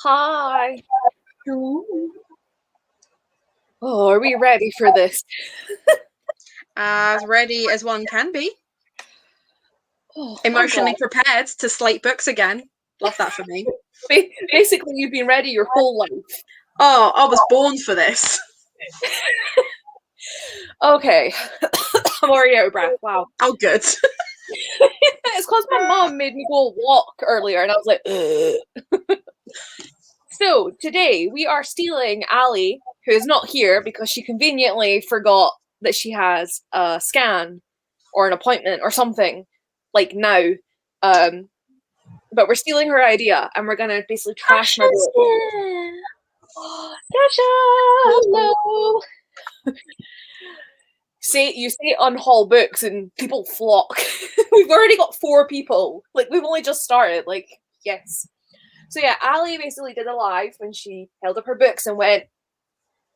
Hi. Hello. Oh, are we ready for this? As ready as one can be. Oh, Emotionally prepared to slate books again. Love that for me. Basically, you've been ready your whole life. Oh, I was born for this. Okay. I'm already out of breath. Wow. Oh, good. It's because my mom made me go walk earlier, and I was like, ugh. So, today we are stealing Ali, who is not here because she conveniently forgot that she has a scan or an appointment or something, like now. But we're stealing her idea, and we're going to basically trash my book. Dasha! Hello! You say Unhaul books and people flock. We've already got 4 people. Like, we've only just started. Like, yes. So yeah, Ali basically did a live when she held up her books and went,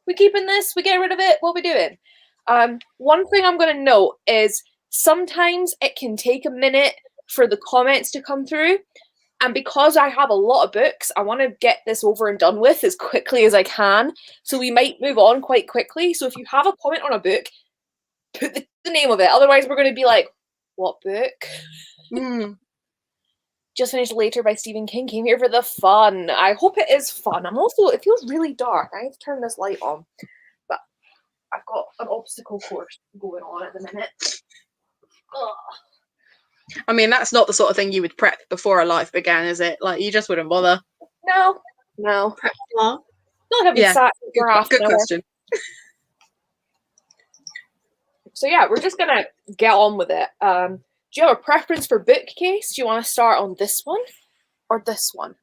we keeping this? We get rid of it? What are we doing? One thing I'm going to note is sometimes it can take a minute for the comments to come through. And because I have a lot of books, I want to get this over and done with as quickly as I can. So we might move on quite quickly. So if you have a comment on a book, put the name of it. Otherwise, we're going to be like, what book? Just Finished Later by Stephen King came here for the fun. I hope it is fun. It feels really dark. I have to turn this light on. But I've got an obstacle course going on at the minute. Ugh. I mean, that's not the sort of thing you would prep before a life began, is it? Like, you just wouldn't bother. No. Prep what? Not having sat for half good an hour. question. So yeah, we're just gonna get on with it. Do you have a preference for bookcase? Do you want to start on this one or this one?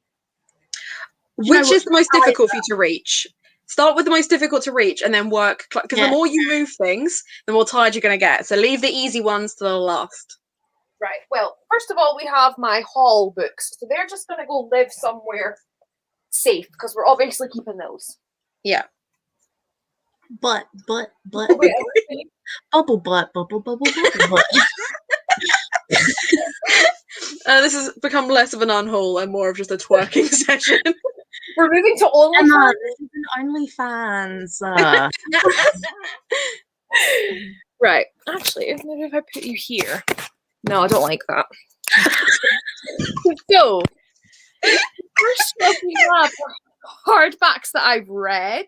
Which is the most difficult for you to reach? Start with the most difficult to reach and then work, because the more you move things, the more tired you're going to get. So leave the easy ones to the last. Right. Well, first of all, we have my haul books. So they're just going to go live somewhere safe because we're obviously keeping those. Yeah. But. Bubble butt. This has become less of an unhaul and more of just a twerking session. We're moving to OnlyFans. OnlyFans. Right. Actually, maybe if I put you here. No, I don't like that. So, first up we have hardbacks that I've read.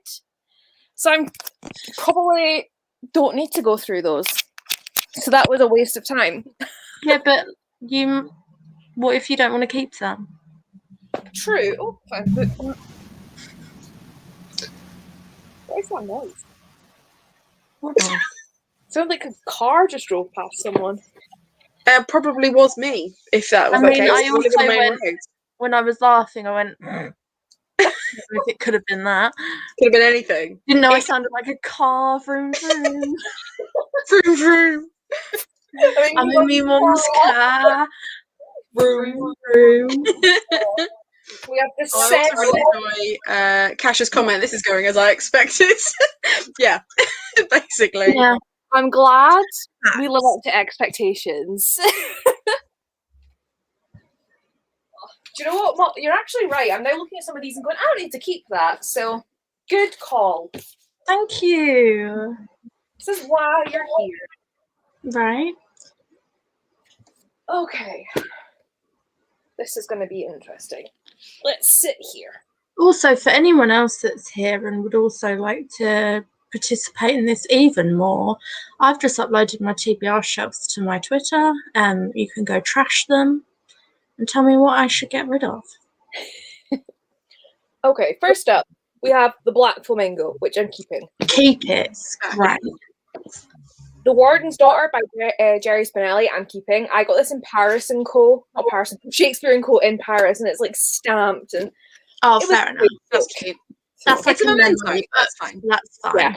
So I'm probably don't need to go through those. So that was a waste of time. Yeah, but what if you don't want to keep them? True. Oh, fine. What is that noise? Sounds like a car just drove past someone. Probably was me, if that was I the case. I also when I was laughing, I went, if it could have been that. Could have been anything. Didn't know I sounded like a car. Vroom, vroom. Vroom, vroom. I'm in my mum's car. Vroom, vroom. We have this I also really enjoy Cash's comment. This is going as I expected. Yeah, basically. Yeah. I'm glad we live up to expectations. Do you know what? You're actually right. I'm now looking at some of these and going, I don't need to keep that. So, good call. Thank you. This is why you're here. Right. Okay. This is going to be interesting. Let's sit here. Also, for anyone else that's here and would also like to participate in this even more, I've just uploaded my TBR shelves to my Twitter. You can go trash them and tell me what I should get rid of. Okay, first up, we have The Black Flamingo, which I'm keeping. Keep it. Right. The Warden's Daughter by Jerry Spinelli, I'm keeping. I got this in Paris and Co. Not Paris, Shakespeare and Co. in Paris, and it's like stamped. And fair enough. That's cute. That's like a memento. That's fine. That's fine. Yeah.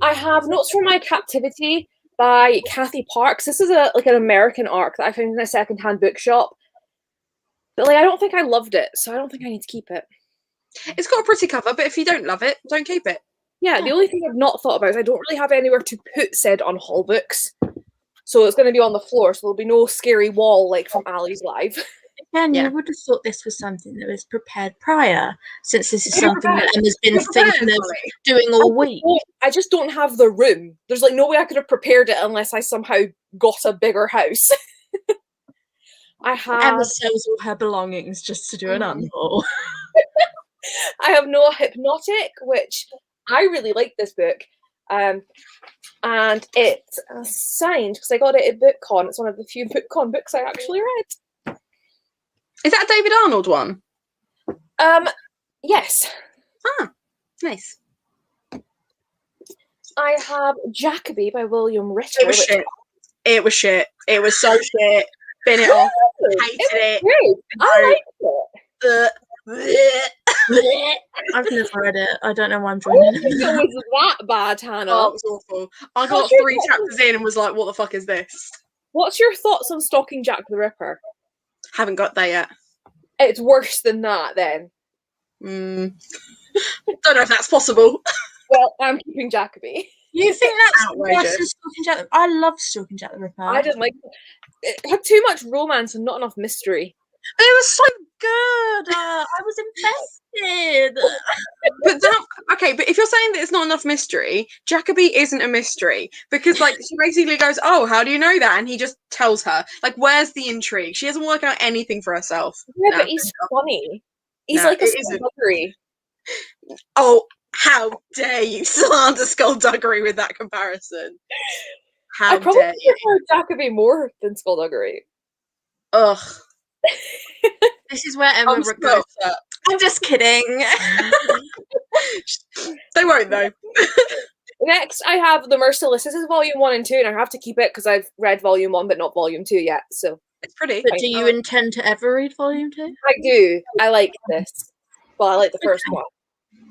I have Notes from My Captivity by Kathy Parks. This is an American arc that I found in a secondhand bookshop. But I don't think I loved it, so I don't think I need to keep it. It's got a pretty cover, but if you don't love it, don't keep it. Yeah, the only thing I've not thought about is I don't really have anywhere to put said Unhaul books. So it's going to be on the floor, so there'll be no scary wall like from Ali's live. Again, Yeah. you would have thought this was something that was prepared prior, since this is something that Emma's been thinking of doing all week. I just don't have the room. There's like no way I could have prepared it unless I somehow got a bigger house. Emma sells all her belongings just to do an unhaul. I have Noah Hypnotic, which I really like this book. And it's signed because I got it at BookCon. It's one of the few BookCon books I actually read. Is that a David Arnold one? Yes. Ah, nice. I have Jacoby by William Ritter. It was shit. It was shit. It was so shit. Bin it off. Hated it. I liked it. I've never read it. I don't know why I'm joining it. It was that bad, Hannah. Oh, it was awful. I got 3 chapters in and was like, what the fuck is this? What's your thoughts on stalking Jack the Ripper? Haven't got there yet. It's worse than that, then. Don't know if that's possible. Well, I'm keeping Jacoby. You think that's outrageous? worse than Stalking Jack? I love Stalking Jack the Ripper. I didn't like it. It had too much romance and not enough mystery. But it was so good. I was invested. But but if you're saying that it's not enough mystery, Jacoby isn't a mystery because, like, she basically goes, "Oh, how do you know that?" And he just tells her, like, "Where's the intrigue?" She doesn't work out anything for herself. Yeah, but he's funny. He's like a skullduggery. Oh, how dare you slander skullduggery with that comparison? How I probably dare you? prefer Jacoby more than skullduggery. Ugh. This is where Emma goes. I'm just kidding. They won't though. Next, I have The Merciless. This is volume 1 and 2, and I have to keep it because I've read volume 1 but not volume 2 yet. So it's pretty. But do you intend to ever read volume 2? I do. I like this, but I like the first one.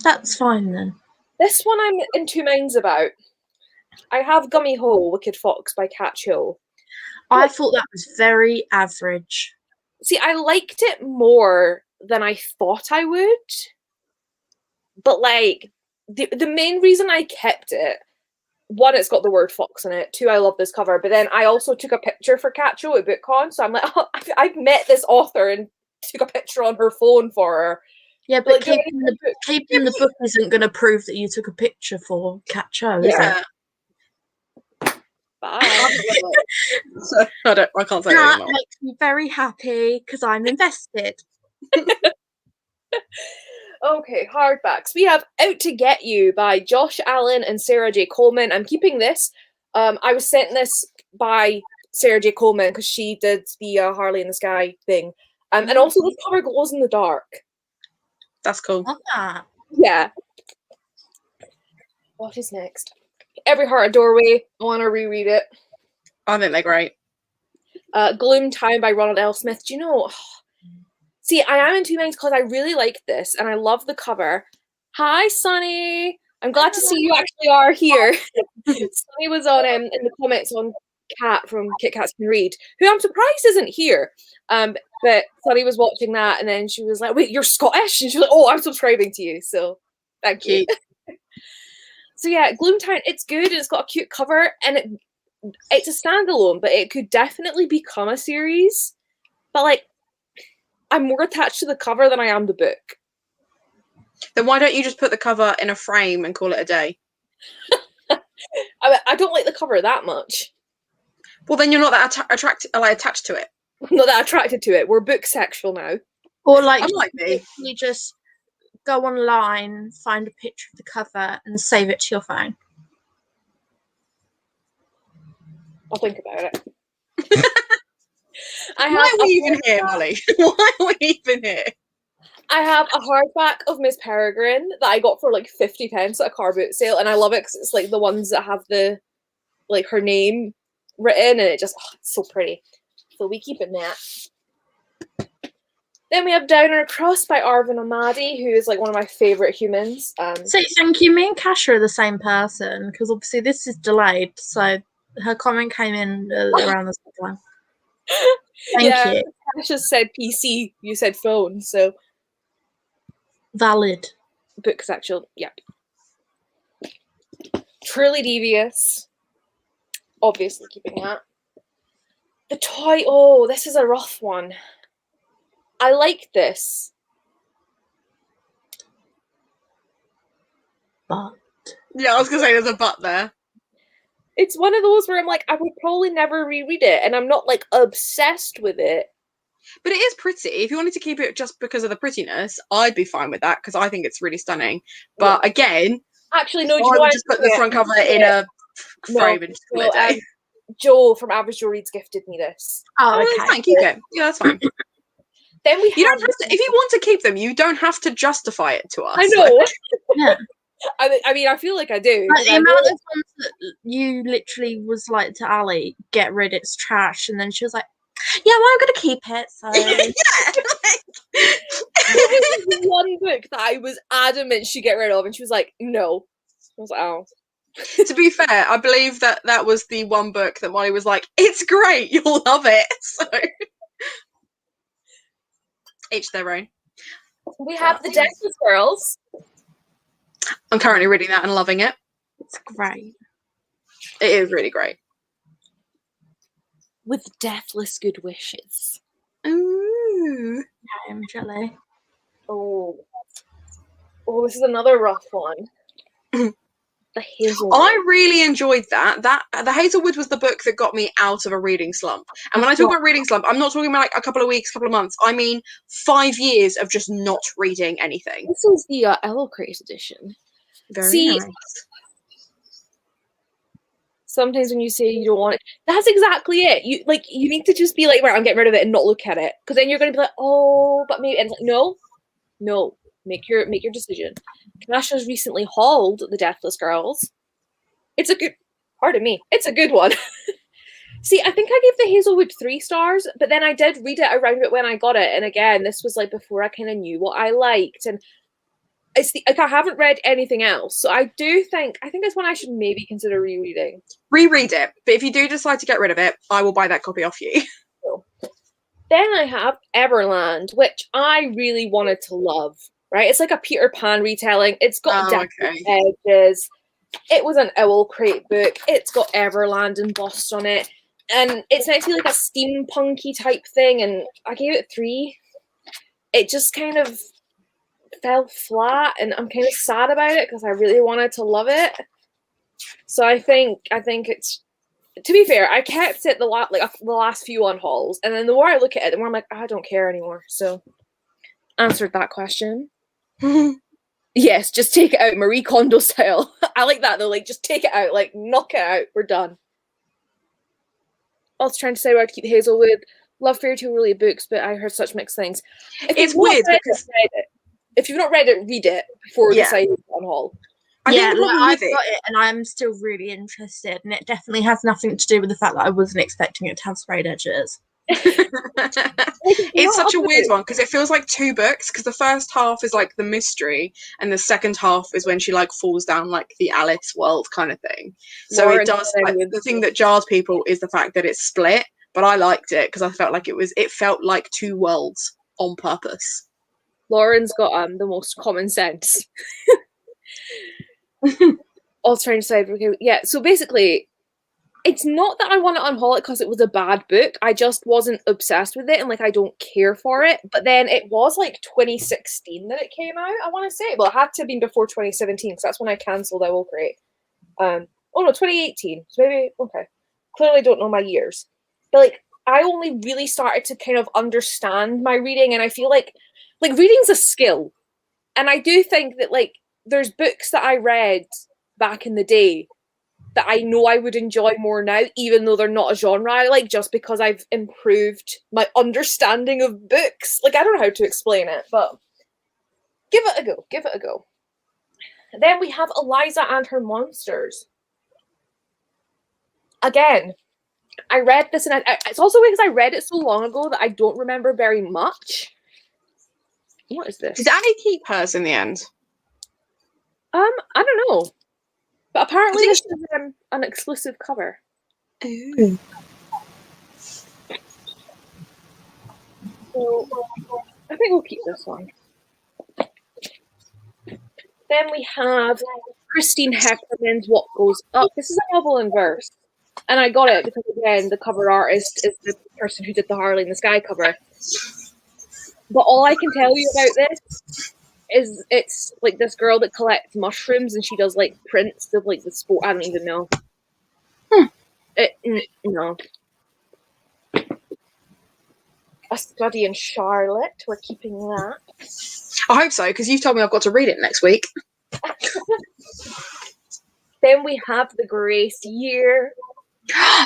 That's fine then. This one I'm in two minds about. I have Gummy Hole, Wicked Fox by Cat Hill. I thought that was very average. See, I liked it more than I thought I would. But, like, the main reason I kept it, one, it's got the word fox in it. 2, I love this cover. But then I also took a picture for Cat Hill at BookCon. So I'm like, oh, I've met this author and took a picture on her phone for her. Yeah, but like, keeping the book isn't going to prove that you took a picture for Cat Cho, is it? Bye. So, I can't say that anymore. makes me very happy because I'm invested. Okay, hardbacks. We have Out to Get You by Josh Allen and Sarah J. Coleman. I'm keeping this. I was sent this by Sarah J. Coleman because she did the Harley in the Sky thing. And also the cover glows in the dark. That's cool. Yeah. What is next? Every Heart a Doorway. I want to reread it. I think they're great. Gloom Town by Ronald L. Smith. Do you know? See, I am in two minds because I really like this and I love the cover. Hi, Sunny. I'm glad to see you actually are here. Sunny was on in the comments on Kat from Kit Kats Can Read, who I'm surprised isn't here. But Sunny was watching that and then she was like, "Wait, you're Scottish?" And she was like, "Oh, I'm subscribing to you." So thank you. So yeah, Gloomtown, it's good and it's got a cute cover and it's a standalone, but it could definitely become a series. But like, I'm more attached to the cover than I am the book. Then why don't you just put the cover in a frame and call it a day? I don't like the cover that much. Well, then you're not that attached to it. I'm not that attracted to it. We're book sexual now. Or like, me. You just go online, find a picture of the cover, and save it to your phone. I'll think about it. Why are we even here, Molly? Why are we even here? I have a hardback of Miss Peregrine that I got for like 50 pence at a car boot sale, and I love it because it's like the ones that have the like her name written, and it just it's so pretty. So we keep it that. Then we have Downer Across by Arvin Amadi, who is like one of my favourite humans. So thank you. Me and Kasha are the same person because obviously this is delayed, so her comment came in around the same time. Thank you. Kasha said PC, you said phone, so valid. Book sexual, yep. Truly Devious. Obviously keeping that. The Toy, oh, this is a rough one. I like this. But Yeah, I was gonna say there's a but there. It's one of those where I'm like, I would probably never reread it, and I'm not like obsessed with it. But it is pretty. If you wanted to keep it just because of the prettiness, I'd be fine with that because I think it's really stunning. But again, actually, no, I would just put the front cover in a frame and just call it a day. Joe from Average Joe Reads gifted me this. oh, That's okay. fine, keep it. Yeah, that's fine. Then we You don't have to. If you want to keep them, you don't have to justify it to us. I know. Yeah. I mean, I feel like I do. Like the amount of times that you literally was like to Ali, get rid, it's trash, and then she was like, yeah, well, I'm gonna keep it. So There was one book that I was adamant she'd get rid of, and she was like, no. I was like, oh. To be fair, I believe that was the one book that Molly was like, it's great, you'll love it. So each their own. We have The Deathless Girls. I'm currently reading that and loving it. it's great. It is really great. With deathless good wishes. Ooh. I am jelly. Oh, this is another rough one. The Hazelwood. I really enjoyed that. The Hazelwood was the book that got me out of a reading slump. And when I talk about reading slump, I'm not talking about like a couple of weeks, couple of months. I mean 5 years of just not reading anything. This is the Elo Crate edition. Very nice. Sometimes when you say you don't want it, that's exactly it. You need to just be like, right, I'm getting rid of it and not look at it, because then you're going to be like, oh, but maybe. And it's like, no, make your decision. Kanasha's recently hauled The Deathless Girls. It's a good. Pardon me. It's a good one. See, I think I gave The Hazelwood 3 stars, but then I did read it around it when I got it, and again, this was like before I kind of knew what I liked, and I haven't read anything else, so I think it's one I should maybe consider rereading. Reread it, but if you do decide to get rid of it, I will buy that copy off you. So, then I have Everland, which I really wanted to love. Right, it's like a Peter Pan retelling. It's got edges. It was an Owl Crate book. It's got Everland embossed on it, and it's meant to be like a steampunky type thing. And I gave it 3. It just kind of fell flat, and I'm kind of sad about it because I really wanted to love it. So I think it's, to be fair, I kept it the last few unhauls, and then the more I look at it, the more I'm like, I don't care anymore. So answered that question. Yes, just take it out, Marie Kondo style. I like that though. Like, just take it out, like knock it out. We're done. I was trying to say where to keep Hazelwood. Love fairy tale related books, but I heard such mixed things. It's weird because if you've not read it, read it before deciding to unhaul. I've got it, and I'm still really interested, and it definitely has nothing to do with the fact that I wasn't expecting it to have sprayed edges. It's such a weird one because it feels like 2 books, because the first half is like the mystery and the second half is when she like falls down like the Alice world kind of thing. So it does, like, the thing that jars people is the fact that it's split, but I liked it because I felt like it felt like 2 worlds on purpose. Lauren's got the most common sense. I was trying to say, okay, yeah, so basically it's not that I want to unhaul it because it was a bad book. I just wasn't obsessed with it, and like I don't care for it. But then it was like 2016 that it came out, I want to say. Well, it had to have been before 2017 because that's when I cancelled Owl Crate. 2018. So maybe, okay. Clearly don't know my years. But like I only really started to kind of understand my reading, and I feel like reading's a skill. And I do think that like there's books that I read back in the day that I know I would enjoy more now, even though they're not a genre I like, just because I've improved my understanding of books. Like, I don't know how to explain it, but give it a go. Then we have Eliza and Her Monsters. Again, I read this, and it's also because I read it so long ago that I don't remember very much. What is this? Did Annie keep hers in the end? I don't know. But apparently this is an exclusive cover. Ooh. So I think we'll keep this one. Then we have Christine Heckerman's What Goes Up. This is a novel in verse. And I got it because, again, the cover artist is the person who did the Harley in the Sky cover. But all I can tell you about this is it's like this girl that collects mushrooms and she does like prints of like the sport. I don't even know. No. A study in Charlotte. We're keeping that. I hope so, because you've told me I've got to read it next week. Then we have the Grace Year.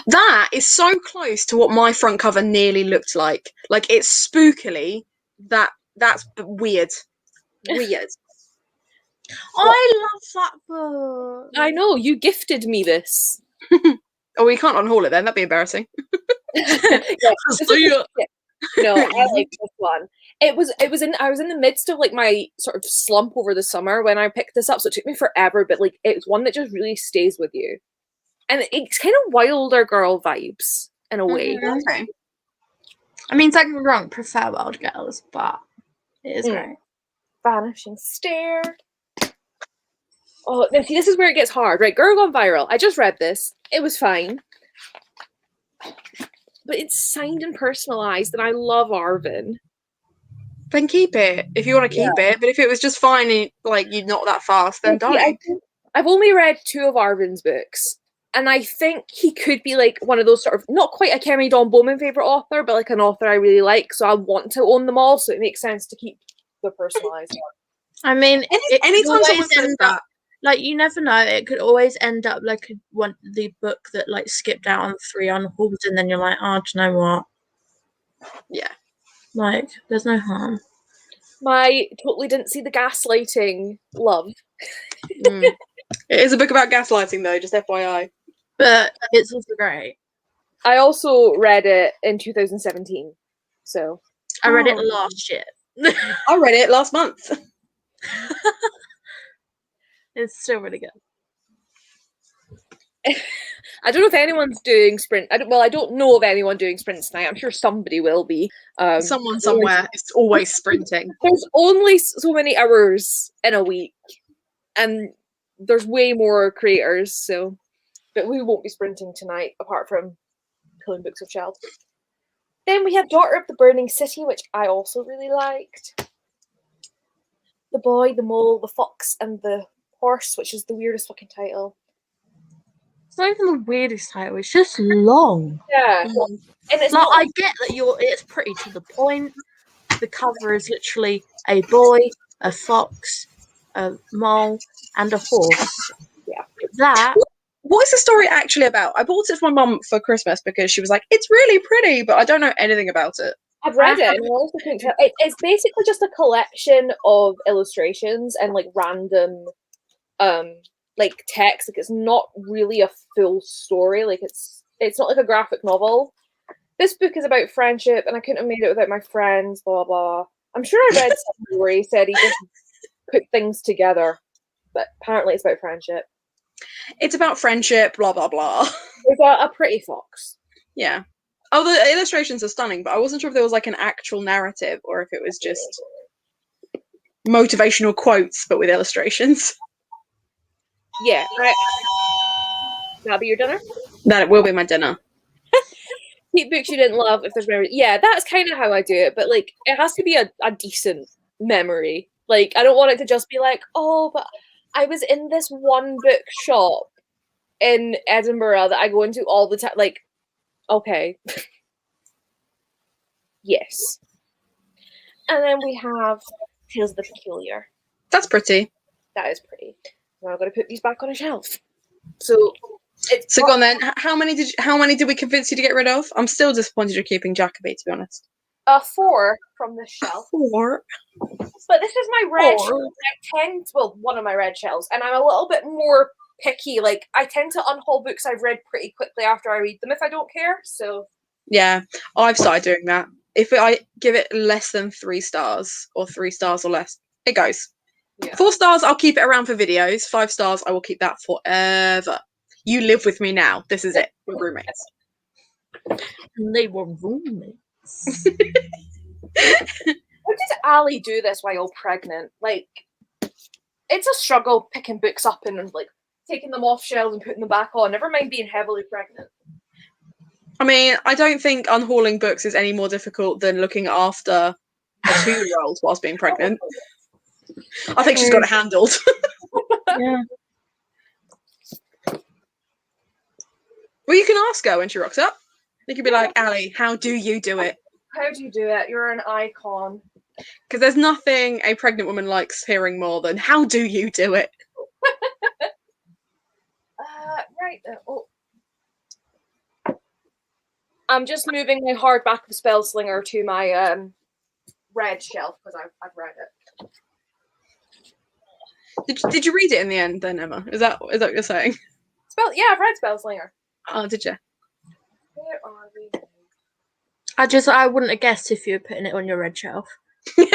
That is so close to what my front cover nearly looked like. Like, it's spookily that's weird. Weird. I love that book. I know, you gifted me this. Oh, we can't unhaul it then. That'd be embarrassing. No, I like this one. I was in the midst of like my sort of slump over the summer when I picked this up, so it took me forever, but like it's one that just really stays with you. And it's kind of Wilder Girl vibes in a way. Okay. I mean, don't get me wrong, prefer Wild Girls, but it is great. Vanishing Stare. Oh, now see, this is where it gets hard, right? Girl Gone Viral. I just read this. It was fine. But it's signed and personalised, and I love Arvin. Then keep it if you want to keep it. But if it was just fine, and, like you're not that fast, then don't. I've only read 2 of Arvin's books, and I think he could be like one of those sort of not quite a Kemi Dawn Bowman favourite author, but like an author I really like. So I want to own them all. So it makes sense to keep the personalised one. I mean, anytime someone says that. Like, you never know, it could always end up like the book that like skipped out on 3 unhauls, and then you're like, oh, do you know what? Yeah. Like, there's no harm. My totally didn't see the gaslighting love. It is a book about gaslighting, though, just FYI. But it's also great. I also read it in 2017. So I read it last year. I read it last month. It's still really good. I don't know if anyone's doing sprint. I don't know of anyone doing sprints tonight. I'm sure somebody will be. Someone somewhere is always sprinting. There's only so many hours in a week, and there's way more creators. So, but we won't be sprinting tonight, apart from killing books of shelves. Then we have Daughter of the Burning City, which I also really liked. The Boy, the Mole, the Fox, and the Horse, which is the weirdest fucking title. It's not even the weirdest title, it's just long. Yeah. And it's like, not... I get that it's pretty to the point. The cover is literally a boy, a fox, a mole, and a horse. Yeah. That. What is the story actually about? I bought it for my mum for Christmas because she was like, it's really pretty, but I don't know anything about it. I've read it, and I also think it's basically just a collection of illustrations and like random like text. Like, it's not really a full story. Like, it's not like a graphic novel. This book is about friendship, and I couldn't have made it without my friends, blah blah. I'm sure I read something where he said he just put things together, but apparently it's about friendship. It's about friendship, blah blah blah. It's a pretty fox. Yeah. Oh, the illustrations are stunning, but I wasn't sure if there was like an actual narrative or if it was just motivational quotes, but with illustrations. Yeah. Right. That'll be your dinner? That will be my dinner. Keep books you didn't love if there's memory. Yeah, that's kind of how I do it, but like it has to be a decent memory. Like, I don't want it to just be like, oh, but I was in this one bookshop in Edinburgh that I go into all the time. Like, okay. Yes. And then we have Tales of the Peculiar. That's pretty. That is pretty. Now I'm going to put these back on a shelf. So go on then. How many did we convince you to get rid of? I'm still disappointed you're keeping Jacoby, to be honest. 4 from this shelf. 4. But this is my red shelf. One of my red shelves, and I'm a little bit more picky. Like, I tend to unhaul books I've read pretty quickly after I read them if I don't care. So yeah, I've started doing that. If I give it less than 3 stars or 3 stars or less, it goes. Yeah. 4 stars, I'll keep it around for videos. 5 stars, I will keep that forever. You live with me now. This is it. We're roommates. They were roommates. How did Ali do this while pregnant? Like, it's a struggle picking books up and like taking them off shelves and putting them back on. Never mind being heavily pregnant. I mean, I don't think unhauling books is any more difficult than looking after a 2-year-old whilst being pregnant. I think she's got it handled. Yeah. Well, you can ask her when she rocks up. You could be like, Ali, how do you do it? How do you do it? You're an icon. Because there's nothing a pregnant woman likes hearing more than, how do you do it? Right. I'm just moving my hardback of Spellslinger to my red shelf because I've read it. Did you read it in the end then, Emma? Is that what you're saying? Yeah, I've read Spellslinger. Oh, did you? Where are we? I wouldn't have guessed if you were putting it on your red shelf. You're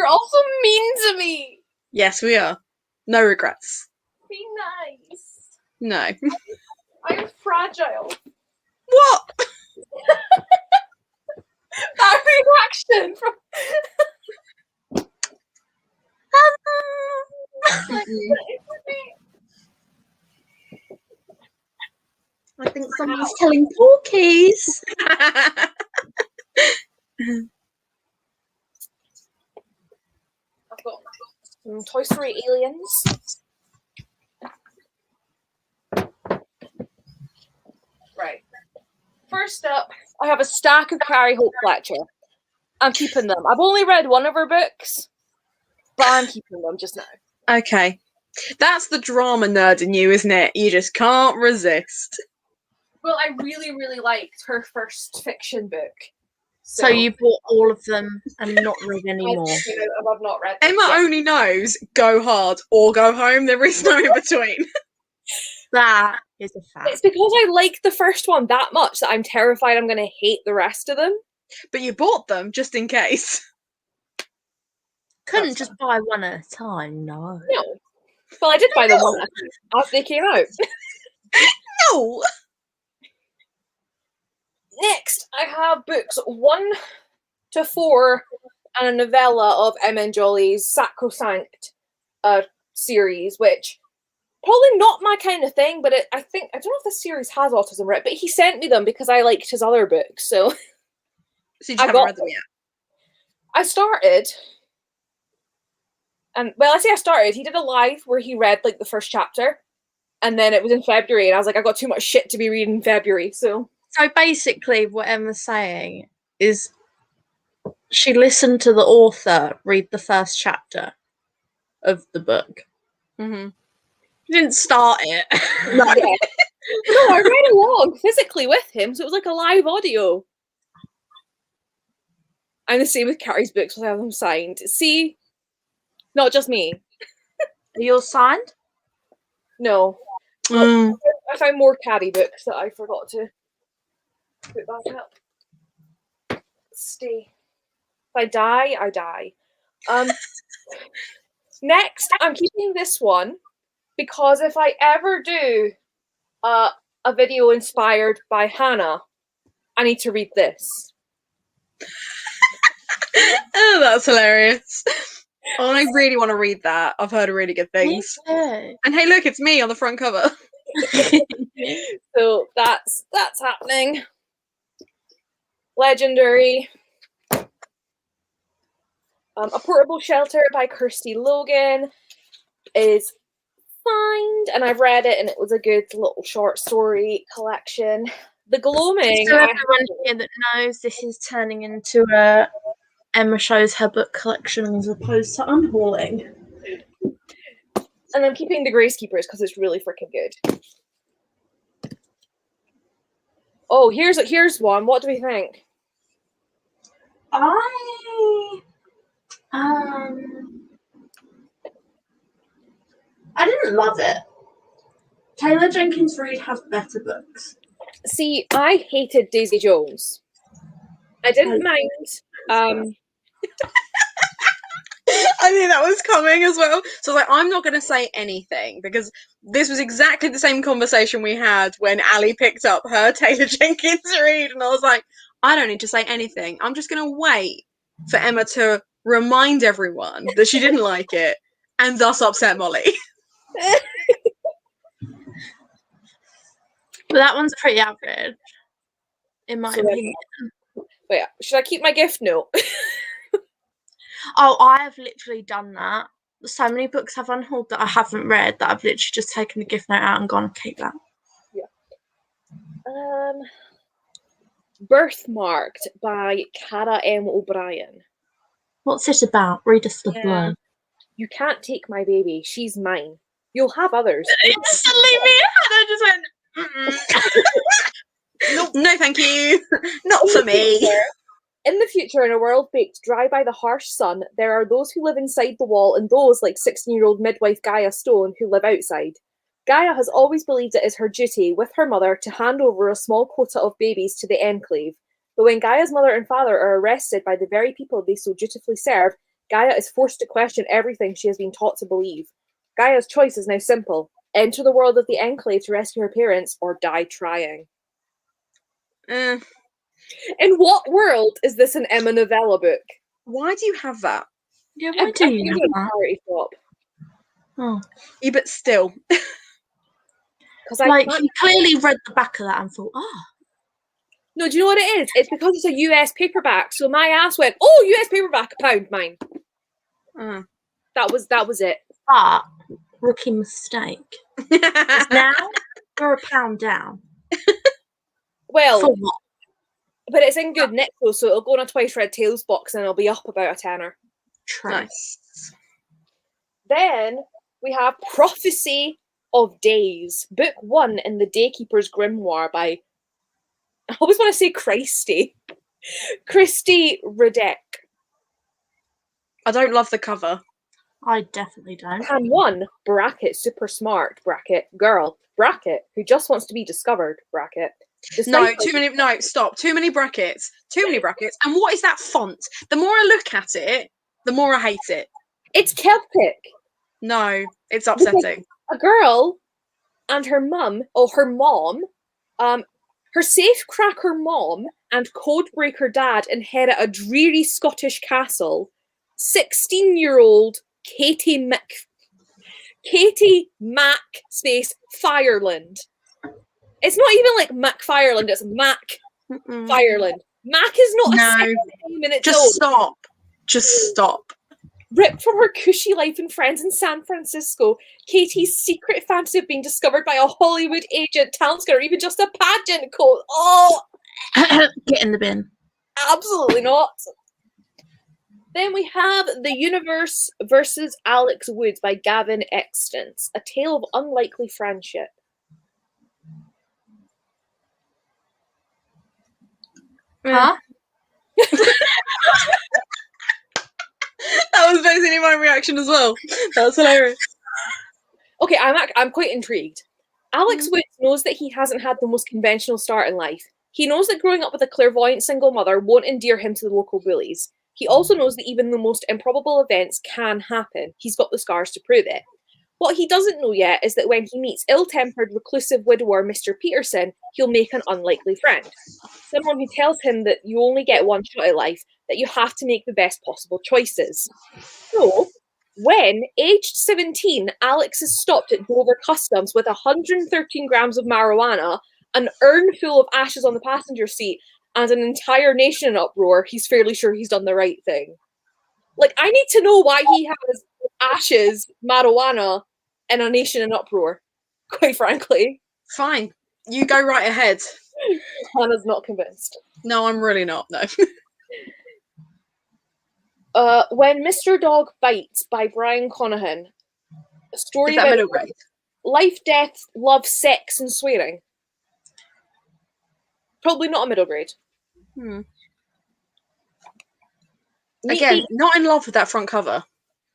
also mean to me. Yes, we are. No regrets. Be nice. No. I'm fragile. What? That reaction from. I think someone's telling porkies. I've got some Toy Story aliens. Right. First up, I have a stack of Carrie Hope Fletcher. I'm keeping them. I've only read one of her books, but I'm keeping them just now. Okay. That's the drama nerd in you, isn't it? You just can't resist. Well, I really, really liked her first fiction book. So you bought all of them and not read any more. I've not read them. Emma only knows go hard or go home. There is no in between. That is a fact. It's because I like the first one that much that I'm terrified I'm going to hate the rest of them. But you bought them just in case. Couldn't just buy one at a time, no. No. Well, I did buy them one as they came out. No! Next, I have books 1 to 4 and a novella of M.N. Jolly's Sacrosanct series, which probably not my kind of thing, but I don't know if this series has autism, right? But he sent me them because I liked his other books, so. So you just haven't read them yet? I started, and well, I say I started. He did a live where he read like the first chapter, and then it was in February, and I was like, I got too much shit to be reading in February, so. So basically, what Emma's saying is she listened to the author read the first chapter of the book. Mm-hmm. She didn't start it. No, I read along physically with him, so it was like a live audio. I'm the same with Carrie's books, I have them signed. See? Not just me. Are yours signed? No. I found more Carrie books that I forgot to put back up. Stay. If I die, I die. Next, I'm keeping this one because if I ever do a video inspired by Hannah, I need to read this. Oh, that's hilarious. Oh, I really want to read that. I've heard really good things. Me And hey, look, it's me on the front cover. So that's happening. Legendary. A Portable Shelter by Kirsty Logan is fine, and I've read it, and it was a good little short story collection. The Gloaming. So everyone here that knows, this is turning into a Emma shows her book collection as opposed to Unhauling. And I'm keeping The Gracekeepers because it's really freaking good. Oh, here's one. What do we think? I didn't love it. Taylor Jenkins Reid has better books. See, I hated Daisy Jones. I didn't mind. I knew that was coming as well. So I was like, I'm not going to say anything because this was exactly the same conversation we had when Ali picked up her Taylor Jenkins Reid. And I was like, I don't need to say anything. I'm just going to wait for Emma to remind everyone that she didn't like it and thus upset Molly. But that one's pretty average, in my opinion. Wait, should I keep my gift note? Oh, I have literally done that. So many books I've unhauled that I haven't read that I've literally just taken the gift note out and gone, keep that. Birthmarked by Cara M. O'Brien. What's it about? Read us the blurb. You can't take my baby. She's mine. You'll have others. Instantly, me and Hannah just went, no, thank you. Not for me. In the future, in a world baked dry by the harsh sun, there are those who live inside the wall and those, like 16-year-old midwife Gaia Stone, who live outside. Gaia has always believed it is her duty, with her mother, to hand over a small quota of babies to the Enclave. But when Gaia's mother and father are arrested by the very people they so dutifully serve, Gaia is forced to question everything she has been taught to believe. Gaia's choice is now simple. Enter the world of the Enclave to rescue her parents, or die trying. In what world is this an Emma novella book? Why do you have that? Yeah, why do you have that? Party shop. Oh. Yeah, but still. Because Like, you clearly read the back of that and thought, oh. No, do you know what it is? It's because it's a US paperback. So my ass went, oh, US paperback, £1, mine. That was it. But, rookie mistake. Now, we're £1 down. Well, for what? But it's in good nick though, so it'll go in a Twice Read Tales box and it'll be up about a tenner. Nice. Then we have Prophecy of Days, book 1 in the Daykeeper's Grimoire by, I always want to say Christy Radek. I don't love the cover. I definitely don't. Can one, bracket, super smart, bracket, girl, bracket, who just wants to be discovered, bracket. No, stop. Too many brackets. And what is that font? The more I look at it, the more I hate it. It's Celtic. No, it's upsetting. A girl and her mum, her safecracker mom and codebreaker dad inherit a dreary Scottish castle. 16-year-old Katie Mac space Fireland. It's not even like Mac Fireland, it's Mac Fireland. Mac is not a name in its own. Just stop. Ripped from her cushy life and friends in San Francisco, Katie's secret fantasy of being discovered by a Hollywood agent, talent scout, or even just a pageant coat. Oh! Get in the bin. Absolutely not. Then we have The Universe versus Alex Woods by Gavin Extance, a tale of unlikely friendship. Huh? That was basically my reaction as well. That was hilarious. Okay, I'm quite intrigued. Alex Woods knows that he hasn't had the most conventional start in life. He knows that growing up with a clairvoyant single mother won't endear him to the local bullies. He also knows that even the most improbable events can happen. He's got the scars to prove it. What he doesn't know yet is that when he meets ill-tempered, reclusive widower Mr. Peterson, he'll make an unlikely friend. Someone who tells him that you only get one shot at life, that you have to make the best possible choices. So, when, aged 17, Alex is stopped at Dover Customs with 113 grams of marijuana, an urn full of ashes on the passenger seat, and an entire nation in uproar, he's fairly sure he's done the right thing. Like, I need to know why he has ashes, marijuana, and a nation in uproar, quite frankly. Fine. You go right ahead. Hannah's not convinced. No, I'm really not, no. When Mr. Dog Bites by Brian Conahan. A story about middle grade? Life, death, love, sex, and swearing. Probably not a middle grade. Again, not in love with that front cover.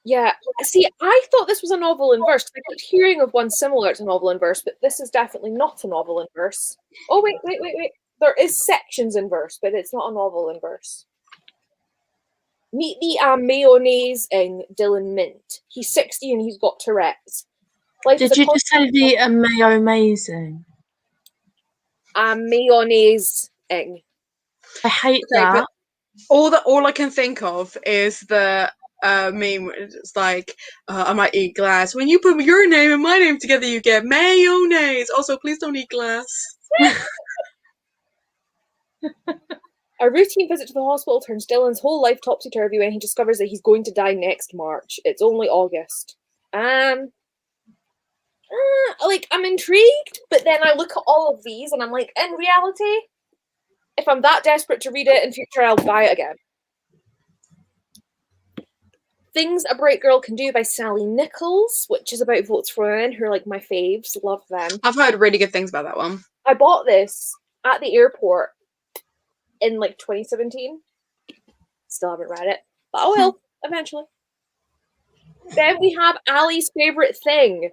Yeah. See, I thought this was a novel in verse. I kept hearing of one similar to novel in verse, but this is definitely not a novel in verse. Oh, wait. There is sections in verse, but it's not a novel in verse. Meet the mayonnaise in Dylan Mint. He's 60 and he's got Tourette's. Did you just say the amazing? Mayonnaise ing. I hate that. All I can think of is the meme. It's like I might eat glass. When you put your name and my name together, you get mayonnaise. Also, please don't eat glass. I A routine visit to the hospital turns Dylan's whole life topsy-turvy when he discovers that he's going to die next March. It's only August. Like, I'm intrigued, but then I look at all of these and I'm like, in reality, if I'm that desperate to read it in future, I'll buy it again. Things a Bright Girl Can Do by Sally Nichols, which is about votes for women who are like my faves. Love them. I've heard really good things about that one. I bought this at the airport in like 2017. Still haven't read it, but I will eventually. Then we have Ali's favorite thing.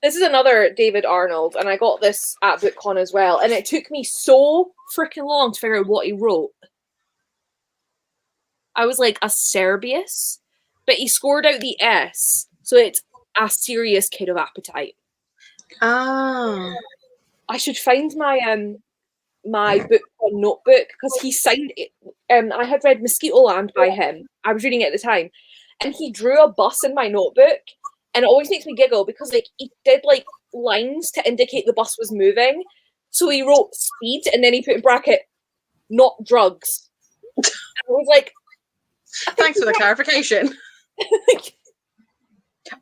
This is another David Arnold, and I got this at BookCon as well, and it took me so freaking long to figure out what he wrote. I was like, a Serbius, but he scored out the S, so it's a serious kid of appetite. Oh. I should find my my BookCon notebook, because he signed it. I had read Mosquito Land by him. I was reading it at the time, and he drew a bus in my notebook, and it always makes me giggle because like he did like lines to indicate the bus was moving. So he wrote speed, and then he put in bracket, not drugs. And I was like, thanks for the clarification.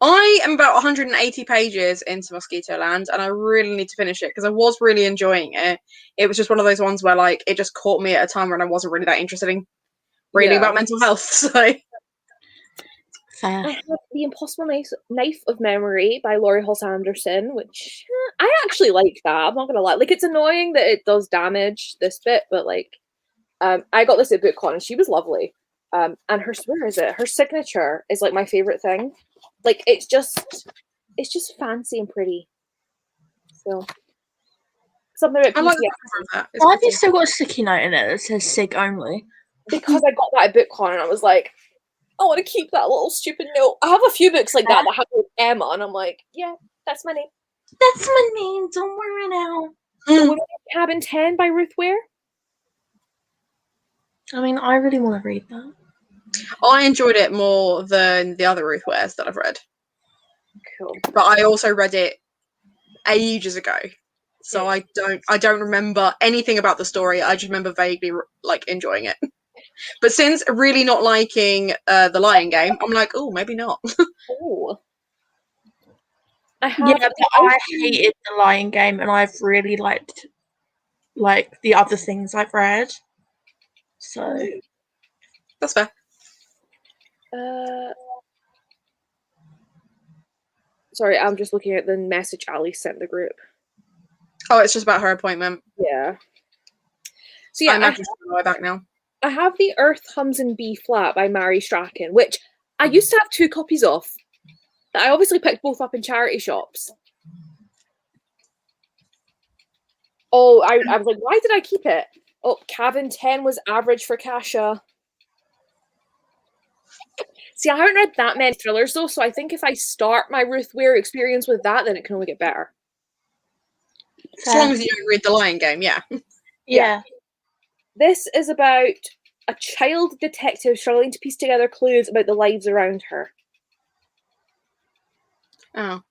I am about 180 pages into Mosquito Land, and I really need to finish it because I was really enjoying it. It was just one of those ones where like it just caught me at a time when I wasn't really that interested in reading about mental health. So Fair. I have The Impossible Knife of Memory by Laurie Halse Anderson, which I actually like that. I'm not gonna lie. Like, it's annoying that it does damage this bit, but like, I got this at BookCon and she was lovely. And her signature is like my favorite thing. Like, it's just fancy and pretty. So something about I like PTSD. the cover of that. It's Why have you pretty. still got a sticky note in it that says SIG only? Because I got that at BookCon and I was like, I want to keep that little stupid note. I have a few books like that have Emma, and I'm like, yeah, that's my name. That's my name. Don't worry now. The Women in Cabin 10 by Ruth Ware. I mean, I really want to read that. I enjoyed it more than the other Ruth Wares that I've read. Cool. But I also read it ages ago, so I don't remember anything about the story. I just remember vaguely like enjoying it. But since really not liking The Lion Game, I'm like, oh, maybe not. Oh. I hated The Lion Game, and I've really liked like the other things I've read. So that's fair. Sorry, I'm just looking at the message Ali sent the group. Oh, it's just about her appointment. Yeah. So yeah, I'm actually on my way back now. I have The Earth Hums in B Flat by Mary Strachan, which I used to have 2 copies of. I obviously picked both up in charity shops. Oh, I was like, why did I keep it? Oh, Cabin 10 was average for Kasha. See, I haven't read that many thrillers though, so I think if I start my Ruth Ware experience with that, then it can only get better. As long as you don't read The Lion Game, yeah. Yeah. This is about a child detective struggling to piece together clues about the lives around her. Oh.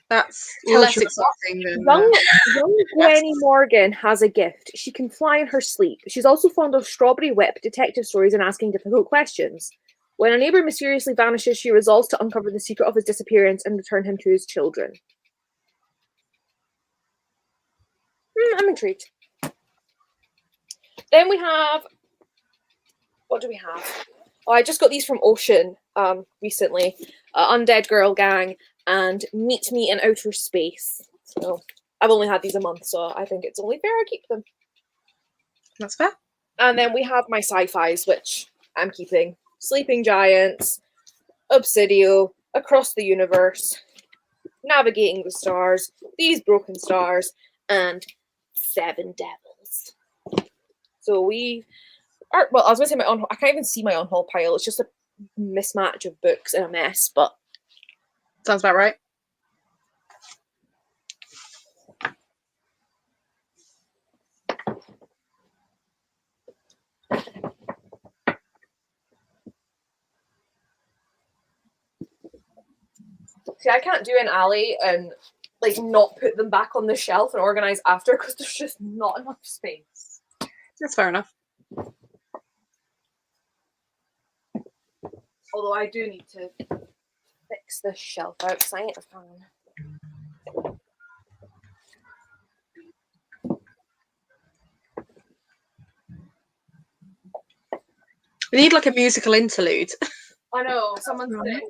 That's less exciting than... Young Gwenny Morgan has a gift. She can fly in her sleep. She's also fond of strawberry whip, detective stories, and asking difficult questions. When a neighbour mysteriously vanishes, she resolves to uncover the secret of his disappearance and return him to his children. I'm intrigued. Then we have... What do we have? Oh, I just got these from Ocean recently. Undead Girl Gang and Meet Me in Outer Space. So I've only had these a month, so I think it's only fair I keep them. That's fair. And then we have my sci-fis, which I'm keeping. Sleeping Giants, Obsidio, Across the Universe, Navigating the Stars, These Broken Stars, and Seven Devils. So we are, well, I was going to say I can't even see my Unhaul pile. It's just a mismatch of books in a mess, but sounds about right. See, I can't do an alley and like not put them back on the shelf and organize after because there's just not enough space. That's fair enough. Although I do need to fix this shelf out because I ain't a fan. We need like a musical interlude. I know, someone's Right.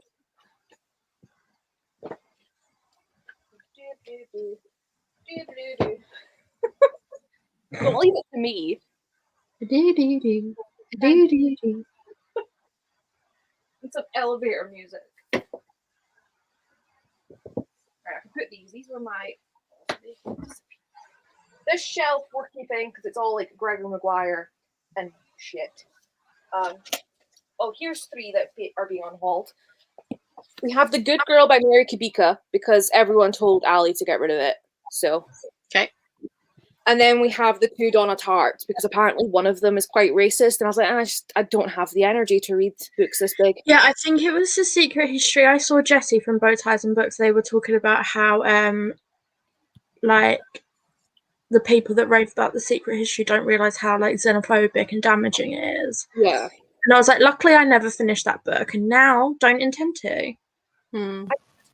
Don't leave it to me. Do-do-do. It's some elevator music. Right, I can put these. These were my. This shelf we're keeping because it's all like Gregor Maguire and shit. Oh, here's 3 that are being unhauled. We have The Good Girl by Mary Kubica because everyone told Ali to get rid of it. So. Okay. And then we have the 2 Donna Tartt because apparently one of them is quite racist, and I was like, I don't have the energy to read books this big. Yeah, I think it was The Secret History. I saw Jessie from Bow Ties and Books. They were talking about how, like, the people that rave about The Secret History don't realise how, like, xenophobic and damaging it is. Yeah. And I was like, luckily I never finished that book, and now don't intend to. Hmm.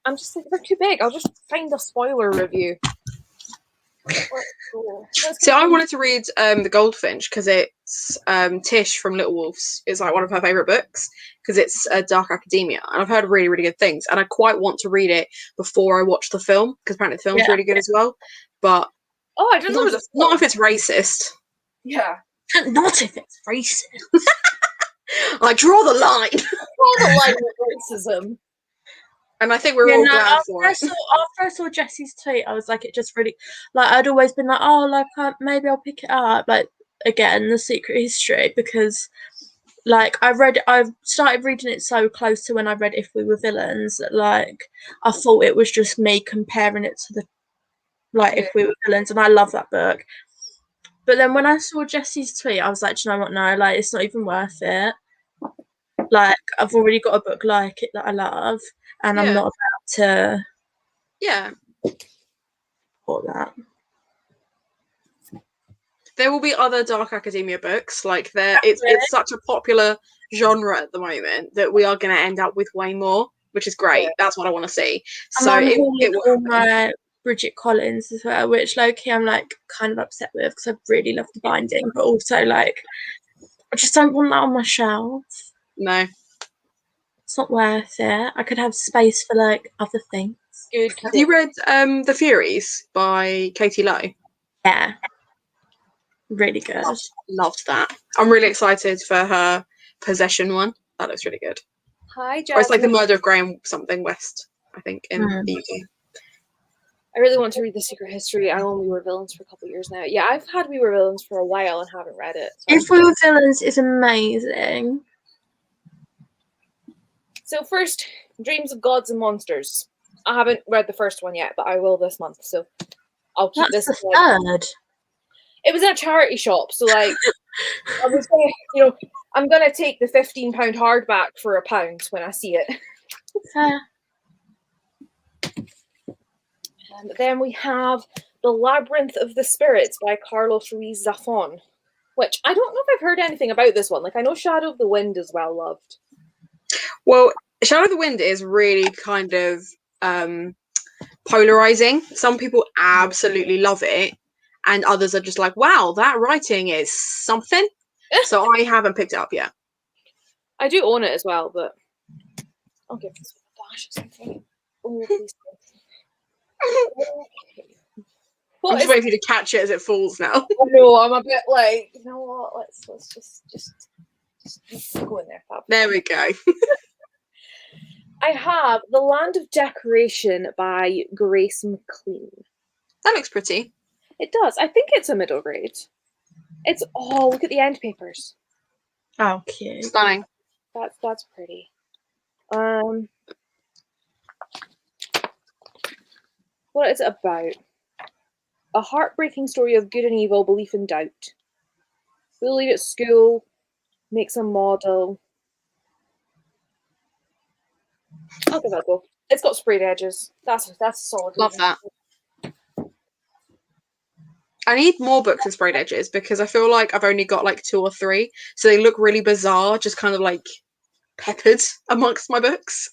I'm just like, they're too big. I'll just find a spoiler review. So I wanted to read The Goldfinch because it's Tish from Little Wolves is like one of her favourite books because it's dark academia, and I've heard really, really good things, and I quite want to read it before I watch the film because apparently the film's really good as well. But oh, I didn't know. Not if it's racist. Yeah. Not if it's racist. I draw the line. Draw the line with racism. And I think we're all glad for it. After I saw Jessie's tweet, I was like, it just really, like, I'd always been like, oh, like, maybe I'll pick it up, like, again, The Secret History, because, like, I started reading it so close to when I read If We Were Villains that, like, I thought it was just me comparing it to If We Were Villains, and I love that book. But then when I saw Jessie's tweet, I was like, do you know what, no, like, it's not even worth it. Like, I've already got a book like it that I love, and I'm not about to support that. There will be other dark academia books. Like it's such a popular genre at the moment that we are going to end up with way more, which is great. Yeah. That's what I want to see. So I'm all my Bridget Collins as well, which low-key I'm like kind of upset with because I really love the binding, but also like I just don't want that on my shelf. No. It's not worth it. I could have space for like other things. Good. Have you read The Furies by Katie Lowe? Yeah. Really good. Loved that. I'm really excited for her Possession one. That looks really good. Hi, Jasmine. Or it's like The Murder of Graham something West, I think, in the UK. I really want to read The Secret History. I own We Were Villains for a couple of years now. Yeah, I've had We Were Villains for a while and haven't read it. So If We Were Villains is amazing. So first, Dreams of Gods and Monsters. I haven't read the first one yet, but I will this month. So I'll keep That's this. The third. It was in a charity shop, so like I was saying, you know, I'm gonna take the £15 hardback for £1 when I see it. Fair. And then we have The Labyrinth of the Spirits by Carlos Ruiz Zafón, which I don't know if I've heard anything about this one. Like I know Shadow of the Wind is well loved. Well, Shadow of the Wind is really kind of polarizing. Some people absolutely love it, and others are just like, wow, that writing is something. So I haven't picked it up yet. I do own it as well, but I'll give this one a dash or something. Oh, please. Okay. I'm just waiting for you to catch it as it falls now. No, I'm a bit like, you know what? Let's just go in there, Fab. There we go. I have The Land of Decoration by Grace McLean. That looks pretty. It does. I think it's a middle grade. It's look at the end papers. Oh, cute. Stunning. That's pretty. What is it about? A heartbreaking story of good and evil, belief and doubt. Bullied at school, makes a model. I'll give that a go. It's got sprayed edges. That's a solid. Love that. I need more books with sprayed edges because I feel like I've only got like 2 or 3, so they look really bizarre, just kind of like peppered amongst my books.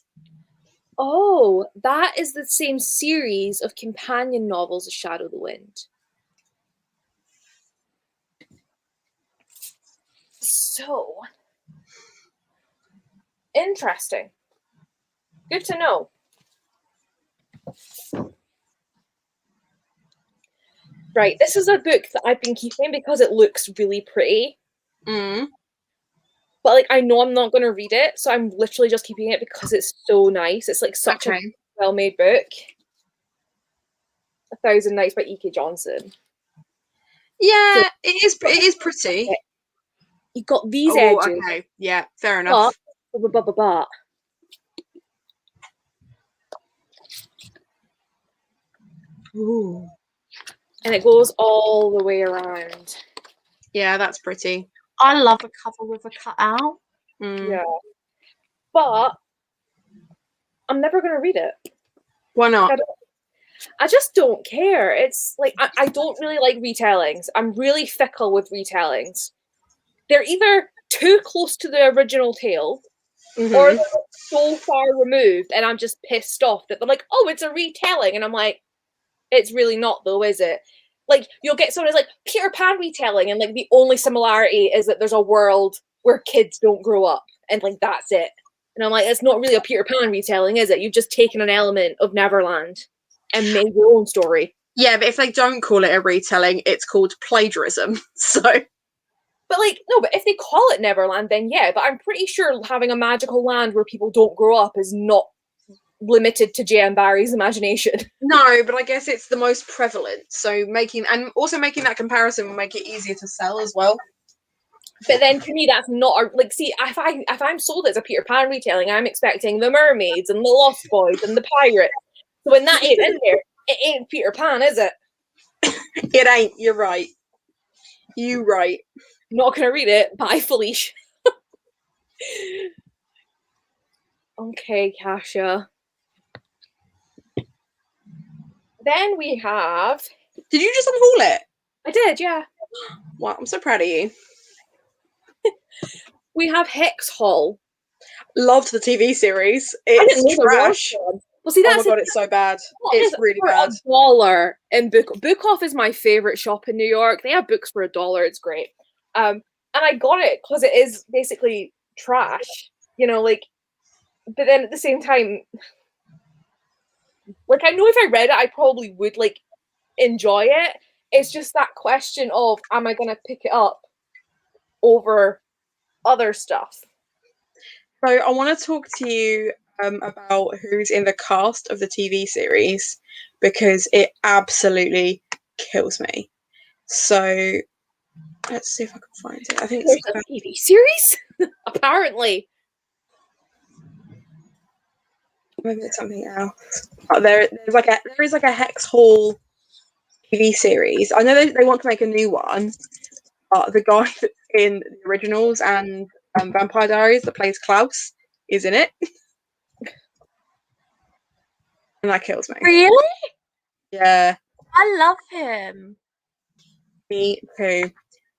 Oh, that is the same series of companion novels as Shadow of the Wind. So interesting. Good to know. Right, this is a book that I've been keeping because it looks really pretty. Mm. But like I know I'm not going to read it, so I'm literally just keeping it because it's so nice. It's like such a well-made book. 1,000 Nights by E.K. Johnson. Yeah, So, it is pretty. You got these edges. Okay. Yeah, fair enough. But. Ooh. And it goes all the way around. Yeah, that's pretty. I love a cover with a cutout. Mm. Yeah. But I'm never going to read it. Why not? I just don't care. It's like, I don't really like retellings. I'm really fickle with retellings. They're either too close to the original tale, or they're so far removed, and I'm just pissed off that they're like, oh, it's a retelling. And I'm like, it's really not, though, is it? Like, you'll get someone who's like, Peter Pan retelling, and like the only similarity is that there's a world where kids don't grow up, and like that's it. And I'm like, it's not really a Peter Pan retelling, is it? You've just taken an element of Neverland and made your own story. Yeah, but if they don't call it a retelling, it's called plagiarism. So, but like, no, but if they call it Neverland, then yeah. But I'm pretty sure having a magical land where people don't grow up is not limited to J.M. Barrie's imagination. No, but I guess it's the most prevalent. So making that comparison will make it easier to sell as well. But then to me, that's not a, like. See, if I'm sold as a Peter Pan retelling, I'm expecting the mermaids and the Lost Boys and the pirates. So when that ain't in there, it ain't Peter Pan, is it? It ain't. You're right. You right. Not gonna read it. Bye, Felicia. Okay, Kasia. Then we have. Did you just unhaul it? I did, yeah. Wow, I'm so proud of you. We have Unhaul. Loved the TV series. It's trash. Well, see, that's oh my god, it's so bad. It's really bad. $1 in Book Off is my favorite shop in New York. They have books for $1. It's great. And I got it because it is basically trash, you know, like. But then at the same time, like I know if I read it, I probably would like enjoy it. It's just that question of, am I gonna pick it up over other stuff? So I want to talk to you about who's in the cast of the TV series because it absolutely kills me. So let's see if I can find it. I think There's a TV series, apparently. Maybe it's something else. Oh, there is like a Unhaul TV series. I know they want to make a new one, but the guy that's in the originals and Vampire Diaries that plays Klaus is in it. And that kills me. Really? Yeah. I love him. Me too.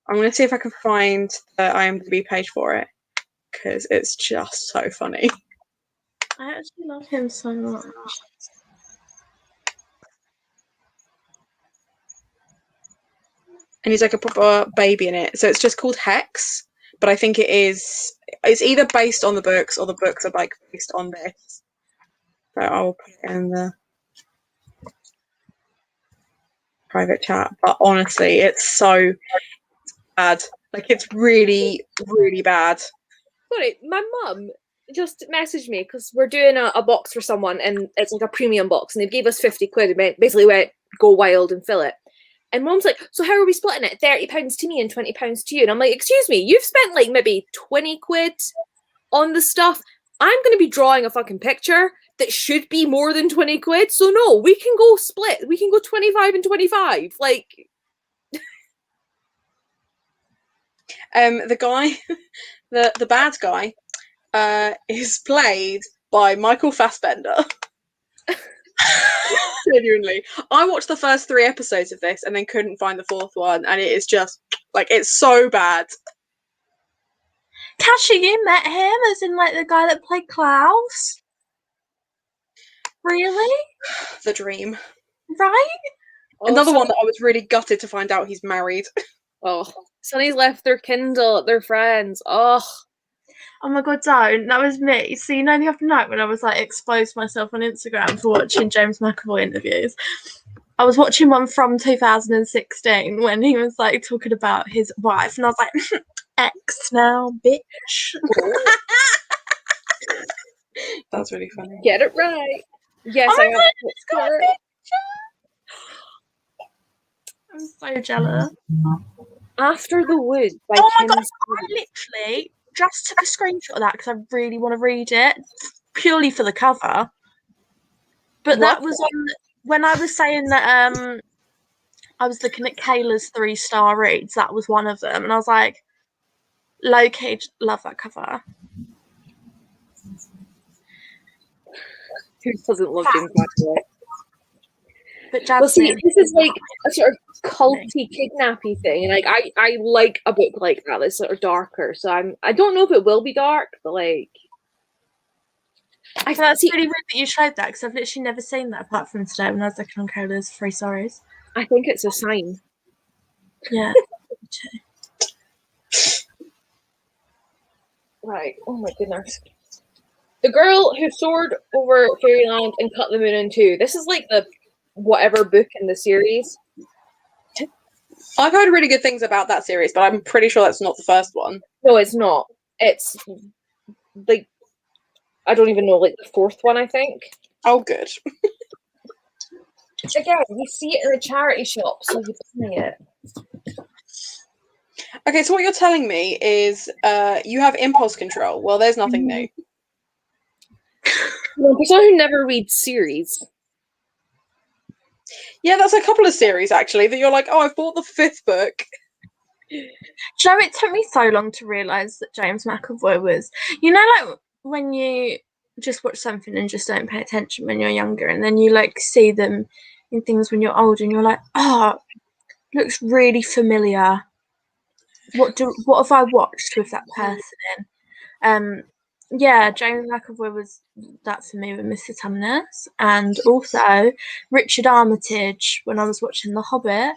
I'm going to see if I can find the IMDb page for it because it's just so funny. I actually love him so much. And he's like a proper baby in it. So it's just called Hex, but I think it's either based on the books or the books are like based on this. So I'll put it in the private chat. But honestly, it's so bad. Like it's really, really bad. Sorry, my mum just messaged me because we're doing a box for someone and it's like a premium box and they gave us 50 quid and basically went, go wild and fill it. And Mum's like, so how are we splitting it? £30 to me and £20 to you. And I'm like, excuse me, you've spent like maybe 20 quid on the stuff. I'm going to be drawing a fucking picture that should be more than 20 quid. So no, we can go split. We can go 25 and 25. Like. The guy, the bad guy, is played by Michael Fassbender. Genuinely. I watched the first 3 episodes of this and then couldn't find the 4th one, and it is just, like, it's so bad. Kasha, you met him as in, like, the guy that played Klaus? Really? The dream. Right? Another one that I was really gutted to find out he's married. Oh, Sunny's left their Kindle at their friends. Oh my god, don't. That was me. So you know the other night when I was like exposed myself on Instagram for watching James McAvoy interviews? I was watching one from 2016 when he was like talking about his wife, and I was like, ex now, bitch. That's really funny. Get it right. Yes, Oh I my have. god, it's got a picture. I'm so jealous. After the Wood by Oh my Kim god, Smith. I literally just took a screenshot of that because I really want to read it, purely for the cover. But that was on when I was saying that I was looking at Kayla's 3-star reads. That was one of them, and I was like, low-key, love that cover. Who doesn't love James McAvoy? But Jasmine, well, see, this is like a sort of culty kidnappy thing. Like I like a book like that that's sort of darker. So I don't know if it will be dark, but like that's really weird that you showed that because I've literally never seen that apart from today when I was looking on Kayla's 3 stories. I think it's a sign. Yeah. Right. Oh my goodness. The girl who soared over fairyland and cut the moon in two. This is like the whatever book in the series. I've heard really good things about that series, but I'm pretty sure that's not the first one. No, it's not. It's like I don't even know, like the 4th one, I think. Oh, good. Again, you see it in the charity shop, so you buy it. Okay, so what you're telling me is you have impulse control. Well, there's nothing new. Well, for someone who never reads series. Yeah, that's a couple of series, actually, that you're like, oh, I've bought the 5th book. Do you know, it took me so long to realise that James McAvoy was... You know, like, when you just watch something and just don't pay attention when you're younger, and then you, like, see them in things when you're older, and you're like, oh, looks really familiar. What have I watched with that person? Yeah, James McAvoy was that for me with Mr. Tumnus, and also Richard Armitage when I was watching The Hobbit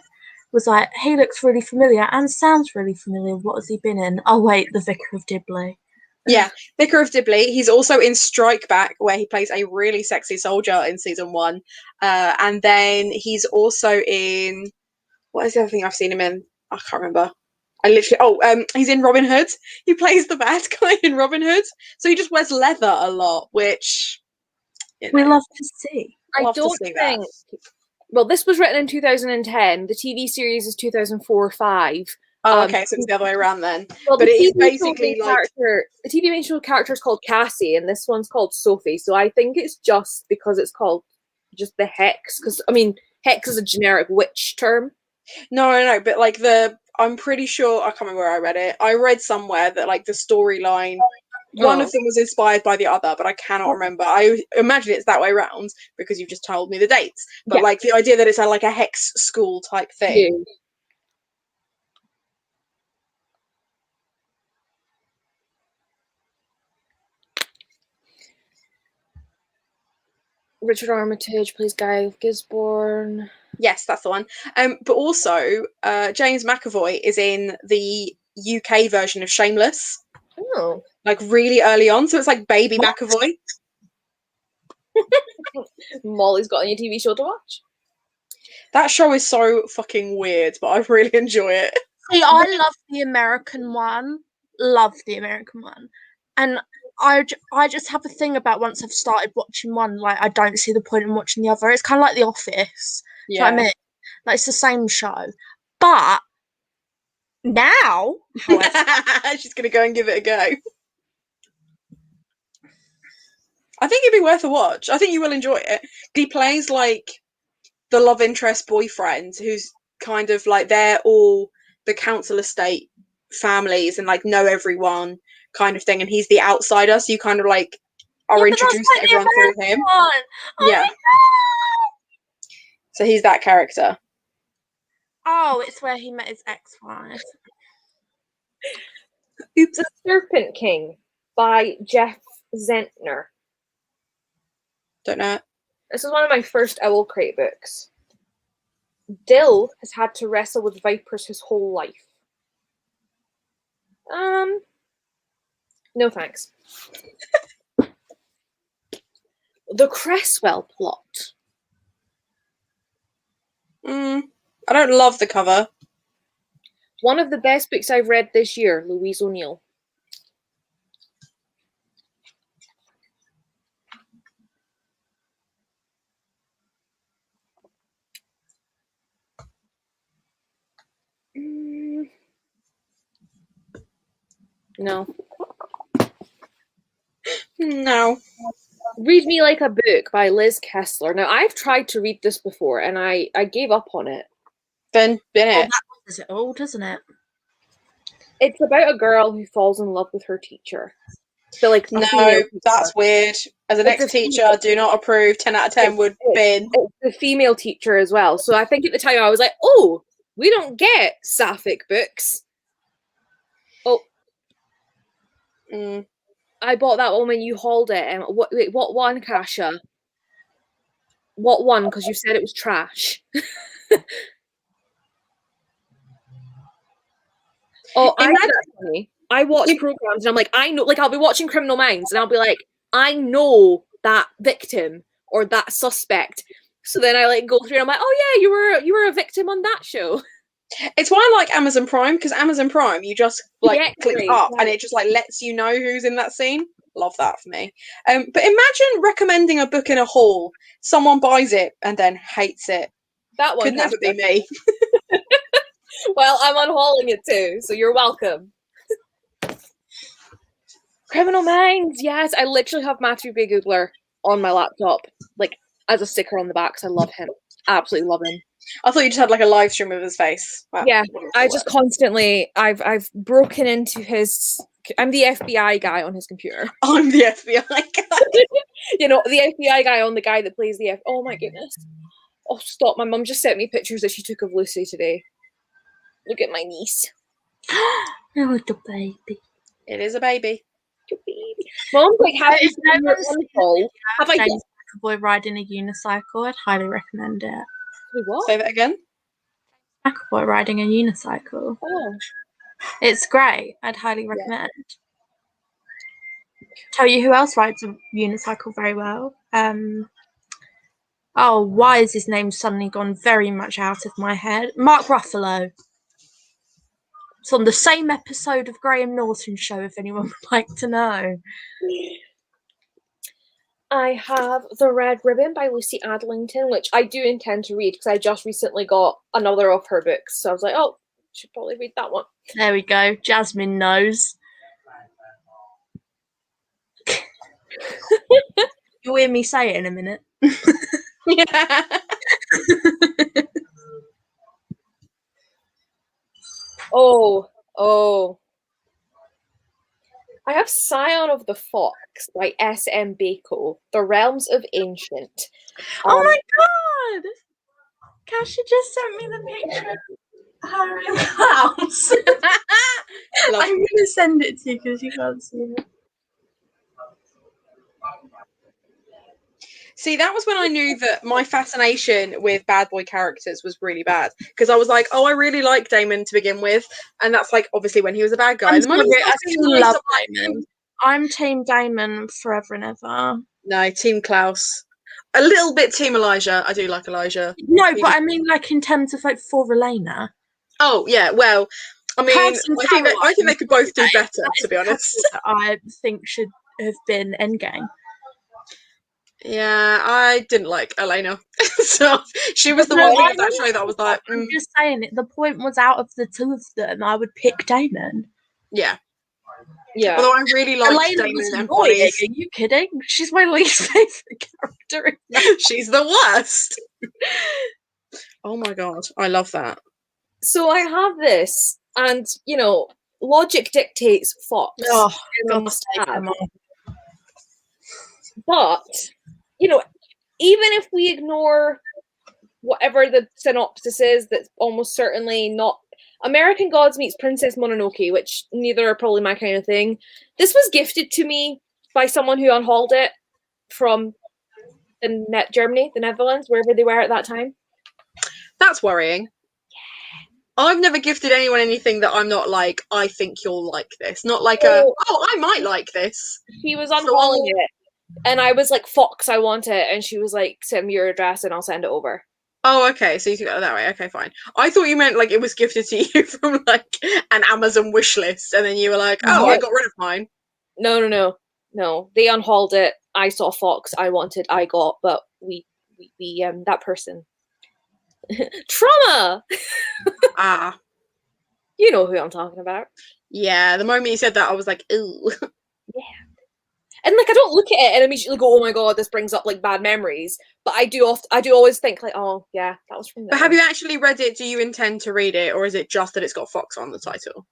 was like, he looks really familiar and sounds really familiar. What has he been in? Oh wait, The Vicar of Dibley. Yeah, Vicar of Dibley. He's also in Strike Back, where he plays a really sexy soldier in season 1, and then he's also in what is the other thing I've seen him in? I can't remember. He's in Robin Hood. He plays the bad guy in Robin Hood. So he just wears leather a lot, which we love to see. I don't think. Well, this was written in 2010. The TV series is 2004-5. Oh, okay, so it's the other way around then. Well, but it is basically like the TV main show character is called Cassie, and this one's called Sophie. So I think it's just because it's called just the Hex. Because I mean, Hex is a generic witch term. No, but like I'm pretty sure, I can't remember where I read it. I read somewhere that like the storyline, one of them was inspired by the other, but I cannot remember. I imagine it's that way around because you've just told me the dates. But like the idea that it's like a hex school type thing. Yeah. Richard Armitage plays Guy of Gisborne. Yes, that's the one. But also, James McAvoy is in the UK version of Shameless. Oh. Like really early on, so it's like baby McAvoy. Molly's got a new TV show to watch. That show is so fucking weird, but I really enjoy it. See, I love the American one. Love the American one. And I just have a thing about once I've started watching one, like I don't see the point in watching the other. It's kind of like The Office. Yeah. Do you know what I mean? Like it's the same show. But now, however, she's going to go and give it a go. I think it'd be worth a watch. I think you will enjoy it. He plays like the love interest boyfriend who's kind of like they're all the council estate families and like know everyone kind of thing, and he's the outsider, so you kind of like are introduced to everyone through him. Oh, yeah. So he's that character. Oh, it's where he met his ex-wife. Oops. The Serpent King by Jeff Zentner. Don't know it. This is one of my first Owl Crate books. Dill has had to wrestle with vipers his whole life. No thanks. The Cresswell plot. I don't love the cover. One of the best books I've read this year, Louise O'Neill. No. No. Read Me Like a Book by Liz Kessler. Now, I've tried to read this before, and I gave up on it. Then bin it. That is it all, doesn't it? It's about a girl who falls in love with her teacher. So, like, a No, female teacher. that's weird. As an It's a ex-teacher, female- do not approve. 10 out of 10 would bin. It's the female teacher as well. So I think at the time I was like, oh, we don't get sapphic books. Oh, I bought that one when you hauled it. And what one, Kasha? What one? Because you said it was trash. Oh, I watch programs and I'm like, I know, like I'll be watching Criminal Minds and I'll be like, I know that victim or that suspect. So then I like go through and I'm like, oh yeah, you were a victim on that show. It's why I like Amazon Prime, because Amazon Prime, you just like click up and it just like lets you know who's in that scene. Love that for me. But imagine recommending a book in a haul, someone buys it and then hates it. That one could never be me. Well, I'm unhauling it too, so you're welcome. Criminal Minds, yes. I literally have Matthew B. Googler on my laptop, like as a sticker on the back, because I love him. Absolutely love him. I thought you just had like a live stream of his face. Wow. Yeah, I just constantly, I've broken into his, I'm the FBI guy on his computer. I'm the FBI guy. You know, the FBI guy on the guy that plays the oh my goodness. Oh, stop. My mum just sent me pictures that she took of Lucy today. Look at my niece. Oh, little baby. It is a baby. Mom's like, have If no one's Have I James McAvoy riding a unicycle, I'd highly recommend it. Wait, what? Say that again. McAvoy riding a unicycle. Oh. It's great. I'd highly recommend. Tell you who else rides a unicycle very well. Oh, why is his name suddenly gone very much out of my head? Mark Ruffalo. It's on the same episode of Graham Norton's show, if anyone would like to know. I have The Red Ribbon by Lucy Adlington, which I do intend to read because I just recently got another of her books. So I was like, oh, should probably read that one. There we go. Jasmine knows. You'll hear me say it in a minute. Yeah. Oh. I have Scion of the Fox by S.M. Bako, The Realms of Ancient. Oh my god! Kasha just sent me the picture of her in the house. I'm going to send it to you because you can't see it. See, that was when I knew that my fascination with bad boy characters was really bad. Because I was like, oh, I really like Damon to begin with. And that's like, obviously, when he was a bad guy. I still love Damon. I'm Team Damon forever and ever. No, Team Klaus. A little bit Team Elijah. I do like Elijah. No, but I mean, like, in terms of, like, for Elena. Oh, yeah, well, I mean, I think they could both do better, to be honest. I think should have been Endgame. Yeah, I didn't like Elena. So she was the one thing of that show that I was like, I'm just saying it. The point was, out of the two of them, I would pick Damon. Yeah. Although I really liked Elena Damon was and annoying. Bonnie's. Are you kidding? She's my least favorite character. She's the worst. Oh my god, I love that. So I have this, and you know, logic dictates Fox. Oh, God, but you know, even if we ignore whatever the synopsis is, that's almost certainly not American Gods meets Princess Mononoke, which neither are probably my kind of thing. This was gifted to me by someone who unhauled it from Germany, the Netherlands, wherever they were at that time. That's worrying. I've never gifted anyone anything that I'm not like, I think you'll like this. Not like I might like this. She was unhauling it, and I was like, Fox, I want it. And she was like, send me your address and I'll send it over. Oh, okay. So you took it that way. Okay, fine. I thought you meant like it was gifted to you from like an Amazon wish list, and then you were like, oh, I got rid of mine. No. They unhauled it. I saw Fox. I wanted. I got. But we that person. Trauma. You know who I'm talking about. Yeah. The moment you said that, I was like, ooh. Yeah. And like I don't look at it and immediately go, oh my god, this brings up like bad memories. But I do always think like, oh yeah, that was from there. But have you actually read it? Do you intend to read it, or is it just that it's got Fox on the title?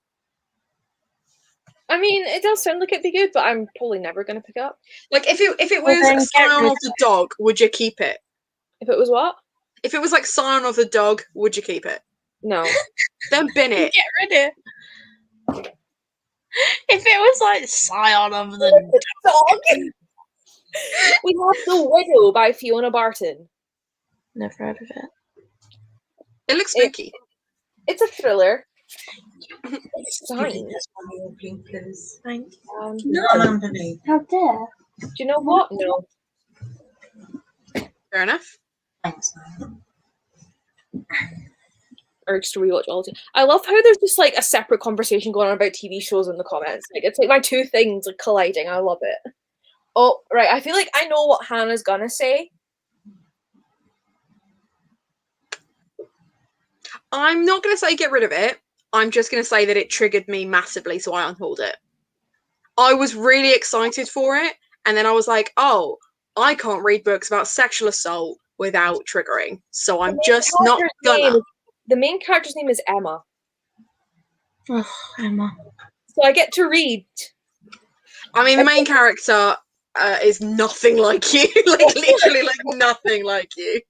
I mean, it does sound like it'd be good, but I'm probably never going to pick it up. Like if it was Scion of the Dog, would you keep it? If it was what? If it was like Scion of the Dog, would you keep it? No. Then bin it. Get rid of it. If it was like Scion of the Dog. We have The Widow by Fiona Barton. Never heard of it. It looks spooky. It's a thriller. It's fine. Thank you. Not underneath. How dare? Do you know what? No. Fair enough. Thanks. Urge to rewatch all of it. I love how there's just like a separate conversation going on about TV shows in the comments. Like it's like my two things like colliding. I love it. Oh, right. I feel like I know what Hannah's gonna say. I'm not going to say get rid of it. I'm just going to say that it triggered me massively, so I unhauled it. I was really excited for it, and then I was like, oh, I can't read books about sexual assault without triggering, so I'm just not gonna. The main character's name is Emma. Oh, Emma. So I get to read. I mean, the main character is nothing like you. Like, literally, like, nothing like you.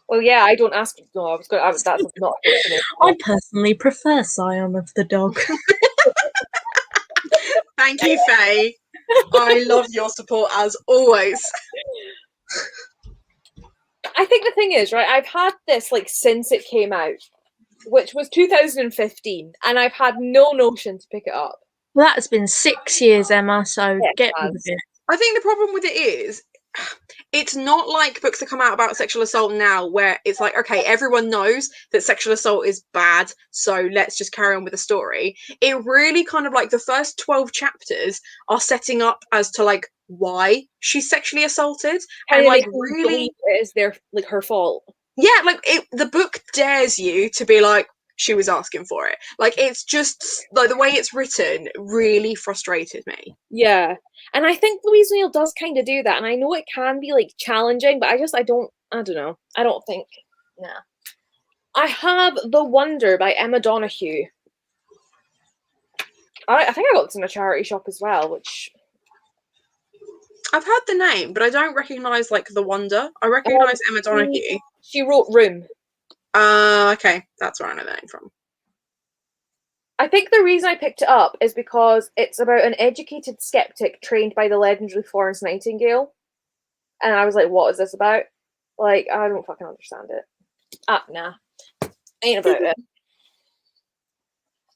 Well, yeah, I don't ask. No, I was going. That's not. I personally prefer Scion of the Dog. Thank you, Faye. I love your support as always. I think the thing is, right, I've had this like since it came out, which was 2015, and I've had no notion to pick it up. Well, that's been 6 years, Emma, so Yeah, get rid of it. I think the problem with it is, it's not like books that come out about sexual assault now where it's like, okay, everyone knows that sexual assault is bad, so let's just carry on with the story. It really kind of like the first 12 chapters are setting up as to like why she's sexually assaulted, and like really it is their like her fault. Yeah, like the book dares you to be like, she was asking for it. Like, it's just like the way it's written really frustrated me. Yeah, and I think Louise Neal does kind of do that, and I know it can be like challenging, but I don't know. I don't think. Nah. I have The Wonder by Emma Donoghue. I think I got this in a charity shop as well, which I've heard the name, but I don't recognise like The Wonder. I recognise Emma Donoghue. She wrote Room. Okay, that's where I know the name from. I think the reason I picked it up is because it's about an educated skeptic trained by the legendary Florence Nightingale. And I was like, what is this about? Like, I don't fucking understand it. Nah. Ain't about it.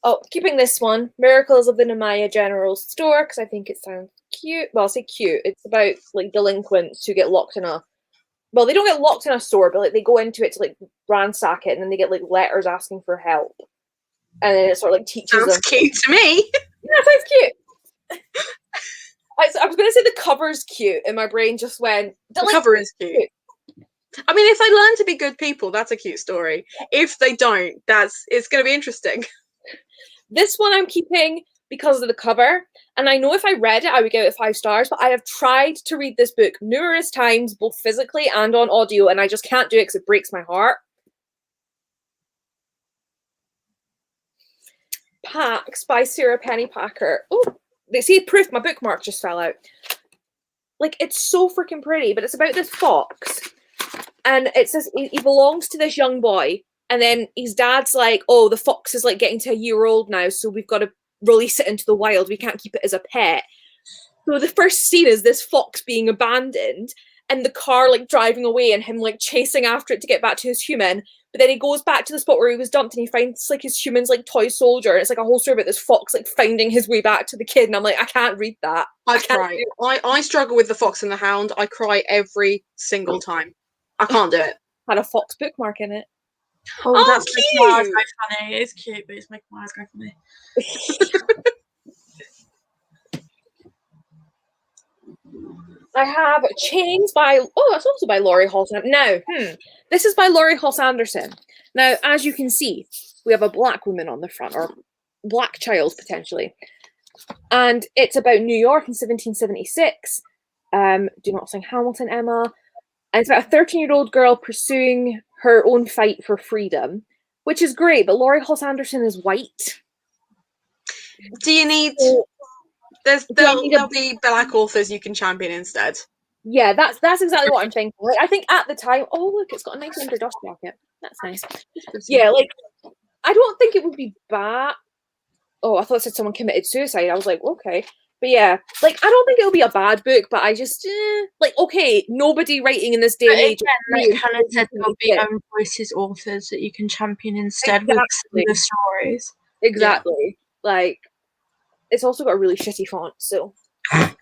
Oh, keeping this one. Miracles of the Nemaya General Store, because I think it sounds cute. Well, I'll say cute. It's about, like, delinquents who get locked in a... Well, they don't get locked in a store, but, like, they go into it to, like, ransack it, and then they get, like, letters asking for help. And then it sort of, like, teaches them... Sounds cute to me! Yeah, sounds cute! I was going to say the cover's cute, and my brain just went... The cover is cute. I mean, if they learn to be good people, that's a cute story. If they don't, it's going to be interesting. This one I'm keeping because of the cover, and I know if I read it, I would give it 5 stars, but I have tried to read this book numerous times, both physically and on audio, and I just can't do it because it breaks my heart. Pax by Sarah Pennypacker. Oh, they see proof my bookmark just fell out. Like, it's so freaking pretty, but it's about this fox and it says he belongs to this young boy, and then his dad's like, oh, the fox is like getting to a year old now, so we've got to release it into the wild. We can't keep it as a pet. So the first scene is this fox being abandoned and the car like driving away and him like chasing after it to get back to his human. But then he goes back to the spot where he was dumped and he finds like his human's like toy soldier. And it's like a whole story about this fox like finding his way back to the kid. And I'm like, I can't read that. I cry. I struggle with The Fox and the Hound. I cry every single time. I can't do it. Had a fox bookmark in it. Oh, that's cute. making my eyes go funny. It's cute, but it's making my eyes go funny. I have Chains by, that's also by Laurie Hall Sanderson. Now, this is by Laurie Hall Sanderson. Now, as you can see, we have a black woman on the front, or black child, potentially. And it's about New York in 1776. Do not sing Hamilton, Emma. And it's about a 13-year-old girl pursuing her own fight for freedom, which is great, but Laurie Hall Sanderson is white. Do you need... There'll be black authors you can champion instead. Yeah, that's exactly what I'm thinking. Like, I think at the time, oh look, it's got a nice under dust jacket. That's nice. Yeah, like I don't think it would be bad. Oh, I thought it said someone committed suicide. I was like, okay, but yeah, like I don't think it'll be a bad book. But I just like, okay, nobody writing in this day and age. Like Hannah said, there'll be own voices authors that you can champion instead with the stories. Exactly, like. It's also got a really shitty font, so. Have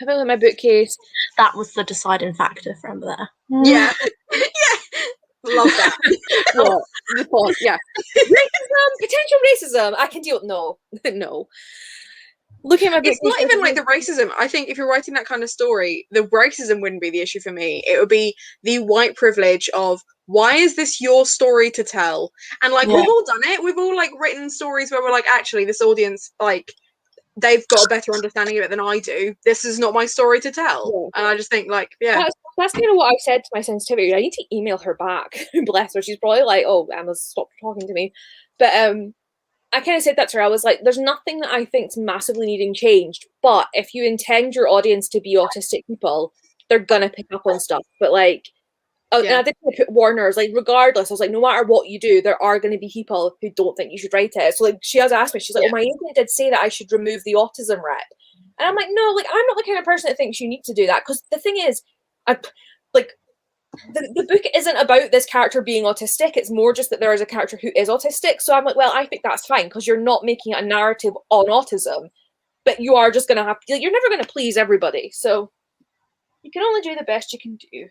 a look at my bookcase. That was the deciding factor from there. Yeah. Yeah. Love that. The font, yeah. Racism, potential racism. I can deal with no. Looking at my bookcase. It's not even like the racism. I think if you're writing that kind of story, the racism wouldn't be the issue for me. It would be the white privilege of, why is this your story to tell? And like we've all done it. We've all like written stories where we're like, actually, this audience, like, they've got a better understanding of it than I do. This is not my story to tell. Yeah. And I just think, like, yeah. That's kind of what I've said to my sensitivity. I need to email her back. Bless her. She's probably like, oh, Emma's stopped talking to me. But I kind of said that to her. I was like, there's nothing that I think's massively needing changed. But if you intend your audience to be autistic people, they're gonna pick up on stuff. But like, and I did put warners, like regardless, I was like, no matter what you do, there are going to be people who don't think you should write it. So like, she has asked me, she's like, oh, my agent did say that I should remove the autism rep. And I'm like, no, like, I'm not the kind of person that thinks you need to do that. Because the thing is, the book isn't about this character being autistic. It's more just that there is a character who is autistic. So I'm like, well, I think that's fine because you're not making a narrative on autism, but you are just going to have to, you're never going to please everybody. So you can only do the best you can do.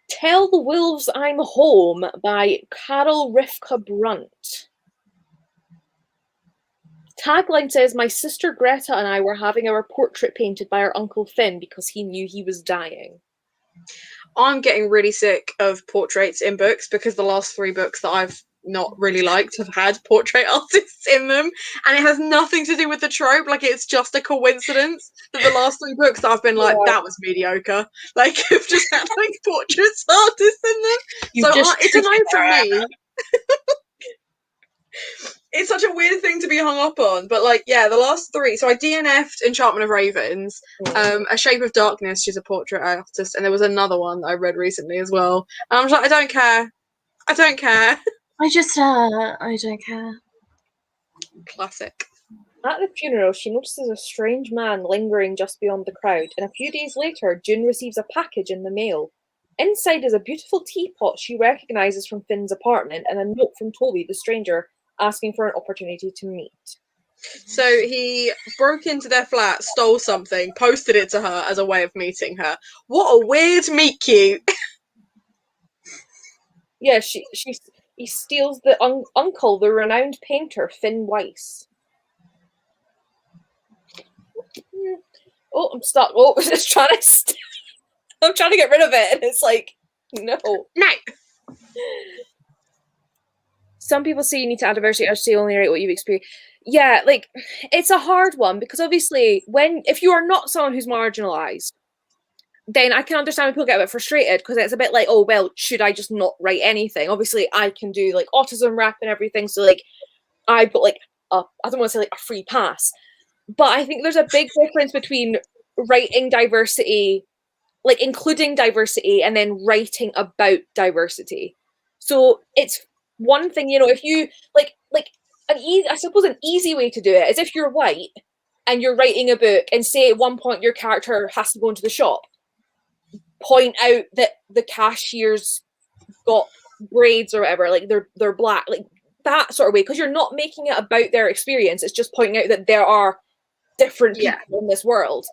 Tell the Wolves I'm Home by Carol Rivka Brunt. Tagline says, my sister Greta and I were having our portrait painted by our Uncle Finn because he knew he was dying. I'm getting really sick of portraits in books because the last 3 books that I've not really liked have had portrait artists in them, and it has nothing to do with the trope. Like, it's just a coincidence that the last 3 books that I've been like, that was mediocre. Like, I've just had like portraits artists in them. It's a no from me. It's such a weird thing to be hung up on, but like, yeah, the last 3. So I DNF'd Enchantment of Ravens, A Shape of Darkness, she's a portrait artist, and there was another one that I read recently as well. And I'm just like, I don't care. I don't care. I don't care. Classic. At the funeral, she notices a strange man lingering just beyond the crowd, and a few days later, June receives a package in the mail. Inside is a beautiful teapot she recognises from Finn's apartment, and a note from Toby, the stranger, asking for an opportunity to meet. So he broke into their flat, stole something, posted it to her as a way of meeting her. What a weird meet cute. Yeah, he steals the uncle, the renowned painter, Finn Weiss. Oh, I'm stuck. Oh, I'm just trying to... I'm trying to get rid of it, and it's like, no. No. Some people say you need to add diversity. I say only write what you've experienced. Yeah, like, it's a hard one, because obviously, if you are not someone who's marginalised, then I can understand when people get a bit frustrated, because it's a bit like, oh, well, should I just not write anything? Obviously, I can do, like, autism rep and everything, so, like, I've got, like, I don't want to say, like, a free pass. But I think there's a big difference between writing diversity like including diversity and then writing about diversity. So it's one thing, you know, if you like I suppose an easy way to do it is if you're white and you're writing a book and say at one point your character has to go into the shop, point out that the cashier's got braids or whatever, like they're black, like that sort of way, because you're not making it about their experience. It's just pointing out that there are different people in this world.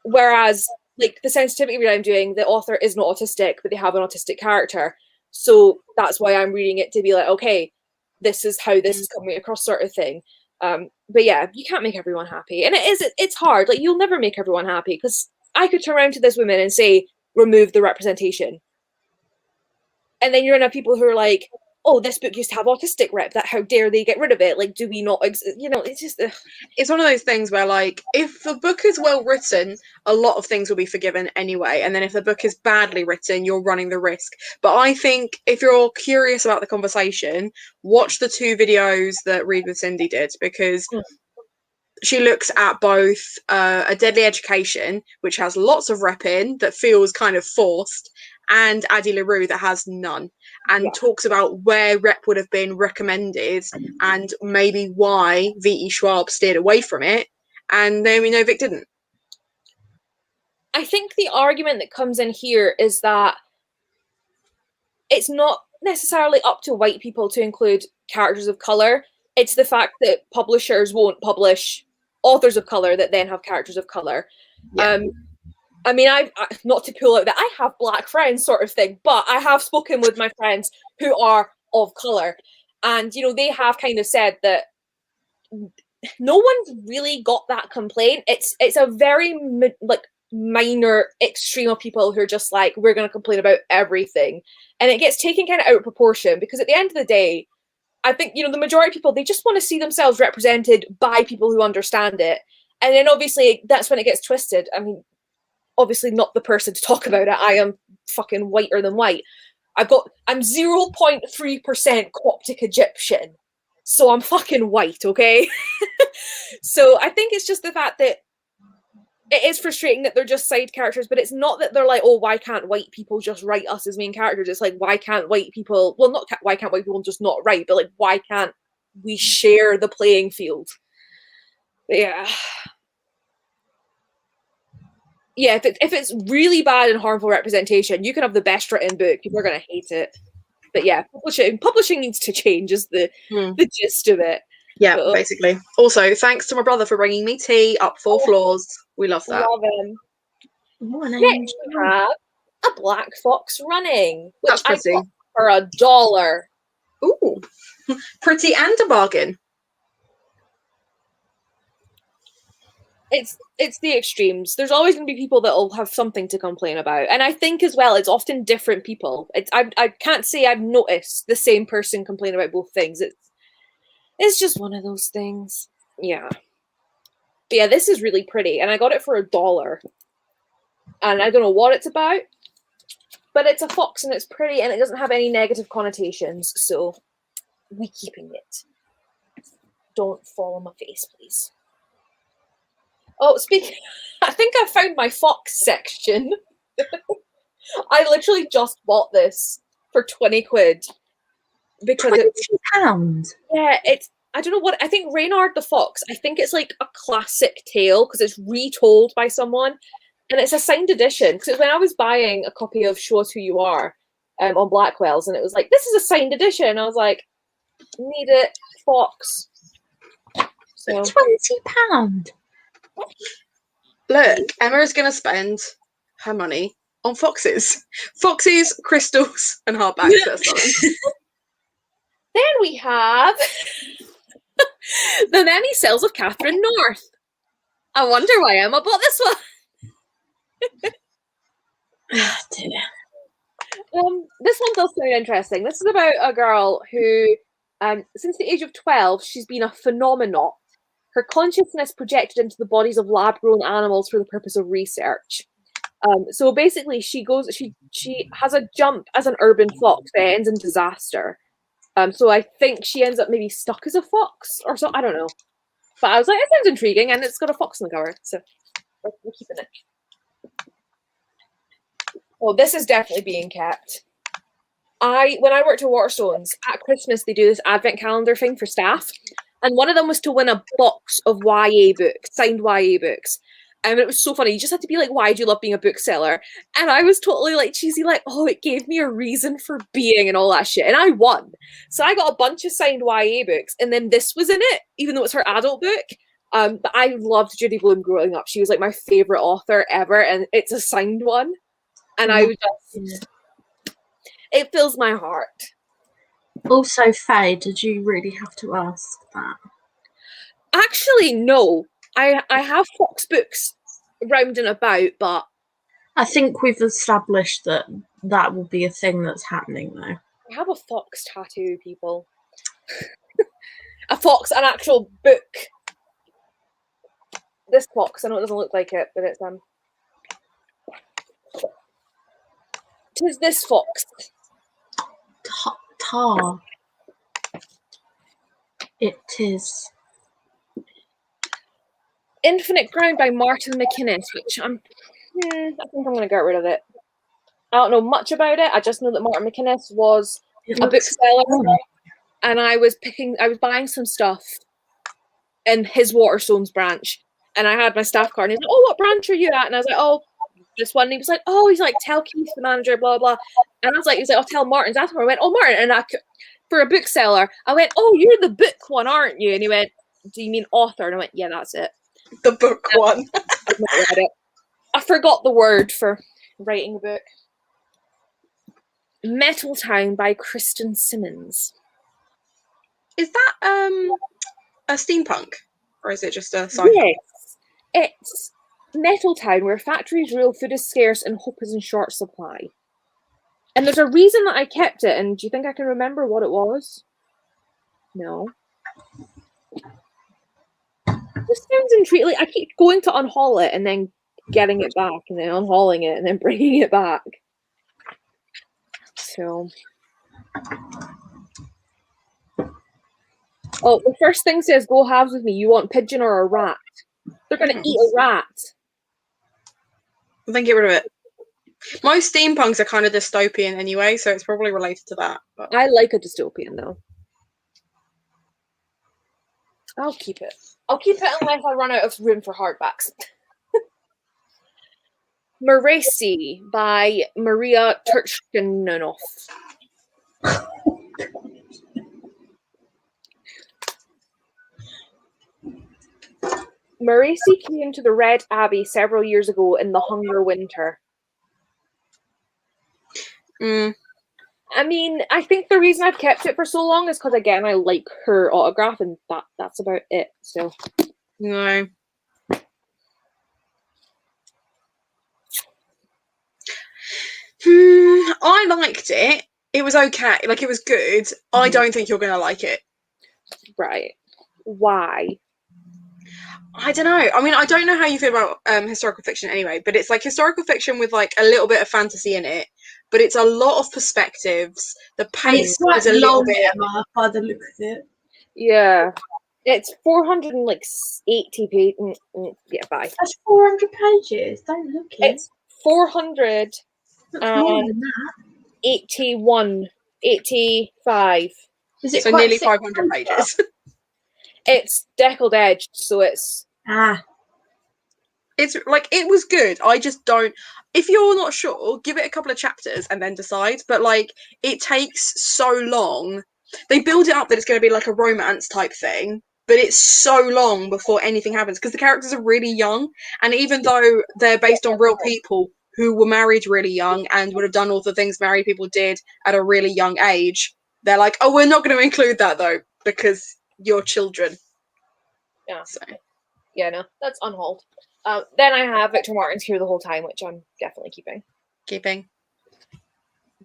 Whereas like the sensitivity read I'm doing, the author is not autistic, but they have an autistic character. So that's why I'm reading it to be like, okay, this is how this is coming across, sort of thing. But yeah, you can't make everyone happy. And it's hard. Like, you'll never make everyone happy, because I could turn around to this woman and say, remove the representation. And then you're gonna have people who are like, oh, this book used to have autistic rep, that how dare they get rid of it? Like, do we not, you know, it's just... It's one of those things where, like, if the book is well written, a lot of things will be forgiven anyway. And then if the book is badly written, you're running the risk. But I think if you're curious about the conversation, watch the 2 videos that Read with Cindy did, because she looks at both A Deadly Education, which has lots of rep in that feels kind of forced, and Addie LaRue that has none, and talks about where rep would have been recommended and maybe why V.E. Schwab steered away from it, and Naomi Novik didn't. I think the argument that comes in here is that it's not necessarily up to white people to include characters of colour. It's the fact that publishers won't publish authors of colour that then have characters of colour. I mean, I not to pull out that I have black friends, sort of thing, but I have spoken with my friends who are of colour, and, you know, they have kind of said that no one's really got that complaint. It's a very minor extreme of people who are just like, we're going to complain about everything, and it gets taken kind of out of proportion, because at the end of the day, I think, you know, the majority of people, they just want to see themselves represented by people who understand it, and then obviously that's when it gets twisted. I mean, obviously not the person to talk about it. I am fucking whiter than white. I'm 0.3% Coptic Egyptian. So I'm fucking white, okay? So I think it's just the fact that it is frustrating that they're just side characters, but it's not that they're like, oh, why can't white people just write us as main characters? It's like, why can't white people, well, not why can't white people just not write, but like, why can't we share the playing field? But yeah. Yeah, if it's really bad and harmful representation, you can have the best written book. People are going to hate it. But yeah, publishing needs to change is the gist of it. Yeah, basically. Also, thanks to my brother for bringing me tea up 4 floors. We love that. Love him. Next we have a black fox running, which that's pretty. I got for $1. Ooh, pretty and a bargain. It's the extremes. There's always going to be people that will have something to complain about, and I think as well it's often different people. I can't say I've noticed the same person complain about both things. It's just one of those things. Yeah. But yeah, this is really pretty, and I got it for $1. And I don't know what it's about, but it's a fox and it's pretty and it doesn't have any negative connotations, so we're keeping it. Don't fall on my face, please. Oh, I think I found my fox section. I literally just bought this for 20 quid. Because £20? Yeah, I don't know what, I think Reynard the Fox, I think it's like a classic tale because it's retold by someone, and it's a signed edition, because when I was buying a copy of Show Us Who You Are on Blackwell's, and it was like, this is a signed edition, and I was like, need it, Fox. So £20? Look, Emma is going to spend her money on foxes. Foxes, crystals, and hardbacks. Then we have The Many Cells of Catherine North. I wonder why Emma bought this one. Oh, dear. This one does sound interesting. This is about a girl who, since the age of 12, she's been a phenomenon. Her consciousness projected into the bodies of lab-grown animals for the purpose of research. So basically, she has a jump as an urban fox that ends in disaster. So I think she ends up maybe stuck as a fox or something. I don't know. But I was like, it sounds intriguing, and it's got a fox on the cover, so we're keeping it. Well, this is definitely being kept. When I worked at Waterstones, at Christmas they do this advent calendar thing for staff, and one of them was to win a box of YA books, signed YA books. And it was so funny. You just had to be like, why do you love being a bookseller? And I was totally like cheesy, like, oh, it gave me a reason for being and all that shit. And I won. So I got a bunch of signed YA books, and then this was in it, even though it's her adult book. But I loved Judy Blume growing up. She was like my favorite author ever, and it's a signed one. And I was just, it fills my heart. Also, Faye, did you really have to ask that? Actually, no. I have Fox books round and about, but I think we've established that that will be a thing that's happening, though. I have a fox tattoo, people. A fox, an actual book. This fox, I know it doesn't look like it, but it's tis this fox. Tar. It is. Infinite Ground by Martin McInnes, which I think I'm going to get rid of it. I don't know much about it. I just know that Martin McInnes was a bookseller, and I was buying some stuff in his Waterstones branch, and I had my staff card, and he's like, oh, what branch are you at? And I was like, oh, this one. And he was like, oh, he's like, tell Keith, the manager, blah, blah. And I was like, he's like, I'll tell Martin's after. I went, oh, Martin. And for a bookseller, I went, oh, you're the book one, aren't you? And he went, do you mean author? And I went, yeah, that's it. The book one. I've not read it. I forgot the word for writing a book. Metal Town by Kristen Simmons. Is that a steampunk? Or is it just a sci-fi? Yes. It's Metal Town, where factories rule, food is scarce, and hope is in short supply. And there's a reason that I kept it, and do you think I can remember what it was? No. This sounds intriguing. Like, I keep going to unhaul it and then getting it back, and then unhauling it and then bringing it back. So, oh, the first thing says, "Go halves with me. You want pigeon or a rat?" They're gonna eat a rat. Then get rid of it. Most steampunks are kind of dystopian anyway, so it's probably related to that. But I like a dystopian though. I'll keep it. I'll keep it unless I run out of room for hardbacks. Maresi by Maria Turchkinoff. Maresi came to the Red Abbey several years ago in the Hunger Winter. I mean, I think the reason I've kept it for so long is because, again, I like her autograph, and that's about it. So, no. I liked it. It was okay. Like, it was good. I don't think you're going to like it. Right. Why? I don't know. I mean, I don't know how you feel about historical fiction anyway, but it's like historical fiction with like a little bit of fantasy in it, but it's a lot of perspectives. The pace is a little bit by the look of it. Yeah. It's 480 pages. Yeah, bye. That's 400 pages. Don't look it. It's 400 and 81, 85. Is it so nearly 500 pages. It's deckled edged, so it's It's like, it was good. I just don't. If you're not sure, give it a couple of chapters and then decide. But like, it takes so long. They build it up that it's going to be like a romance type thing, but it's so long before anything happens because the characters are really young, and even though they're based on real people who were married really young and would have done all the things married people did at a really young age, they're like, oh, we're not going to include that though because you're children. Yeah. So. Yeah, no, that's unhauled. Then I have Victor Martin's Here the Whole Time, which I'm definitely keeping.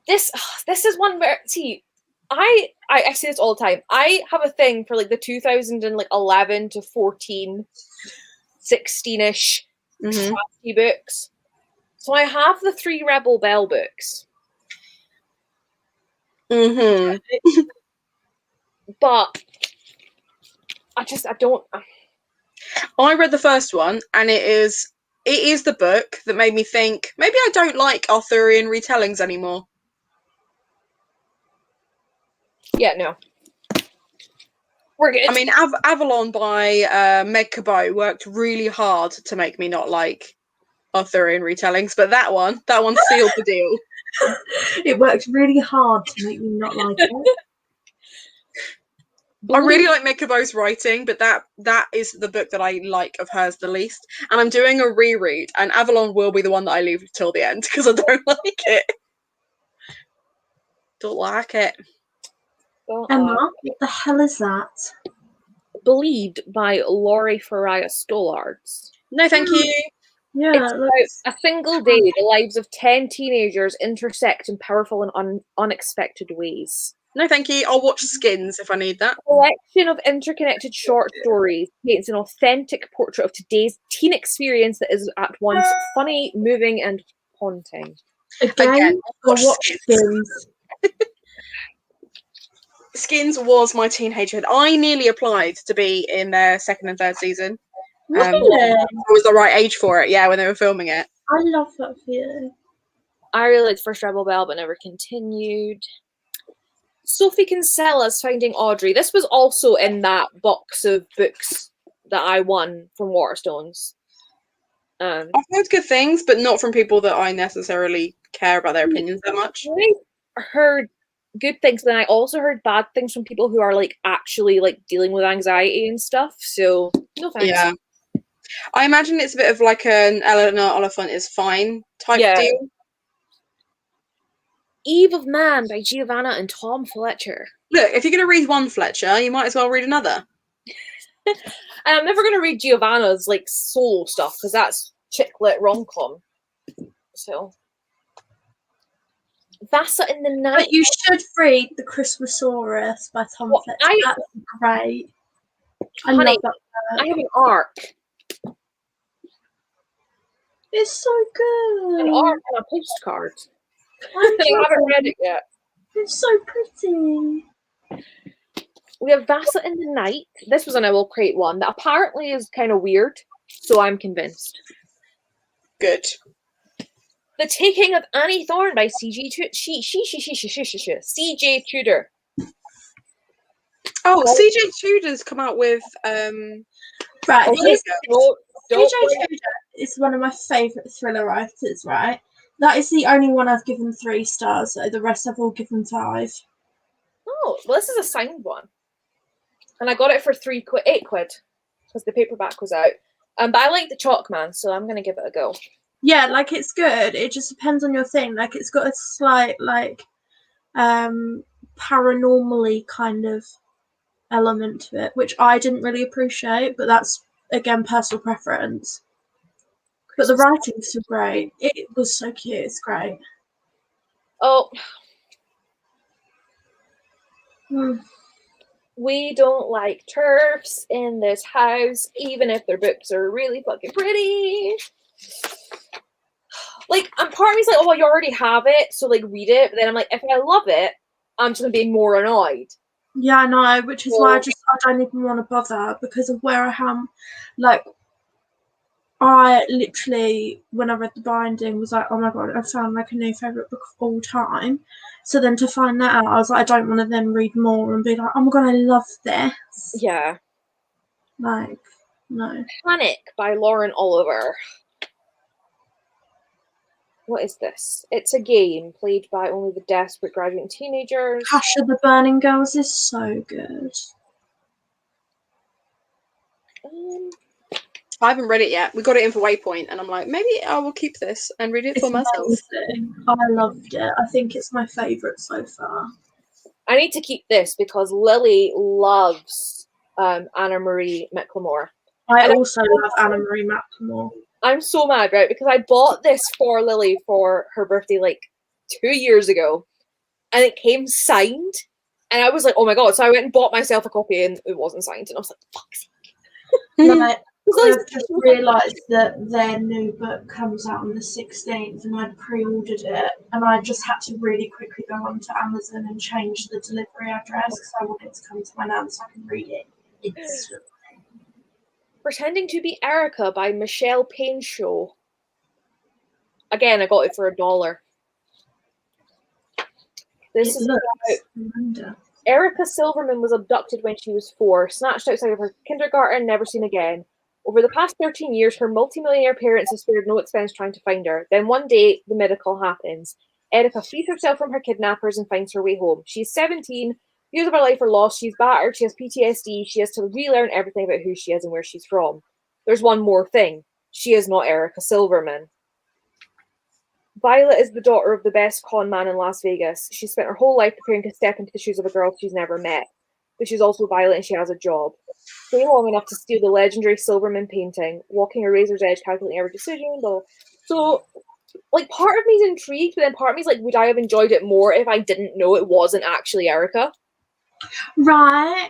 This is one where, see, I say this all the time. I have a thing for like the 2011 to 14, 16-ish fantasy books. So I have the 3 Rebel Bell books. But I don't. I read the first one, and it's it is the book that made me think maybe I don't like Arthurian retellings anymore. Yeah, no. We're good. I mean, Avalon by Meg Cabot worked really hard to make me not like Arthurian retellings, but that one sealed the deal. It worked really hard to make me not like it. I really like Meg Cabot's writing, but that is the book that I like of hers the least. And I'm doing a reread, and Avalon will be the one that I leave till the end because I don't like it. Don't like it. Emma, what the hell is that? Believed by Laurie Faria Stollards. No, thank you. Yeah, it's about a single day, the lives of 10 teenagers intersect in powerful and unexpected ways. No, thank you. I'll watch Skins if I need that. A collection of interconnected short stories paints an authentic portrait of today's teen experience that is at once funny, moving, and haunting. Again, watch Skins. Skins was my teenagehood. I nearly applied to be in their second and third season. Really? I was the right age for it, yeah, when they were filming it. I love that for you. I really liked First Rebel Bell, but never continued. Sophie Kinsella's Finding Audrey. This was also in that box of books that I won from Waterstones. I've heard good things, but not from people that I necessarily care about their opinions that much. I heard good things, but then I also heard bad things from people who are like actually like dealing with anxiety and stuff. So no thanks. Yeah. I imagine it's a bit of like an Eleanor Oliphant is fine type deal. Eve of Man by Giovanna and Tom Fletcher. Look, if you're going to read one Fletcher, you might as well read another. And I'm never going to read Giovanna's like solo stuff because that's chick lit rom-com. So Vasa in the Night. But you should read The Christmasaurus by Tom Fletcher. That's great. I love that book. I have an arc. It's so good. An arc and a postcard. I haven't read it yet. It's so pretty. We have Vasa in the Night. This was an I Will Crate one that apparently is kind of weird, so I'm convinced. Good. The Taking of Annie Thorne by CJ Tudor. Oh, CJ Tudor's come out with right. CJ Tudor is one of my favourite thriller writers, right? That is the only one I've given 3 stars. The rest I've all given 5. Oh, well, this is a signed one. And I got it for 8 quid because the paperback was out. But I like the Chalk Man, so I'm going to give it a go. Yeah, like it's good. It just depends on your thing. Like it's got a slight like paranormally kind of element to it, which I didn't really appreciate, but that's again personal preference. But the writing's so great. It was so cute. It's great. Oh. Mm. We don't like TERFs in this house, even if their books are really fucking pretty. Like, and part of me's like, oh, you already have it, so like read it. But then I'm like, if I love it, I'm just gonna be more annoyed. Yeah, I know, which is why I don't even want to bother because of where I am. Like, I literally, when I read the binding, was like, oh my god, I found like a new favourite book of all time. So then to find that out, I was like, I don't want to then read more and be like, oh my god, I love this. Yeah. Like, no. Panic by Lauren Oliver. What is this? It's a game played by only the desperate graduating teenagers. Hush of the Burning Girls is so good. I haven't read it yet. We got it in for Waypoint, and I'm like, maybe I will keep this and read it for myself. Amazing. I loved it. I think it's my favourite so far. I need to keep this because Lily loves Anna Marie McLemore. I also love Anna Marie McLemore. I'm so mad, right? Because I bought this for Lily for her birthday like 2 years ago, and it came signed, and I was like, oh my god. So I went and bought myself a copy, and it wasn't signed, and I was like, fuck's sake. I've just realised that their new book comes out on the 16th and I pre-ordered it and I just had to really quickly go onto Amazon and change the delivery address because I want it to come to my nan so I can read it instantly. Pretending to be Erica by Michelle Painshaw. Again, I got it for $1. This is about Erica Silverman was abducted when she was 4, snatched outside of her kindergarten, never seen again. Over the past 13 years, her multimillionaire parents have spared no expense trying to find her. Then one day, the miracle happens. Erica flees herself from her kidnappers and finds her way home. She's 17, years of her life are lost, she's battered, she has PTSD, she has to relearn everything about who she is and where she's from. There's one more thing. She is not Erica Silverman. Violet is the daughter of the best con man in Las Vegas. She spent her whole life preparing to step into the shoes of a girl she's never met. But she's also violent and she has a job. Stay long enough to steal the legendary Silverman painting, walking a razor's edge, calculating every decision. Though. So, like, part of me is intrigued, but then part of me is like, would I have enjoyed it more if I didn't know it wasn't actually Erica? Right.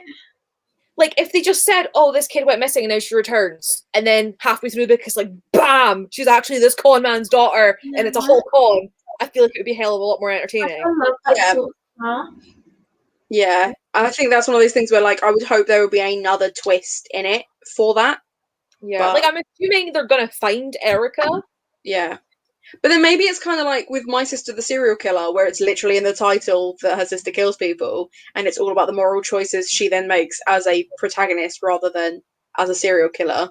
Like, if they just said, oh, this kid went missing and now she returns, and then halfway through the book, it's like, bam, she's actually this con man's daughter, and it's a whole con, I feel like it would be a hell of a lot more entertaining. I love that sort of stuff. Yeah, I think that's one of those things where, like, I would hope there would be another twist in it for that. Yeah, but, like, I'm assuming they're gonna find Erica. Yeah. But then maybe it's kind of like with My Sister the Serial Killer, where it's literally in the title that her sister kills people, and it's all about the moral choices she then makes as a protagonist rather than as a serial killer.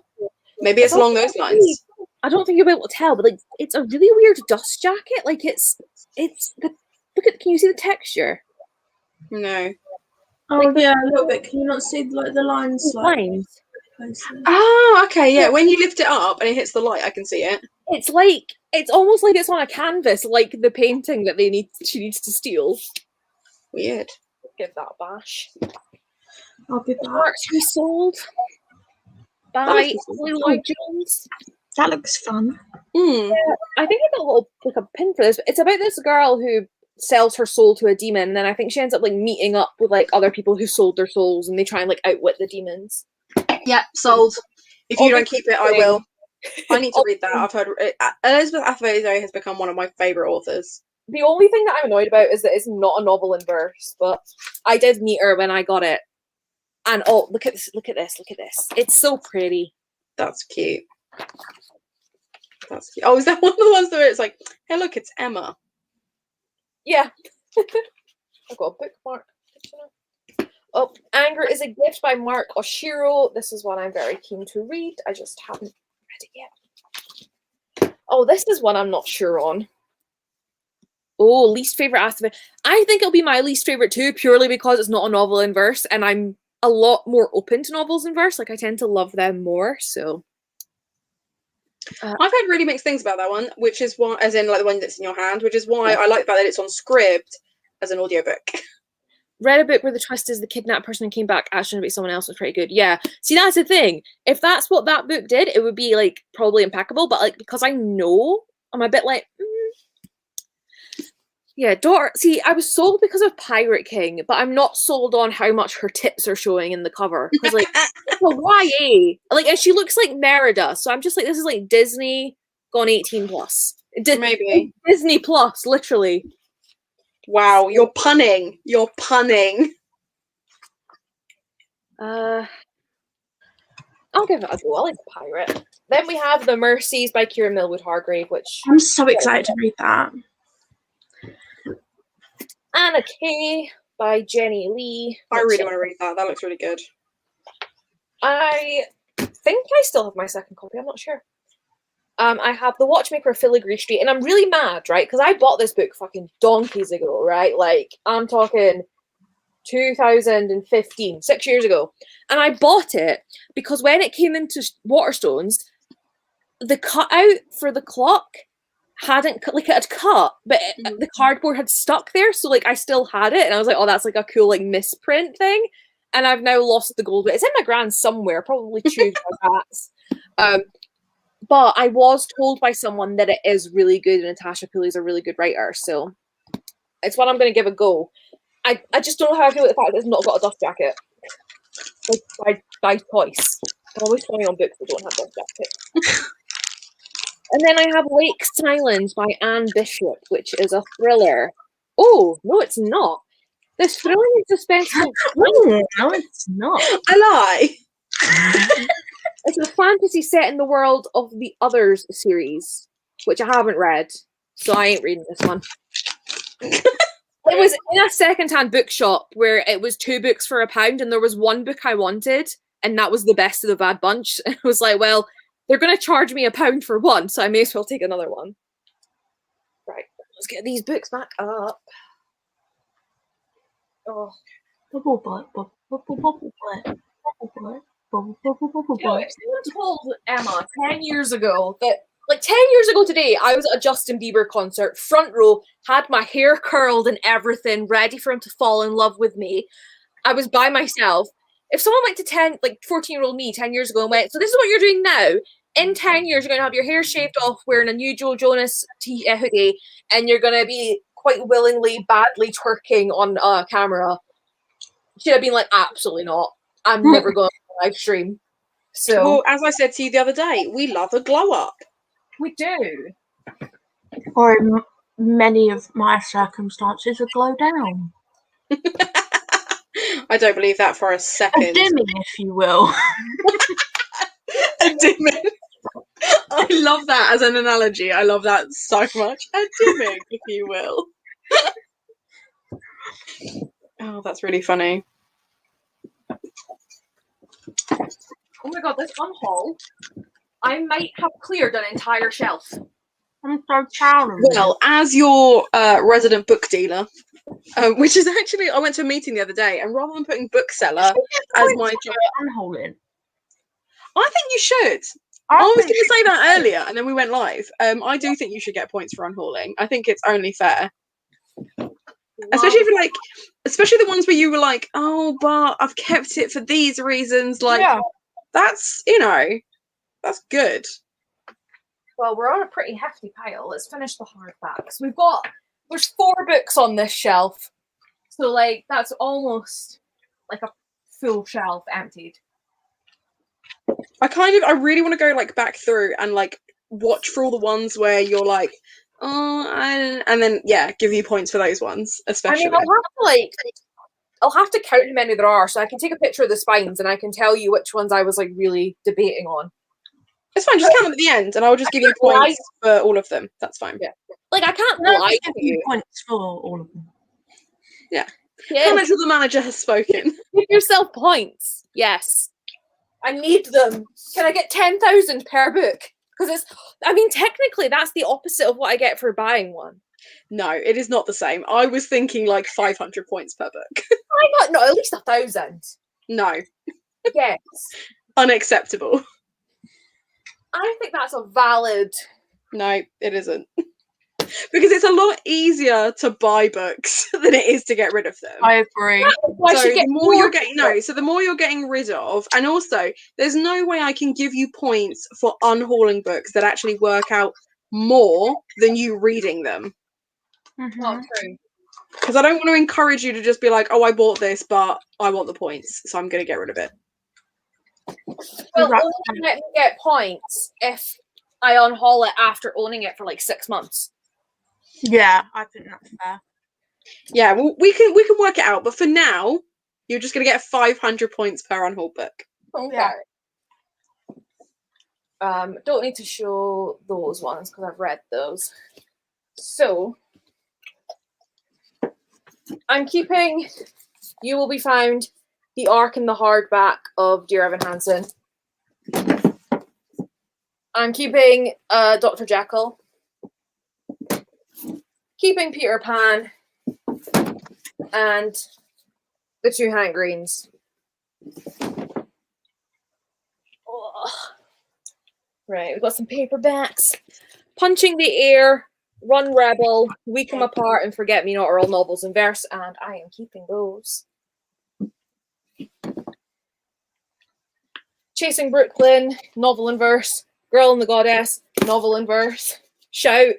Maybe it's along those lines. I don't think you'll be able to tell, but like it's a really weird dust jacket. Like it's the look at. Can you see the texture? No. Oh like, yeah, a little bit. Can you not see like the lines? Lines. Oh, okay, yeah. When you lift it up and it hits the light, I can see it. It's like it's almost like it's on a canvas, like the painting that she needs to steal. Weird. Give that a bash. I'll be back. Marks resold by Lloyd Jones. That looks fun. Yeah, I think I got a pin for this. It's about this girl who sells her soul to a demon, and then I think she ends up like meeting up with like other people who sold their souls, and they try and like outwit the demons. Yeah, sold. If you don't keep it, I will. I need to read that. I've heard Elizabeth Acevedo has become one of my favourite authors. The only thing that I'm annoyed about is that it's not a novel in verse, but I did meet her when I got it. And oh, look at this! Look at this! Look at this! It's so pretty. That's cute. That's cute. Oh, is that one of the ones where it's like, hey, look, it's Emma? Yeah. I've got a bookmark. Oh, Anger is a Gift by Mark Oshiro. This is one I'm very keen to read. I just haven't read it yet. Oh, this is one I'm not sure on. Oh, least favorite Acevedo. I think it'll be my least favorite too, purely because it's not a novel in verse, and I'm a lot more open to novels in verse. Like, I tend to love them more, so. I've heard really mixed things about that one, which is why, as in like the one that's in your hand, which is why I like that it's on Scribd as an audiobook. Read a book where the twist is the kidnapped person who came back actually to be someone else was pretty good. Yeah. See, that's the thing. If that's what that book did, it would be like probably impeccable. But like because I know, I'm a bit like, yeah, daughter. See, I was sold because of Pirate King, but I'm not sold on how much her tits are showing in the cover. Because like, it's a YA. Like, and she looks like Merida, so I'm just like, this is like Disney gone 18 plus. Maybe Disney plus, literally. Wow, you're punning. You're punning. I'll give it a go. I like the pirate. Then we have The Mercies by Kira Millwood Hargrave, which I'm so excited to read that. Anna Kay by Jenny Lee. I really want to read that. That looks really good. I think I still have my second copy. I'm not sure. I have The Watchmaker of Filigree Street, and I'm really mad, right? Because I bought this book fucking donkeys ago, right? Like, I'm talking 2015, 6 years ago. And I bought it because when it came into Waterstones, the cutout for the clock hadn't, like, it had cut, but the cardboard had stuck there. So, like, I still had it. And I was like, oh, that's like a cool, like, misprint thing. And I've now lost the gold. It's in my grand somewhere, probably chewed by rats. But I was told by someone that it is really good, and Natasha Pulley's a really good writer, so it's what I'm going to give a go. I just don't know how I feel about the fact that it's not got a dust jacket. Like, by choice. I'm always falling on books that don't have dust jackets. And then I have Lake Silence by Anne Bishop, which is a thriller. Oh, no, it's not. This thrilling and suspenseful... No, it's not. I lie. It's a fantasy set in the world of the Others series. which I haven't read, so I ain't reading this one. It was in a secondhand bookshop where it was 2 books for £1, and there was 1 book I wanted, and that was The Best of the Bad Bunch. And I was like, well, they're going to charge me £1 for one, so I may as well take another one. Right, let's get these books back up. Oh. Bubble butt, bubble butt, bubble butt, bubble butt. If someone told Emma 10 years ago that, like 10 years ago today, I was at a Justin Bieber concert, front row, had my hair curled and everything, ready for him to fall in love with me. I was by myself. If someone went to 14-year-old me 10 years ago and went, so this is what you're doing now, in 10 years, you're going to have your hair shaved off, wearing a new Joe Jonas hoodie, and you're going to be quite willingly, badly twerking on camera. She'd have been like, absolutely not. I'm never going to live stream. So, well, as I said to you the other day, we love a glow up. We do. Or in many of my circumstances, a glow down. I don't believe that for a second. A dimming, if you will. A dimming. I love that as an analogy. I love that so much. A dimming, if you will. Oh, that's really funny. Oh my god, this Unhaul, I might have cleared an entire shelf. I'm so proud of you. Well, as your resident book dealer, which is actually, I went to a meeting the other day, and rather than putting bookseller as my job, Unhauling. I think you should. I was going to say that earlier, and then we went live. I do think you should get points for unhauling. I think it's only fair. Wow. Especially if you're like, especially the ones where you were like, oh, but I've kept it for these reasons. Like, that's, that's good. Well, we're on a pretty hefty pile. Let's finish the hardbacks. There's 4 books on this shelf. So, like, that's almost like a full shelf emptied. I really want to go, like, back through and, like, watch for all the ones where you're like, oh, and then, yeah, give you points for those ones, especially. I mean, I'll have to count how many there are, so I can take a picture of the spines and I can tell you which ones I was, like, really debating on. It's fine, just count them at the end, and I'll just give you points for all of them. That's fine. Yeah. Like, I can't lie to you. Points for all of them. Yeah. Comment until the manager has spoken. Give yourself points. Yes. I need them. Can I get 10,000 per book? Because technically that's the opposite of what I get for buying one. No, it is not the same. I was thinking like 500 points per book. Why not? No, at least 1,000. No. Yes. Unacceptable. I think that's a valid... No, it isn't. Because it's a lot easier to buy books than it is to get rid of them. I agree. So the more you're getting rid of, and also there's no way I can give you points for unhauling books that actually work out more than you reading them. Mm-hmm. Not true. Because I don't want to encourage you to just be like, oh, I bought this, but I want the points, so I'm going to get rid of it. Well, only let me get points if I unhaul it after owning it for like 6 months. Yeah, I think that's fair. Yeah, well, we can work it out, but for now, you're just going to get 500 points per unhaul book. Okay. Yeah. Don't need to show those ones because I've read those. So, I'm keeping You Will Be Found, the arc and the hardback of Dear Evan Hansen. I'm keeping Dr. Jekyll. Keeping Peter Pan. And the 2 Hank Greens. Oh. Right, we've got some paperbacks. Punching the Air, Run Rebel, We Come Apart, and Forget Me Not are all novels in verse, and I am keeping those. Chasing Brooklyn, novel in verse. Girl and the Goddess, novel in verse. Shout,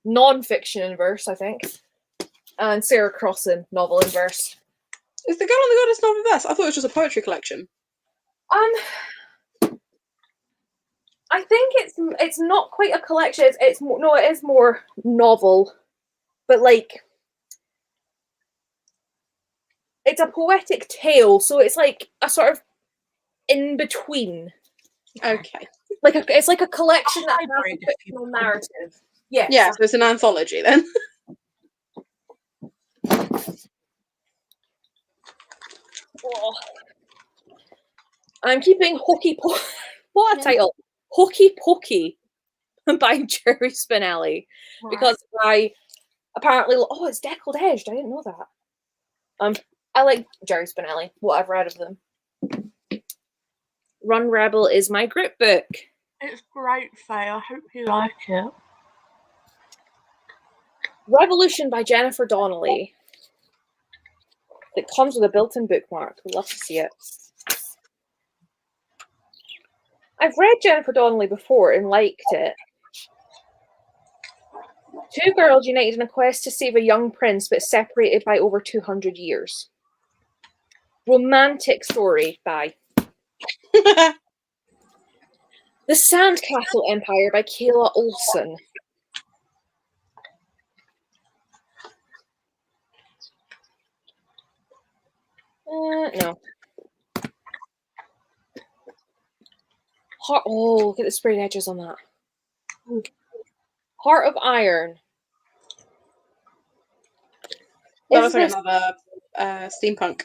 non-fiction in verse, I think. And Sarah Crossan, novel in verse. Is the Girl and the Goddess novel in verse? I thought it was just a poetry collection. I think it's not quite a collection. It is more novel, but like it's a poetic tale, so it's like a sort of in between. Okay. It's like a collection that has Hybrid, a if you fictional will. narrative. Yes. Yeah, so it's an anthology then. Oh. I'm keeping Hokey Pokey. What a Yeah. title! Hokey Pokey by Jerry Spinelli, because I apparently it's deckled edged. I didn't know that. I like Jerry Spinelli. What I've read of them. Run Rebel is my grip book. It's great, Faye. I hope you like it. Revolution by Jennifer Donnelly. It comes with a built-in bookmark. We'd love to see it. I've read Jennifer Donnelly before and liked it. Two girls united in a quest to save a young prince, but separated by over 200 years. Romantic story by The Sandcastle Empire by Kayla Olson. No. Look at the sprayed edges on that. Heart of Iron. That was like another steampunk.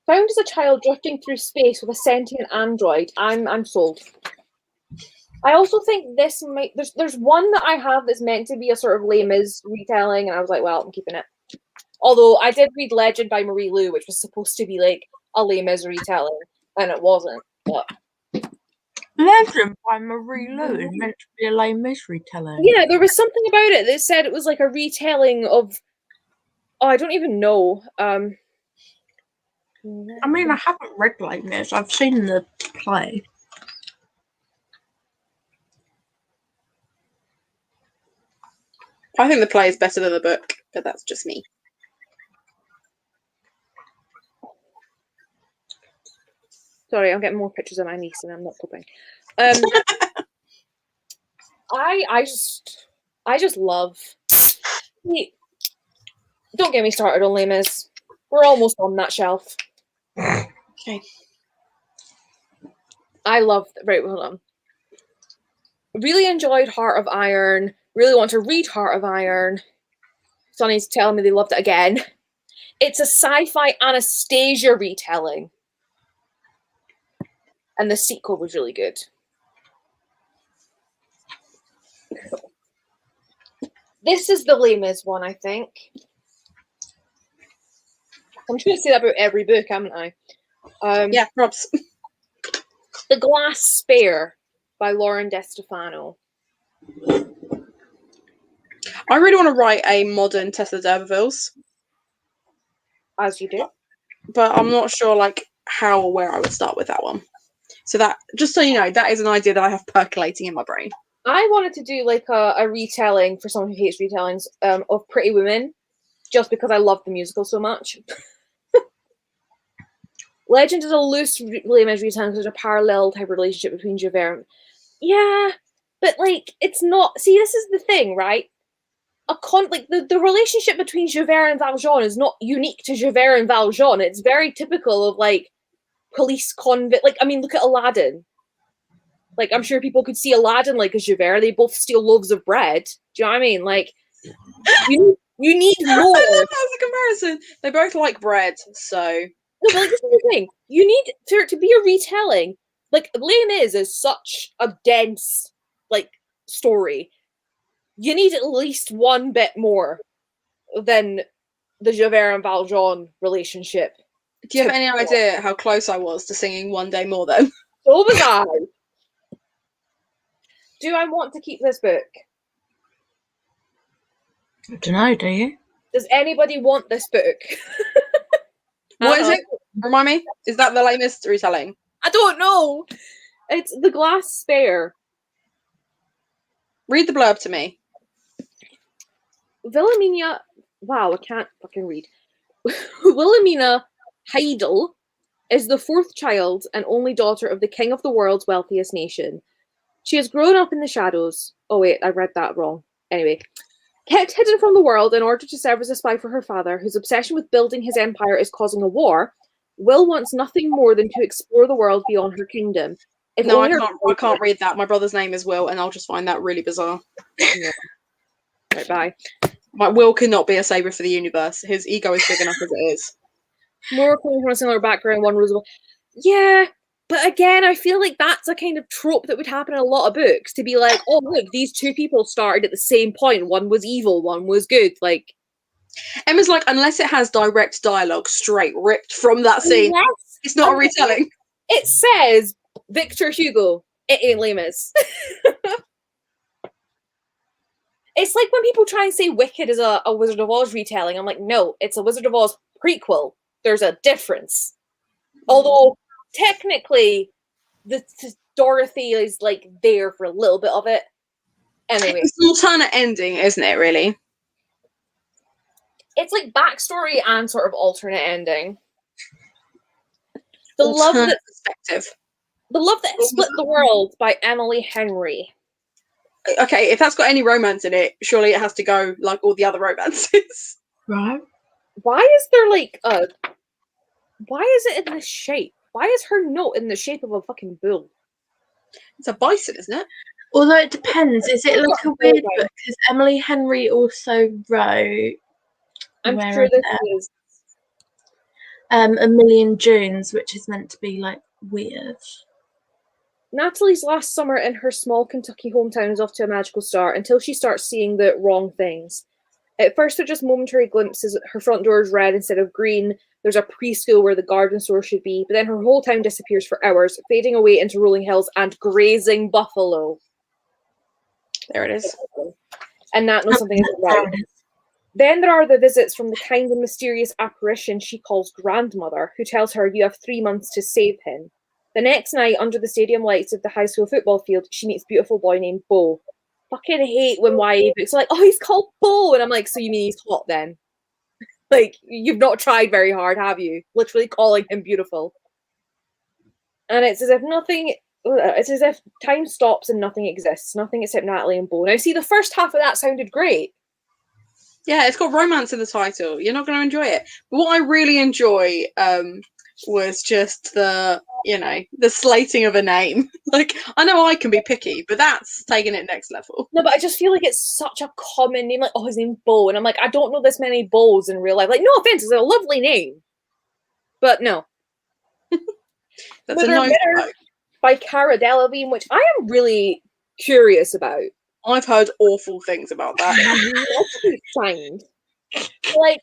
Found as a child drifting through space with a sentient android. I'm sold. I also think this might there's one that I have that's meant to be a sort of Les Mis retelling, and I was like, well, I'm keeping it. Although I did read Legend by Marie Lu, which was supposed to be like a Les Mis retelling, and it wasn't. But Legend by Marie Lu is meant to be a Les Mis retelling. yeah, there was something about it that said it was like a retelling of. Oh, I don't even know. I mean, I haven't read Les Mis. I've seen the play. I think the play is better than the book, but that's just me. Sorry, I'm getting more pictures of my niece, and I'm not coping. I just love. Don't get me started on Les Mis. We're almost on that shelf. Okay. I love. Right, hold on. Really enjoyed Heart of Iron. Really want to read Heart of Iron. Sonny's telling me they loved it again. It's a sci-fi Anastasia retelling. And the sequel was really good. This is the Les Mis one, I think. I'm trying to say that about every book, haven't I? Yeah, props. The Glass Spare by Lauren DeStefano. I really want to write a modern Tessa d'Urbervilles. As you do. But I'm not sure like how or where I would start with that one. So that, just so you know, that is an idea that I have percolating in my brain. I wanted to do like a retelling for someone who hates retellings of Pretty Women, just because I love the musical so much. Legend is a loose Les Mis retelling because there's a parallel type of relationship between Javert and... Yeah, but like it's not. See, this is the thing, right? The relationship between Javert and Valjean is not unique to Javert and Valjean. It's very typical of like police convict. Like, I mean, look at Aladdin. Like, I'm sure people could see Aladdin like a Javert. They both steal loaves of bread. Do you know what I mean? Like, you need more. I love that as a comparison. They both like bread, so. No, but like, this is the thing. You need for it to be a retelling. Like, Les Mis is such a dense like story. You need at least one bit more than the Javert and Valjean relationship. Do you have any idea how close I was to singing One Day More then? So was I. Do I want to keep this book? I don't know, do you? Does anybody want this book? What is it? Remind me? Is that the Les Mis retelling? I don't know. It's The Glass Spare. Read the blurb to me. Wilhelmina... Wow, I can't fucking read. Wilhelmina Heidel is the fourth child and only daughter of the king of the world's wealthiest nation. She has grown up in the shadows. Oh wait, I read that wrong. Anyway. Kept hidden from the world in order to serve as a spy for her father, whose obsession with building his empire is causing a war. Will wants nothing more than to explore the world beyond her kingdom. If No, I only her can't. I can't read that. My brother's name is Will, and I'll just find that really bizarre. Yeah. Right, bye. My Will cannot be a savior for the universe. His ego is big enough as it is. More coming from a similar background, one was yeah, but again, I feel like that's a kind of trope that would happen in a lot of books, to be like, oh look, these two people started at the same point. One was evil, one was good. Like, Emma's like, unless it has direct dialogue straight ripped from that scene, unless, it's not a retelling. It says Victor Hugo. It ain't Lemus. It's like when people try and say Wicked is a Wizard of Oz retelling. I'm like, no, it's a Wizard of Oz prequel. There's a difference. Although technically, Dorothy is like there for a little bit of it. Anyway, it's an alternate ending, isn't it? Really, it's like backstory and sort of alternate ending. The love that split the world by Emily Henry. Okay, if that's got any romance in it, surely it has to go like all the other romances. Right. Why is there like why is it in this shape? Why is her note in the shape of a fucking bull? It's a bison, isn't it? Although it depends. Is it like a weird book? Because Emily Henry also wrote. I'm sure this is A Million Junes, which is meant to be like weird. Natalie's last summer in her small Kentucky hometown is off to a magical start until she starts seeing the wrong things. At first, they're just momentary glimpses. Her front door is red instead of green. There's a preschool where the garden store should be. But then her whole town disappears for hours, fading away into rolling hills and grazing buffalo. There it is. And Nat knows something isn't right. Then there are the visits from the kind and mysterious apparition she calls grandmother, who tells her you have 3 months to save him. The next night, under the stadium lights of the high school football field, she meets a beautiful boy named Bo. Fucking hate when YA books are like, oh, he's called Bo, and I'm like, so you mean he's hot then? Like, you've not tried very hard, have you? Literally calling him beautiful. And it's as if time stops and nothing exists. Nothing except Natalie and Bo. Now, see, the first half of that sounded great. Yeah, it's got romance in the title. You're not going to enjoy it. But what I really enjoy was just the slating of a name. Like, I know I can be picky, but that's taking it next level. No, but I just feel like it's such a common name. Like, oh, his name's Bo. And I'm like, I don't know this many Bo's in real life. Like, no offense, it's a lovely name. But no. That's a no by Cara Delevingne, which I am really curious about. I've heard awful things about that. Signed. Like,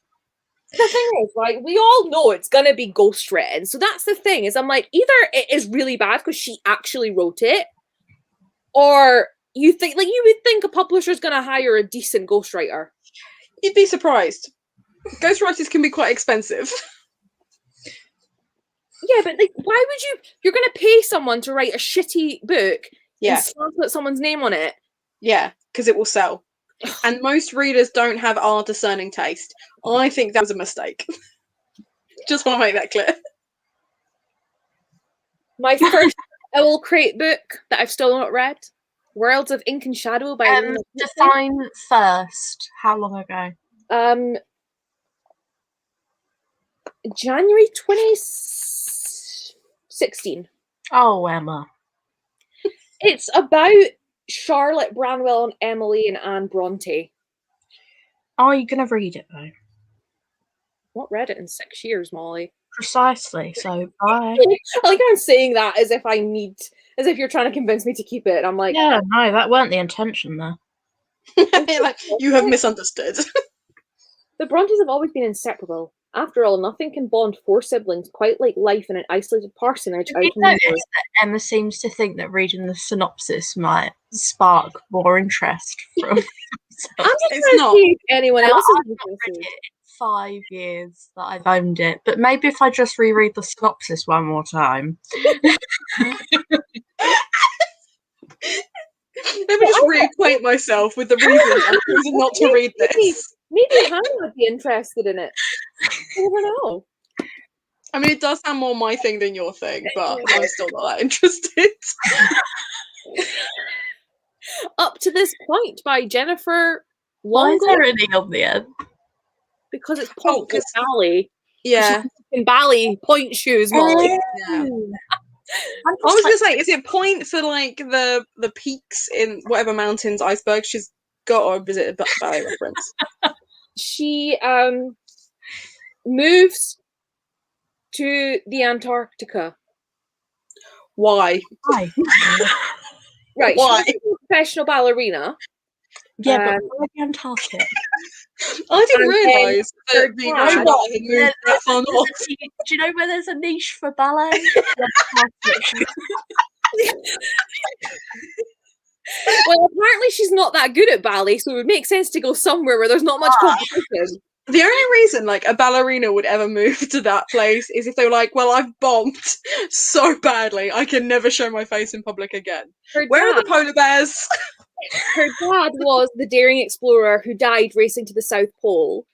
the thing is, right, we all know it's gonna be ghostwritten. So that's the thing, is I'm like, either it is really bad because she actually wrote it, or you would think a publisher's gonna hire a decent ghostwriter. You'd be surprised. Ghostwriters can be quite expensive. Yeah, but like, why would you're gonna pay someone to write a shitty book and put someone's name on it? Yeah, because it will sell. And most readers don't have our discerning taste. I think that was a mistake. Just want to make that clear. My first I will create book that I've still not read, Worlds of Ink and Shadow by define first. How long ago? January 2016. Oh, Emma. It's about Charlotte Branwell and Emily and Anne Bronte. Are you going to read it, though? Not read it in 6 years, Molly. Precisely, so bye. I like I'm saying that as if you're trying to convince me to keep it. I'm like, yeah, no, that weren't the intention there. Like, you have misunderstood. The Brontes have always been inseparable. After all, nothing can bond four siblings quite like life in an isolated parsonage. Have you noticed that Emma seems to think that reading the synopsis might spark more interest from I'm just trying to see if anyone else is interested. It 5 years that I've owned it, but maybe if I just reread the synopsis one more time. Let me just reacquaint myself with the reason not to read this. Maybe Hannah would be interested in it. I never know. I mean, it does sound more my thing than your thing, but I'm still not that interested. Up to this point by Jennifer Why Longo. is there an E on the end? Because it's Punk Alley. Yeah. fucking ballet point shoes, Molly. Yeah. I'm I was just gonna say, is it point for like the peaks in whatever mountains iceberg she's got, or is it a ballet reference? She moves to the Antarctica. Why? Why? Right, Why? she's a professional ballerina. Yeah, but why the Antarctic? I didn't And then realise her that the dad- astronaut had moved that far north. Do you know where there's a niche for ballet? Well, apparently she's not that good at ballet, so it would make sense to go somewhere where there's not much competition. The only reason like a ballerina would ever move to that place is if they were like, well, I've bombed so badly, I can never show my face in public again. Where are the polar bears? Her dad was the daring explorer who died racing to the South Pole.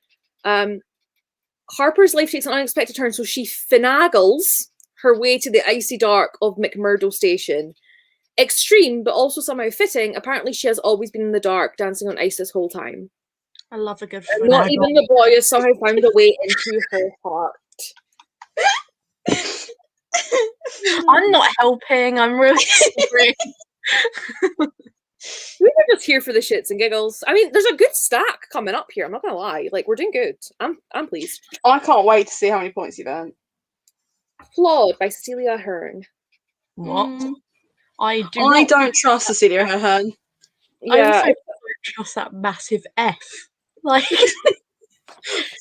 Harper's life takes an unexpected turn, so she finagles her way to the icy dark of McMurdo Station. Extreme, but also somehow fitting. Apparently, she has always been in the dark, dancing on ice this whole time. I love a good And not even the boy has somehow found a way into her heart. I'm not helping. I'm really sorry. We were just here for the shits and giggles. I mean, there's a good stack coming up here. I'm not gonna lie. Like, we're doing good. I'm pleased. I can't wait to see how many points you've earned. Flawed by Cecilia Ahern. What? I don't trust Cecilia Ahern. I Yeah, also don't trust that massive F. Like,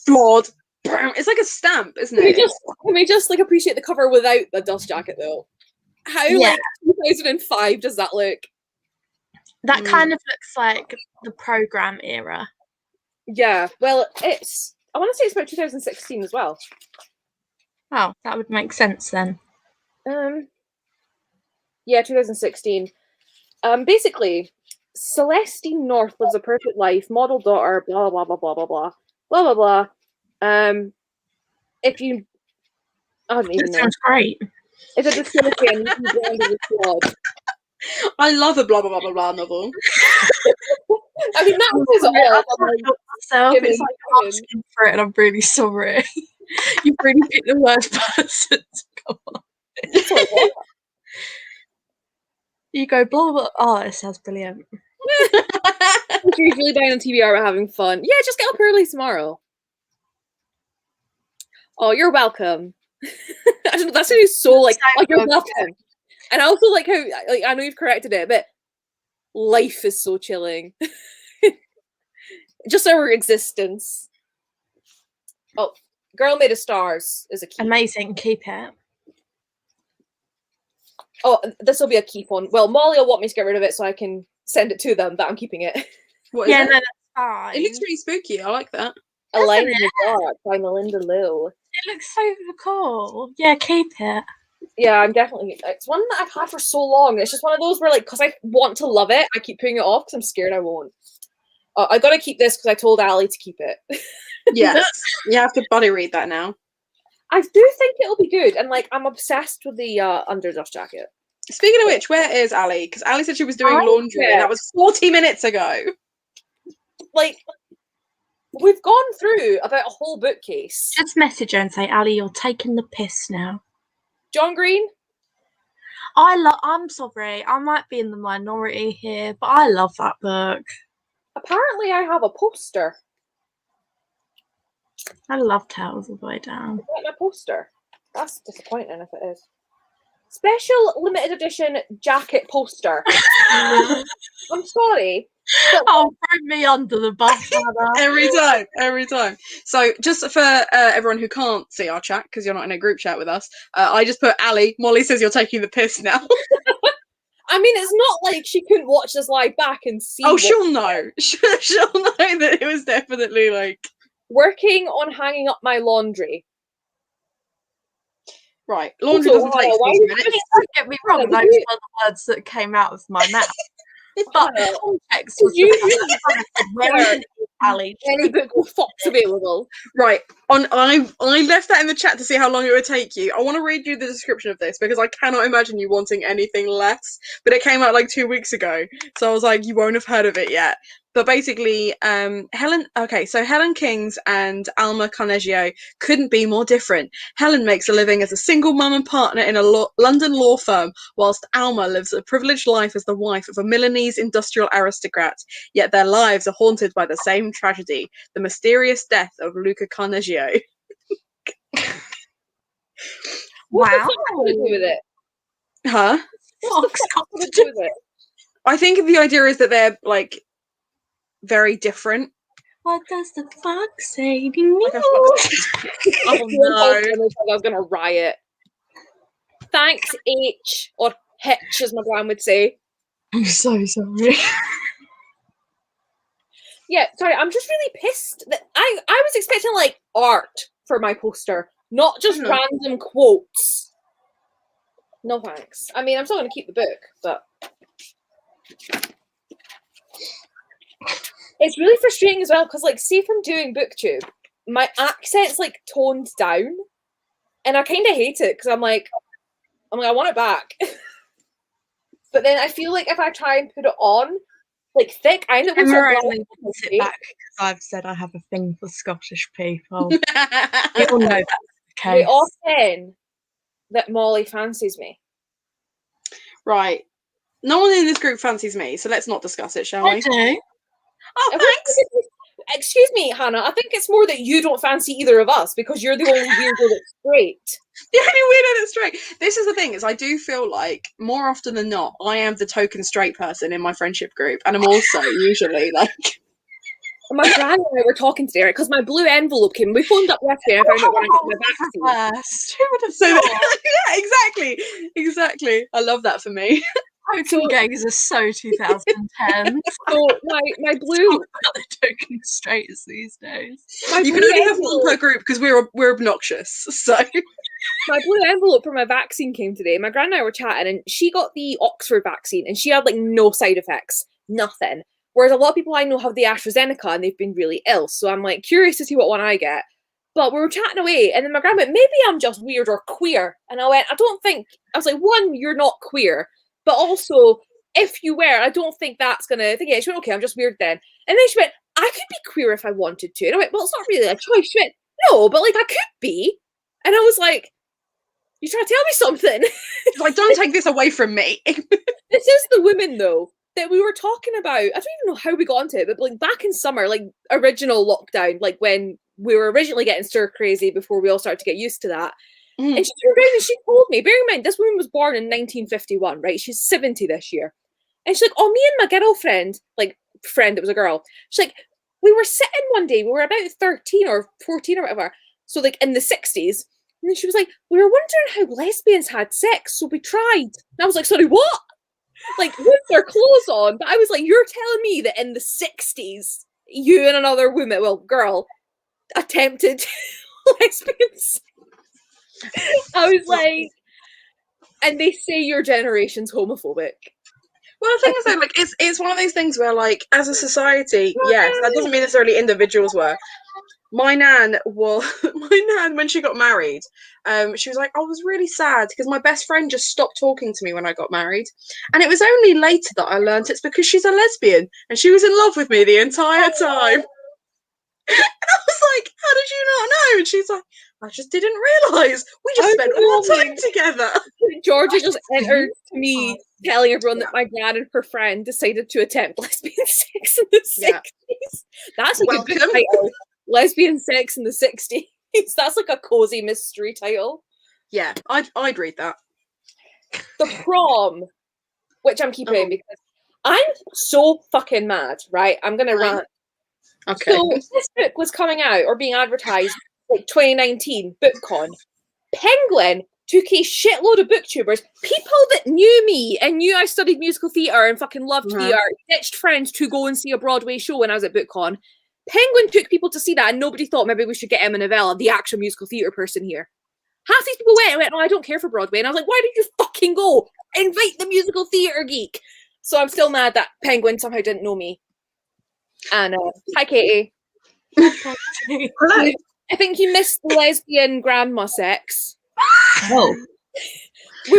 Flawed. It's like a stamp, isn't can it? we just like appreciate the cover without the dust jacket though? How like 2005 does that look? that kind of looks like the program era. Yeah, well, I want to say it's about 2016 as well. Oh, that would make sense then. Yeah, 2016. Basically, Celestine North lives a perfect life, model daughter, blah blah blah blah blah blah blah blah blah. If you, I don't even know. Sounds great. It's a dystopian. You can go under the squad. I love a blah blah blah blah blah novel. I mean, that was all. Myself, it's like asking for it, and I'm really sorry. You've really picked the worst person to go on. You go blah blah. Oh, it sounds brilliant. You're usually down on TBR, we're having fun. Yeah, just get up early tomorrow. Oh, you're welcome. I don't know, that sounds so like you're welcome. And I also like how like I know you've corrected it, but life is so chilling. Just our existence. Oh, Girl Made of Stars is a key. Amazing, keep it. Oh, this will be a keep on. Well, Molly will want me to get rid of it so I can send it to them, but I'm keeping it. What is Yeah, it? no, that's fine. It looks really spooky. I like that. A Line in the Dark by Melinda Liu. It looks so cool. Yeah, keep it. Yeah, I'm definitely. It's one that I've had for so long. It's just one of those where, like, because I want to love it, I keep putting it off because I'm scared I won't. I gotta keep this because I told Ali to keep it. Yes, you have to buddy read that now. I do think it'll be good, and like I'm obsessed with the Underdust jacket. Speaking of which, where is Ali? Because Ali said she was doing laundry, and that was 40 minutes ago. Like, we've gone through about a whole bookcase. Just message her and say, Ali, you're taking the piss now. John Green. I'm sorry, I might be in the minority here, but I love that book. Apparently, I have a poster. I love Tales All the Way Down. Is that my poster? That's disappointing if it is. Special limited edition jacket poster. I'm sorry. Oh, throw me under the bus, Anna. Every time. So, just for everyone who can't see our chat, because you're not in a group chat with us, I just put Ali. Molly says you're taking the piss now. I mean, it's not like she couldn't watch this live back and see. Oh, she'll know. She'll know that it was definitely like... Working on hanging up my laundry. Right, laundry doesn't take 40 minutes. Don't get me wrong, those were the words that came out of my mouth. But the context was Ali. Any book with Fox available. Right, I left that in the chat to see how long it would take you. I want to read you the description of this because I cannot imagine you wanting anything less. But it came out like 2 weeks ago, so I was like, you won't have heard of it yet. But basically, Helen Kings and Alma Carnegie couldn't be more different. Helen makes a living as a single mum and partner in a London law firm, whilst Alma lives a privileged life as the wife of a Milanese industrial aristocrat. Yet their lives are haunted by the same tragedy, the mysterious death of Luca Carnegie. What's the Wow. fuck got to do with it? Huh? What's the fuck got to do with it? I think the idea is that they're like very different. What does the fox say to me? Like a fox. Oh no! I was gonna riot. Thanks, H, or Hitch, as my gran would say. I'm so sorry. Yeah, sorry, I'm just really pissed that I was expecting like art for my poster, not just random quotes. No thanks. I mean, I'm still gonna keep the book, but it's really frustrating as well because, like, see, from doing BookTube, my accent's like toned down, and I kind of hate it because I'm like, I want it back. But then I feel like if I try and put it on, like, thick, I end up with only puts it back because I've said I have a thing for Scottish people. We all know that's the case. We all saying that Molly fancies me. Right. No one in this group fancies me, so let's not discuss it, shall we? I do. Oh, thanks. Excuse me, Hannah. I think it's more that you don't fancy either of us because you're the only weirdo that's straight. The only weirdo that's straight. This is the thing, is I do feel like more often than not, I am the token straight person in my friendship group, and I'm also usually like. My gran and I were talking today, right? Because my blue envelope came. We phoned up yesterday and I found out when I got my vaccine. Who would have thought? Yeah, exactly. I love that for me. Token gays are so 2010. So my blue the token straights these days. You can only have one per group because we're obnoxious. So my blue envelope for my vaccine came today. My gran and I were chatting, and she got the Oxford vaccine, and she had like no side effects, nothing. Whereas a lot of people I know have the AstraZeneca and they've been really ill. So I'm like curious to see what one I get. But we were chatting away, and then my gran went, maybe I'm just weird or queer. And I went, I don't think. I was like, one, you're not queer. But also, if you were, I don't think that's going to... Yeah, she went, okay, I'm just weird then. And then she went, I could be queer if I wanted to. And I went, well, it's not really a choice. She went, no, but like I could be. And I was like, you trying to tell me something? like, don't take this away from me. This is the women, though, that we were talking about. I don't even know how we got into it, but like back in summer, like original lockdown, like when we were originally getting stir crazy before we all started to get used to that. And she turned around and she told me, bearing in mind, this woman was born in 1951, right? She's 70 this year. And she's like, oh, me and my girlfriend, like friend, it was a girl. She's like, we were sitting one day, we were about 13 or 14 or whatever. So like in the 60s. And then she was like, we were wondering how lesbians had sex. So we tried. And I was like, sorry, what? Like with their clothes on. But I was like, you're telling me that in the 60s, you and another woman, well, girl, attempted lesbian sex. I was like, and they say your generation's homophobic. Well, the thing is, though, like, it's one of those things where, like, as a society, yes, that doesn't mean necessarily individuals were. My nan, when she got married, she was like, I was really sad because my best friend just stopped talking to me when I got married. And it was only later that I learned it's because she's a lesbian and she was in love with me the entire time. And I was like, how did you not know? And she's like, I just didn't realise. We just spent more time together. Georgia just entered to me telling everyone that my gran and her friend decided to attempt lesbian sex in the 60s. That's like a good title. Lesbian sex in the 60s. That's like a cozy mystery title. Yeah, I'd read that. The Prom, which I'm keeping because I'm so fucking mad, right? I'm going to rant. Okay. So this book was coming out or being advertised like 2019 BookCon. Penguin took a shitload of booktubers, people that knew me and knew I studied musical theatre and fucking loved theatre, ditched friends to go and see a Broadway show when I was at BookCon. Penguin took people to see that and nobody thought maybe we should get Emma Novella, the actual musical theatre person here. Half these people went and went, no, I don't care for Broadway. And I was like, why did you fucking go? Invite the musical theatre geek. So I'm still mad that Penguin somehow didn't know me. And hi, Katie. Hello. I think you missed the lesbian grandma sex. Oh.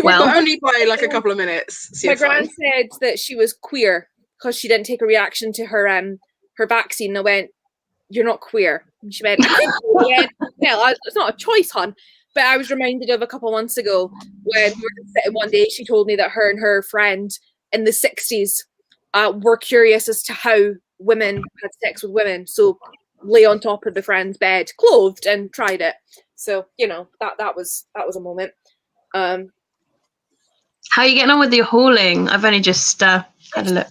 But only by like a couple of minutes. My gran said that she was queer because she didn't take a reaction to her her vaccine, and I went, "You're not queer." And she went, "Yeah, it's not a choice, hon." But I was reminded of a couple months ago when we were sitting one day, she told me that her and her friend in the 60s were curious as to how women had sex with women. So lay on top of the friend's bed, clothed, and tried it. So, that was a moment. How are you getting on with your hauling? I've only just had a look.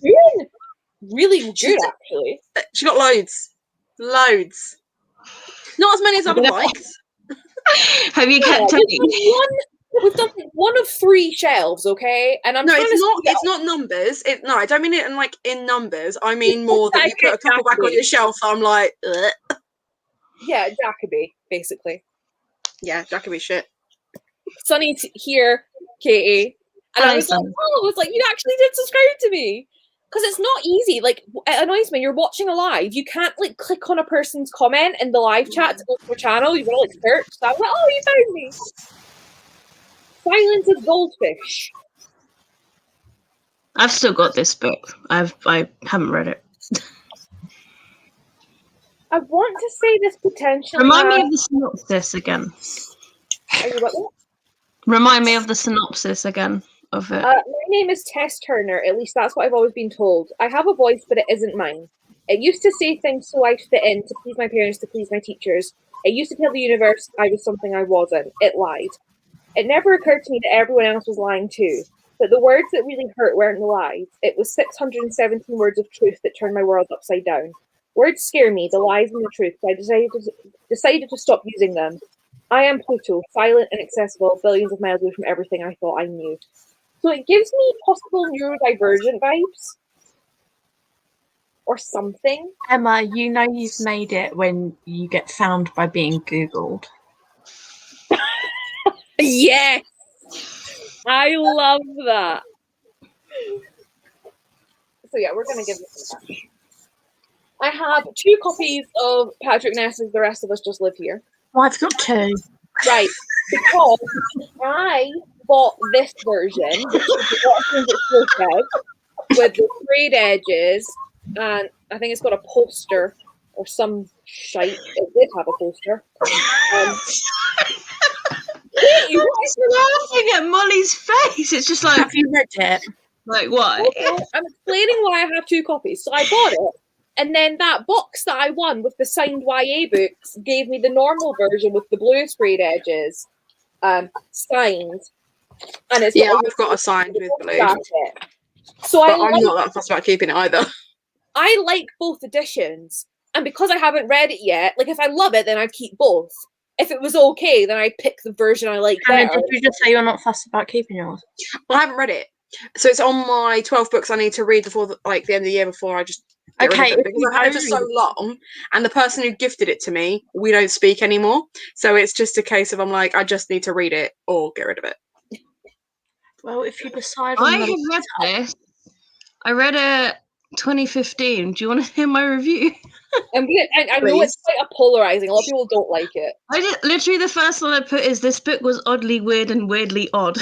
Really good, actually. She got loads. Loads. Not as many as I would have liked. Have you kept telling? We've done one of 3 shelves, okay? And it's not numbers. No, I don't mean it in numbers. I mean more that you put a couple back on your shelf. So I'm like, ugh. Yeah, Jacoby, basically. Yeah, Jacoby shit. Sunny's here, Katie. And I was like, you actually did subscribe to me. Because it's not easy. Like, it annoys me. You're watching a live. You can't, click on a person's comment in the live chat to go to their channel. You've got to, search. So I was like, oh, you found me. Silence of Goldfish. I've still got this book. I haven't read it. I want to say this potentially. Remind me of the synopsis again. Are you got that? Remind me of the synopsis again of it. My name is Tess Turner. At least that's what I've always been told. I have a voice, but it isn't mine. It used to say things so I'd fit in, to please my parents, to please my teachers. It used to tell the universe I was something I wasn't. It lied. It never occurred to me that everyone else was lying too. That the words that really hurt weren't the lies. It was 617 words of truth that turned my world upside down. Words scare me, the lies and the truth, so I decided to stop using them. I am Pluto, silent and accessible, billions of miles away from everything I thought I knew. So it gives me possible neurodivergent vibes. Or something. Emma, you know you've made it when you get found by being Googled. Yes! I love that. So yeah, we're going to give this a touch. I have 2 copies of Patrick Ness's The Rest of Us Just Live Here. Well, I've got 2. Right, because I bought this version, which is the with the frayed edges, and I think it's got a poster or some shite. It did have a poster. You're laughing at Molly's face. It's just like, have you read it? Like, why? Okay, I'm explaining why I have 2 copies. So I bought it, and then that box that I won with the signed YA books gave me the normal version with the blue sprayed edges, signed. And it's I've got a signed with blue. So I'm not that fussed about keeping it either. I like both editions, and because I haven't read it yet, if I love it, then I'd keep both. If it was okay, then I'd pick the version I like better. Did you just say you're not fussed about keeping yours? Well, I haven't read it. So it's on my 12 books I need to read before the end of the year before I just get rid of it, because I've had it for so long, and the person who gifted it to me, we don't speak anymore. So it's just a case of I just need to read it or get rid of it. Well, if you decide I have read this. I read it 2015. Do you want to hear my review? I know it's quite a polarizing. A lot of people don't like it. Literally the first one I put is, this book was oddly weird and weirdly odd.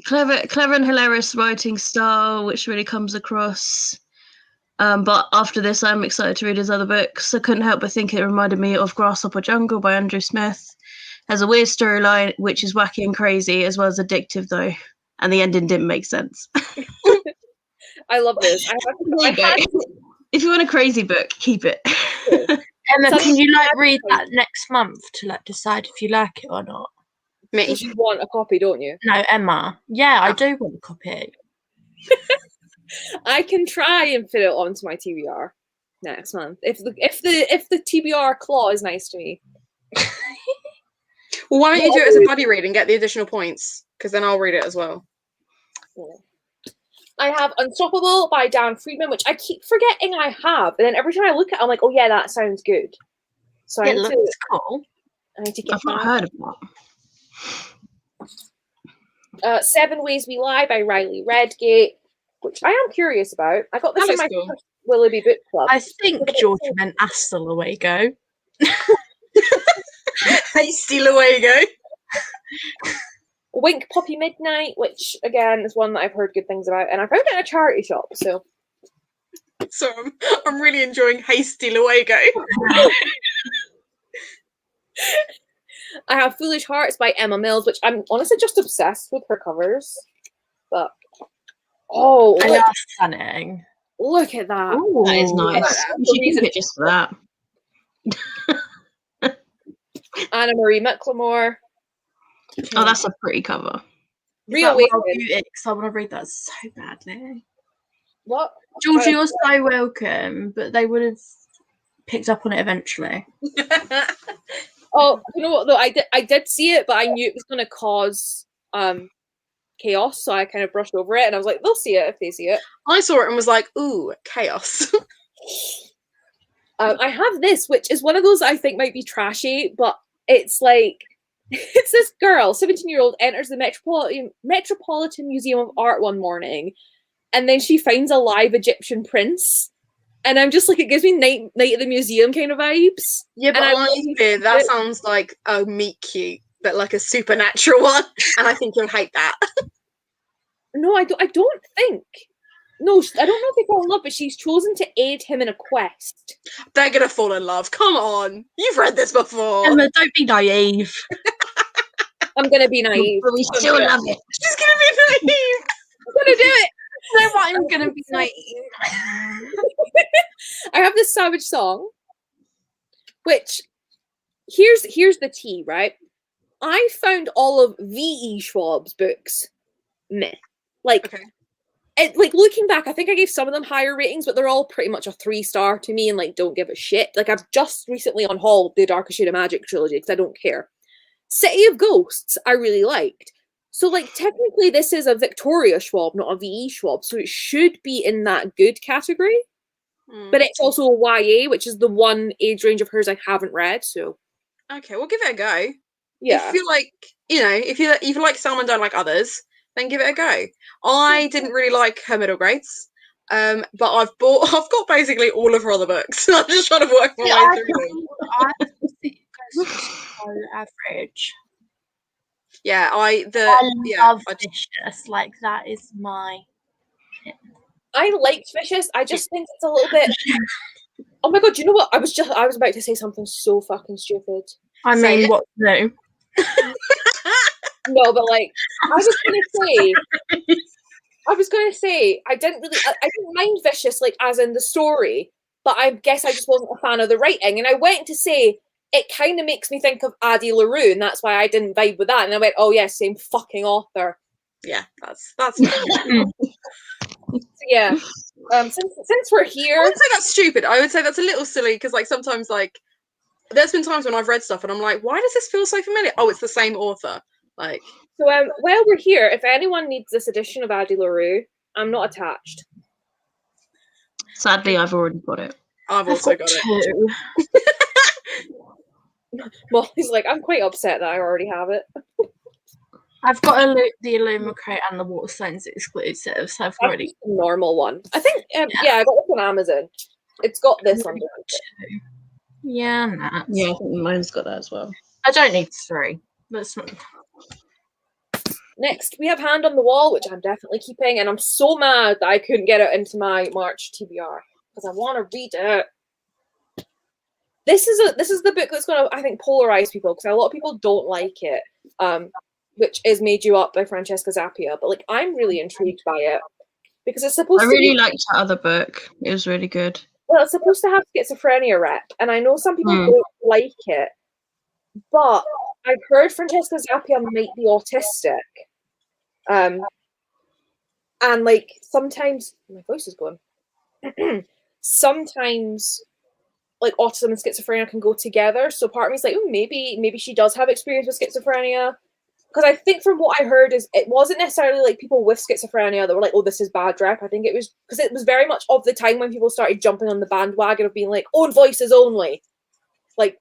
Clever and hilarious writing style, which really comes across. But after this, I'm excited to read his other books. I couldn't help but think it reminded me of Grasshopper Jungle by Andrew Smith. Has a weird storyline, which is wacky and crazy, as well as addictive, though. And the ending didn't make sense. I love this. If you want a crazy book, keep it. Emma, can you read that next month to decide if you like it or not? Me. You want a copy, don't you? No, Emma. Yeah, I do want a copy. I can try and fit it onto my TBR next month if the TBR claw is nice to me. Well, why don't you do it as a buddy read and get the additional points? Because then I'll read it as well. Yeah. I have Unstoppable by Dan Friedman, which I keep forgetting I have, and then every time I look at it, I'm like, oh yeah, that sounds good. So it looks cool. I need to get. I've not heard of that. 7 Ways We Lie by Riley Redgate, which I am curious about. I got this in my first Willoughby book club. I think George meant Hasta Luego. Hasty Luego. Wink Puppy Midnight, which again is one that I've heard good things about, and I found it in a charity shop. So I'm really enjoying Hasty Luego. I have Foolish Hearts by Emma Mills, which I'm honestly just obsessed with her covers. But They are stunning. look at that. Ooh, That is nice. You should keep it just for that. Anna Marie McLemore. Oh, that's a pretty cover. Reawakened. I want to read that so badly. What? Georgie, you're so welcome, but they would have picked up on it eventually. Oh, you know what though? I did see it, but I knew it was going to cause chaos, so I kind of brushed over it, and I was like, they'll see it if they see it. I saw it and was like, ooh, chaos. I have this, which is one of those I think might be trashy, but it's like, it's this girl, 17-year-old, enters the Metropolitan Museum of Art one morning, and then she finds a live Egyptian prince. And I'm just like, it gives me night at the museum kind of vibes. Yeah, but honestly, that sounds like a meet cute, but like a supernatural one, and I think you'll hate that. No, I don't think. No, I don't know if they fall in love, but she's chosen to aid him in a quest. They're gonna fall in love. Come on, you've read this before. Emma, don't be naive. I'm gonna be naive. But we still love it. She's gonna be naive. I'm gonna do it. No, I'm gonna be naive. I have this Savage song, which here's the tea, right? I found all of V.E. Schwab's books meh. Like, like looking back, I think I gave some of them higher ratings, but they're all pretty much a 3-star to me, and like don't give a shit. Like I've just recently unhauled the Darkest Shade of Magic trilogy because I don't care. City of Ghosts, I really liked. So, like, technically, this is a Victoria Schwab, not a V.E. Schwab, so it should be in that good category. But it's also a YA, which is the one age range of hers I haven't read, so... Okay, we'll give it a go. Yeah. If you like, if you like some and don't like others, then give it a go. I didn't really like her middle grades, but I've got basically all of her other books. I'm just trying to work my way through them. I think it goes so average. Yeah, I love Vicious. Like, that is my... I liked Vicious. I just think it's a little bit... Oh my god, do you know what? I was about to say something so fucking stupid. I mean, what? No. No, but like, I was gonna say, I didn't mind Vicious, like, as in the story, but I guess I just wasn't a fan of the writing, and I went to say, it kind of makes me think of Addie LaRue, and that's why I didn't vibe with that. And I went, oh yeah, same fucking author. Yeah, that's yeah. Since we're here, I wouldn't say that's stupid. I would say that's a little silly because, like, sometimes, like, there's been times when I've read stuff and I'm like, why does this feel so familiar? Oh, it's the same author. Like, so while we're here, if anyone needs this edition of Addie LaRue, I'm not attached. Sadly, I've already got it. I've also got it. Molly's like, I'm quite upset that I already have it. I've got the Illumicrate and the Waterstones exclusive, so I've already the normal one. I think, I got this on Amazon. It's got this under it. Yeah, nah. Yeah, I think mine's got that as well. I don't need 3. That's not... Next, we have Hand on the Wall, which I'm definitely keeping, and I'm so mad that I couldn't get it into my March TBR because I want to read it. This is the book that's going to, I think, polarize people because a lot of people don't like it, which is Made You Up by Francesca Zappia. But like, I'm really intrigued by it because it's supposed to. I really liked that other book. It was really good. Well, it's supposed to have schizophrenia rep, and I know some people don't like it, but I've heard Francesca Zappia might be autistic, and like sometimes my voice is going. Sometimes, like, autism and schizophrenia can go together. So part of me is like, oh, maybe she does have experience with schizophrenia. Because I think from what I heard is it wasn't necessarily like people with schizophrenia that were like, oh, this is bad rep. I think it was because it was very much of the time when people started jumping on the bandwagon of being like, own voices only. Like,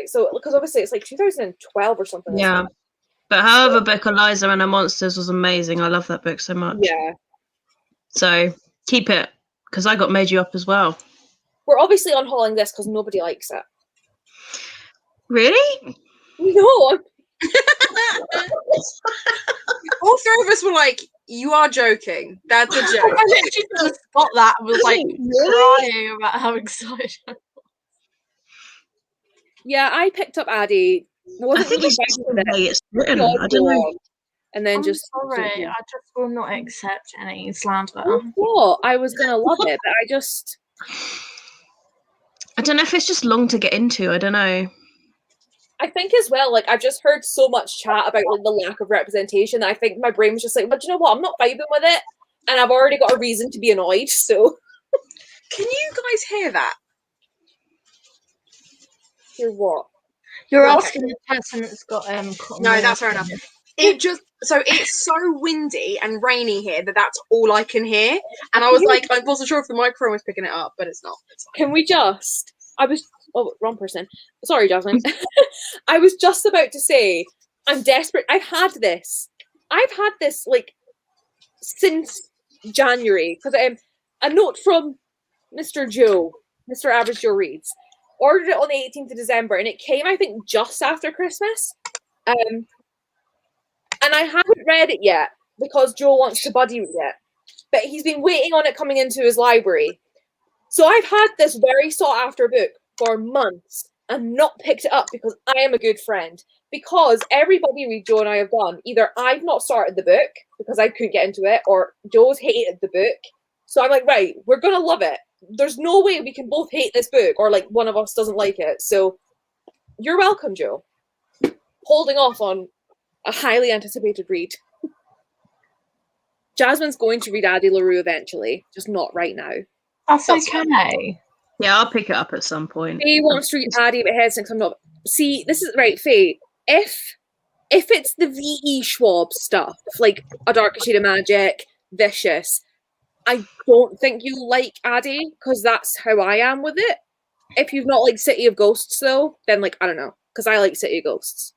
so because obviously it's like 2012 or something. Yeah. But however, book Eliza and her Monsters was amazing. I love that book so much. Yeah. So keep it because I got Made You Up as well. We're obviously unhauling this because nobody likes it. Really? No. All three of us were like, "You are joking. That's a joke." I literally just got that and was like Really? crying about how excited. Yeah, I picked up Addy. I Wasn't think really it's just vibing the with way it. it's written. Dodged I don't know. along, and then I'm just sorry, I just will not accept any slander. I thought I was gonna love it, but I just I don't know if it's just long to get into. I don't know. I think as well, like I've just heard so much chat about like the lack of representation that I think my brain was just like, but you know what, I'm not vibing with it, and I've already got a reason to be annoyed, so Can you guys hear that? you're what? You're Okay. asking the person that's got cotton No, wool that's fair in enough. it. It's so windy and rainy here that's all I can hear. And I was like, I wasn't sure if the microphone was picking it up, but it's not. It's fine. Can we just? Wrong person. Sorry, Jasmine. I was just about to say, I'm desperate. I've had this like since January because a note from Mr. Joe, Mr. Average Joe Reads, ordered it on the 18th of December, and it came, I think, just after Christmas. And I haven't read it yet because Joe wants to buddy read it, but he's been waiting on it coming into his library. So I've had this very sought after book for months and not picked it up because I am a good friend. Because everybody read Joe and I have done, either I've not started the book because I couldn't get into it, or Joe's hated the book. So I'm like, right, we're gonna love it. There's no way we can both hate this book or like one of us doesn't like it. So you're welcome, Joe. Holding off on a highly anticipated read. Jasmine's going to read Addie LaRue eventually, just not right now. That's That's okay. Yeah, I'll pick it up at some point. Faye wants to read Addie, but Headsinks I'm not. See, this is right, Faye. If it's the V.E. Schwab stuff, like A Darker Shade of Magic, Vicious, I don't think you'll like Addie, because that's how I am with it. If you've not liked City of Ghosts, though, then, like, I don't know, because I like City of Ghosts.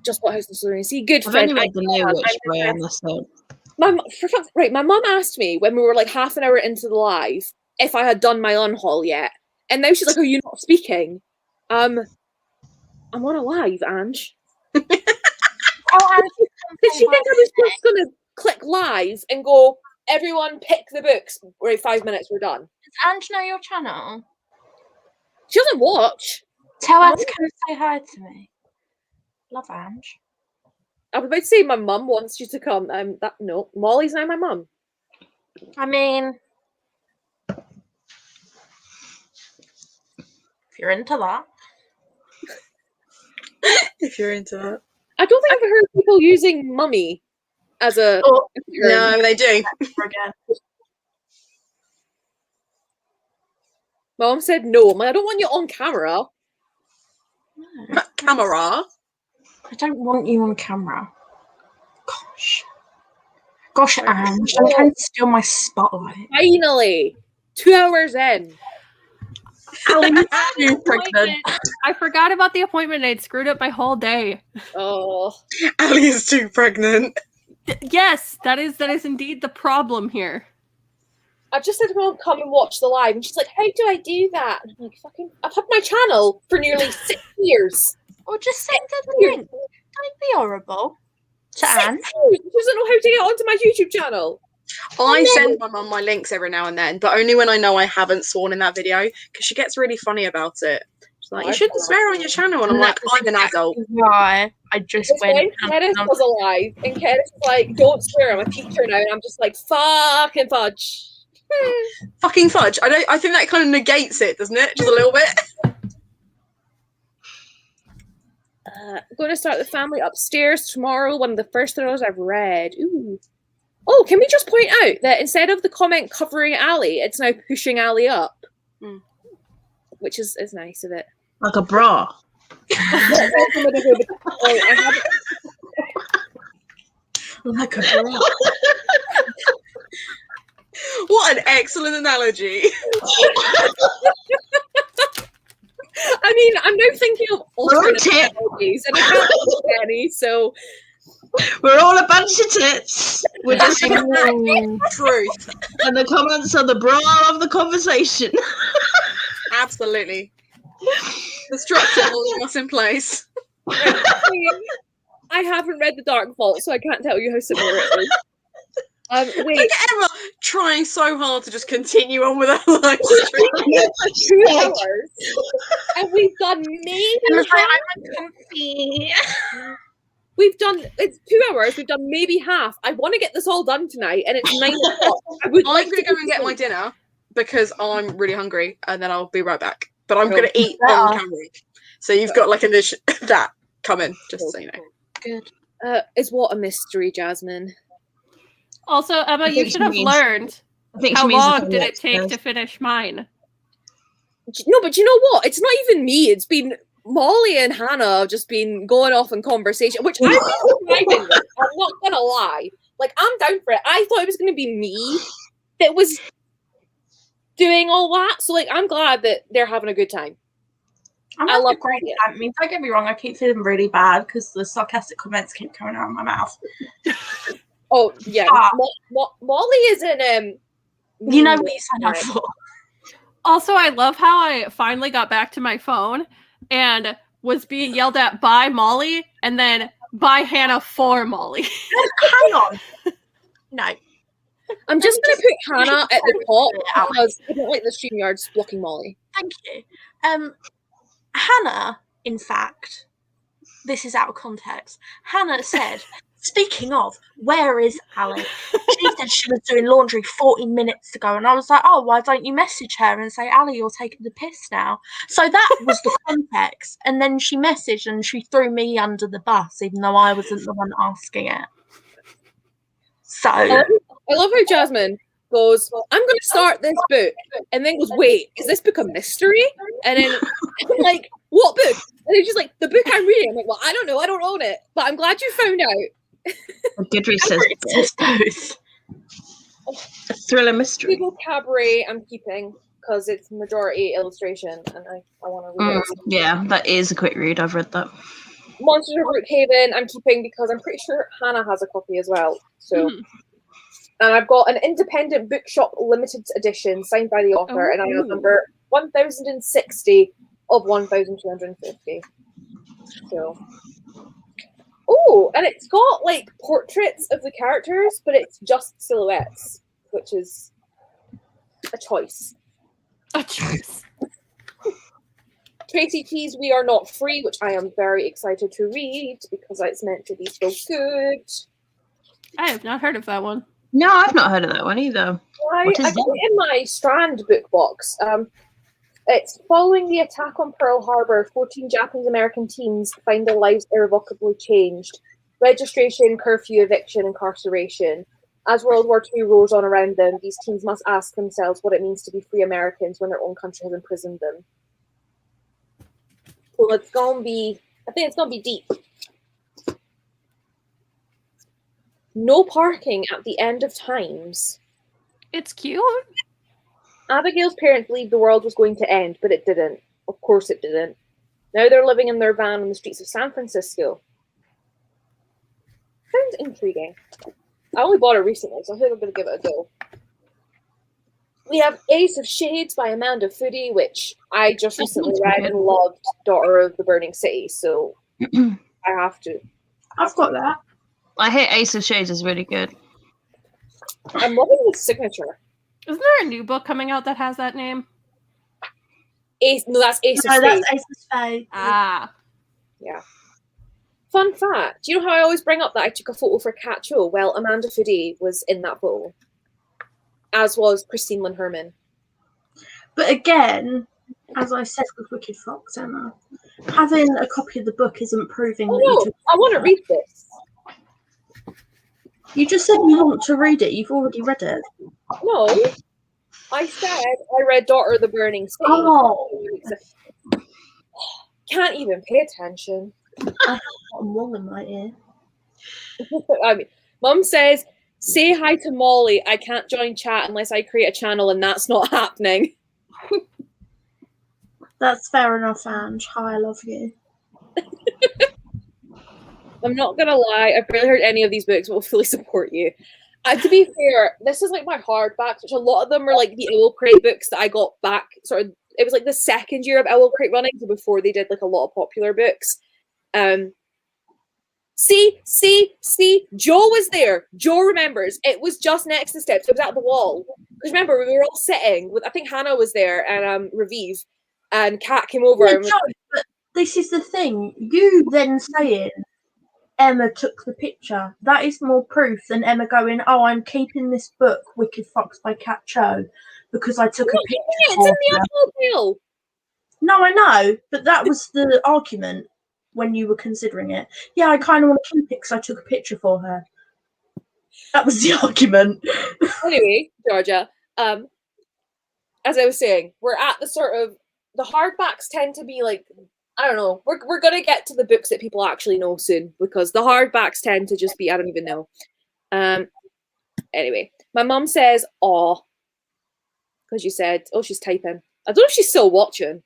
Just what House of Slytherin. See, good I've friend. only read the new I'm Witch Way on impressed. this one. My mum asked me when we were like half an hour into the live if I had done my unhaul yet, and now she's like, "Are you not speaking?" I'm on a live, Ange. Oh, Ange, Did she think I was just gonna click live and go, "Everyone pick the books"? Right, 5 minutes, we're done. does Ange know your channel? She doesn't watch. Tell her to come say hi to me. Love Ange. I was about to say my mum wants you to come. No, Molly's now my mum. I mean, if you're into that. If you're into that. I don't think I've ever heard people using mummy as a. Oh, No, they do. again. My mum said no. I'm like, I don't want you on camera. No, Camera. I don't want you on camera. Gosh, Ange, I'm trying to steal my spotlight. Finally, 2 hours in. You're pregnant. I forgot about the appointment. It screwed up my whole day. Oh, Ali is too pregnant. Yes, that is indeed the problem here. I just said to Mum, come and watch the live, and she's like, "How do I do that?" And I'm like, "Fucking, I've had my channel for nearly 6 years. Or just send her the link. Don't be horrible. To 6 Anne. years. She doesn't know how to get onto my YouTube channel." I send my mum my links every now and then, but only when I know I haven't sworn in that video, because she gets really funny about it. She's like, "You shouldn't swear on your channel," and I'm like, "I'm an adult." Why? I just It's when went. Kenneth was alive, and Kenneth was like, "Don't swear, I'm a teacher now," and I'm just like, "Fucking fudge." Fucking fudge. I think that kind of negates it, doesn't it? Just a little bit. I'm going to start the family upstairs tomorrow. One of the first thrills I've read. Ooh. Oh, can we just point out that instead of the comment covering Ali, it's now pushing Ali up, which is nice of it. Like a bra. Like a bra. What an excellent analogy. I mean, I'm now thinking of alternate tit. analogies, and I can't think of any, so We're all a bunch of tits. We're just Truth. and the comments are the bra of the conversation. Absolutely. The structure holding us in place. Right, I haven't read The Dark Vault, so I can't tell you how similar it is. Wait. Look at Emma trying so hard to just continue on with her live stream. 2 hours, and we've done maybe I'm half. comfy. It's 2 hours. We've done maybe half. I want to get this all done tonight, and it's 9 o'clock. I'm going to go and get my dinner because I'm really hungry, and then I'll be right back. But I'm going to eat on camera. So you've got like that coming, just so you know. Good. Is what a mystery, Jasmine. Also, Emma, I you think should she have means- learned I think she how means long the did it next take verse. to finish mine. No, but you know what? It's not even me. It's been Molly and Hannah have just been going off in conversation, which I've been surviving with. I'm not gonna lie. Like, I'm down for it. I thought it was gonna be me that was doing all that. So, like, I'm glad that they're having a good time. I'm I having love a great it. time. I mean, don't get me wrong, I keep feeling really bad because the sarcastic comments keep coming out of my mouth. Oh yeah, Ah. Molly is in You know what you signed up for. Also, I love how I finally got back to my phone and was being yelled at by Molly and then by Hannah for Molly. Hang on. No. I'm just Let gonna me put Hannah at the top Alex. because I don't like the StreamYards blocking Molly. Thank you. Hannah, in fact, this is out of context. Hannah said, speaking of, where is Ali? She said she was doing laundry 40 minutes ago, and I was like, oh, why don't you message her and say, Ali, you're taking the piss now? So that was the context. And then she messaged and she threw me under the bus, even though I wasn't the one asking it. So I love how Jasmine goes, I'm going to start this book, and then goes, wait, is this book a mystery? And then I'm like, what book? And then she's like, the book I'm reading. I'm like, well, I don't know, I don't own it, but I'm glad you found out. Goodreads says it's both. a thriller mystery. Google Cabaret I'm keeping because it's majority illustration, and I want to read it. Yeah, that is a quick read. I've read that. Monsters of Brookhaven I'm keeping because I'm pretty sure Hannah has a copy as well. So, and I've got an independent bookshop limited edition signed by the author, and I have number 1060 of 1250. So, and it's got like portraits of the characters, but it's just silhouettes, which is a choice. A choice. Tracy T's We Are Not Free, which I am very excited to read because it's meant to be so good. I have not heard of that one. No, I've not heard of that one either. I What is got that? it in my Strand book box. It's following the attack on Pearl Harbor, 14 Japanese American teens find their lives irrevocably changed. Registration, curfew, eviction, incarceration. As World War II rolls on around them, these teens must ask themselves what it means to be free Americans when their own country has imprisoned them. So I think it's gonna be deep. No parking at the end of times. It's cute. Abigail's parents believed the world was going to end, but it didn't. Of course it didn't. Now they're living in their van on the streets of San Francisco. Sounds intriguing. I only bought it recently, so I think I'm going to give it a go. We have Ace of Shades by Amanda Foody, which I just recently read and loved. Daughter of the Burning City, so I have to. I've got that. I hear Ace of Shades is really good. I'm loving the signature. Isn't there a new book coming out that has that name? That's Ace of No, Spades. that's Ace of Spades. Ah. Yeah. Fun fact, do you know how I always bring up that I took a photo for Catcho? Well, Amanda Foody was in that photo, as was Christine Lynn Herman. But again, as I said with Wicked Fox, Emma, having a copy of the book isn't proving that you Oh no, took I want to read this. You just said you want to read it. You've already read it. No, I said I read Daughter of the Burning City. Oh. Can't even pay attention. I've got a wall in my ear. I mean, Mum says, say hi to Molly. I can't join chat unless I create a channel, and that's not happening. That's fair enough, Ange. Hi, I love you. I'm not gonna lie, I've barely heard any of these books, but will fully support you. To be fair, this is like my hardbacks, which a lot of them are like the Owl Crate books that I got back. Sort of, it was like the second year of Owl Crate running, so before they did like a lot of popular books. See, Joe was there. Joe remembers. It was just next to the steps. It was at the wall. Because remember, we were all sitting with, I think Hannah was there and Raviv, and Kat came over. Yeah, And was, Joe, but this is the thing. You then saying Emma took the picture. That is more proof than Emma going, "Oh, I'm keeping this book, Wicked Fox by Kat Cho, because I took a picture." it's in the Unhaul pile. No, I know, but that was the argument when you were considering it. Yeah, I kind of want to keep it because I took a picture for her. That was the argument. Anyway, Georgia, as I was saying, we're at the sort of, the hardbacks tend to be like, I don't know, we're going to get to the books that people actually know soon, because the hardbacks tend to just be, I don't even know. Anyway, my mum says, "Aw," because you said, oh, she's typing. I don't know if she's still watching.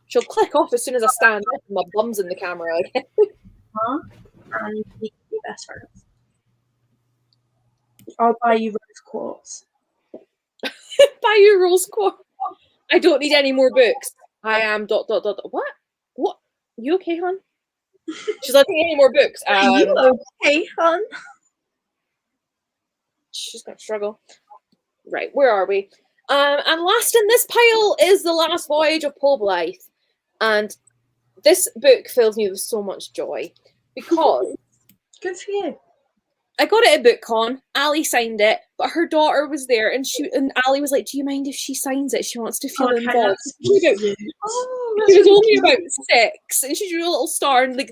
She'll click off as soon as I stand up and my bum's in the camera again. And we can be best friends. I'll buy you rose quartz. Buy you rose quartz. I don't need any more books. I am ... What? What? You okay, hon? She's like, "Any more books?" Are you okay, hon? She's gonna struggle. Right, where are we? And last in this pile is The Last Voyage of Paul Blythe. And this book fills me with so much joy because good for you. I got it at BookCon. Ali signed it, but her daughter was there, and Ali was like, "Do you mind if she signs it? She wants to feel involved." She was only about 6, and she drew a little star, and like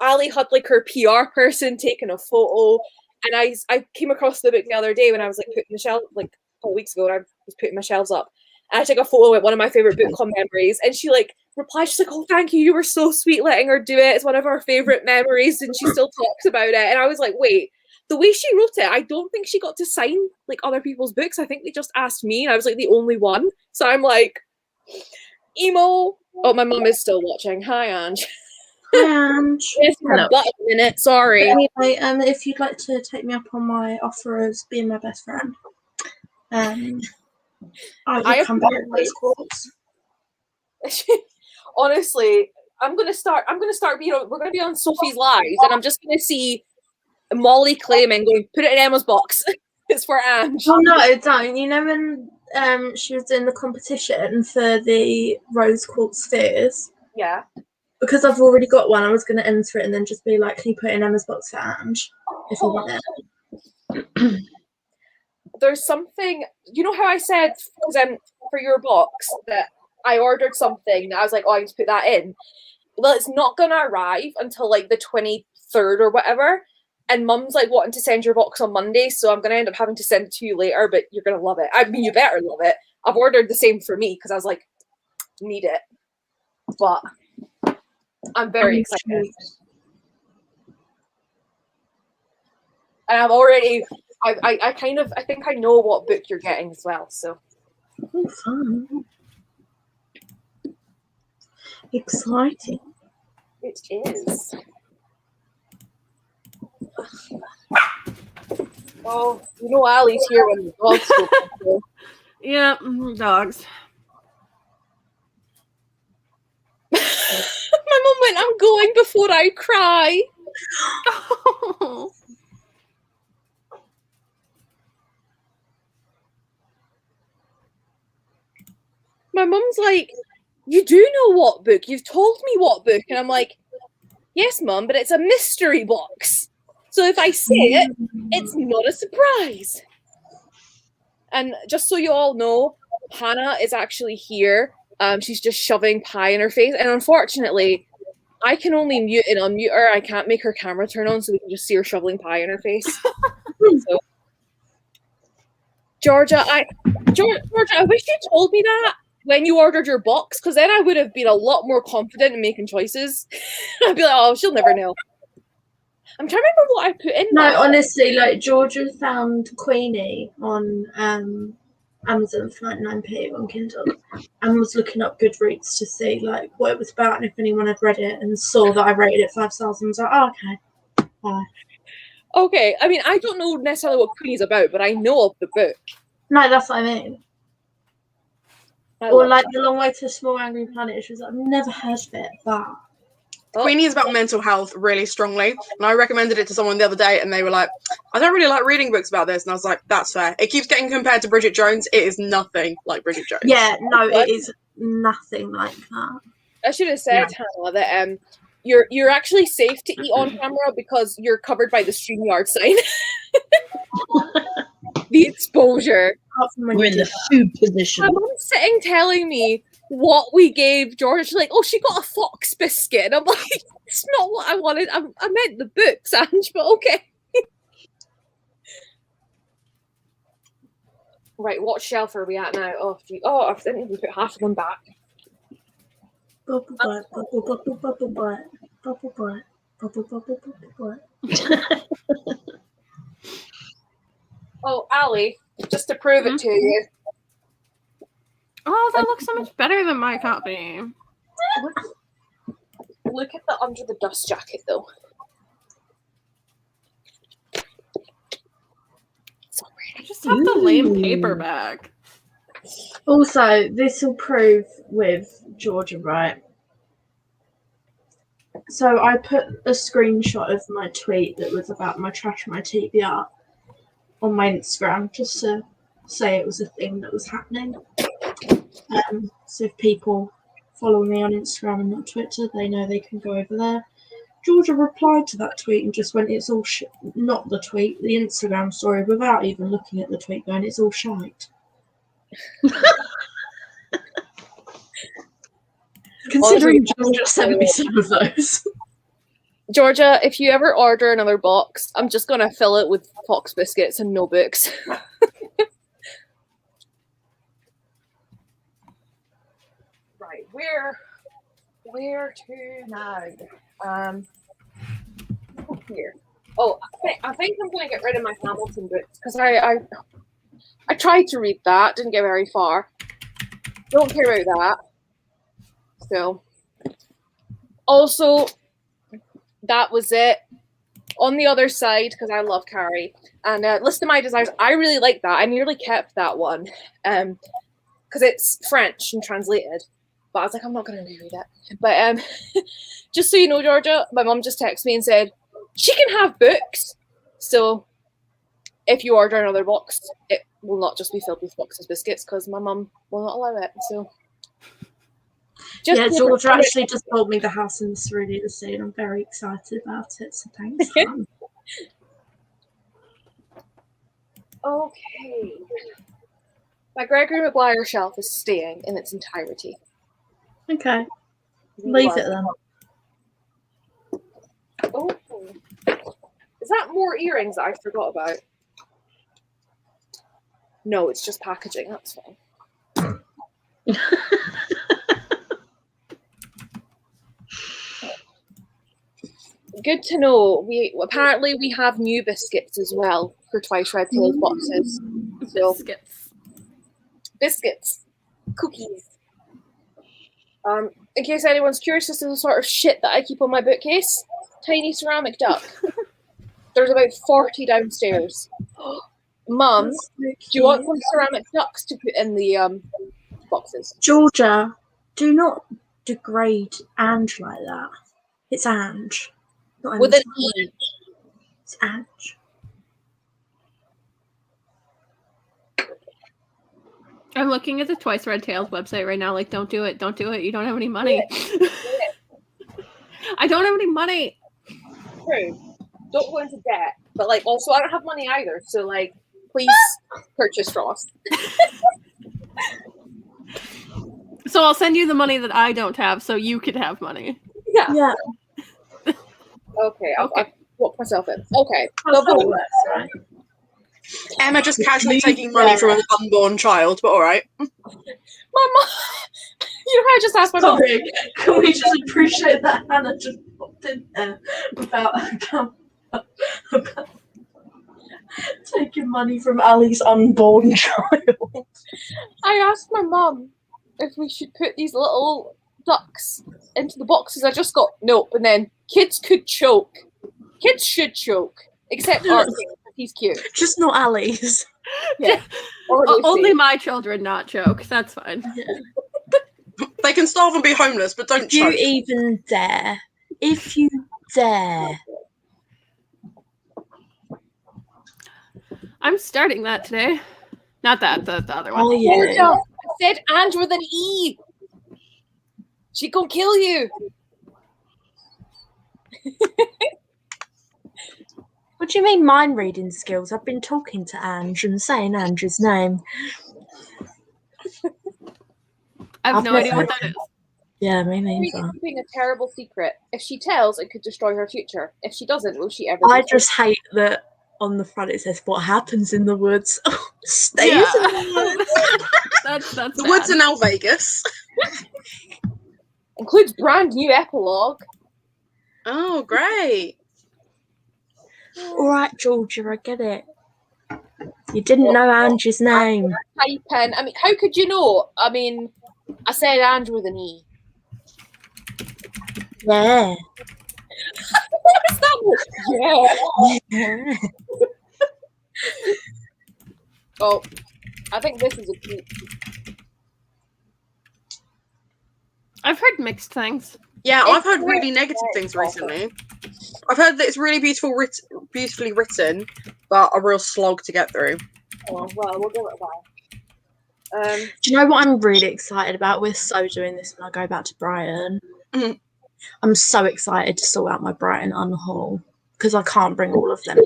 Ali had like her PR person taking a photo, and I came across the book the other day when I was like putting the shelf like a couple weeks ago, and I was putting my shelves up, and I took a photo with one of my favorite BookCon memories, and she like replied, she's like, "Oh, thank you, you were so sweet letting her do it. It's one of our favorite memories," and she still talks about it, and I was like, wait. The way she wrote it, I don't think she got to sign like other people's books. I think they just asked me, and I was like the only one. So I'm like, emo. Oh, my mum is still watching. Hi, Ange. Hi, Ange. Yes, my butt a minute. Sorry. Anyway, if you'd like to take me up on my offer as being my best friend, I will come back with those quotes. Honestly, I'm gonna start being. We're gonna be on Sophie's Lives, and I'm just gonna see Molly claiming, going, "Put it in Emma's box." It's for Ange. Oh no, don't. You know when she was doing the competition for the rose quartz spheres? Yeah. Because I've already got one, I was going to enter it and then just be like, "Can you put it in Emma's box for Ange if you want it?" There's something, you know how I said for your box that I ordered something that I was like, "Oh, I need to put that in." Well, it's not gonna arrive until like the 23rd or whatever. And Mum's like wanting to send your box on Monday, so I'm gonna end up having to send it to you later, but you're gonna love it. I mean, you better love it. I've ordered the same for me because I was like, need it. But I'm very excited. And I've already I think I know what book you're getting as well, so oh, fun. Exciting. it is. Oh, you know Ali's here when the dogs go. Yeah, dogs. My mum went, "I'm going before I cry." Oh. My mum's like, "You do know what book? You've told me what book." And I'm like, "Yes, Mum, but it's a mystery box. So if I say it, it's not a surprise." And just so you all know, Hannah is actually here. She's just shoving pie in her face. And unfortunately, I can only mute and unmute her. I can't make her camera turn on so we can just see her shoveling pie in her face. So, Georgia, I wish you told me that when you ordered your box, because then I would have been a lot more confident in making choices. I'd be like, "Oh, she'll never know." I'm trying to remember what I put in. No, honestly, like Georgia found Queenie on Amazon for like 9p on Kindle and was looking up Goodreads to see like what it was about and if anyone had read it, and saw that I rated it 5 stars and was like, "Oh, okay, bye." Okay, I mean, I don't know necessarily what Queenie's about, but I know of the book. No, that's what I mean. Or like The Long Way to a Small Angry Planet. She was like, I've never heard of it, but Queenie is about mental health really strongly, and I recommended it to someone the other day, and they were like, I don't really like reading books about this, and I was like, that's fair. It keeps getting compared to Bridget Jones. It is nothing like Bridget Jones. yeah, no, it is nothing like that. I should have said, Hannah, that you're actually safe to eat on camera because you're covered by the StreamYard sign. The exposure. We're in the food position. My mom's sitting telling me what we gave George. She's like, oh, she got a fox biscuit. And I'm like, it's not what I wanted. I meant the books, Ange, but okay. Right, what shelf are we at now? Oh, I didn't even put half of them back. Bubble butt, bubble bubble bubble butt, bubble butt, bubble bubble bubble butt. Oh, Ali, just to prove it to you. Oh, that looks so much better than my copy. Look at the under the dust jacket, though. So I just have the lame paperback. Also, this will prove with Georgia, right? So I put a screenshot of my tweet that was about my trash my TBR on my Instagram just to say it was a thing that was happening. So if people follow me on Instagram and not Twitter, they know they can go over there. Georgia replied to that tweet and just went, it's all not the tweet, the Instagram story, without even looking at the tweet, going, it's all shite. Considering Georgia sent me some of those. Georgia, if you ever order another box, I'm just going to fill it with Fox biscuits and no books. Right, where to now? Here. Oh, I think I'm going to get rid of my Hamilton books because I tried to read that, didn't get very far. Don't care about that. So, also, that was it. On the other side, because I love Carrie, and List of My Desires, I really like that. I nearly kept that one because it's French and translated. But I was like, I'm not going to reread it. But just so you know, Georgia, my mum just texted me and said, she can have books. So if you order another box, it will not just be filled with Fox's biscuits because my mum will not allow it. So Georgia actually just told me the house in the Cerulean Sea, and I'm very excited about it. So thanks. Okay. My Gregory Maguire shelf is staying in its entirety. Okay. Leave it then. Oh. Is that more earrings that I forgot about? No, it's just packaging. That's fine. Good to know. Apparently we have new biscuits as well for Twice Red Tails boxes. So biscuits, cookies. In case anyone's curious, this is the sort of shit that I keep on my bookcase. Tiny ceramic duck. There's about 40 downstairs. Mum, do you want some ceramic ducks to put in the boxes? Georgia, do not degrade Ange like that. It's Ange. Not with an E. It's Ange. I'm looking at the Twice Red Tails website right now. Like, don't do it. Don't do it. You don't have any money. I don't have any money. True. Don't go into debt. But, like, also, I don't have money either. So, like, please purchase from us. So I'll send you the money that I don't have so you could have money. Yeah. Okay. I'll put myself in. Okay. Right. Emma just casually taking money from an unborn child, but all right. My mom. You know, I just asked my mom. Sorry, can we just appreciate that Hannah just popped in there about taking money from Ali's unborn child? I asked my mum if we should put these little ducks into the boxes. I just got nope, and then kids could choke. Kids should choke, except Archie. He's cute. Just not Ali's. Yeah. Or Lucy. Only my children not choke. That's fine. They can starve and be homeless, but don't If you choke. even dare. If you dare. I'm starting that today. Not that, the other one. Oh, Georgia, yeah. I said Ange with an E. She gonna kill you. What do you mean mind reading skills? I've been talking to Ange and saying Ange's name. I have I've no idea never- what that is. Yeah, me She's neither. keeping a terrible secret. If she tells, it could destroy her future. If she doesn't, will she ever? I be just hate that on the front it says what happens in the woods stays in the woods. That's The bad. woods are now Vegas. includes brand new epilogue. Oh, great. All right, Georgia, I get it. You didn't know Ange's name. Type in. I mean, how could you know? I mean, I said Ange with an E. Yeah. What is that? Yeah. Yeah. Oh, I think this is a cute. I've heard mixed things. Yeah, I've heard It's really very negative things awful. recently. I've heard that it's really beautifully written, but a real slog to get through. Oh, well, we'll give it a while. Do you know what I'm really excited about? We're so doing this when I go back to Brighton. Mhm. I'm so excited to sort out my Brighton Unhaul because I can't bring all of them.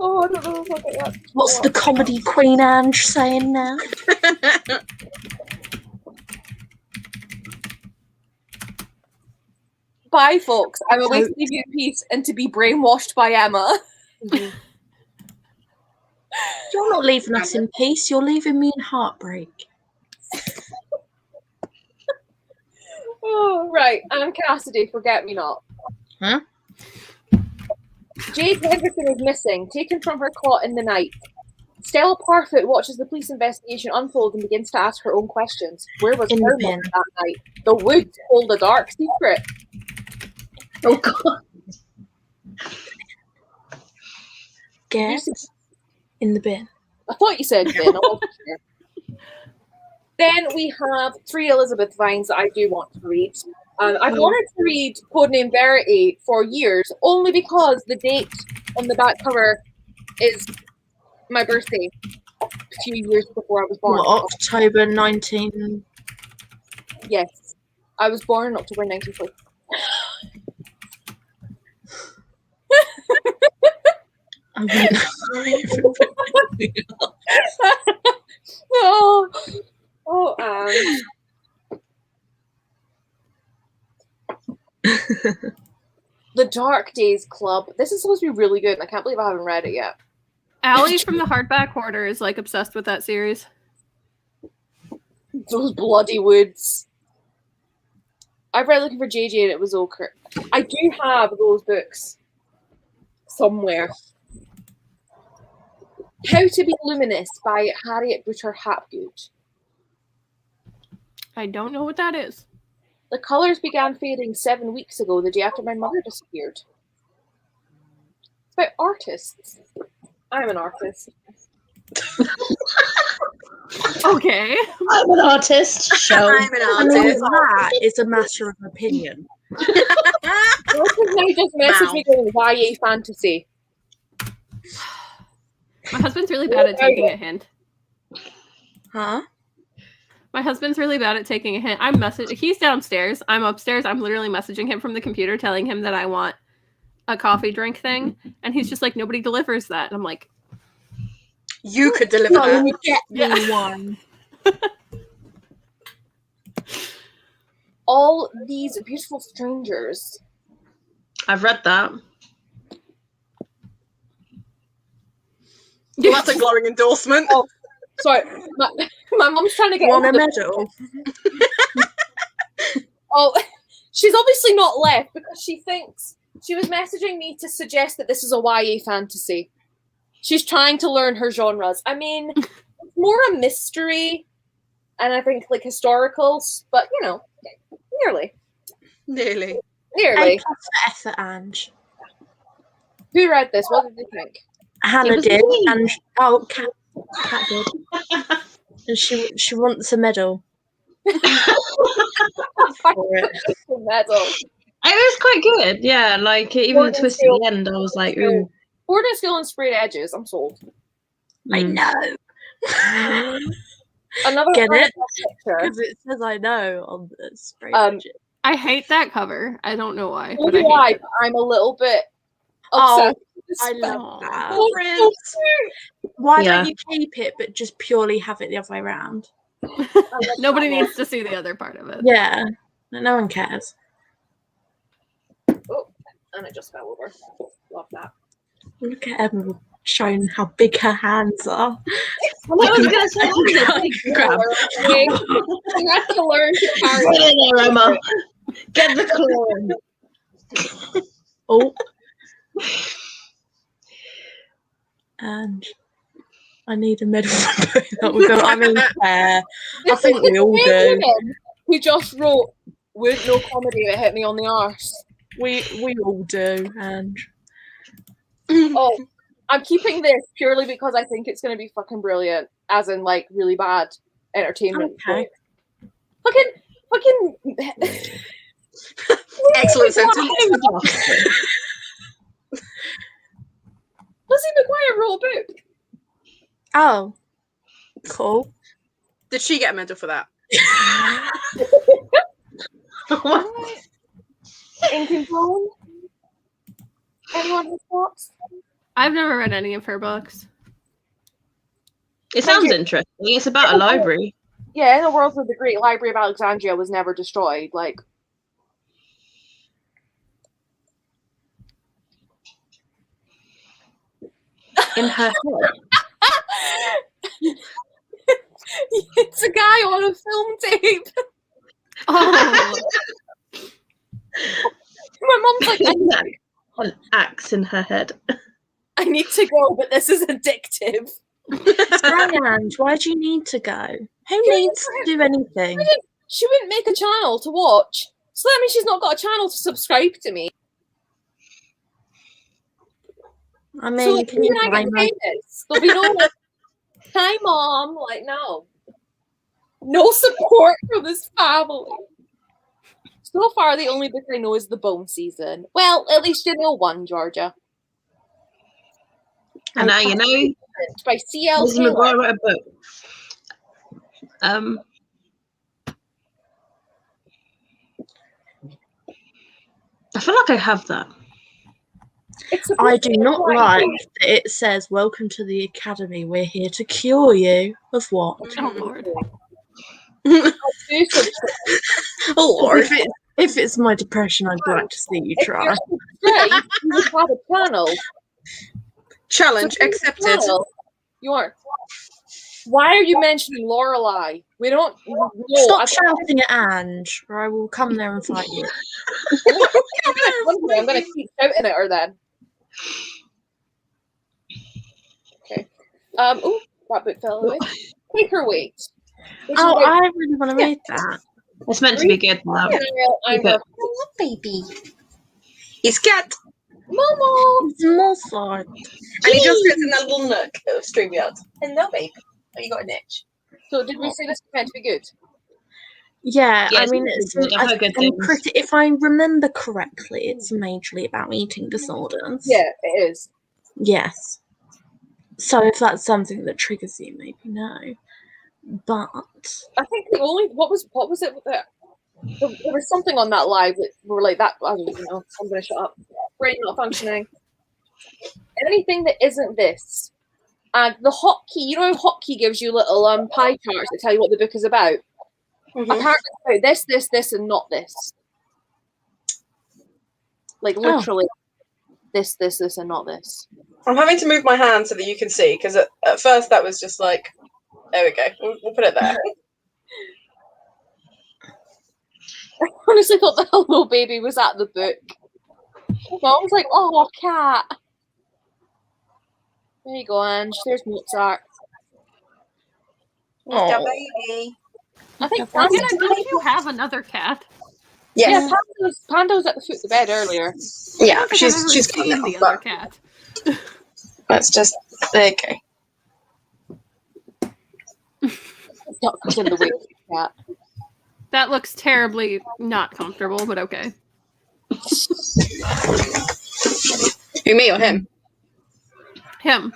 Oh, I don't know if I'll get that. What's the comedy Queen Ange saying now? Bye, folks. I'm away to leave you in peace and to be brainwashed by Emma. You're not leaving us in peace. You're leaving me in heartbreak. Oh, right. I'm Cassidy, forget me not. Huh? Jade Henderson is missing, taken from her cot in the night. Stella Parfitt watches the police investigation unfold and begins to ask her own questions. Where was In the her bin. mother that night? The woods hold a dark secret. Oh god. Get in the bin. I thought you said bin. I wasn't sure. Then we have 3 Elizabeth Vines that I do want to read. I've wanted to read Codename Verity for years, only because the date on the back cover is my birthday a few years before I was born. What, October 19? Yes. I was born in October 1940. I mean, Oh, The Dark Days Club. This is supposed to be really good, and I can't believe I haven't read it yet. Allie from the Hardback Hoarder is like obsessed with that series. Those bloody woods. I've read Looking for JJ and it was okay. I do have those books somewhere. How to Be Luminous by Harriet Butcher Hapgood. I don't know what that is. The colours began fading 7 weeks ago, the day after my mother disappeared. It's about artists. I'm an artist. Okay. I'm an artist. Show. I'm an I mean, artist. that is a matter of opinion. Artists now just message me going YA fantasy. My husband's really bad at taking a hint. Huh? My husband's really bad at taking a hint. He's downstairs. I'm upstairs. I'm literally messaging him from the computer telling him that I want a coffee drink thing. And he's just like, nobody delivers that. And I'm like, You could deliver No, that. you get me Yeah. one. All These Beautiful Strangers. I've read that. Well, that's a glowing endorsement. Oh, sorry. My mom's trying to get Want a into the- medal? Oh, she's obviously not left because she thinks she was messaging me to suggest that this is a YA fantasy. She's trying to learn her genres. I mean, it's more a mystery and I think like historicals, but you know, nearly. Nearly. A Nearly. plus for effort, Ange. Who read this? What did they think? Hannah was did, me. and Kat did, and she wants a medal for it. The medal. It was quite good, yeah. Like even the Gordon twist at Steele. the end, I was like, ooh. Boarding School and Sprayed Edges. I'm sold. I Mm. know. Another Get it? picture. Because it says I know on the spray. I hate that cover. I don't know why, So but I do hate I, it. but I'm a little bit Oh, upset. I love that. Oh, so cute. Why Yeah. don't you keep it, but just purely have it the other way around? Nobody needs to see the other part of it. Yeah, no one cares. Oh, and it just fell over. Love that. Look at Emma showing how big her hands are. I was gonna say, grab. You have to learn to carry. Get in there, Emma. Get the claw. Oh. And I need a medal for putting that with them. I mean, fair. I think we all do. Who just wrote, "Wouldn't no comedy that hit me on the arse." We all do. And Oh, I'm keeping this purely because I think it's going to be fucking brilliant, as in like really bad entertainment. okay. Fucking. Excellent sentence. Lizzie McGuire wrote a book. Oh, cool. Did she get a medal for that? What? In control. Anyone has thoughts? I've never read any of her books. It sounds interesting. It's about a library. Yeah, in the world of the Great Library of Alexandria was never destroyed. Like, In her head. it's a guy on a film tape. Oh, My mom's like, An axe in her head. I need to go, but this is addictive. Diane, why do you need to go? Who needs to do anything? She wouldn't make a channel to watch. So that means she's not got a channel to subscribe to me. I So mean, like, can you when I blame get her? famous, there'll be no like, hi mom, like no support from this family. So far, the only book I know is The Bone Season. Well, at least you know one, Georgia. And now you know. By C.L. Lizzie Taylor. McGuire wrote a book. I feel like I have that. I do not like that it says, "Welcome to the Academy. We're here to cure you." Of what? oh Lord. Oh Lord. If it's my depression, I'd like to see you try. You would have a channel. Challenge accepted. You aren't. Why are you mentioning Lorelai? We don't know. Stop shouting at Ange, or I will come there and fight you. I'm going to keep shouting at her then. Okay. Oh, that book fell away. Take her weight. Oh, I really want to read that. It's meant to be good now. I'm Okay. her Baby. He's cat. Momo. It's more fun. And he just sits in that little nook of StreamYard. Hello, babe. Oh, you got an itch. So did we say this was meant to be good? Yeah, Yes, I mean, it's it's, good. I've heard good I'm things. pretty. If I remember correctly, it's majorly about eating disorders. Yeah, it is. Yes. So if that's something that triggers you, maybe no. But I think the only what was it that there was something on that live that we were like that. I don't even know. I'm gonna shut up. Brain not functioning. Anything that isn't this, and the hotkey. You know, how hotkey gives you little pie charts that tell you what the book is about. Mm-hmm. Apparently, it's about this, and not this. Like literally, this, and not this. I'm having to move my hand so that you can see, because at first that was just like, there we go. We'll put it there. I honestly thought the Hello Baby was at the book. Mom was like, "Oh, cat." There you go, Ange. There's Mozart. Mr. Baby. I think Don't you have another cat? Yes. Yeah, Panda was at the foot of the bed earlier. Yeah, I don't think I've she's ever got seen now, the other but cat. that's just there you go. Ducked in the way of the cat. That looks terribly not comfortable, but okay. Who, me or him? Him.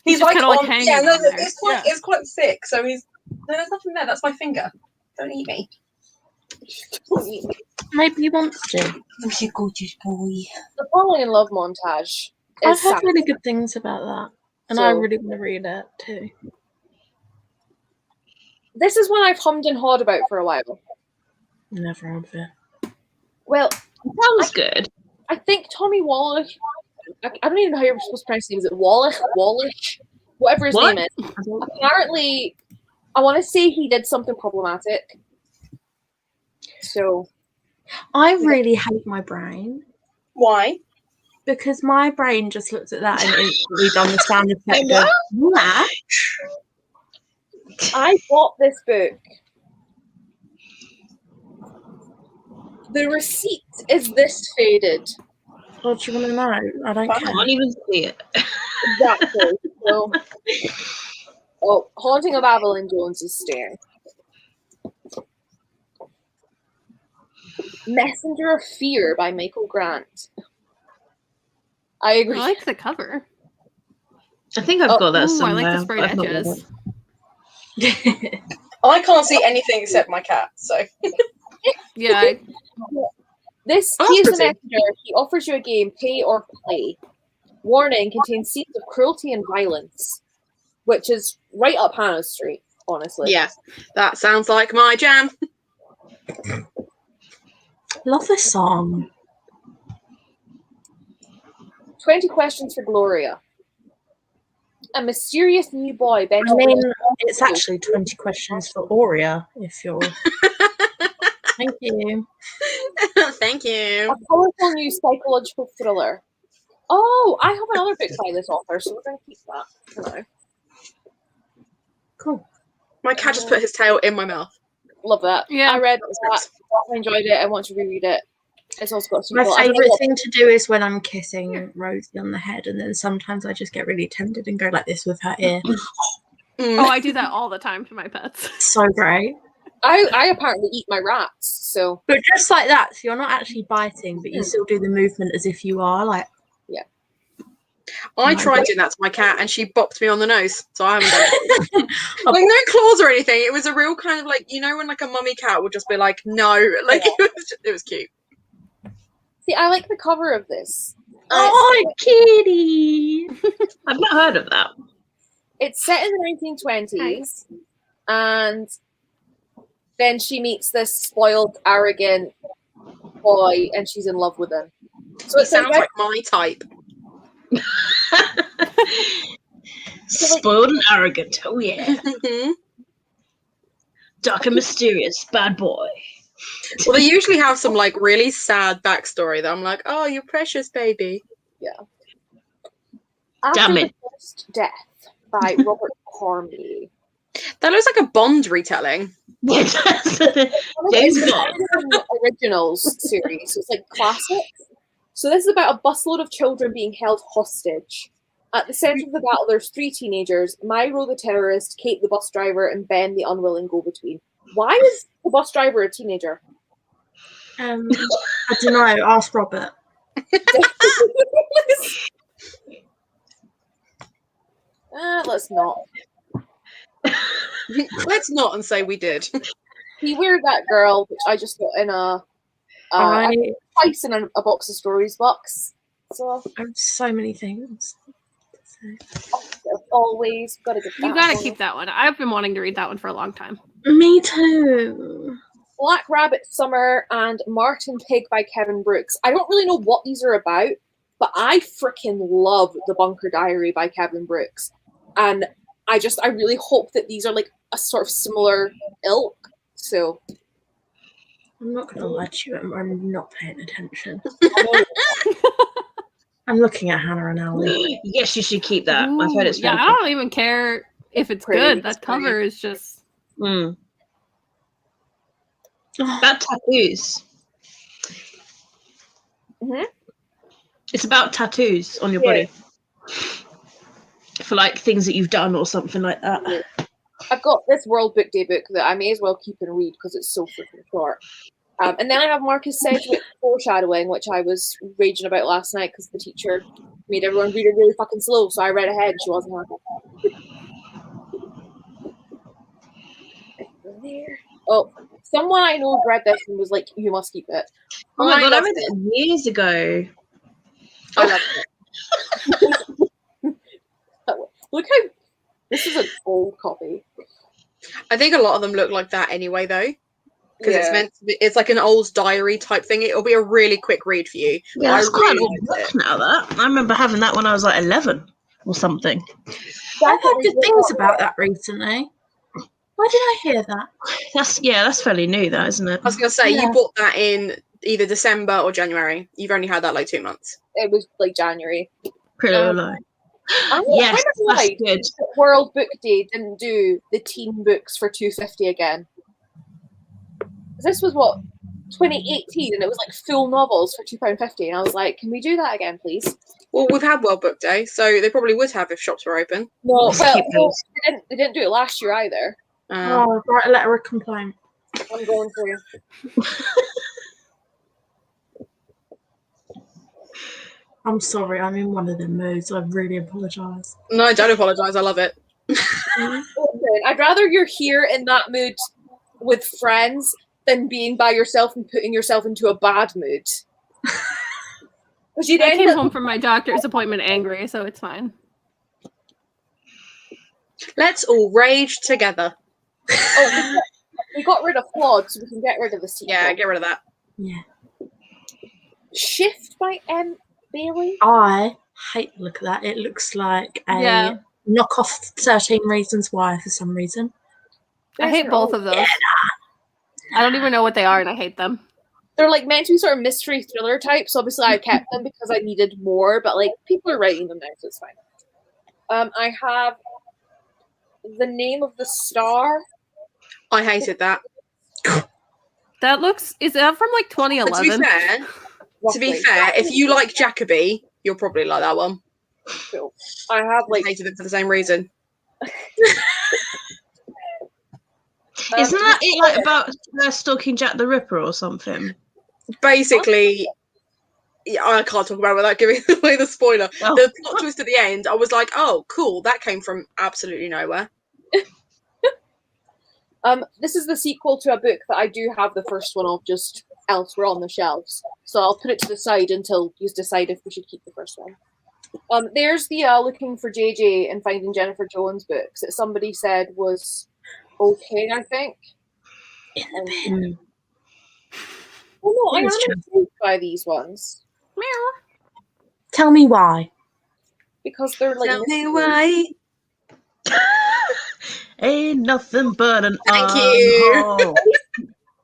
He's just kinda, like, on. hanging Yeah, no, on there. it's quite thick. So he's no, there's nothing there. That's my finger. Don't eat me. Maybe he wants to. Who's your gorgeous boy? The Falling in Love montage I've is heard sad. really good things about that, and I So- really want to read it too. This is one I've hummed and hawed about for a while. Never heard of it. Well, Sounds good. I think Tommy Wallish. I don't even know how you're supposed to pronounce his name. Is it Wallish? Wallish? Whatever his What? name is. Apparently, I want to say he did something problematic. So, I really hate my brain Why? because my brain just looked at that and instantly done the sound effect of match. I bought this book. The receipt is this faded. Oh, do you want to know? I don't I care. can't even see it. Exactly. So, Haunting of Evelyn Jones's Stair. Messenger of Fear by Michael Grant. I I agree. like the cover. I think I've Oh, got that Ooh, I somewhere. like the sprayed but I've not read edges. it. I can't see anything except my cat. So Yeah, This Oh, he is that's the pretty. messenger. He offers you a game, pay or play. Warning contains scenes of cruelty and violence, which is right up Hannah's street, honestly. yeah, that sounds like my jam. Love this song. 20 questions for Gloria. A mysterious new boy bent I over mean, the- it's actually 20 questions for Aurea, if you're... Thank you. Thank you. a colorful new psychological thriller. Oh, I have another book by this author, so we're going to keep that for now. Cool. My cat just put his tail in my mouth. Love that. Yeah. I read That was that. nice. I enjoyed it. I want to reread it. It's also got a My sequel. I don't know favourite what- thing to do is when I'm kissing Rosie on the head, and then sometimes I just get really tempted and go like this with her ear. Mm. Oh, I do that all the time to my pets. So great. I apparently eat my rats, so But just like that, so you're not actually biting, but you still do the movement as if you are. Like, I tried doing that to my cat, and she bopped me on the nose, so I haven't done it. Like no claws or anything. It was a real kind of like, you know, when like a mummy cat would just be like, no, like it was cute. see, I like the cover of this. oh, kitty! I've not heard of that. It's set in the 1920s, and then she meets this spoiled, arrogant boy, and she's in love with him. So It it's sounds like like my type. Spoiled and arrogant. Oh yeah. Dark and mysterious. Bad boy. Well, they usually have some like really sad backstory that I'm like, oh, you're precious, baby. After Damn the it. First Death by Robert Cormier. That looks like a Bond retelling. Yes. It's James the Bond. American Originals series, so it's like classic. So this is about a busload of children being held hostage. At the center of the battle, there's 3 teenagers: Myro the terrorist, Kate the bus driver, and Ben the unwilling go-between. Why is the bus driver a teenager? I don't know. Ask Robert. Let's not. Let's not and say we did. He Weird That Girl, which I just got in twice in a box of stories box. So I have so many things. always gotta get that. You gotta one. keep that one. I've been wanting to read that one for a long time. Me too. Black Rabbit Summer and Martin Pig by Kevin Brooks. I don't really know what these are about, but I freaking love The Bunker Diary by Kevin Brooks. And I really hope that these are like a sort of similar ilk. So I'm not gonna lie to you. I'm not paying attention. I'm looking at Hannah and Ali. Yes, you should keep that. I've heard it's yeah, very I don't even care if it's Pretty, good. it's That cover is just good. Oh, That tattoos. Mhm. It's about tattoos on your Yeah. body. For like things that you've done or something like that. I've got this World Book Day book that I may as well keep and read because it's so freaking short. And then I have Marcus Sedgwick's Foreshadowing, which I was raging about last night because the teacher made everyone read it really fucking slow, so I read ahead and she wasn't happy. Oh, someone I know read this and was like, you must keep it. Oh my god, I love read it years ago. I love it. Look how this is an old copy. I think a lot of them look like that anyway, though, because it's Yeah. meant to be, it's like an old diary type thing. It'll be a really quick read for you. Yeah, I that's quite an really old liked book now, that. I remember having that when I was like 11 or something. I've heard good things about that recently. Why did I hear that? That's fairly new, that, isn't it? I was going to say, Yeah. you bought that in either December or January. You've only had that like 2 months. It was like January. Pretty low. I'm Yes, kind of that's annoyed good. that World Book Day didn't do the teen books for $2.50 again. This was what 2018, and it was like full novels for £2.50, and I was like, can we do that again, please? Well, we've had World Book Day, so they probably would have if shops were open. No, Let's well, keep no, those. they didn't do it last year either. Oh, write a letter of complaint. I'm going to. I'm sorry, I'm in one of them moods. I really apologise. No, don't apologise. I love it. Listen, I'd rather you're here in that mood with friends than being by yourself and putting yourself into a bad mood. Because you'd I end came up home from my doctor's appointment angry, so it's fine. Let's all rage together. Oh, we got rid of Flawed, so we can get rid of the sequel. Yeah, get rid of that. Yeah. Shift by M. Bailey. I hate the look of that. It looks like a Yeah. knockoff 13 Reasons Why for some reason. I hate both of those. I don't even know what they are, and I hate them. They're like meant to be sort of mystery thriller type, so obviously I kept them because I needed more, but like people are writing them now, so it's fine. I have The Name of the Star. I hated that. That looks. Is that from like But 2011? to be fair, if you like Jacoby, you'll probably like that one. Cool. I have I like hated it for the same reason. Isn't that it, like about stalking Jack the Ripper or something? Basically, yeah, I can't talk about it without giving away the spoiler. Oh. The plot twist at the end, I was like, oh, cool, that came from absolutely nowhere. this is the sequel to a book that I do have the first one of just elsewhere on the shelves. So I'll put it to the side until you decide if we should keep the first one. There's the Looking for JJ and Finding Jennifer Jones books that somebody said was okay, I think. In the bin. Oh no, I am Yes, Jen. intrigued by these ones Tell me why. because they're like Tell me why. Ain't nothing but an Thank you. Unhaul.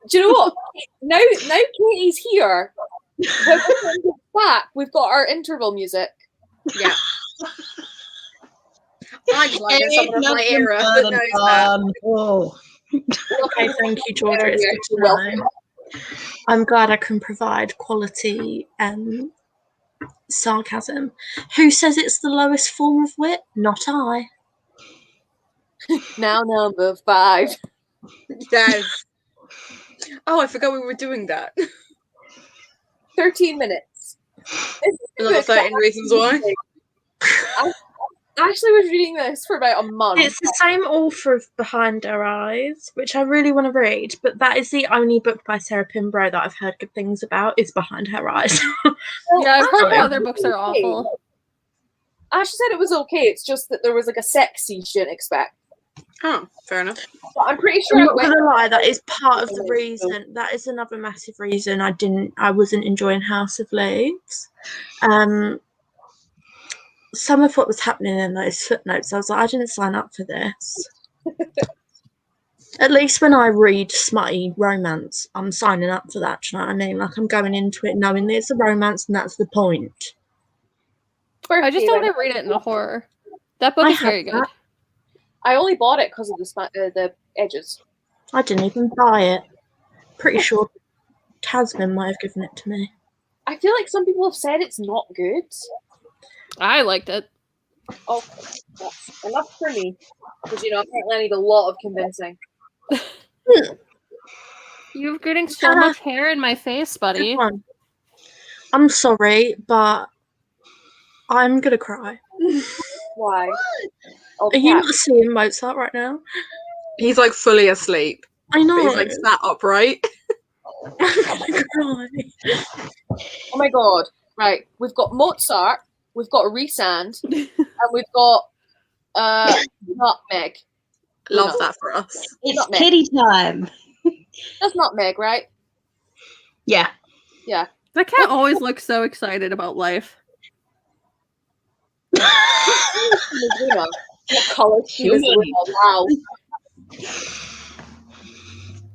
Do you know what? Now Katie's here. When we come back, we've got our interval music. Yeah. I just like Ain't someone of my nothing era but that an knows that. Unhaul. Okay, thank you, Georgia. It's good to know. I'm glad I can provide quality sarcasm. Who says it's the lowest form of wit? Not I. Now number 5. Yes. Oh, I forgot we were doing that. 13 minutes. Another 13 reasons why. Ashley was reading this for about a month. It's the same author of Behind Our Eyes, which I really want to read, but that is the only book by Sarah Pinborough that I've heard good things about, is Behind Her Eyes. Yeah, I've heard Ashley the other books are okay. awful. Ashley said it was okay. It's just that there was like a sex scene she didn't expect. Oh, fair enough. But I'm pretty sure I'm I not went. gonna lie, that is part of the reason. That is another massive reason I wasn't enjoying House of Leaves. Some of what was happening in those footnotes, I was like, I didn't sign up for this. At least when I read smutty romance, I'm signing up for that. Do you know what I mean? Like, I'm going into it knowing there's a romance and that's the point. I just don't want to read it in a horror. That book I is very have good. that. I only bought it because of the edges. I didn't even buy it. Pretty sure Tasman might have given it to me. I feel like some people have said it's not good. I liked it. Oh, that's enough for me. Because, apparently I need a lot of convincing. You're getting so much hair in my face, buddy. Good one. I'm sorry, but I'm gonna cry. Why? Oh, Are you cat. not seeing Mozart right now? He's like fully asleep. I know. But he's like sat upright. I'm gonna cry. Oh my god. Right. We've got Mozart, we've got Resand, and we've got Nutmeg. Love that for us. It's Nutmeg. kitty time. That's Nutmeg, right? Yeah. Yeah. That cat always looks so excited about life. Luna. What colour scheme is Luna? Wow.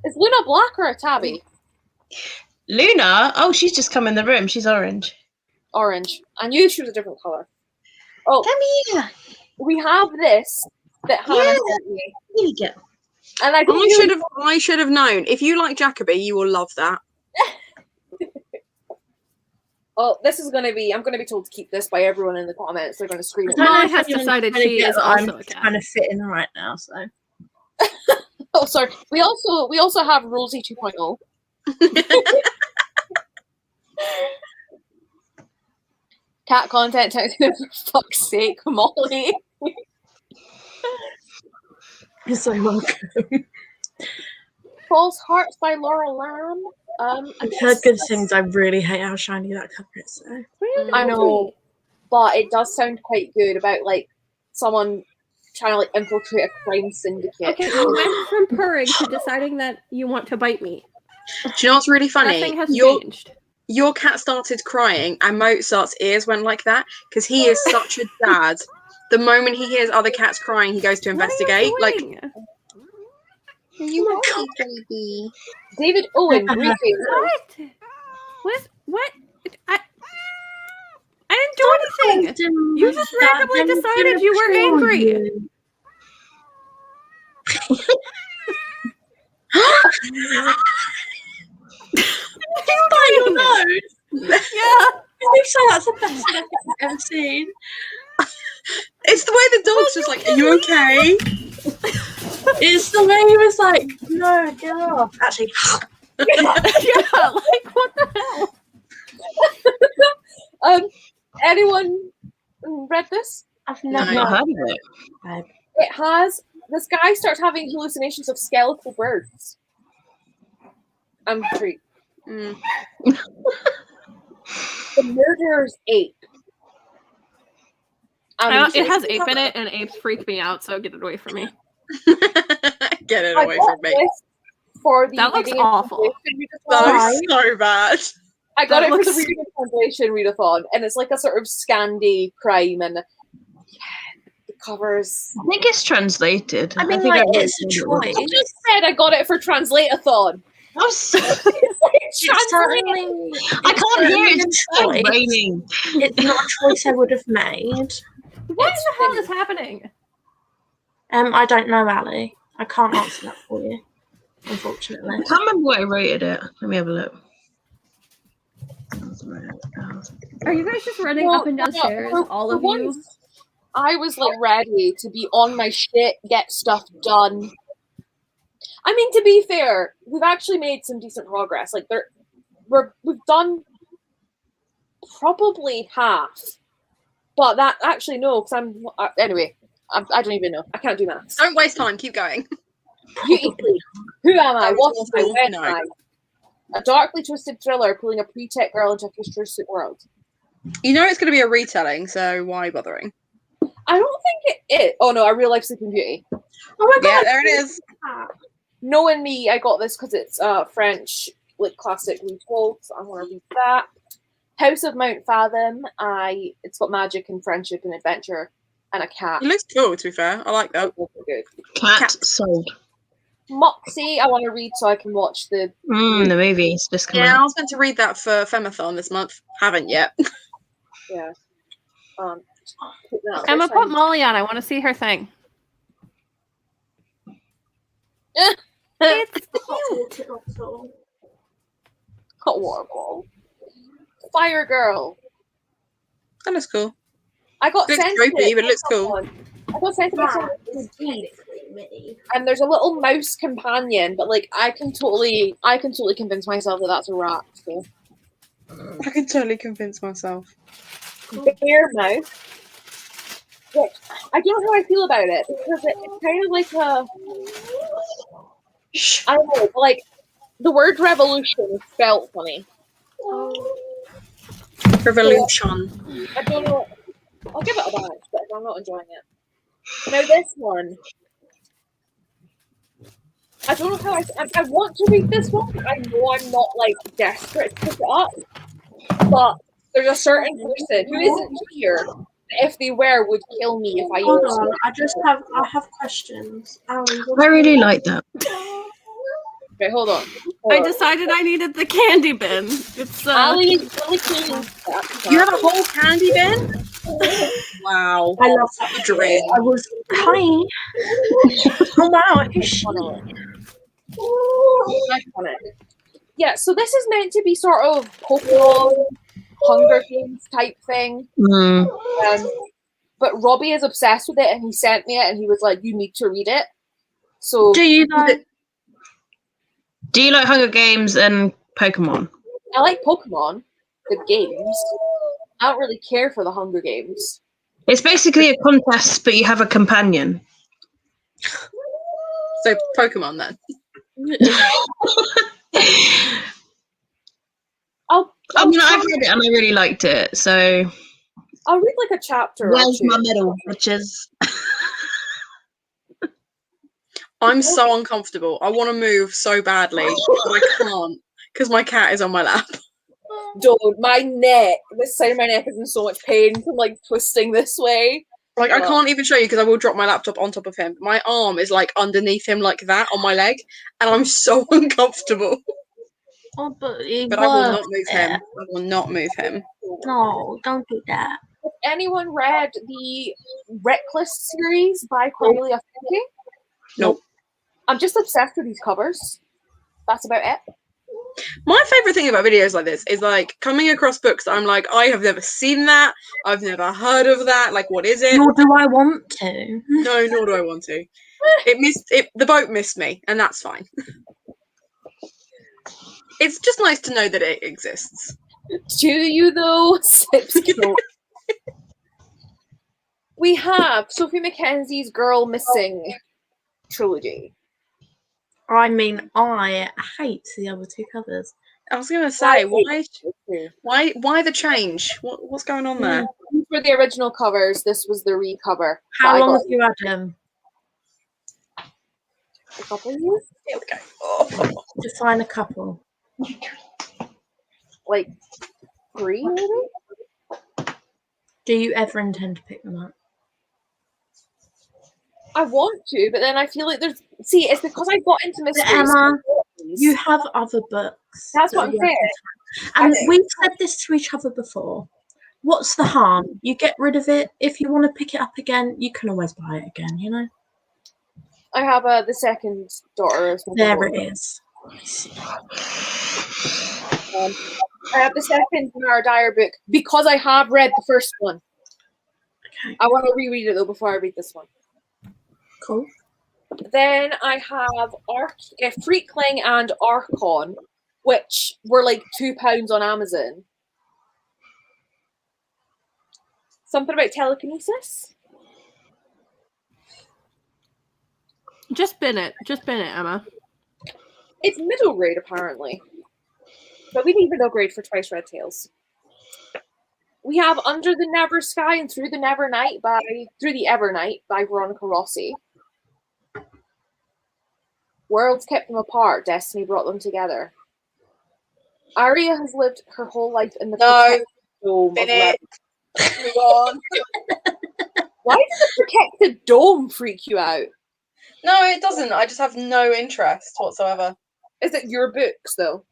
Is Luna black or a tabby? Luna? Oh, she's just come in the room. She's orange. Orange. I knew she was a different colour. Oh, Come here. we have this that Hannah Yeah. sent me. Here you go. And I should have known. If you like Jacoby, you will love that. Oh, this is going to be... I'm going to be told to keep this by everyone in the comments. They're going to scream at me. Molly if has anyone's decided trying to she get is that also I'm a cat. kind of fitting right now, so. Oh, sorry. We also have Rosie 2.0. Cat content, for fuck's sake, Molly. You're so welcome. False Hearts by Laura Lamb. I've heard good things. I really hate how shiny that cover is, though. I know, but it does sound quite good about like someone trying to like infiltrate a crime syndicate. Okay, you went from purring to deciding that you want to bite me. Do you know what's really funny? Nothing has Your changed. your cat started crying and Mozart's ears went like that because he is such a dad. The moment he hears other cats crying, he goes to investigate. What are you doing? You baby. David Owen, briefing. What? I didn't do anything. You just randomly decided you were angry. Did you bite your nose? Yeah. I think so. That's the best thing I've ever seen. It's the way the dog's just like, are you okay? It's the way he was like, no, get off. Actually, Yeah, like what the hell? Anyone read this? I've No. I've not heard of it. It has. This guy starts having hallucinations of skeletal birds. I'm freaked. Mm. The murderer's ape. It has ape in it, and apes freak me out, so get it away from me. Get it I away got from me. this for the That looks reading and awful. translation That readathon. looks so bad. I got that it for the looks- reading and translation readathon, and it's like a sort of Scandi crime, and the covers. I think it's translated. I mean, think like, I it's a choice. I just said I got it for translate-a-thon. Oh, so- It's Translate. certainly. I can't hear it. a It's so choice. raining. It's not a choice I would have made. What the hell is happening? I don't know, Ali. I can't answer that for you, unfortunately. I can't remember what I rated it. Let me have a look. Are you guys just running Well, up and down stairs, for- all for of you? once, I was like ready to be on my shit, get stuff done. I mean, to be fair, we've actually made some decent progress. Like we've done probably half, but that actually no, because anyway. I don't even know. I can't do maths. Don't waste time. Keep going. Beautifully. Who am I? That What was am I? awful. Where No. am I? A darkly twisted thriller pulling a pre-tech girl into a futuristic world. You know it's going to be a retelling, so why bothering? I don't think it is. Oh no, I real life Sleeping Beauty. Oh my god! Yeah, there it is. Knowing me, I got this because it's French, like classic retold. So I want to read that. House of Mount Fathom. It's got magic and friendship and adventure and a cat. It looks cool, to be fair. I like that. Good. Cat sold. Moxie, I want to read so I can watch the. The movie's just come Yeah, I out. was meant to read that for Femathon this month. Haven't yet. Yeah. Put that Emma, this put end. Molly on. I want to see her thing. It's cute. Hot water ball. Fire Girl. That looks cool. I got Looks sent creepy, it but it looks by cool. someone. I got sent it by someone That is Indeed, mini. and there's a little mouse companion, but like I can totally convince myself that that's a rat. So. I can totally convince myself. Bear mouse. Which I don't know how I feel about it because it's kind of like a. I don't know, like the word revolution is spelled funny. Revolution. I don't know. I'll give it a badge, but I'm not enjoying it. Now this one. I don't know how I want to read this one. I know I'm not like desperate to pick it up, but there's a certain person who isn't here that if they were would kill me if I Hold used on, it. I have questions. Ali, what I do really you- like that. Okay, hold on. I decided I needed the candy bin. It's Ali is really clean. You have a whole candy bin? Wow. I love that Dream. I was hi. Oh wow, is she? Yeah, so this is meant to be sort of Pokemon, Hunger Games type thing. Mm. But Robbie is obsessed with it, and he sent me it, and he was like, "You need to read it." So Do you know? Do you like Hunger Games and Pokemon? I like Pokemon, the games. I don't really care for the Hunger Games. It's basically a contest, but you have a companion. So Pokemon then. I'll I've try- read it and I really liked it. So I'll read like a chapter. where's or my two. medal, bitches? I'm so uncomfortable. I want to move so badly, but I can't because my cat is on my lap. Don't. My neck. This side of my neck is in so much pain from like twisting this way. Like I can't even show you because I will drop my laptop on top of him. My arm is like underneath him like that on my leg, and I'm so uncomfortable. Oh, but But I will not move him. I will not move him. No, don't do that. Has anyone read the Reckless series by Cornelia Funke? Nope. I'm just obsessed with these covers. That's about it. My favorite thing about videos like this is like coming across books that I'm like, I have never seen that. I've never heard of that. Like, what is it? Nor do I want to. No, nor do I want to. The boat missed me, and that's fine. It's just nice to know that it exists. Do you though? Sips kill. We have Sophie Mackenzie's Girl Missing trilogy. I mean, I hate the other two covers. I was gonna say, why the change? What's going on there? These were the original covers. This was the recover. How long have you had them? A couple of years? Here we go. Oh. Define a couple. Like 3, maybe? Do you ever intend to pick them up? I want to, but then I feel like there's. See, it's because I got into mysteries. Emma, you have other books. That's what I'm saying. And we've said this to each other before. What's the harm? You get rid of it. If you want to pick it up again, you can always buy it again, you know? I have the second daughter. There it is. I have the second Mara Dyer book because I have read the first one. Okay. I want to reread it though before I read this one. Cool. Then I have Freakling and Archon, which were like £2 on Amazon. Something about telekinesis? Just bin it, Emma. It's middle grade apparently. But we need middle grade for Twice Red Tails. We have Under the Never Sky and Through the Ever Night by Veronica Rossi. Worlds kept them apart, destiny brought them together. Arya has lived her whole life in the protected dome of Lebanon. Move on. Why does the protected dome freak you out? No, it doesn't. I just have no interest whatsoever. Is it your books though?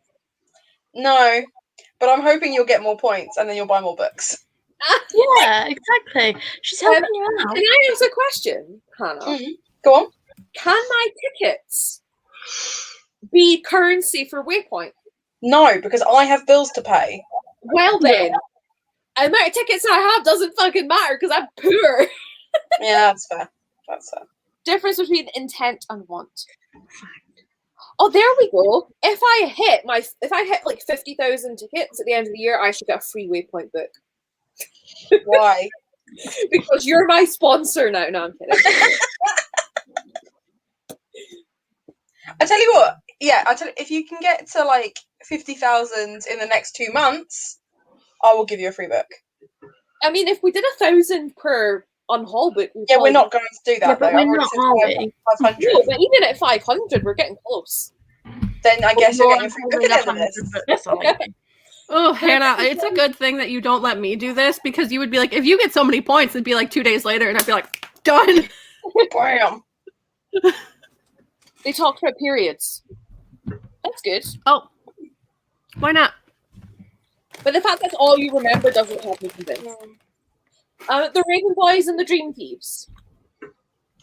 No, but I'm hoping you'll get more points and then you'll buy more books. Yeah, exactly. She's helping you out. Can I ask a question, Hannah? Go on. Can my tickets be currency for Waypoint? No, because I have bills to pay. Well then, the amount of tickets I have doesn't fucking matter because I'm poor. Yeah, that's fair. That's fair. Difference between intent and want. Oh, there we go. If I hit like 50,000 tickets at the end of the year, I should get a free Waypoint book. Why? Because you're my sponsor now. No, I'm kidding. I tell you what. Yeah, if you can get to like 50,000 in the next 2 months, I will give you a free book. I mean, if we did 1,000 per Unhaul book, Yeah, we're not going to do that. Yeah, but though. we're I've already not, said are we? 500. No, but even at 500, we're getting close. Then I guess you're getting a free book Probably at the end of 100 this. books, are we? Oh, Hannah, it's a good thing that you don't let me do this because you would be like, if you get so many points, it'd be like 2 days later, and I'd be like, done. Bam. They talked about periods. That's good. Oh, why not? But the fact that's all you remember doesn't have me convinced. The Raven Boys and the Dream Thieves.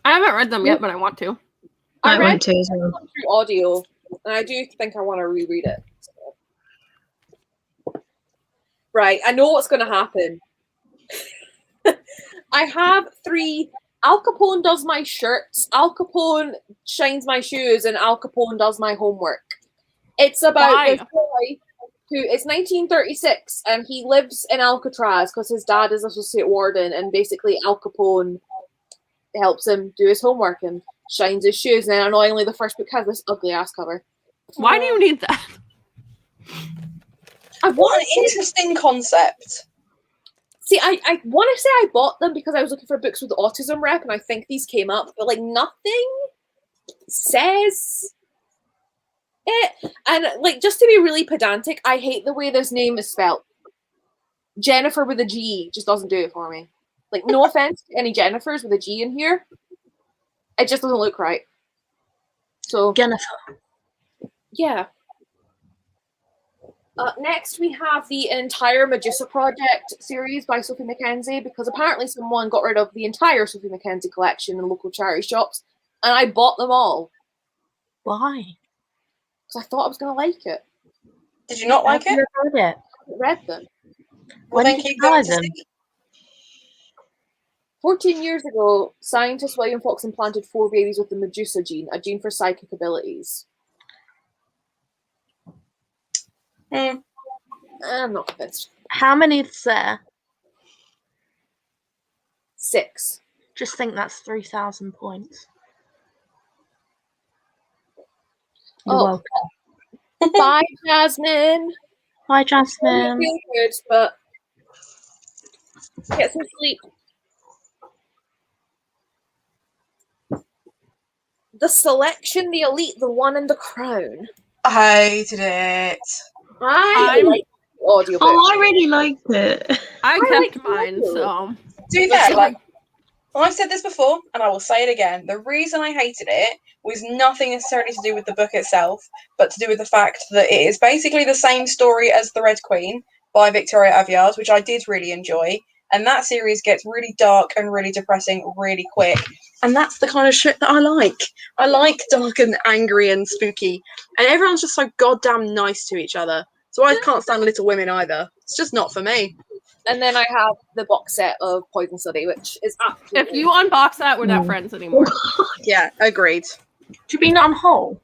I haven't read them yet, but I want to. I read want to as well. them through audio, and I do think I want to reread it. So. Right, I know what's going to happen. I have 3. Al Capone does my shirts, Al Capone shines my shoes, and Al Capone does my homework. It's about this boy who is 1936, and he lives in Alcatraz because his dad is associate warden, and basically Al Capone helps him do his homework and shines his shoes. And then annoyingly, the first book has this ugly ass cover. Why do you need that? What an interesting concept. See, I want to say I bought them because I was looking for books with autism rep, and I think these came up, but like nothing says it. And like, just to be really pedantic, I hate the way this name is spelled. Jennifer with a G just doesn't do it for me. Like, no offense to any Jennifers with a G in here. It just doesn't look right. So Jennifer. yeah. Next, we have the entire Medusa Project series by Sophie Mackenzie, because apparently someone got rid of the entire Sophie Mackenzie collection in local charity shops, and I bought them all. Why? Because I thought I was going to like it. Did you not like it? I've never read it. I read them. Well, When then did keep you buy going to them? see. 14 years ago, scientist William Fox implanted 4 babies with the Medusa gene, a gene for psychic abilities. I'm not convinced. How many is there? 6. Just think that's 3,000 points. You're Oh. welcome. Bye, Jasmine. Hi, I Jasmine. feel good, but get some sleep. The Selection, the Elite, the One, and the Crown. I hated it. I like the audiobook. Oh, I really liked it. I like kept mine, audio. so. To be fair, like, I've said this before, and I will say it again. The reason I hated it was nothing necessarily to do with the book itself, but to do with the fact that it is basically the same story as The Red Queen by Victoria Aveyard, which I did really enjoy. And that series gets really dark and really depressing really quick. And that's the kind of shit that I like. I like dark and angry and spooky. And everyone's just so goddamn nice to each other. So I can't stand Little Women either. It's just not for me. And then I have the box set of Poison Study, which is absolutely... If you unbox that, we're not friends anymore. Yeah, agreed. Do you mean Unhaul?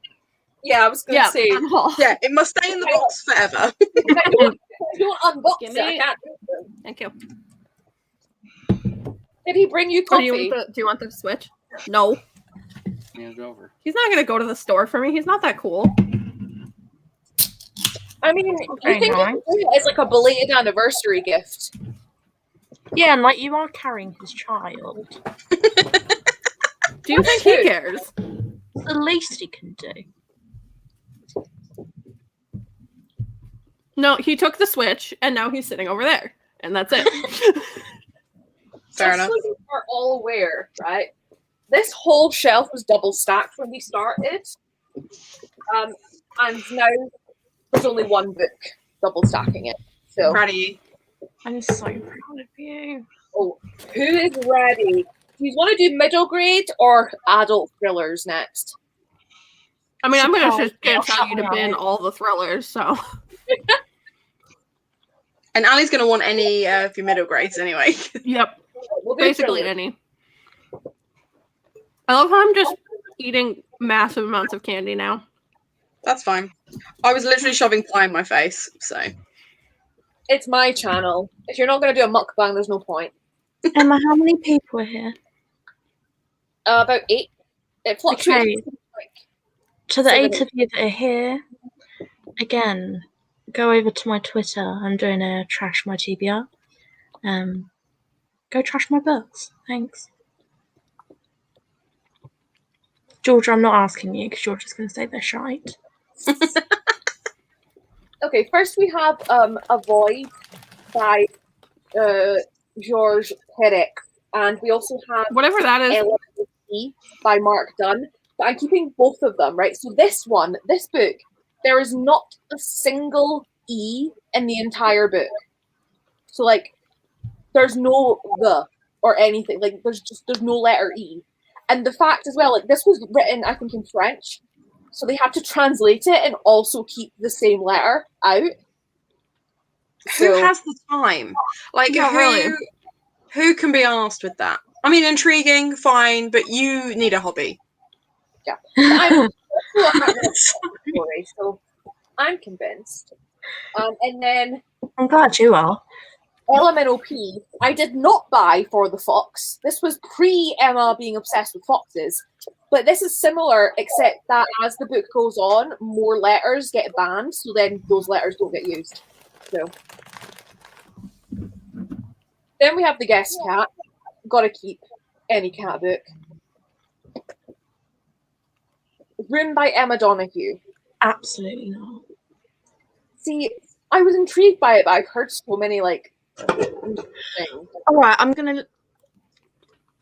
Yeah, I was going to say... Unhaul. Yeah, it must stay in the box forever. If I don't unbox Give it, I me- can't do it. Thank you. Did he bring you Oh, coffee? do you want the Switch? No. Hand it over. He's not going to go to the store for me. He's not that cool. I mean, Very you think nice. it's like a belated anniversary gift. Yeah, and like you are carrying his child. Do you think he cares? It's the least he can do. No, he took the Switch, and now he's sitting over there. And that's it. Fair Just enough. so you are all aware, right? This whole shelf was double stacked when we started. And now there's only one book double stacking it. So, Proud of you. I'm so proud of you. oh, who is ready? Do you want to do middle grade or adult thrillers next? I mean, I'm going to Surprise. just gonna tell you to bin all the thrillers, so. And Ali's going to want any of your middle grades anyway. Yep. We'll do Basically thriller. any. I love how I'm just eating massive amounts of candy now. That's fine. I was literally shoving pie in my face, so. It's my channel. If you're not going to do a mukbang, there's no point. Emma, how many people are here? About 8. It fluctuates. Okay. Like, To the 7 8 of you that are here, again, go over to my Twitter. I'm doing a trash my TBR. Go trash my books. Thanks. Georgia, I'm not asking you because you're just going to say they're shite. Okay, first we have Avoid by George Perec. And we also have Whatever that is. LMP by Mark Dunn. But I'm keeping both of them, right? So this book, there is not a single E in the entire book. So like, there's no the or anything. Like there's no letter E. And the fact as well, like this was written, I think, in French. So they had to translate it and also keep the same letter out. Who has the time? Like, Not really. who can be asked with that? I mean, intriguing, fine, but you need a hobby. Yeah. I'm story, so I'm convinced. And then I'm glad you are. LMNOP, I did not buy for the fox. This was pre-Emma being obsessed with foxes. But this is similar, except that as the book goes on, more letters get banned, so then those letters don't get used. So then we have The Guest Cat. Gotta keep any cat book. Room by Emma Donoghue. Absolutely not. See, I was intrigued by it, but I've heard so many like things. All right, I'm going to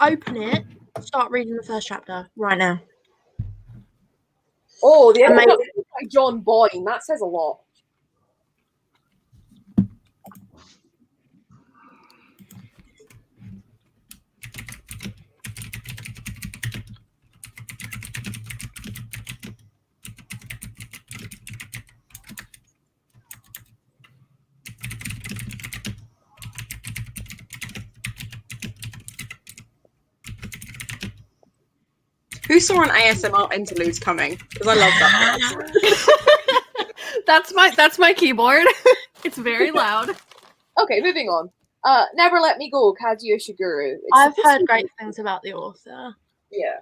open it, start reading the first chapter right now. Oh, the Amazing. other one by John Boyne. That says a lot. Who saw an ASMR interlude coming? Because I love that. That's my keyboard. It's very loud. Okay, moving on. Never Let Me Go, Kazuyo Shiguru. It's I've supposed heard to great things about the author. Yeah.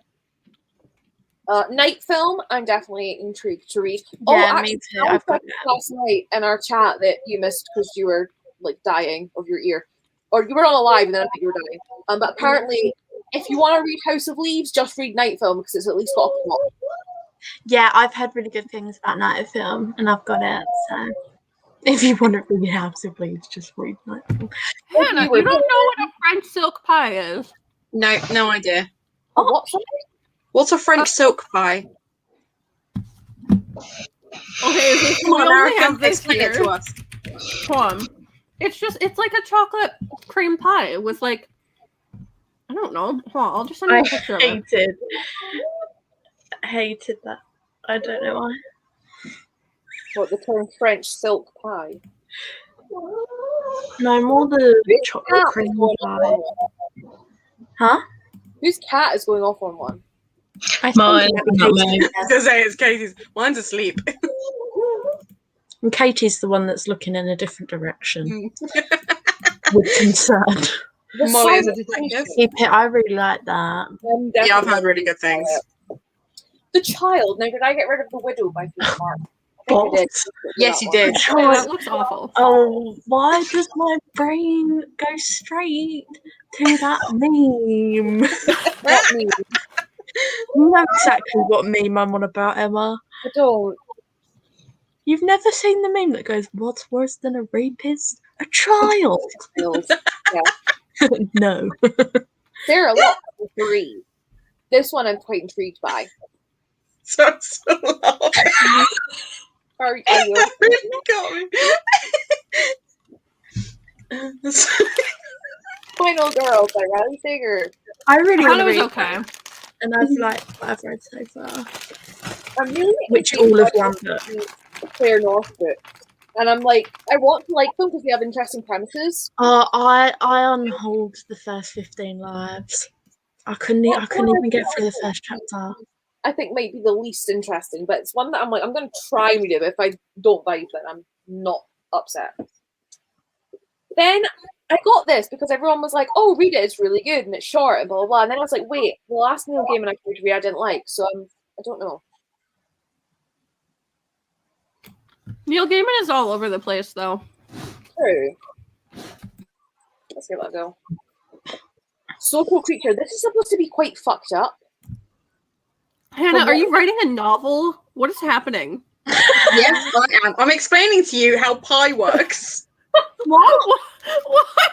Night Film, I'm definitely intrigued to read. Yeah, actually, me too. I've got that. last night in our chat that you missed because you were like dying of your ear. Or you were on a live and then I think you were dying. But apparently, if you want to read House of Leaves, just read Night Film because it's at least got a plot. Yeah, I've heard really good things about Night of Film, and I've got it. So, if you want to read House of Leaves, just read Night of Film. Hannah, you don't know what a French silk pie is. No idea. Oh, what's that? What's a French silk pie? Okay, we Come on, only Erica, have this explain it here. to us. It's like a chocolate cream pie with like, I don't know. Hold on, I'll just send you a picture of it. Hated that. I don't know why. What, the term French silk pie? No, more the chocolate cream pie. Huh? Whose cat is going off on one? I Mine, think not Katie's mine. the I was gonna say it's Katie's. Mine's asleep. And Katie's the one that's looking in a different direction with concern. The Molly is a Silent detective. Keep it. I really like that. Patient, Yeah, I've definitely. heard really good things. The Child. Now, did I get rid of The Widow by Peter Mark? I think I did. Yes, you That one. did. Oh, that looks awful. Oh, why does my brain go straight to that meme? Not me. You know exactly what meme I'm on about, Emma. I don't. You've never seen the meme that goes, "What's worse than a rapist? A child." No. Sarah, look, 3. This one I'm quite intrigued by. So laughing. Are you? That really got me. Final Girl by Riley Sager. I really I want thought to it was read okay. that, and I've liked what I've read so far. I'm really Which intrigued all of by one book. the Claire North book. And I'm like, I want to like them because they have interesting premises. I unhauled the first 15 lives. I couldn't even get through the first chapter. I think might be the least interesting, but it's one that I'm like, I'm going to try and read it, but if I don't vibe, then I'm not upset. Then I got this because everyone was like, oh, read it, it's really good and it's short and blah, blah, blah. And then I was like, wait, the last Neil Gaiman I tried to read I didn't like, so I don't know. Neil Gaiman is all over the place, though. True. Let's give that a go. Social Creature. This is supposed to be quite fucked up. Hannah, are you writing a novel? What is happening? Yes, I am. I'm explaining to you how pi works. What? What?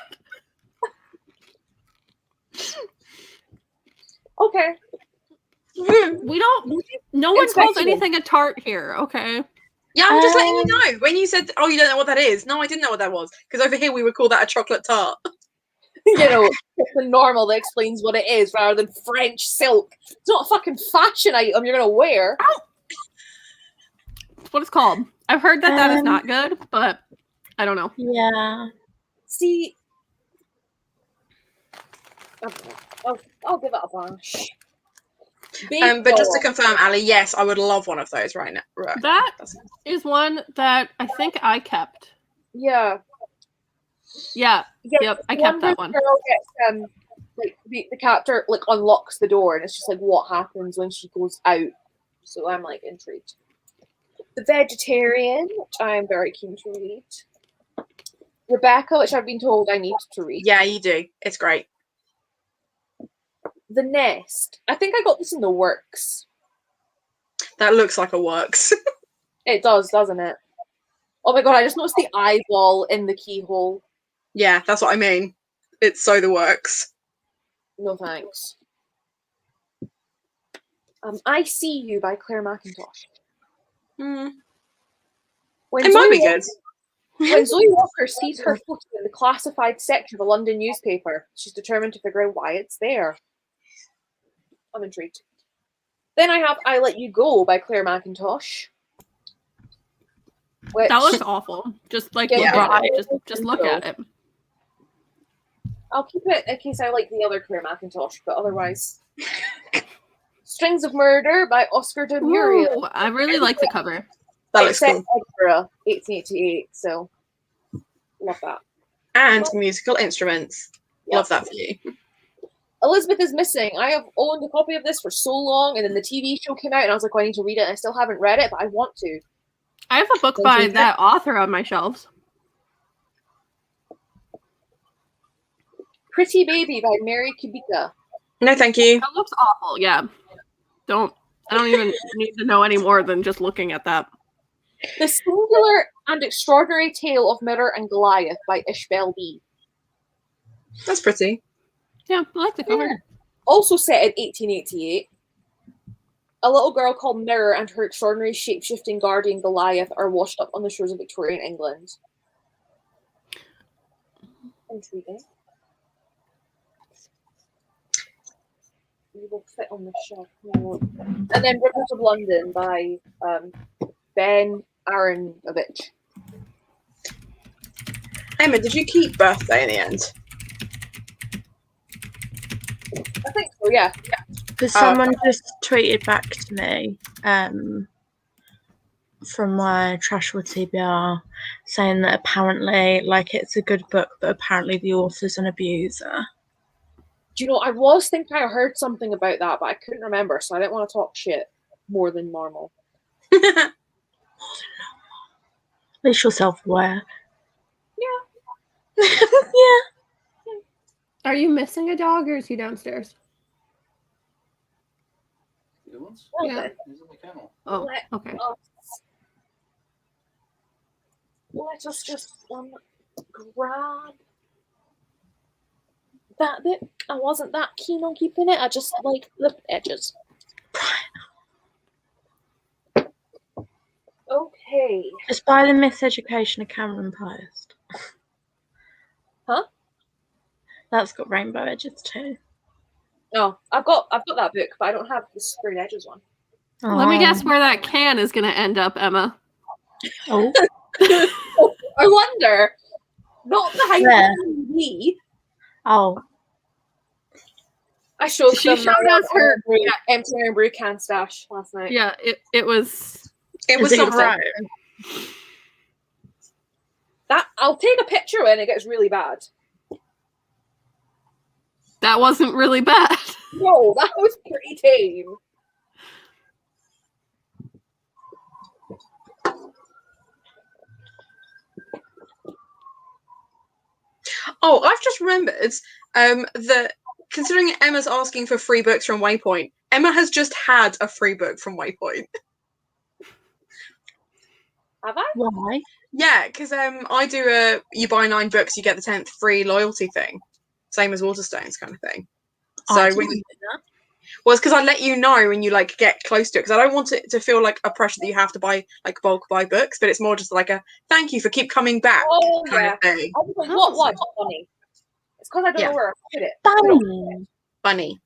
Okay. We don't. No one It's calls flexible. anything a tart here. Okay. Yeah, I'm just letting you know. When you said, oh, you don't know what that is. No, I didn't know what that was. Because over here we would call that a chocolate tart. You know, it's the normal that explains what it is rather than French silk. It's not a fucking fashion item you're going to wear. That's what it's called. I've heard that that is not good, but I don't know. Yeah. See, I'll give it a bash. But just to confirm, Ali, yes, I would love one of those right now. Right. That is one that I think I kept. Yeah. Yeah. Yep, I kept that one. The girl gets, like, the character, like, unlocks the door, and it's just, like, what happens when she goes out. So I'm, like, intrigued. The Vegetarian, which I am very keen to read. Rebecca, which I've been told I need to read. Yeah, you do. It's great. The Nest. I think I got this in the works. That looks like a works. It does, doesn't it? Oh my god, I just noticed the eyeball in the keyhole. Yeah, that's what I mean. It's so the works. No thanks. I See You by Claire McIntosh. Mm. When It might Zoe be good. When Zoe Walker sees her photo in the classified section of a London newspaper, she's determined to figure out why it's there. I'm intrigued. Then I have I Let You Go by Claire McIntosh. Which, That looks awful. Just like Yeah, look at right. it. Just look at it. I'll keep it in case I like the other Claire McIntosh, but otherwise. Strings of Murder by Oscar de Muriel. Ooh, I really like the cover. That It's looks set cool. in Edinburgh, 1888, so love that. And musical instruments. Yeah. Love that for you. Elizabeth is Missing. I have owned a copy of this for so long, and then the TV show came out, and I was like, oh, I need to read it, and I still haven't read it, but I want to. I have a book by that author on my shelves. Pretty Baby by Mary Kubica. No, thank you. That looks awful. Yeah. I don't even need to know any more than just looking at that. The Singular and Extraordinary Tale of Mirror and Goliath by Ishbel B. That's pretty. Yeah, I like the cover. Yeah. Also set in 1888. A little girl called Mirror and her extraordinary shape-shifting guardian Goliath are washed up on the shores of Victorian England. Intriguing. We will fit on the shelf. And then Rivers of London by Ben Aronovich. Emma, did you keep Birthday in the end? I think so, yeah. Because someone just tweeted back to me from my Trash or TBR saying that apparently, like, it's a good book, but apparently the author's an abuser. Do you know, I was thinking I heard something about that, but I couldn't remember, so I didn't want to talk shit more than normal. At least you're self-aware. Yeah. Yeah. Are you missing a dog or is he downstairs? Good ones? Yeah. He's in the kennel. Oh, okay. Let us just grab that bit. I wasn't that keen on keeping it. I just like the edges. Okay. Just buy the Miseducation of Cameron Post. Huh? That's got rainbow edges too. No, I've got that book, but I don't have the sprayed edges one. Let me guess where that can is going to end up, Emma. Oh. I wonder, not the height Where? of me. Oh, I showed She them showed my us her- empty Iron Brew can stash last night. Yeah, it was. It was Is it something. right? That I'll take a picture when it gets really bad. That wasn't really bad. No, that was pretty tame. Oh, I've just remembered that considering Emma's asking for free books from Waypoint, Emma has just had a free book from Waypoint. Have I? Why? Yeah, because I do a you buy 9 books, you get the 10th free loyalty thing. Same as Waterstones kind of thing. So I when didn't you, do that. well, it's because I let you know when you like get close to it, because I don't want it to feel like a pressure that you have to buy like bulk buy books, but it's more just like a thank you for keep coming back Oh kind yeah. of thing. I was like, what? Funny. It's because I don't Yeah. know where I put it. Bunny. Funny,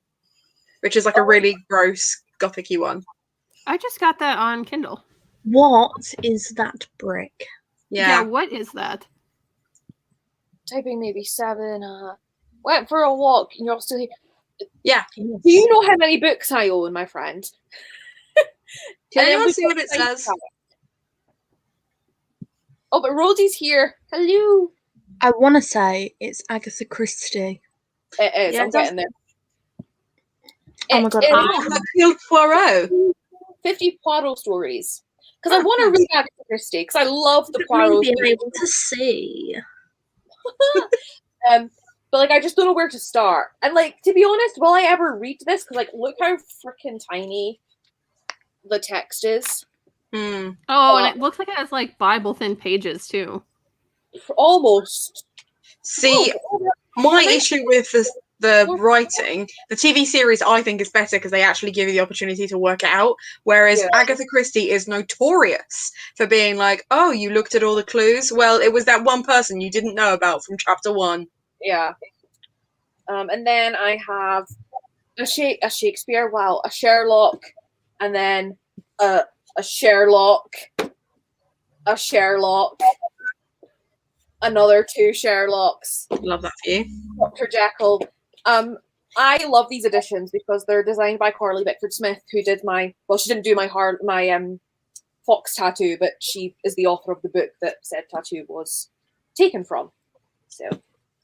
which is like a really gross gothic-y one. I just got that on Kindle. What is that brick? Yeah, Yeah. what is that? Typing maybe 7. Went for a walk and you're still here. Yeah. Do you know how many books I own, my friend? Can And then anyone we see what it put says? Oh, but Rosie's here. Hello. I want to say it's Agatha Christie. It is. Yeah, I'm it does. getting there. Oh my God, It I- is Hercule Poirot. 50 Poirot stories. Because I want to read Agatha Christie because I love the Me Poirot being stories. able to see. But like I just don't know where to start. And like to be honest, will I ever read this? Because like look how freaking tiny the text is. Hmm. Oh, and it looks like it has like Bible thin pages too. Almost. See, Oh, my issue with the writing, the TV series, I think is better because they actually give you the opportunity to work it out. Whereas Yeah. Agatha Christie is notorious for being like, "Oh, you looked at all the clues. Well, it was that one person you didn't know about from chapter 1." yeah. And then I have a Shakespeare, wow, a Sherlock, and then a Sherlock, a Sherlock, another 2 Sherlocks, Love that for you. Dr. Jekyll. I love these editions because they're designed by Carly Bickford Smith, who did she didn't do my fox tattoo, but she is the author of the book that said tattoo was taken from. So,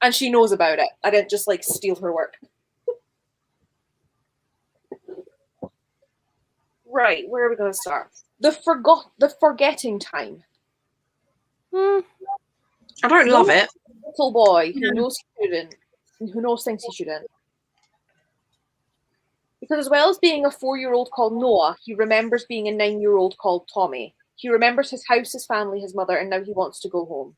and she knows about it. I didn't just like steal her work. Right, where are we going to start? The forgetting time. Hmm. I don't love it. Little boy who Yeah. knows he shouldn't, who knows thinks he shouldn't. Because as well as being a 4-year-old called Noah, he remembers being a 9-year-old called Tommy. He remembers his house, his family, his mother, and now he wants to go home.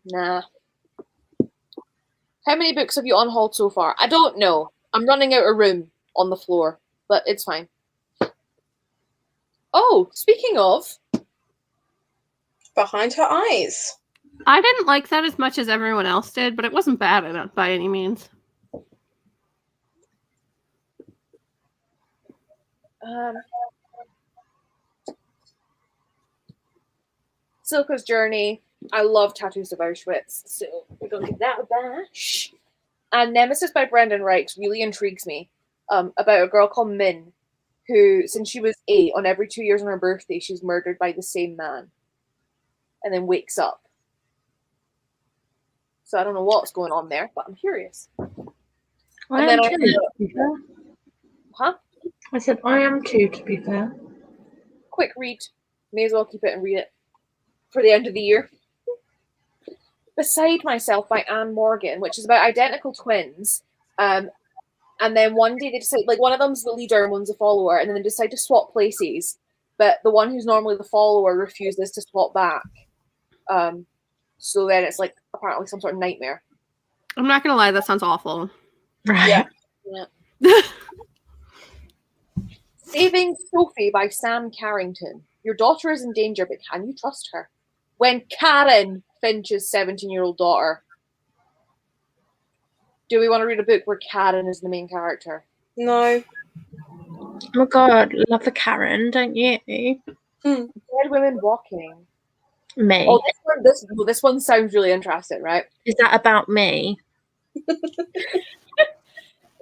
Nah. How many books have you unhauled so far? I don't know. I'm running out of room on the floor, but it's fine. Oh, speaking of, Behind her eyes. I didn't like that as much as everyone else did, but it wasn't bad by any means. Silka's Journey. I love Tattoos of Auschwitz, so we're going to give that a bash. And Nemesis by Brendan Reichs really intrigues me. About a girl called Min, who, since she was 8, on every 2 years on her birthday, she's murdered by the same man, and then wakes up. So I don't know what's going on there, but I'm curious. I And am then too, to be fair. Huh? I said I am too, to be fair. Quick read. May as well keep it and read it for the end of the year. Beside Myself by Anne Morgan, which is about identical twins. And then one day they decide, like one of them's the leader and one's a follower, and then they decide to swap places. But the one who's normally the follower refuses to swap back. So then it's like apparently some sort of nightmare. I'm not gonna lie, that sounds awful. Right. Yeah. Saving Sophie by Sam Carrington. Your daughter is in danger, but can you trust her? When Karen Finch's 17-year-old daughter. Do we want to read a book where Karen is the main character? No. Oh my god, love a Karen, don't you? Dead women walking. Me. Oh, this one sounds really interesting, right? Is that about me?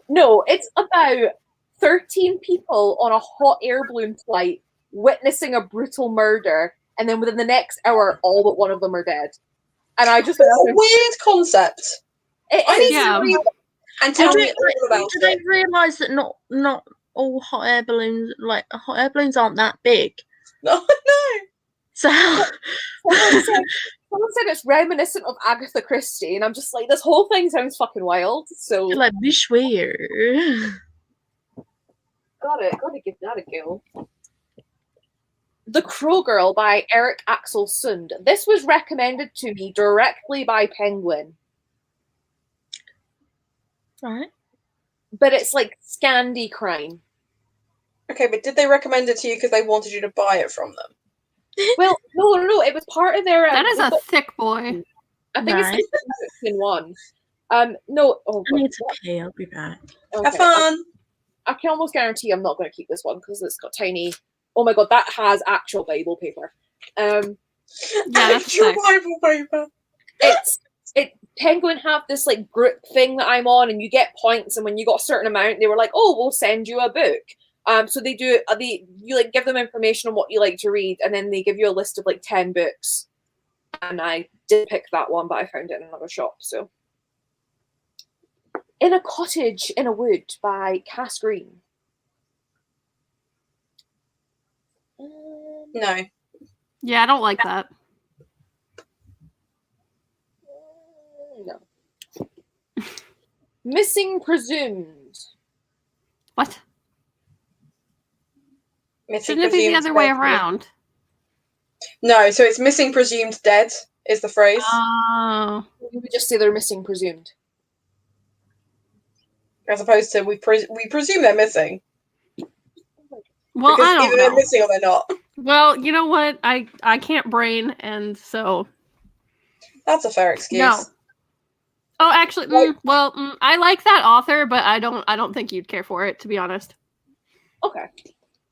No, it's about 13 people on a hot air balloon flight witnessing a brutal murder, and then within the next hour, all but one of them are dead. And I just It's a weird concept. I need Yeah. to read and Do tell me all about they it. realise that not all hot air balloons aren't that big? No. So someone said it's reminiscent of Agatha Christie, and I'm just like, this whole thing sounds fucking wild. So like this weird. gotta give that a go. The Crow Girl by Eric Axel Sund. This was recommended to me directly by Penguin. Right. But it's like Scandi crime. Okay, but did they recommend it to you because they wanted you to buy it from them? Well, no. It was part of their. That is a thick boy. I think Right. it's in one. No. Oh, I need to pee. I'll be back. okay. Have fun. I can almost guarantee I'm not going to keep this one because it's got tiny. Oh my god, that has actual Bible paper. Yeah, that's Actual sick. Bible paper. Penguin have this like group thing that I'm on, and you get points, and when you got a certain amount, they were like, "Oh, we'll send you a book." So they do. You like give them information on what you like to read, and then they give you a list of like 10 books. And I did pick that one, but I found it in another shop. So, In a Cottage in a Wood by Cass Green. No. Yeah, I don't like that. No. Missing Presumed. What? Missing Shouldn't it be the presumed other way dead. around? No, so it's missing presumed dead is the phrase. Oh. We would just say they're missing presumed. As opposed to we presume they're missing. Well, Because I don't either they're know. missing or they're not. Well, you know what? I can't brain, and so That's a fair excuse. no. Oh, actually, I like that author, but I don't think you'd care for it, to be honest. Okay.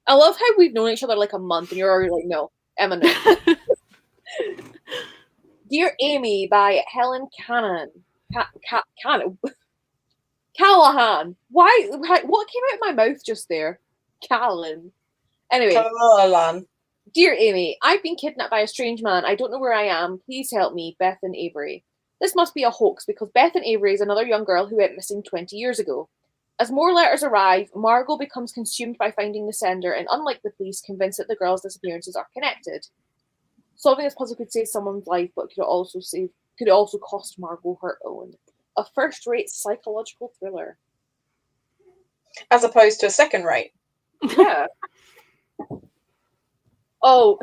I love how we've known each other like a month and you're already like, no, Emma, no. Dear Amy by Helen Cannon. Callahan. Why? What came out of my mouth just there? Callan. Anyway. Callahan. Dear Amy, I've been kidnapped by a strange man. I don't know where I am. Please help me, Beth and Avery. This must be a hoax because Beth and Avery is another young girl who went missing 20 years ago. As more letters arrive, Margot becomes consumed by finding the sender and, unlike the police, convinced that the girls' disappearances are connected. Solving this puzzle could save someone's life, but could also cost Margot her own. A first-rate psychological thriller. As opposed to a second rate. Yeah. Oh,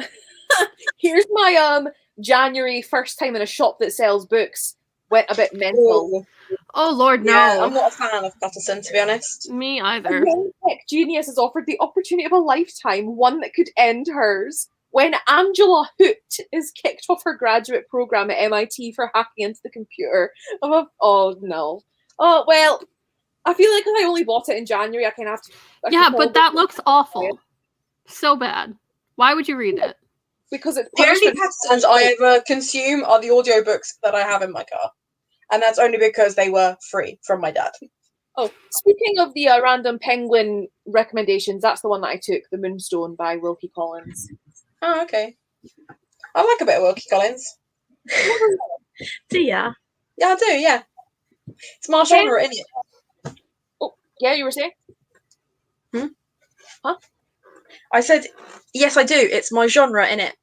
here's my January first time in a shop that sells books. Went a bit mental. Ooh. Oh Lord, no. Yeah, I'm not a fan of Patterson, to be honest. Me A either. young tech genius is offered the opportunity of a lifetime, one that could end hers, when Angela Hoot is kicked off her graduate program at MIT for hacking into the computer. Oh no. Oh well, I feel like if I only bought it in January, I kind of have to. Yeah, but that looks awful. So bad. Why would you read it? because it's The only punishment. Pattersons I ever consume are the audiobooks that I have in my car. And that's only because they were free from my dad. Oh, speaking of the random Penguin recommendations, that's the one that I took, The Moonstone by Wilkie Collins. Oh, okay. I like a bit of Wilkie Collins. Do ya? Yeah, I do, yeah. It's my genre, isn't it? Oh, yeah, you were saying? I said, yes, I do. It's my genre, innit?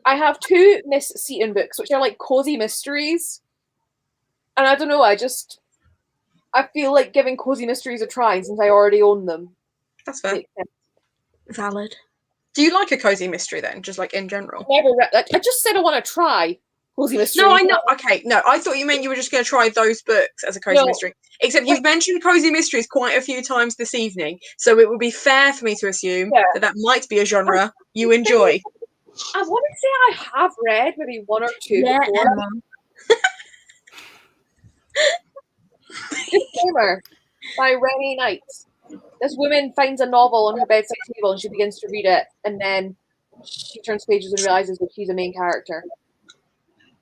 I have 2 Miss Seaton books, which are like cozy mysteries. And I don't know, I feel like giving cozy mysteries a try since I already own them. That's fair. Makes sense. Valid. Do you like a cozy mystery then, just like in general? I just said I want to try cozy mysteries. No, I know. Okay, no, I thought you meant you were just going to try those books as a cozy No. mystery. Except you've mentioned cozy mysteries quite a few times this evening, so it would be fair for me to assume that might be a genre you enjoy. I want to say I have read maybe 1 or 2 Yeah, before. Emma. Disclaimer by Rennie Knight. This woman finds a novel on her bedside table and she begins to read it, and then she turns pages and realizes that she's a main character.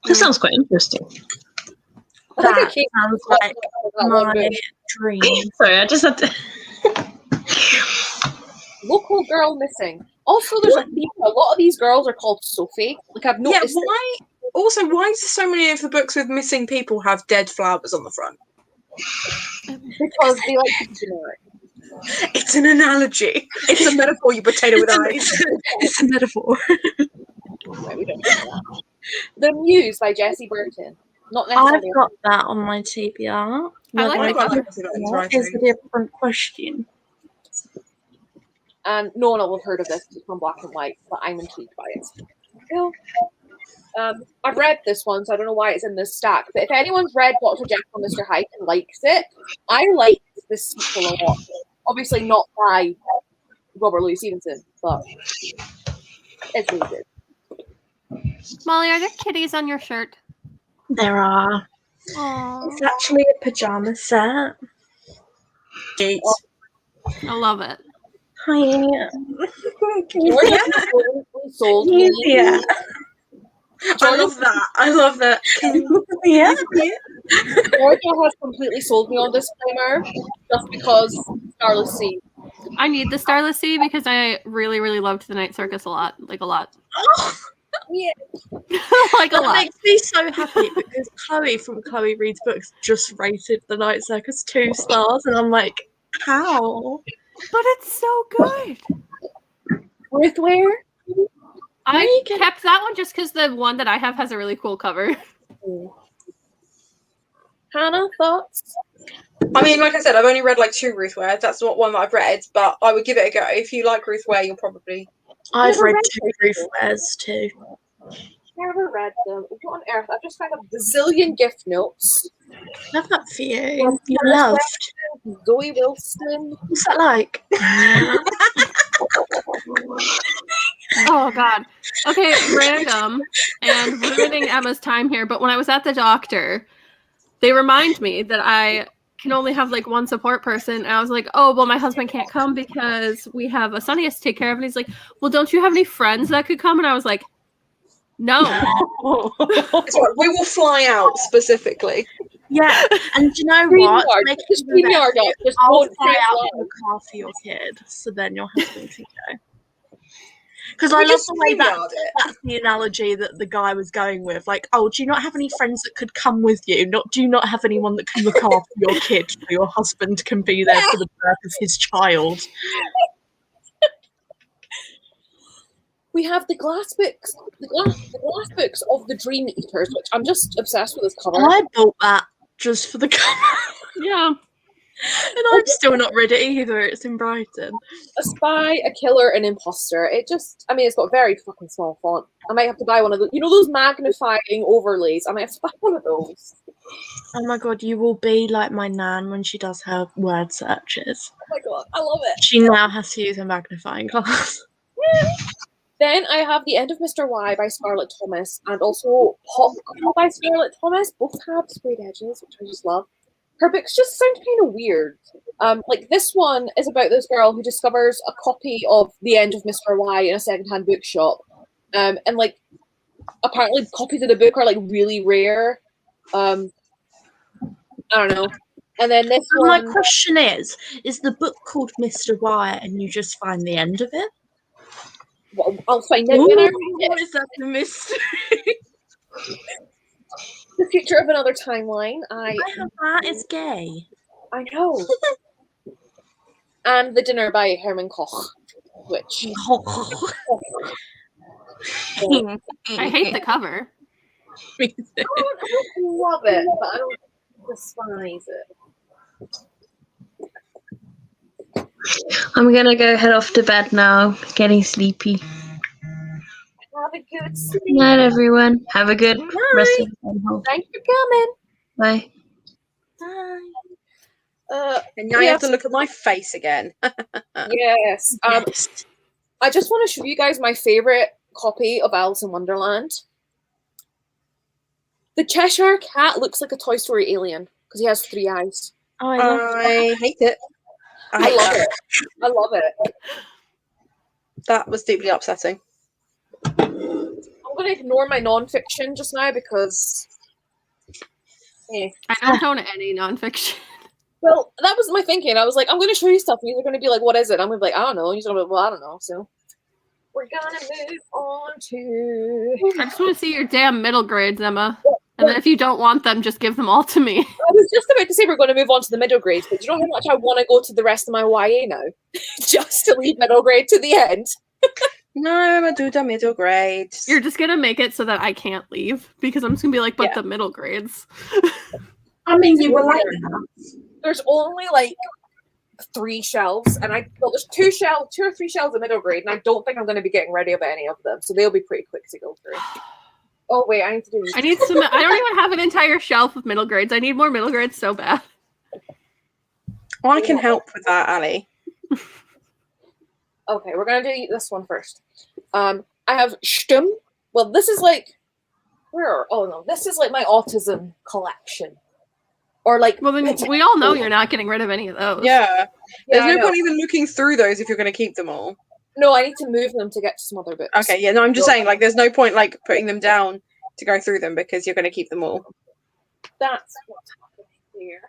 That sounds quite interesting. I think I That came sounds up like with that one my book. dream. Sorry, I just had to. Local girl missing. Also, there's a theme. A lot of these girls are called Sophie. Like I've Yeah, noticed. why? Also, why do so many of the books with missing people have dead flowers on the front? Because they like to be generic. It's an analogy. It's a metaphor, you potato with eyes. It's a metaphor. Right, we don't know that. The Muse by Jessie Burton. Not I've necessarily. got that on my TBR. I like Whether the I I quite like give Jessie it or Burton's not is writing. a different question. And no one will have heard of this because it's from black and white, but I'm intrigued by it. Cool. I've read this one, so I don't know why it's in this stack. But if anyone's read Dr. Jekyll and Mr. Hyde and likes it, I liked this sequel a lot. Obviously not by Robert Louis Stevenson, but it's really good. Molly, are there kitties on your shirt? There are. Aww. It's actually a pajama set. Jeez. I love it. Hi. Georgia sold me. Yeah. I love that. I love that. Yeah. Georgia has completely sold me on Disclaimer just because Starless Sea. I need the Starless Sea because I really, really loved the Night Circus a lot. Like a lot. Yeah. Like a That lot. makes me so happy because Chloe from Chloe Reads Books just rated The Night Circus 2 stars, and I'm like, how? But it's so good. Ruthware? I kept that one just because the one that I have has a really cool cover. Hannah, thoughts? I mean, like I said, I've only read like 2 Ruthware. That's not one that I've read, but I would give it a go. If you like Ruthware, you'll probably. I've Never read read 2 Ruthwares too. Never read them. What on earth? I've just found a bazillion gift notes. Love that for you. Well, You're Taylor loved. Swift, Zoe Wilson. What's that like? Oh God. Okay, random and ruining Emma's time here. But when I was at the doctor, they remind me that I can only have like one support person. And I was like, oh, well, my husband can't come because we have a son he has to take care of. And he's like, well, don't you have any friends that could come? And I was like, no. It's all right, we will fly out specifically. Yeah, and do you know StreamYard. what? Make Just it even StreamYard better. up. Just I'll don't fly say out live. in the car for your kid, so then your husband can go. Because I We love just the way StreamYard it. that's the analogy that the guy was going with. Like, oh, do you not have any friends that could come with you? Do you not have anyone that can look after your kid so your husband can be there for the birth of his child? We have the glass books, the glass books of the Dream Eaters, which I'm just obsessed with this cover. I bought that just for the cover. Yeah. And I'm still not read it either. It's in Brighton. A spy, a killer, an imposter. It just, I mean, it's got very fucking small font. I might have to buy one of those. You know those magnifying overlays? I might have to buy one of those. Oh my god, you will be like my nan when she does her word searches. Oh my god, I love it. She now has to use a magnifying glass. Then I have The End of Mr. Y by Scarlett Thomas and also Popcorn by Scarlett Thomas. Both have sprayed edges, which I just love. Her books just sound kind of weird. Like this one is about this girl who discovers a copy of The End of Mr. Y in a secondhand bookshop. And like apparently copies of the book are like really rare. I don't know. And then this So one, my question is the book called Mr. Wyatt and you just find the end of it? well, I'll find out when I read it. What is that a mystery? The Future of Another Timeline. I have that. It's gay. I know. And The Dinner by Herman Koch, which I hate the cover. I don't love it, but I don't despise it. I'm gonna go head off to bed now. Getting sleepy. Have a good sleep. Good night, everyone. Have a good rest of the day. Thanks for coming. Bye. And now you have to look at my face again. Yes. I just want to show you guys my favorite copy of Alice in Wonderland. The Cheshire Cat looks like a Toy Story alien because he has 3 eyes. Oh, I love I hate it. I I hate love that. it. I love it. That was deeply upsetting. I'm going to ignore my non-fiction just now because. I don't own any nonfiction. Well, that was my thinking. I was like, I'm going to show you stuff, and you're going to be like, "What is it?" I'm going to be like, "I don't know." And you're going to be like, "Well, I don't know." So we're going to move on to. I just want to see your damn middle grades, Emma. And then if you don't want them, just give them all to me. I was just about to say we're going to move on to the middle grades, but do you know how much I want to go to the rest of my YA now, just to leave middle grade to the end. No, I'm gonna do the middle grades. You're just gonna make it so that I can't leave because I'm just gonna be like, but Yeah. the middle grades. I mean, you were like that. There's only like 3 shelves, and there's 2 or 3 shelves in middle grade, and I don't think I'm going to be getting ready about any of them, so they'll be pretty quick to go through. Oh wait, I need to do. I need some. I don't even have an entire shelf of middle grades. I need more middle grades so bad. I can help with that, Ali. Okay, we're gonna do this one first. I have Stum. Well, this is like this is like my autism collection, or like. Well, then we all know you're not getting rid of any of those. Yeah. There's I no know. point even looking through those if you're going to keep them all. No, I need to move them to get to some other books. Okay, yeah, no, I'm just saying, like, there's no point, like, putting them down to go through them because you're going to keep them all. That's what's happening here.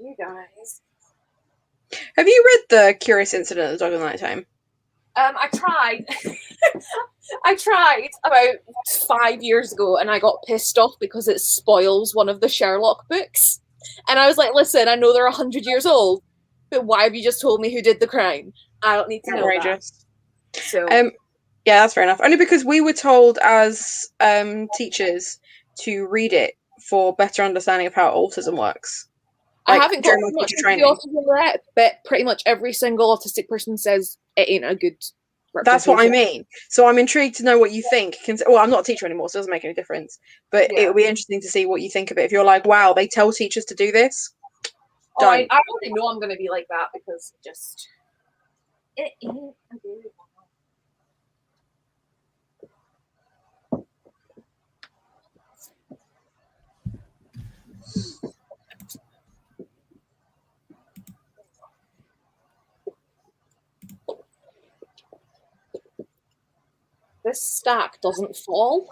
You guys. Have you read The Curious Incident of the Dog of the Nighttime? I tried. I tried about 5 years ago, and I got pissed off because it spoils one of the Sherlock books. And I was like, listen, I know they're 100 years old, but why have you just told me who did the crime? I don't need to know that. Outrageous. So, Yeah, that's fair enough. Only because we were told as teachers to read it for better understanding of how autism works. I Like, haven't got during my much teacher of the training. autism yet, but pretty much every single autistic person says it ain't a good That's what I representation. mean. So I'm intrigued to know what you think. Well, I'm not a teacher anymore, so it doesn't make any difference. But Yeah. it would be interesting to see what you think of it. If you're like, wow, they tell teachers to do this. Oh, I Don't. already know I'm going to be like that because just it ain't a good one. This stack doesn't fall.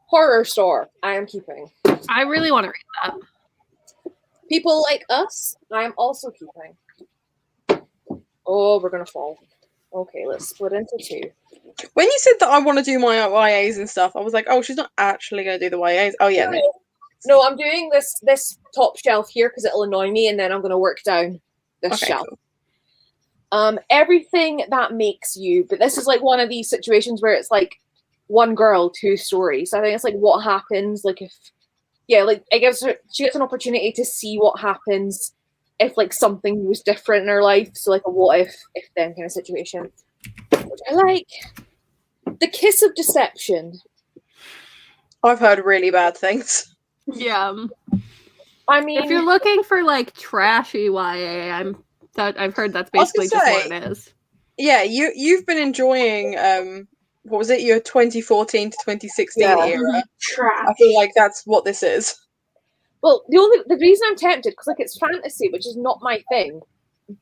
Horror Store, I am keeping. I really want to read that. People Like Us, I am also keeping. Oh, we're gonna fall. Okay, let's split into 2. When you said that I want to do my YAs and stuff, I was like, oh, she's not actually going to do the YAs. Oh, yeah. No. No, I'm doing this top shelf here because it'll annoy me, and then I'm gonna work down this Okay, shelf. cool. Everything that makes you, but this is like one of these situations where it's like one girl, 2 stories. I think it's like what happens, like if, yeah, like it gives her, she gets an opportunity to see what happens if like something was different in her life. So like a what if then kind of situation, which I like. The Kiss of Deception. I've heard really bad things. Yeah. I mean, If you're looking for like trashy YA, I've heard that's I was basically gonna just say, what it is. Yeah, you've been enjoying, what was it, your 2014 to 2016 Yeah. era. Trash. I feel like that's what this is. well, the reason I'm tempted because like it's fantasy, which is not my thing,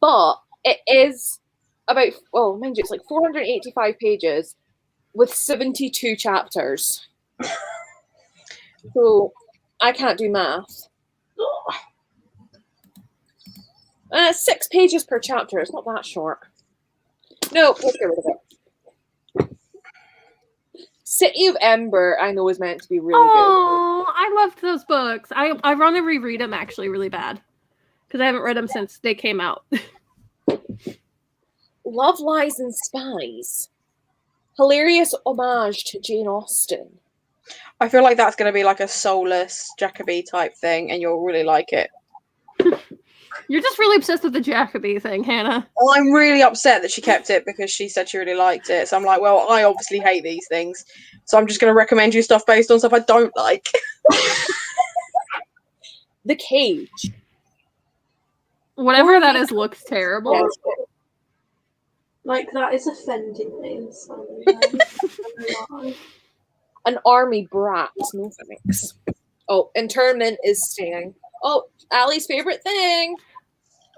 but it is about, well, mind you, it's like 485 pages with 72 chapters. So I can't do math. 6 pages per chapter. It's not that short. No, let's get rid of it. City of Ember, I know, is meant to be really Oh, I loved those books. I want to reread them actually really bad because I haven't read them since they came out. good. Love, Lies, and Spies. Hilarious homage to Jane Austen. I feel like that's going to be like a soulless Jacoby type thing, and you'll really like it. You're just really obsessed with the Jacoby thing, Hannah. Well, I'm really upset that she kept it because she said she really liked it. So I'm like, well, I obviously hate these things. So I'm just going to recommend you stuff based on stuff I don't like. The Cage. Whatever that is looks terrible. Yes. Like, that is offending me in some way. I don't know why. An Army Brat. No thanks. Oh, Internment is staying. Oh, Allie's favorite thing.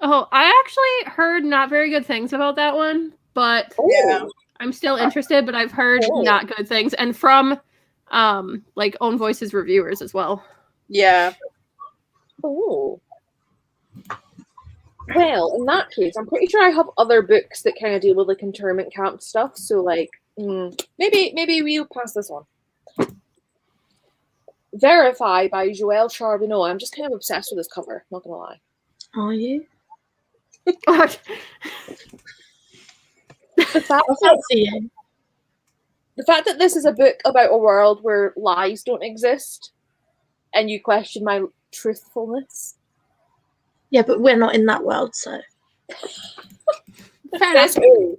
Oh, I actually heard not very good things about that one, but Yeah. I'm still interested, but I've heard Oh. not good things, and from like Own Voices reviewers as well. Yeah. Oh. Well, in that case, I'm pretty sure I have other books that kind of deal with like internment camp stuff. So like, maybe we'll pass this on. Verify by Joelle Charbonneau. I'm just kind of obsessed with this cover. Not gonna lie. Are you? The fact I that, fancy you. the fact that this is a book about a world where lies don't exist, and you question my truthfulness. Yeah, but we're not in that world, so. Fair That's enough. true.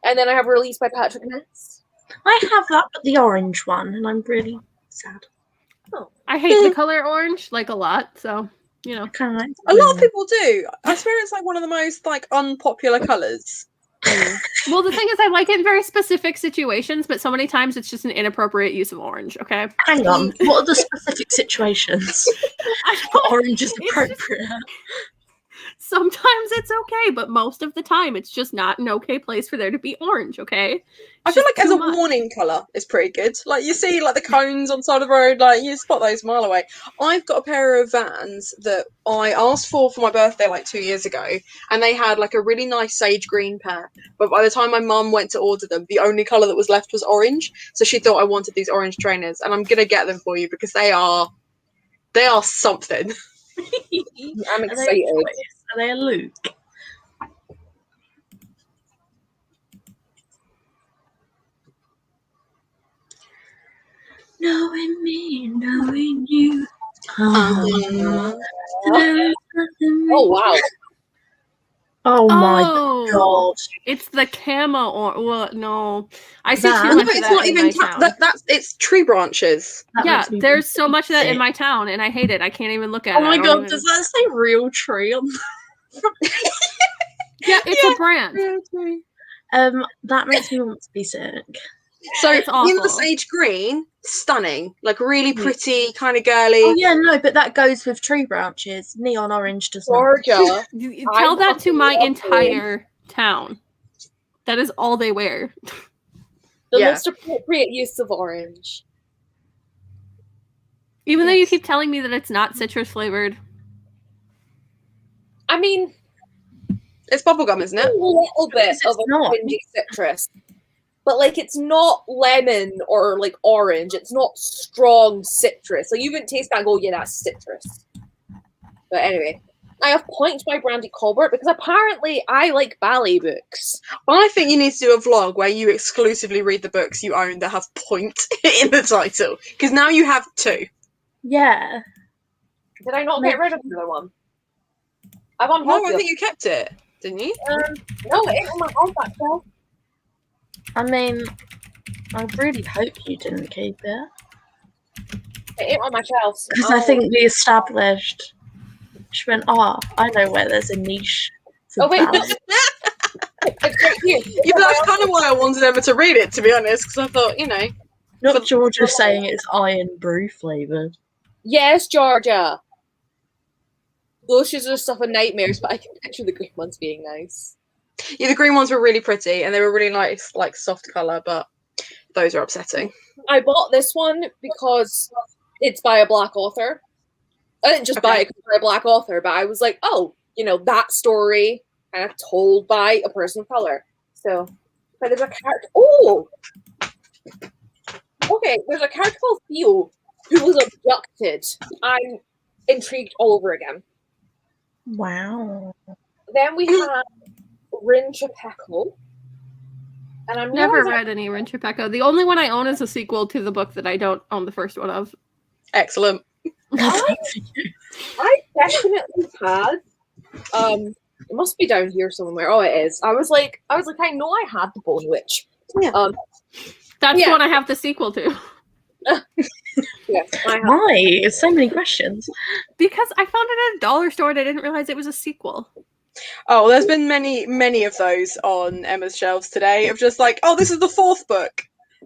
And then I have Released by Patrick Ness. I have that, but the orange one, and I'm really sad. I hate the color orange like a lot, so you know. I kind of like A lot of people do. I swear it's like one of the most like unpopular colours. Well, the thing is, I like it in very specific situations, but so many times it's just an inappropriate use of orange. Okay. Hang on, what are the specific situations? Orange is appropriate. Sometimes it's okay, but most of the time it's just not an okay place for there to be orange. Okay. I feel Just like as too a much. warning colour, it's pretty good. Like you see, like the cones on the side of the road, like you spot those a mile away. I've got a pair of Vans that I asked for my birthday like 2 years ago, and they had like a really nice sage green pair. But by the time my mum went to order them, the only colour that was left was orange. So she thought I wanted these orange trainers, and I'm gonna get them for you because they are something. I'm Are they excited. a choice? Are they a Luke? Knowing me, knowing you. Uh-huh. There is nothing Oh wow. Oh my Oh, god. it's the camo or well, no, I see That- too No, much of it's that not in even my town. that's it's tree branches. That Yeah, makes me there's so really much of that in sick. my town, and I hate it. I can't even look at Oh it. my I don't god, even- does that say real tree on Yeah, it's a brand. that makes me want to be sick. So It's in the awful. sage green, stunning, like really pretty, kind of girly. Oh yeah, no, but that goes with tree branches. Neon orange does not. Georgia. You tell I that to my love entire town. That is all they wear. The Yeah. most appropriate use of orange. Even though you Yes. keep telling me that it's not citrus flavored. I mean, It's bubblegum, isn't a it? little bit Because of it's a not. cringy citrus. But like it's not lemon or like orange. It's not strong citrus. Like you wouldn't taste that and go, yeah, that's citrus. But anyway. I have points by Brandy Colbert because apparently I like ballet books. I think you need to do a vlog where you exclusively read the books you own that have point in the title. Because now you have two. Yeah. Did I not get rid of the other one? I've No, unhauled I it. think you kept it, didn't you? No, it ain't on my contact shelf. I mean, I really hope you didn't keep it. It ain't on my shelves. Because I think we established. She went, I know where there's a niche. for Oh, wait, no. ballet." It's right here. Yeah, that's kind of why I wanted Emma to read it, to be honest, because I thought, you know. Not Georgia saying it's iron brew flavoured. Yes, Georgia. Those shoes are stuff of nightmares, but I can picture the green ones being nice. Yeah, the green ones were really pretty, and they were really nice, like, soft colour, but those are upsetting. I bought this one because it's by a black author. I didn't just buy it because it's by a black author, but I was like, oh, you know, that story kind of told by a person of color. So, but there's a character. Oh! Okay, there's a character called Theo who was abducted. I'm intrigued all over again. Wow. Then we have Rin Chapeko. And I'm Never realizing- read any Rin Chapeko. The only one I own is a sequel to the book that I don't own the first one of. Excellent. I definitely had. It must be down here somewhere. Oh, it is. I was like, I know I had the Bone Witch. Yeah. That's Yeah. the one I have the sequel to. Yes, I have. Why? So many questions. Because I found it at a dollar store and I didn't realize it was a sequel. Oh, there's been many of those on Emma's shelves today, of just like, oh, this is the fourth book.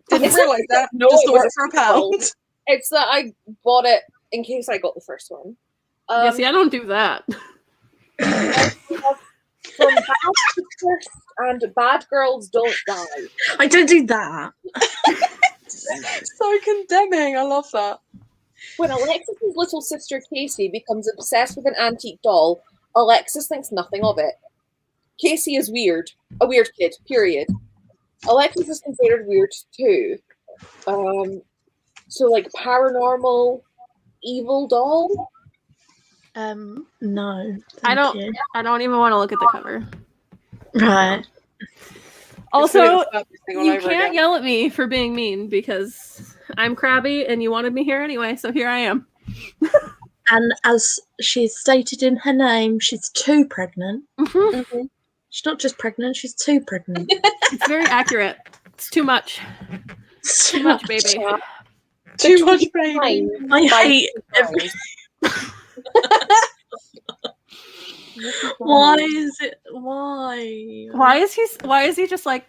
Didn't It's realise that. No, Just it ordered it was for £1. It's that I bought it in case I got the first one. Yeah, see, I don't do that. From bad to first and bad girls don't die. I don't do that. So condemning. I love that. When Alexis's little sister Casey becomes obsessed with an antique doll, Alexis thinks nothing of it. Casey is weird. A weird kid, period. Alexis is considered weird too. So like paranormal evil doll? No. I thank you. don't even want to look at the cover. Right. Also, It's really you all over can't again. yell at me for being mean because I'm crabby and you wanted me here anyway, so here I am. And as she's stated in her name, she's too pregnant. Mhm. She's not just pregnant, she's too pregnant. It's very accurate. It's too much. Too much, baby. Too much, baby. I hate Why is it? Why? Why is he just like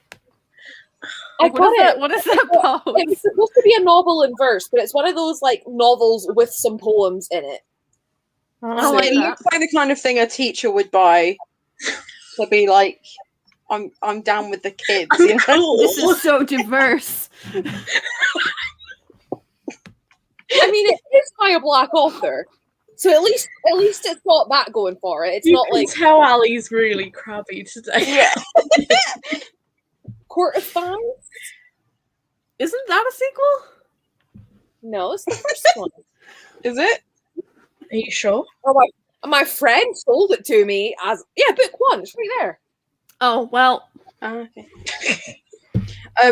I what got is it. that? What is that It was pose? supposed to be a novel in verse, but it's one of those like novels with some poems in it. I don't So like it that. looks like the kind of thing a teacher would buy to be like, I'm down with the kids. You know? This is so diverse. I mean, it is by a black author, so at least it's got that going for it. It's You not can like tell Ali's really crabby today. Court of Fires. Isn't that a sequel? No, it's the first one. Is it? Are you sure? Oh, my friend sold it to me as book one. It's right there. Oh well. Oh, okay.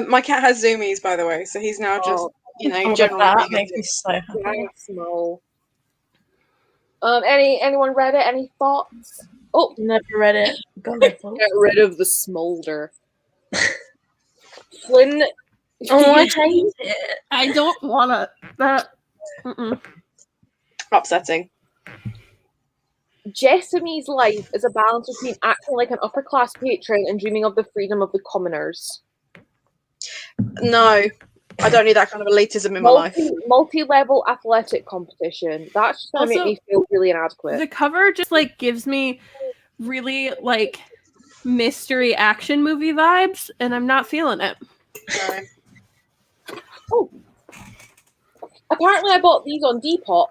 My cat has zoomies, by the way, so he's now just Oh, generally that being a makes me so happy. Yeah, small. Anyone read it? Any thoughts? Oh, Never read it. Got no thoughts. get rid of the smolder. Flynn. Oh, I hate it. I don't wanna that upsetting. Jessamy's life is a balance between acting like an upper class patron and dreaming of the freedom of the commoners. No, I don't need that kind of elitism in my life. Multi-level athletic competition. That's just gonna make Also, me feel really inadequate. the cover just like gives me really like mystery action movie vibes, and I'm not feeling it. No. Oh, apparently I bought these on Depop.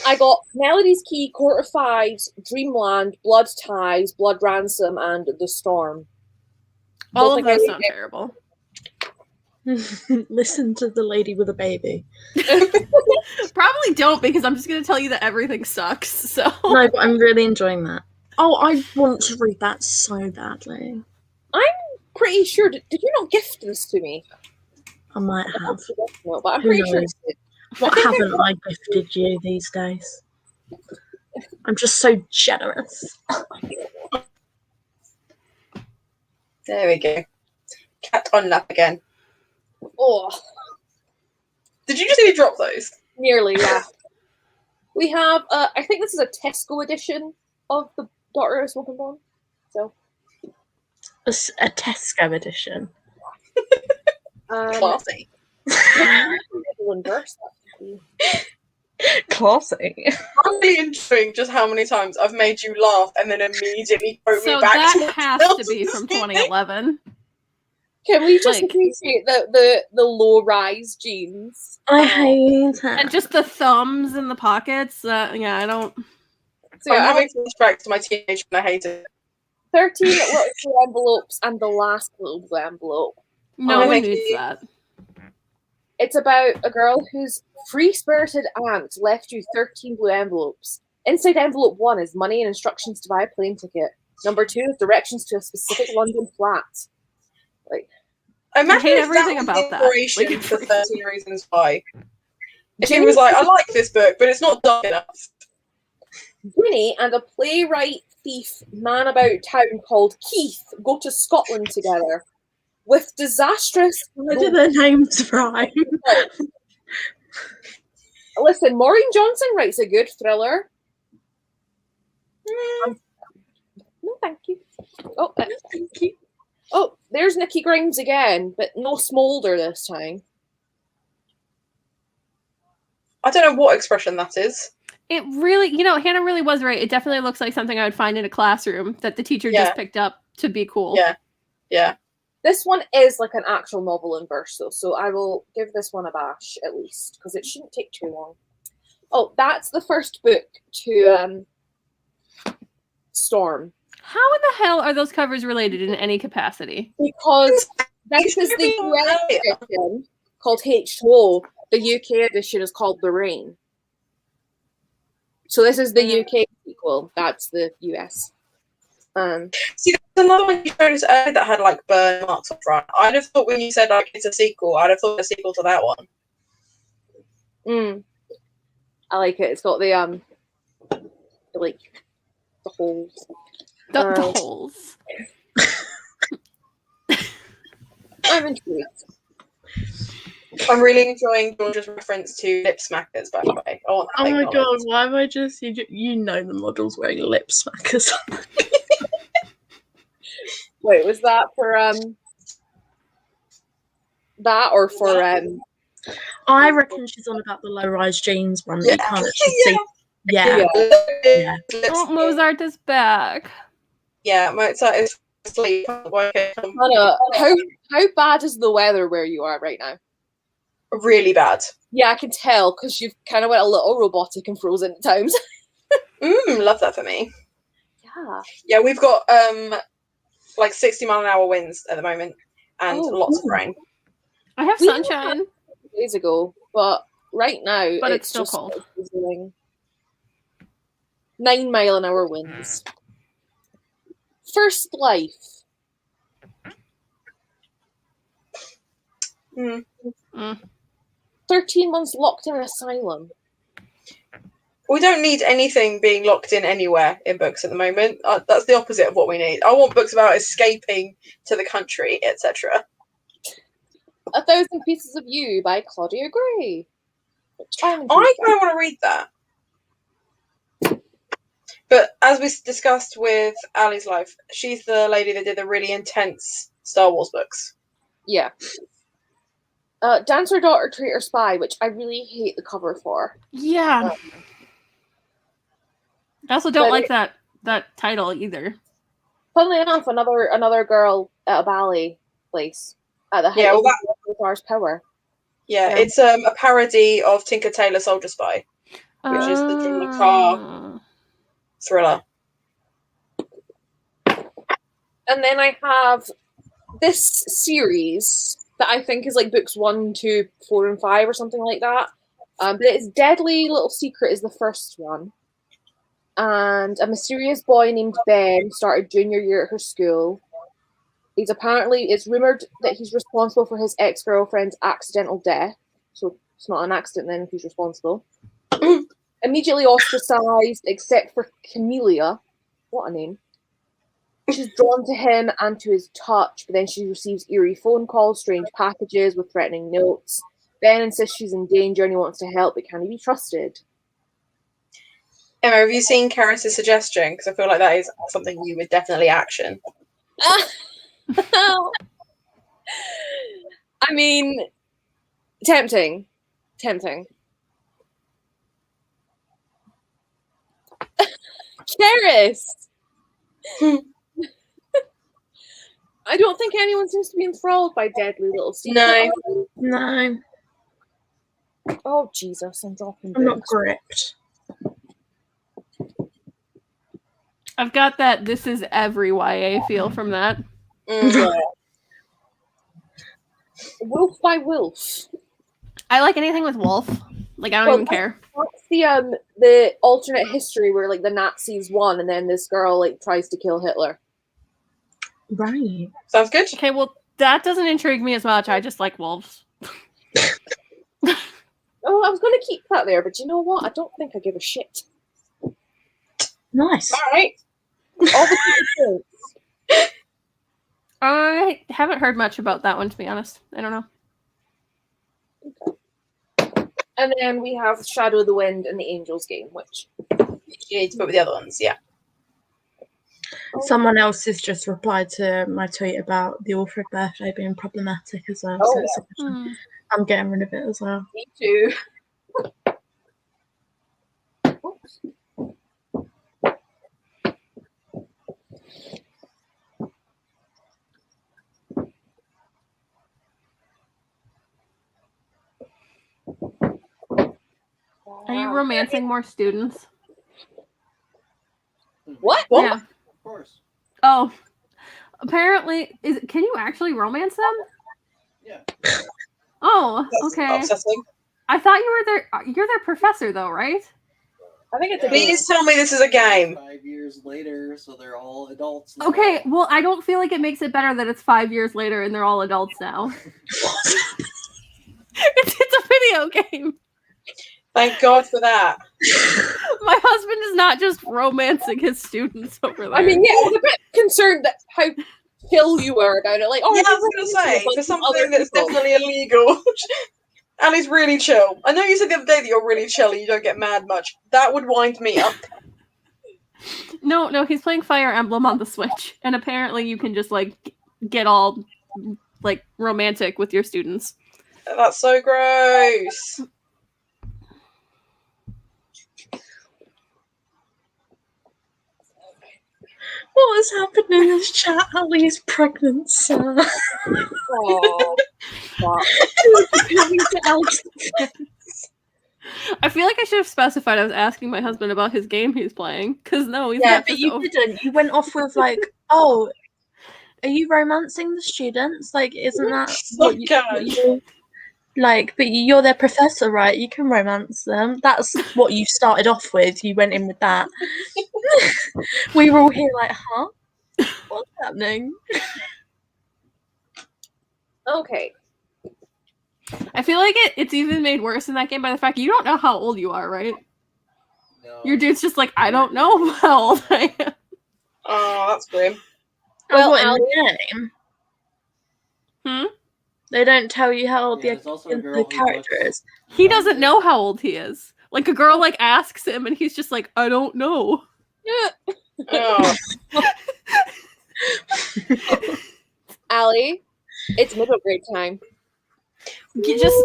I got Melody's Key, Court of Fives, Dreamland, Blood Ties, Blood Ransom, and The Storm. All Don't of think those I sound read terrible. Listen to the lady with a baby. Probably don't, because I'm just gonna tell you that everything sucks. So No, but I'm really enjoying that. Oh, I want to read that so badly. Pretty sure. Did you not gift this to me? I might have. No, but I'm Who pretty sure. knows? What haven't I gifted you these days? I'm just so generous. There we go. Cat on lap again. Oh, Did you just need to drop those? nearly, yeah. We have, I think this is a Tesco edition of the Daughter of Smoke and Bone. So, A Tesco edition. Classy. one verse. Actually. Classy. I'm really enjoying just how many times I've made you laugh and then immediately quote So me back. that to has to be from 2011. Can we just Like- appreciate the low rise jeans? I hate it. And just the thumbs in the pockets. Yeah, I don't. So I'm yeah, having flashbacks to my teenage when I hated it. 13 little blue envelopes and the last little blue envelope. No Oh, one thank needs you. that. It's about a girl whose free-spirited aunt left you 13 blue envelopes. Inside envelope 1 is money and instructions to buy a plane ticket. Number 2 is directions to a specific London flat. Like, Imagine hate if everything that was about the that. inspiration Like, for 13 Reasons Why. If he Jenny- was like, I like this book, but it's not dark enough. Ginny and a playwright thief man about town called Keith go to Scotland together. With disastrous... Where do their names rhyme? Listen, Maureen Johnson writes a good thriller. No, thank you. Oh, thank you. Oh, there's Nikki Grimes again, but no smolder this time. I don't know what expression that is. It really, Hannah really was right. It definitely looks like something I would find in a classroom that the teacher Yeah. just picked up to be cool. Yeah. Yeah. This one is like an actual novel in verse, though, so I will give this one a bash at least because it shouldn't take too long. Oh, that's the first book to Storm. How in the hell are those covers related in any capacity? Because this is the US edition called H2O. The UK edition is called The Rain. So this is the UK sequel. That's the US. See, there's another one you showed us earlier that had like burn marks on front. I'd have thought when you said like it's a sequel, I'd have thought a sequel to that one. I like it. It's got the like the holes. The holes. I'm intrigued. I'm really enjoying George's reference to lip smackers, by the way. Oh my god, why am I just you know the model's wearing lip smackers? Wait, was that for that or for I reckon she's on about the low-rise jeans one that you can't actually see. Yeah. Oh, Mozart is back. Yeah, Mozart is asleep. Hannah, how bad is the weather where you are right now? Really bad. Yeah, I can tell because you've kind of went a little robotic and frozen at times. Love that for me. Yeah. Yeah, we've got like 60-mile-an-hour winds at the moment and lots of rain. I have sunshine. Days ago, but right now But it's still just cold. 9-mile-an-hour winds. First life. 13 months locked in an asylum. We don't need anything being locked in anywhere in books at the moment. That's the opposite of what we need. I want books about escaping to the country, etc. 1,000 Pieces of You by Claudia Gray. I kind of want to read that. But as we discussed with Ali's life, she's the lady that did the really intense Star Wars books. Yeah. Dancer, Daughter, Traitor, Spy, which I really hate the cover for. Yeah. I also don't like that title either. Funnily enough, another girl at a ballet place at the height of Star's power. Yeah, it's a parody of Tinker Tailor Soldier Spy, which is the drama car thriller. And then I have this series that I think is like books 1, 2, 4, and 5 or something like that. But it's Deadly Little Secret is the first one. And a mysterious boy named Ben started junior year at her school. It's rumored that he's responsible for his ex-girlfriend's accidental death. So it's not an accident then if he's responsible. Immediately ostracized, except for Camellia. What a name. She's drawn to him and to his touch, but then she receives eerie phone calls, strange packages with threatening notes. Ben insists she's in danger and he wants to help, but can he be trusted? Emma, have you seen Karis's suggestion? Because I feel like that is something you would definitely action. I mean, tempting. Karis! I don't think anyone seems to be enthralled by Deadly Little Secret. No. Oh, Jesus, I'm dropping I'm not books. gripped. I've got that this is every YA feel from that. Wolf by Wolf. I like anything with wolf. Like, I don't even care. That's the alternate history where like the Nazis won and then this girl like tries to kill Hitler. Right. Sounds good. Okay, well, that doesn't intrigue me as much. I just like wolves. Oh, I was going to keep that there, but you know what? I don't think I give a shit. Nice. All right. All the things. I haven't heard much about that one, to be honest. I don't know. Okay. And then we have Shadow of the Wind and the Angels Game, which You need to put with the other ones, yeah. Someone else has just replied to my tweet about the Alfred birthday being problematic as well. Oh, so it's I'm getting rid of it as well. me too. Are you romancing more students? What? Yeah. Of course. Oh, apparently, can you actually romance them? Yeah. Oh, That's okay. upsetting. I thought you're their professor though, right? I think it's a Please tell me this is a game. 5 years later, so they're all adults now. Okay, well, I don't feel like it makes it better that it's 5 years later and they're all adults now. It's a video game. Thank God for that. My husband is not just romancing his students over there. I mean, yeah, I was a bit concerned that how chill you were about it. Like, oh, Yeah, I you're was going to say, romancing a for bunch of something other that's people. definitely illegal, Ali's really chill. I know you said the other day that you're really chill and you don't get mad much. That would wind me up. No, he's playing Fire Emblem on the Switch, and apparently you can just like get all like romantic with your students. That's so gross. What is happening in this chat? Ali's pregnant, sir. Oh, fuck. I feel like I should have specified I was asking my husband about his game he's playing, because no, he's Yeah, not but just you over- didn't. You went off with like, oh, are you romancing the students? Like, isn't that what you like? But you're their professor, right? You can romance them. That's what you started off with. You went in with that. We were all here like, huh? What's happening? Okay. I feel like it's even made worse in that game by the fact you don't know how old you are, right? No. Your dude's just like, I don't know how old I am. Oh, that's grim. Well, Well, what, in the game? Hmm? They don't tell you how old Yeah, there's also a the girl who character looks- is. He doesn't know how old he is. Like a girl like asks him and he's just like, I don't know. Oh. Allie, it's middle grade time. You just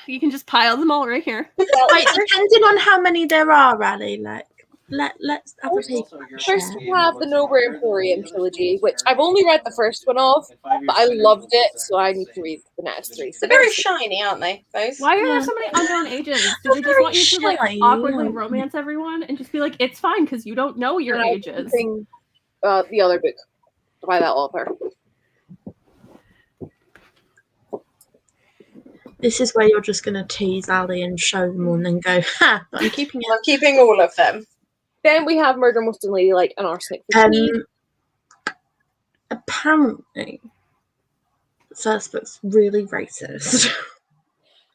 you can just pile them all right here. Like, depending on how many there are, Rally, like, let's have a There's peek. also a girl First, who we have the looks Nova smarter than Emporium the other trilogy, students which in her I've only read the class. first one of, And 5 years but I later, loved they're it, both so I exactly need the to same. read the next three. They're very shiny, aren't they, those? Why are there Yeah. so many unknown ages? Do They're they just very want you to like shy, awkwardly yeah. romance everyone and just be like, it's fine because you don't know your And I'm ages? reading, the other book by that author. This is where you're just going to tease Ali and show them all and then go, ha, but I'm keeping it. I'm keeping all of them. Then we have Murder Most Unladylike and Arsenic for Tea. Apparently, the first book's really racist.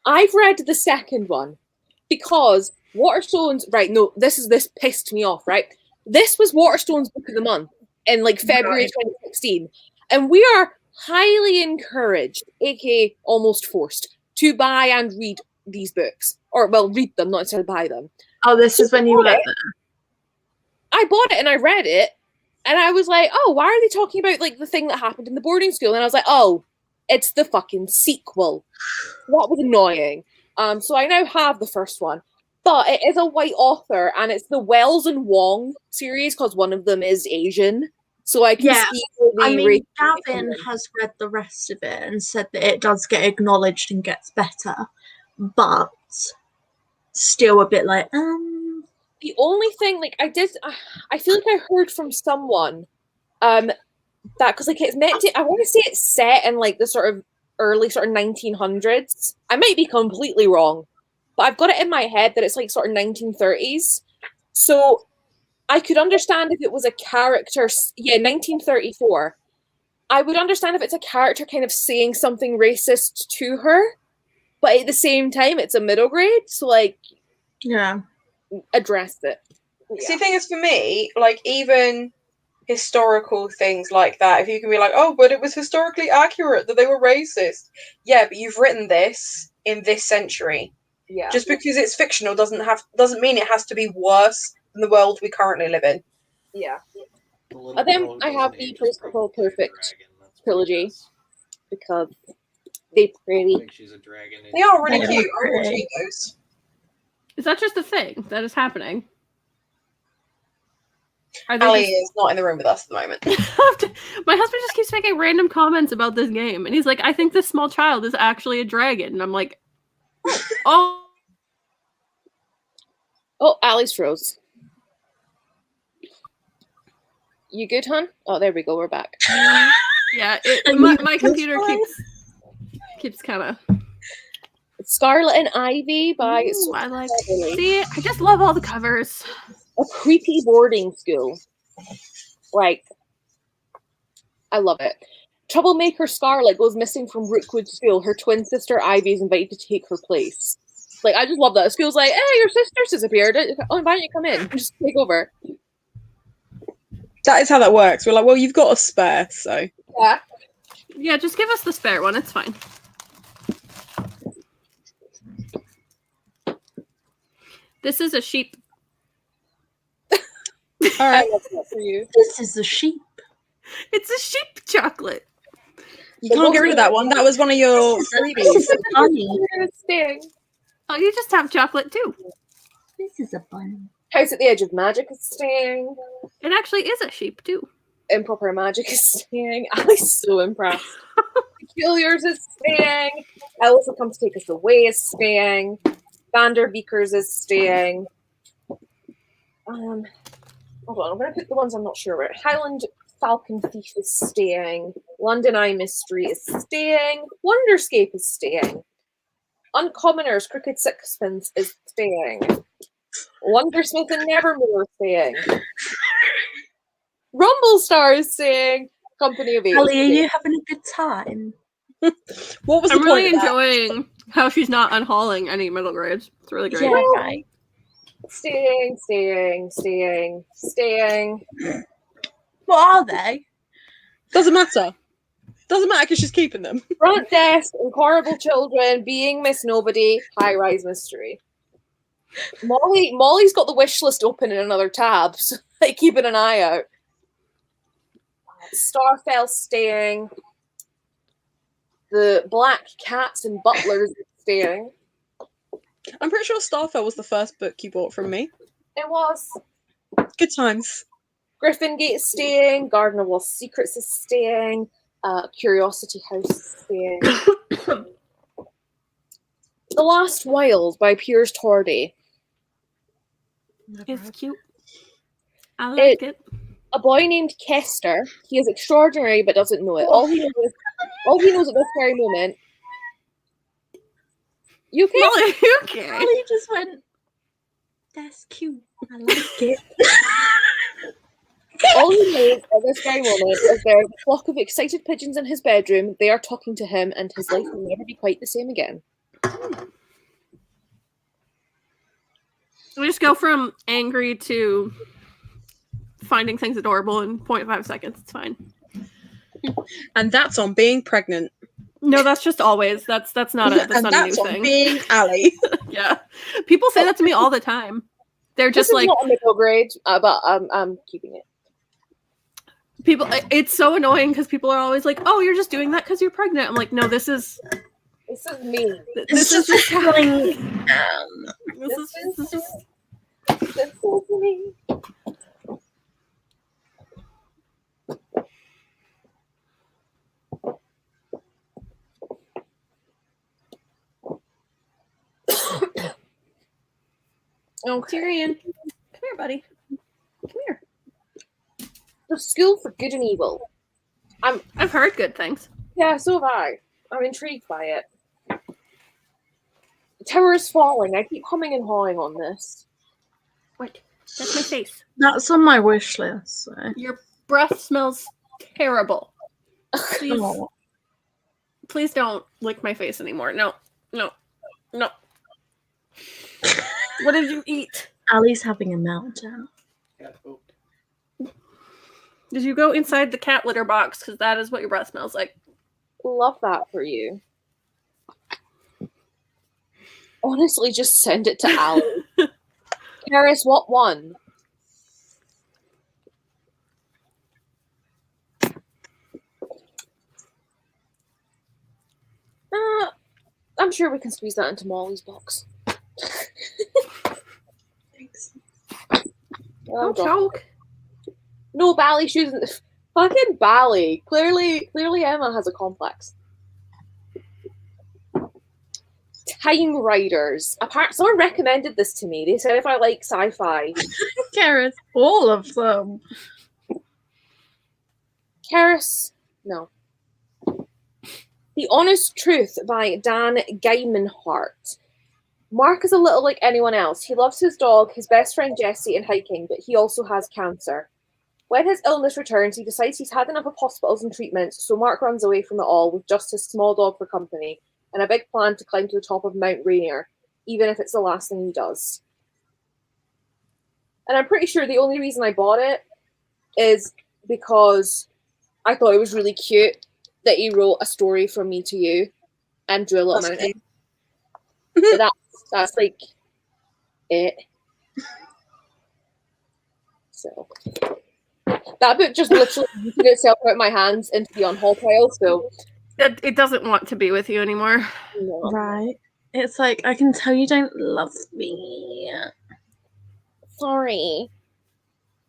I've read the second one because Waterstone's right. No, this pissed me off. Right, this was Waterstone's book of the month in like February 2016, and we are highly encouraged, aka almost forced, to buy and read these books, or well, read them, not necessarily buy them. Oh, this is when you were there. I bought it and I read it, and I was like, oh, why are they talking about like the thing that happened in the boarding school? And I was like, oh, it's the fucking sequel. That was annoying. So I now have the first one, but it is a white author, and it's the Wells and Wong series because one of them is Asian. So I can Yeah, see where I they mean, race- Gavin has read the rest of it and said that it does get acknowledged and gets better, but still a bit like, The only thing, like, I feel like I heard from someone, that because like it's meant to, I want to say it's set in like the sort of early sort of 1900s. I might be completely wrong, but I've got it in my head that it's like sort of 1930s. So I could understand if it was a character, 1934. I would understand if it's a character kind of saying something racist to her, but at the same time, it's a middle grade, so like, yeah. address it. See, the thing is, for me, like, even historical things like that, if you can be like, oh, but it was historically accurate that they were racist. Yeah, but you've written this in this century. Yeah. Just because it's fictional doesn't mean it has to be worse than the world we currently live in. Yeah. The little And then girl who I have doesn't the age is Principal pregnant by a Perfect dragon. That's trilogy. what Because they I pretty. think she's a dragon. They are really Yeah. cute. I want to read those. Is that just a thing that is happening? Are they Ali just- is not in the room with us at the moment. My husband just keeps making random comments about this game, and he's like, I think this small child is actually a dragon. And I'm like, Oh, Oh, Ali's froze. You good, hon? Oh, there we go. We're back. yeah. Are My you computer fine? keeps kind of. Scarlet and Ivy by Ooh, I like. Sophie. See, I just love all the covers. A creepy boarding school. Like, I love it. Troublemaker Scarlet goes missing from Rookwood School. Her twin sister Ivy is invited to take her place. Like, I just love that. School's like, hey, your sister's disappeared. Oh, why don't you come in? Just take over. That is how that works. We're like, well, you've got a spare, so. Yeah. Yeah, just give us the spare one. It's fine. This is a sheep. All I right. love that for you. This is a sheep. It's a sheep chocolate. You can't get rid of that one. That was one of your This freebies. is a bunny. Sting. Oh, you just have chocolate too. This is a bunny. House at the Edge of Magic is staying. It actually is a sheep too. Improper Magic is staying. Ali's so impressed. Peculiars is staying. Elsa Comes to Take Us Away is staying. Vanderbeekers is staying. Hold on, I'm going to pick the ones I'm not sure about. Highland Falcon Thief is staying. London Eye Mystery is staying. Wonderscape is staying. Uncommoners Crooked Sixpence is staying. Wondersmith and Nevermore is staying. Rumblestar is staying. Company of Eight. Ali, are you having a good time? What was the I'm really point of that? enjoying how she's not unhauling any middle grades. It's really great. Yeah, right. Staying, staying, staying, staying. What are they? Doesn't matter. Doesn't matter because she's keeping them. Front desk, horrible children, being Miss Nobody, high rise mystery. Molly's got the wish list open in another tab, so like keeping an eye out. Starfell staying. The Black Cats and Butlers staying. I'm pretty sure Starfell was the first book you bought from me. It was. Good times. Griffin Gate is staying. Garden of Lost Secrets is staying. Curiosity House is staying. The Last Wild by Piers Tordy. It's cute. I like it. A boy named Kester. He is extraordinary but doesn't know it. All he knows at this very moment. You okay? Molly, you okay? Ali just went, that's cute. I like it. All he knows at this very moment is there is a flock of excited pigeons in his bedroom. They are talking to him, and his life will never be quite the same again. We just go from angry to finding things adorable in 0.5 seconds. It's fine. And that's on being pregnant. No, that's just always. That's not a And new that's on thing. being Ali. Yeah, people say that to me all the time. They're This just is like not a middle grade, but I'm keeping it. people. It's so annoying because people are always like, "Oh, you're just doing that because you're pregnant." I'm like, "No, this is This is me. this is just feeling. this is just This is me. Okay. Tyrion. Come here, buddy. Come here. The School for Good and Evil. I've heard good things. Yeah, so have I. I'm intrigued by it. The Tower is Falling. I keep humming and hawing on this. What? That's my face. That's on my wish list. So. Your breath smells terrible. Please, Oh. please don't lick my face anymore. No, no, no. What did you eat? Ali's having a meltdown. Cat poop. Did you go inside the cat litter box? Because that is what your breath smells like. Love that for you. Honestly, just send it to Ali. Karis, what one? I'm sure we can squeeze that into Molly's box. Thanks. Oh, Don't God. choke. No, Bally shoes. Fucking Bally. Clearly Emma has a complex. Time Riders. Apart, someone recommended this to me. They said if I like sci-fi. Gareth, all of them. Karis, no. The Honest Truth by Dan Geimenhart. Mark is a little like anyone else. He loves his dog, his best friend Jessie, and hiking, but he also has cancer. When his illness returns, he decides he's had enough of hospitals and treatments, so Mark runs away from it all with just his small dog for company and a big plan to climb to the top of Mount Rainier, even if it's the last thing he does. And I'm pretty sure the only reason I bought it is because I thought it was really cute that he wrote a story from me to you and drew a little That's mountain. But that's like it. So that book just literally put itself out of my hands into the Unhaul pile. So It doesn't want to be with you anymore. no. Right. It's like, I can tell you don't love me. Sorry,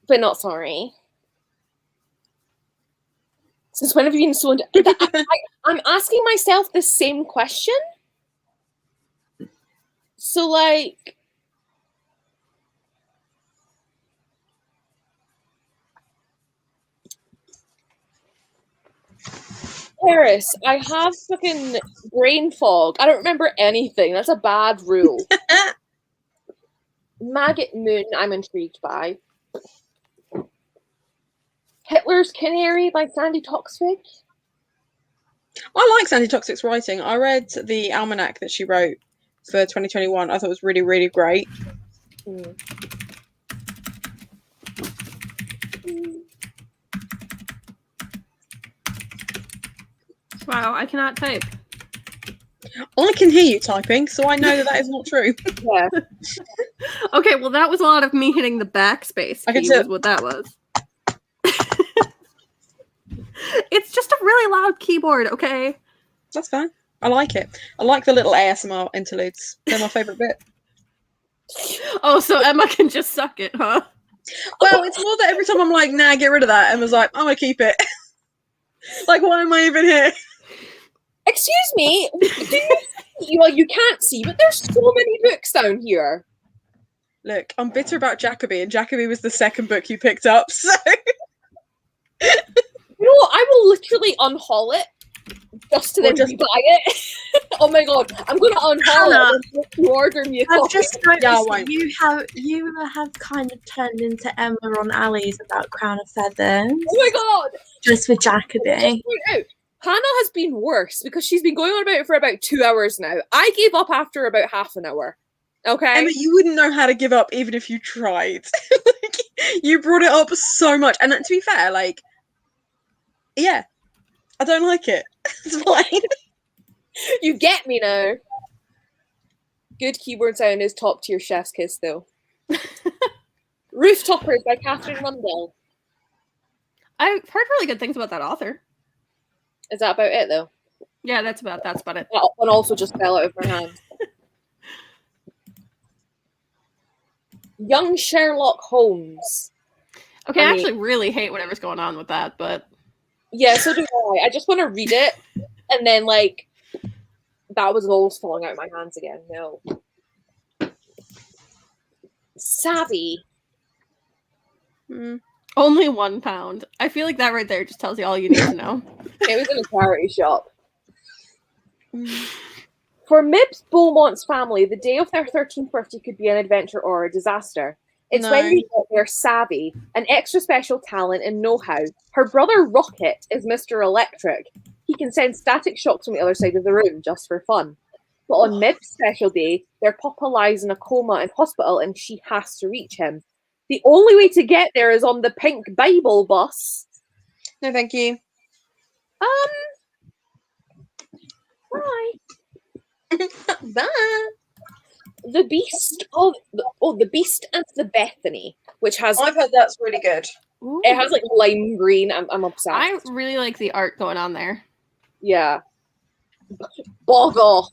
but not sorry. Since when have you been so? I'm asking myself the same question. So, like, Paris, I have fucking brain fog. I don't remember anything. That's a bad rule. Maggot Moon, I'm intrigued by. Hitler's Canary by Sandy Toksvig. I like Sandy Toxic's writing. I read the almanac that she wrote for 2021. I thought it was really, really great. Wow, I cannot type. I can hear you typing, so I know that is not true. Yeah. Okay, well that was a lot of me hitting the backspace I can key tell. was what that was. It's just a really loud keyboard, okay? That's fine. I like it. I like the little ASMR interludes. They're my favourite bit. Oh, so Emma can just suck it, huh? Well, it's more that every time I'm like, nah, get rid of that, Emma's like, I'm gonna keep it. Like, why am I even here? Excuse me. You can't see, but there's so many books down here. Look, I'm bitter about Jacoby, and Jacoby was the second book you picked up, so... You know what? I will literally unhaul it just to then just- rebuy it. Oh my god, I'm going to unhaul Hannah, it and you order me a I've copy. just noticed Yeah, I that won't. you have kind of turned into Emma on Ali's about Crown of Feathers, Oh my god! just with Just Jacoby. point out, Hannah has been worse because she's been going on about it for about 2 hours now. I gave up after about half an hour. Okay? Emma, you wouldn't know how to give up even if you tried. Like, you brought it up so much. And to be fair, like, yeah, I don't like it. It's fine. You get me now. Good keyboard sound is top tier chef's kiss though. Rooftoppers by Catherine Rundell. I've heard really good things about that author. Is that about it though? Yeah, that's about it. That one also just fell out of her hand. Young Sherlock Holmes. Okay, I I mean- actually really hate whatever's going on with that, but Yeah, so do I. I just want to read it, and then like that was almost falling out of my hands again. No. Savvy. only £1. I feel like that right there just tells you all you need to know. It was in a charity shop. For Mibs Beaumont's family, the day of their 13th birthday could be an adventure or a disaster. It's when No. they get their savvy, an extra special talent and know-how. Her brother Rocket is Mr. Electric. He can send static shocks from the other side of the room just for fun. But on Mib's special day, their papa lies in a coma in hospital and she has to reach him. The only way to get there is on the pink Bible bus. No, thank you. Bye. Bye. The Beast of the Beast and the Bethany, which has I've heard that's really good. it has like lime green. I'm obsessed. I really like the art going on there. Yeah. Bog off.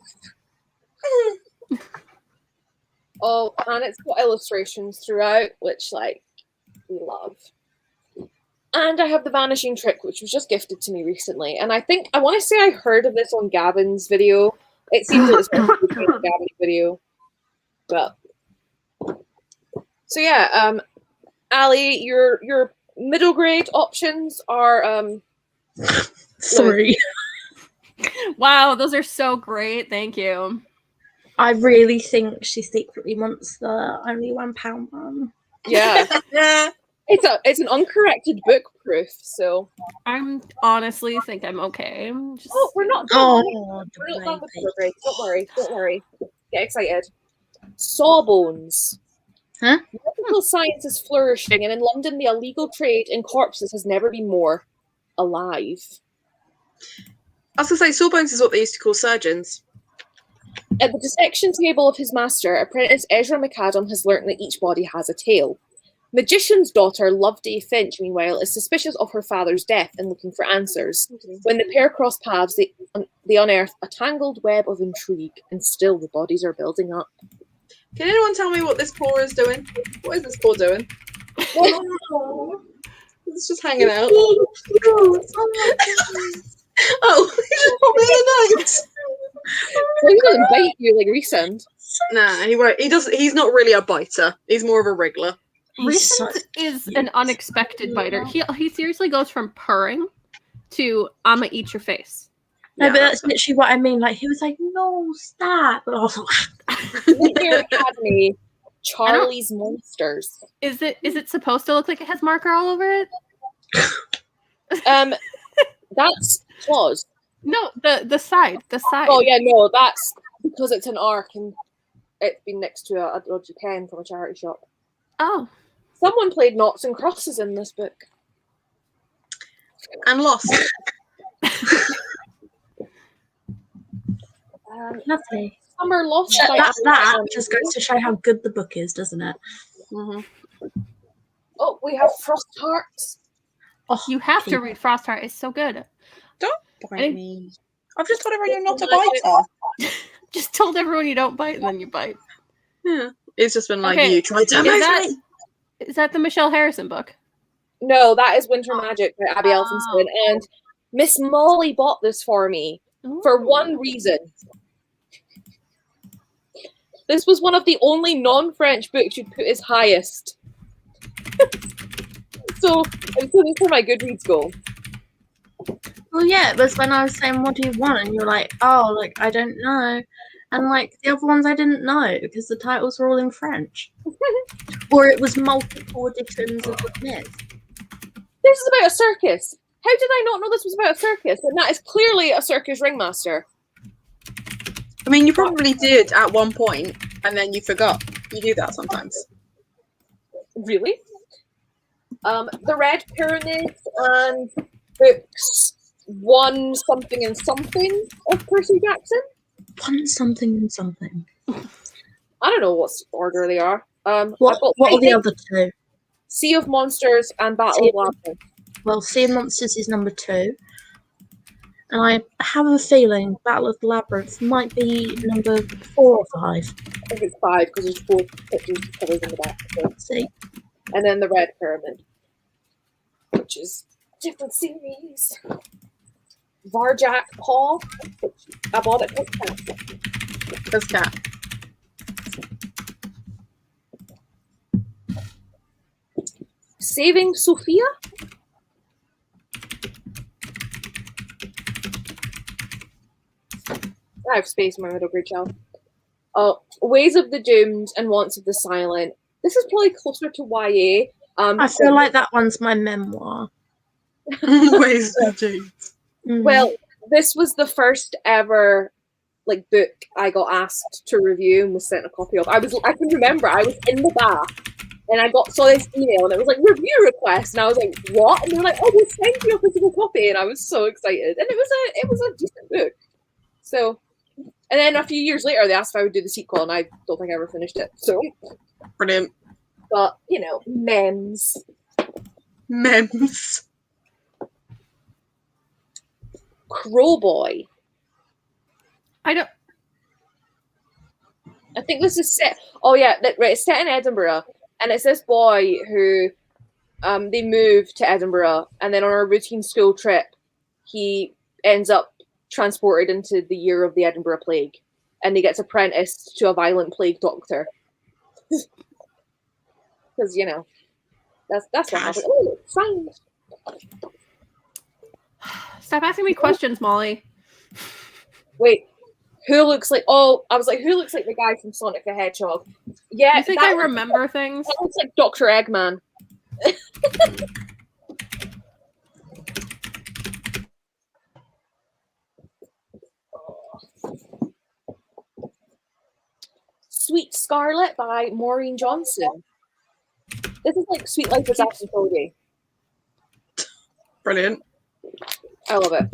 Oh, and it's got illustrations throughout, which like we love. And I have the Vanishing Trick, which was just gifted to me recently. And I think I want to say I heard of this on Gavin's video It seems like it's going to be a Gabby video. But so yeah, Ali, your middle grade options are Sorry. Wow, those are so great. Thank you. I really think she secretly wants the only £1 one. yeah. Yeah. It's an uncorrected book proof, so I'm honestly think I'm okay. Just we're not done. Oh, We're not done with baby. middle grade. Don't worry. Get excited. Sawbones. Huh? Medical science is flourishing, and in London, the illegal trade in corpses has never been more alive. I was gonna say, sawbones is what they used to call surgeons. At the dissection table of his master, apprentice Ezra McAdam has learnt that each body has a tail. Magician's daughter, Loveday Finch, meanwhile, is suspicious of her father's death and looking for answers. When the pair cross paths, they unearth a tangled web of intrigue, and still the bodies are building up. Can anyone tell me what this paw is doing? What is this paw doing? It's just hanging out. Oh, he's probably a note. Well, he doesn't bite you like recent. Nah, he won't. He does. He's not really a biter. He's more of a wriggler. Recent is an unexpected biter. He seriously goes from purring to I'ma eat your face. No, but that's literally what I mean. Like, he was like, no, stop. Oh. Nightmare Academy, Charlie's Monsters. Is it supposed to look like it has marker all over it? That's claws. No, the side. Oh yeah, no, that's because it's an arc and it's been next to a dodgy pen from a charity shop. Oh. Someone played Noughts and Crosses in this book. And lost. Lovely. Summer Lost by That just goes to show how good the book is, doesn't it? Mm-hmm. Oh, we have Frost Hearts. Oh, You have to read Frostheart. It's so good. Don't bite me. I've just told everyone you're not a biter. Just told everyone you don't bite and then you bite. Yeah. It's just been like, Okay, you tried to move me. Is that the Michelle Harrison book? No, that is Winter Magic by Abby Elphinston. And Miss Molly bought this for me for one reason. This was one of the only non-French books you'd put as highest. So this is where my Goodreads go. Well, yeah, it was when I was saying, what do you want? And you're like, oh, like, I don't know. And, like, the other ones I didn't know because the titles were all in French. Or it was multiple editions of the myth. This is about a circus. How did I not know this was about a circus? And that is clearly a circus ringmaster. I mean, you probably did at one point, and then you forgot. You do that sometimes. Really? The Red Pyramid and books 1 something and something of Percy Jackson. One something and something. I don't know what order they are. What are the other two? Sea of Monsters and Battle of Labyrinth. Well, Sea of Monsters is number 2. And I have a feeling Battle of the Labyrinth might be number 4 or 5. I think it's 5 because there's 4 pictures of covers in the back. So. Let's see. And then the Red Pyramid, which is a different series. Varjak Paw, which I bought it for This cat. Saving Sophia. I have space in my middle grade shelf. Ways of the Doomed and Wants of the Silent. This is probably closer to YA. I feel like that one's my memoir. Ways to do. Well, this was the first ever book I got asked to review and was sent a copy of. I can remember I was in the bath and I saw this email and it was like review request and I was like, what? And they were like, oh, we'll send you a physical copy, and I was so excited. And it was a decent book. So, and then a few years later they asked if I would do the sequel and I don't think I ever finished it. So Brilliant. but memes. Mems. Crowboy. I think this is set. Oh yeah, right. It's set in Edinburgh, and it's this boy who, they move to Edinburgh, and then on a routine school trip, he ends up transported into the year of the Edinburgh Plague, and he gets apprenticed to a violent plague doctor. Because that's what happened. Oh, signed. Stop asking me questions, Molly. Wait, who looks like? Oh, I was like, who looks like the guy from Sonic the Hedgehog? Yeah, You think I remember things? That looks like Dr. Eggman. Sweet Scarlet by Maureen Johnson. This is like Sweet Life of Zack and Cody. Brilliant. I love it.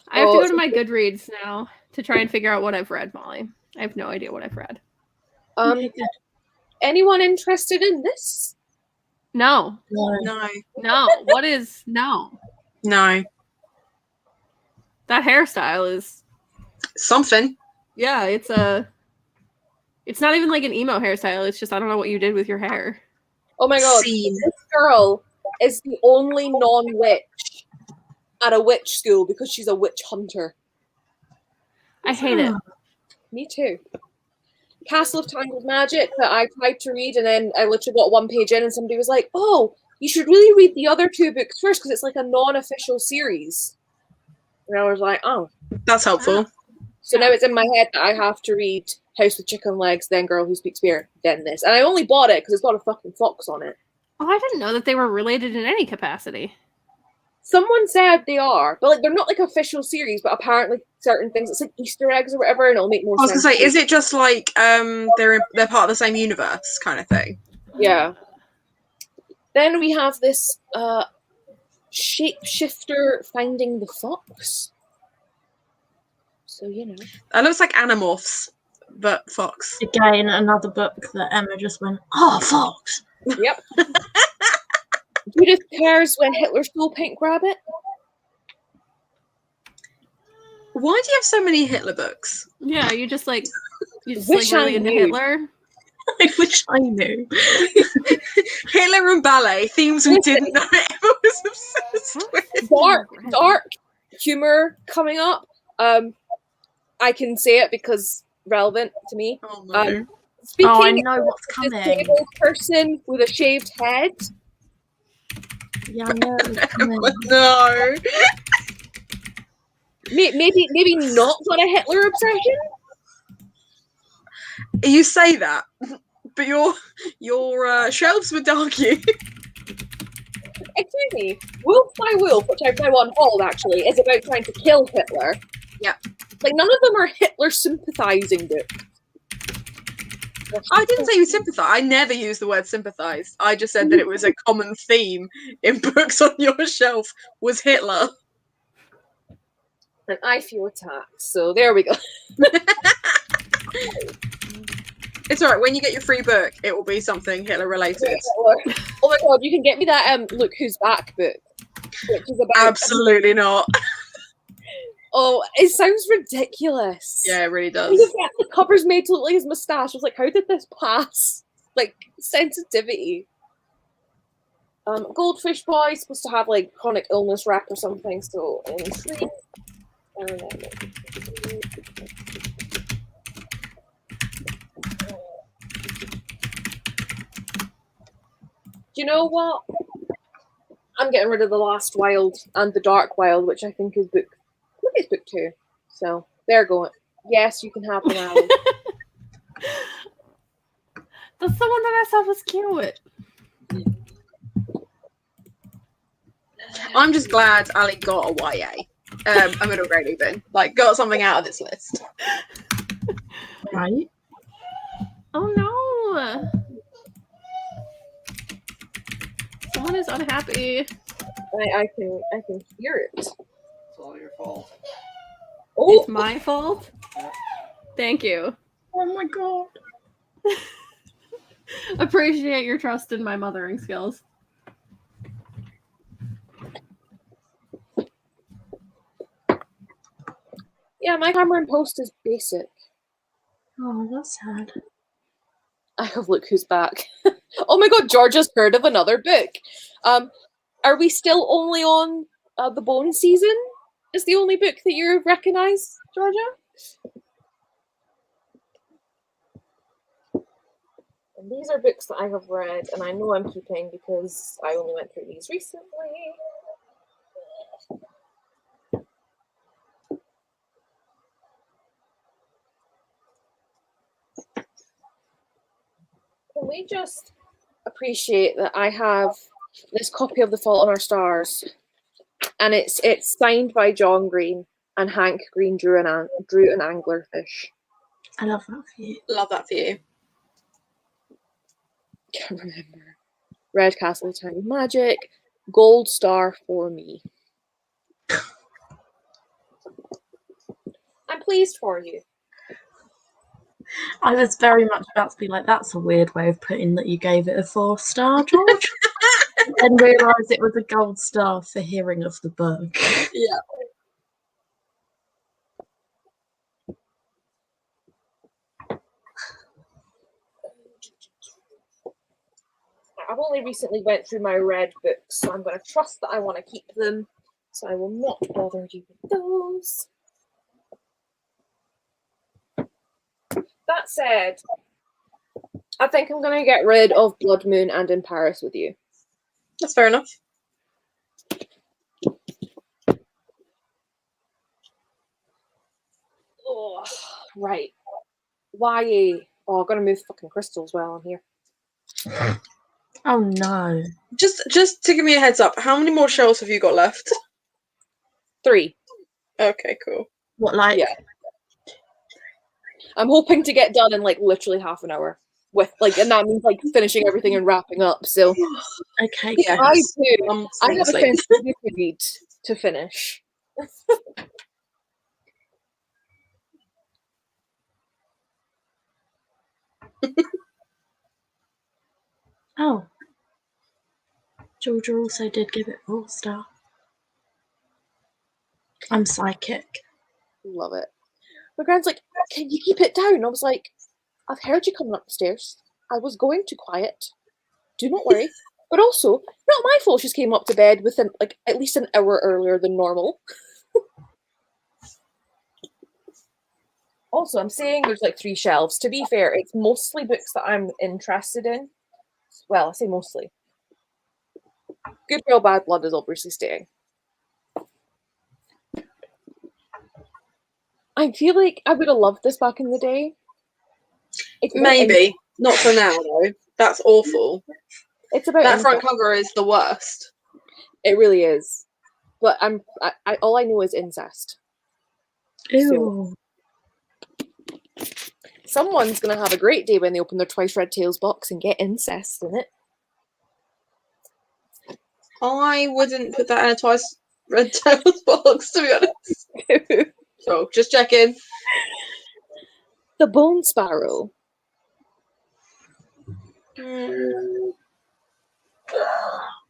I have to go to my Goodreads now to try and figure out what I've read, Molly. I have no idea what I've read. Anyone interested in this? No. No. No. What is no? No. That hairstyle is Something. yeah, it's not even like an emo hairstyle, it's just I don't know what you did with your hair. Oh my god. Scene. This girl is the only non-witch at a witch school because she's a witch hunter. I hate it. Me too. Castle of Tangled Magic that I tried to read, and then I literally got one page in and somebody was like, oh, you should really read the other two books first because it's like a non-official series. And I was like, oh. That's helpful. So now it's in my head that I have to read House with Chicken Legs, then Girl Who Speaks Beer, then this. And I only bought it because it's got a fucking fox on it. Oh, I didn't know that they were related in any capacity. Someone said they are, but like they're not like official series, but apparently certain things, it's like Easter eggs or whatever, and it'll make more I was sense. gonna say, is it just like they're part of the same universe kind of thing? Yeah. Then we have this shapeshifter finding the fox. So That looks like Animorphs, but fox. Again, another book that Emma just went, oh, fox. Yep. Judith cares when Hitler stole Pink Rabbit. Why do you have so many Hitler books? Yeah, you just like Wish really I into knew. Hitler. I wish I knew. Hitler and ballet, themes we didn't know Emma was obsessed with. Dark humor coming up. I can say it because relevant to me. Oh no. Speaking Oh, I know what's of a coming. disabled person with a shaved head. Yeah, I know what's coming. No. Maybe not got a Hitler obsession. You say that, but your shelves would argue. Excuse me. Wolf by Wolf, which I've now unhauled actually, is about trying to kill Hitler. Yeah. Like none of them are Hitler sympathizing books. I didn't say you sympathise. I never used the word sympathise. I just said that it was a common theme in books on your shelf was Hitler. And I feel attacked, so there we go. It's alright, when you get your free book, it will be something Hitler related. Oh my god, you can get me that Look Who's Back book. Which is about Absolutely not. Oh, it sounds ridiculous. Yeah, it really does. The cover's made to look like his moustache. I was like, how did this pass? Like, sensitivity. Goldfish Boy is supposed to have like chronic illness rep or something, so intrigued. Do you know what? I'm getting rid of the Last Wild and the Dark Wild, which I think is book. I think it's book 2. So they're going. Yes, you can have them out. That's the one that I thought was cute. I'm just glad Ali got a YA. A middle grade even. Like, got something out of this list. Right? Oh no! Someone is unhappy. I can hear it. It's all your fault. Oh, It's my fault. Thank you. Oh my god. Appreciate your trust in my mothering skills. yeah, my Cameron post is basic. Oh, that's sad. I have Look Who's Back. Oh my god, Georgia's heard of another book. Are we still only on the Bone season? is the only book that you recognise, Georgia? And these are books that I have read, and I know I'm keeping because I only went through these recently. Can we just appreciate that I have this copy of The Fault in Our Stars, and it's signed by John Green, and Hank Green drew an anglerfish. I love that for you. Love that for you. Can't remember. Red Castle Tiny Magic, gold star for me. I'm pleased for you. I was very much about to be like, that's a weird way of putting that you gave it a 4-star, George. And then realised it was a gold star for hearing of the book. Yeah. I've only recently went through my red books, so I'm going to trust that I want to keep them. So I will not bother you with those. That said, I think I'm going to get rid of Blood Moon and In Paris with You. That's fair enough. Oh, right. YA. Oh, I'm going to move fucking crystals well on here. Oh no. Just to give me a heads up, how many more shells have you got left? 3. Okay, cool. What, like? Yeah. I'm hoping to get done in like literally half an hour. With like, and that means like finishing everything and wrapping up. So Okay. Yeah. I do. I'm I have a asleep. sensitivity read to finish. Oh. Georgia also did give it 4-star. I'm psychic. Love it. My grand's like, can you keep it down? I was like, I've heard you coming up the stairs. I was going to quiet. Do not worry. But also, not my fault she came up to bed within like at least an hour earlier than normal. Also, I'm saying there's like 3 shelves. To be fair, it's mostly books that I'm interested in. Well, I say mostly. Good Girl, Bad Blood is obviously staying. I feel like I would have loved this back in the day. It's about Maybe. Not for now, though. That's awful. It's about That front incest. cover is the worst. It really is. But I all I know is incest. Ew. Someone's gonna have a great day when they open their Twice Red Tails box and get incest in it. I wouldn't put that in a Twice Red Tails box, to be honest. So, just checking. The Bone Sparrow. Mm.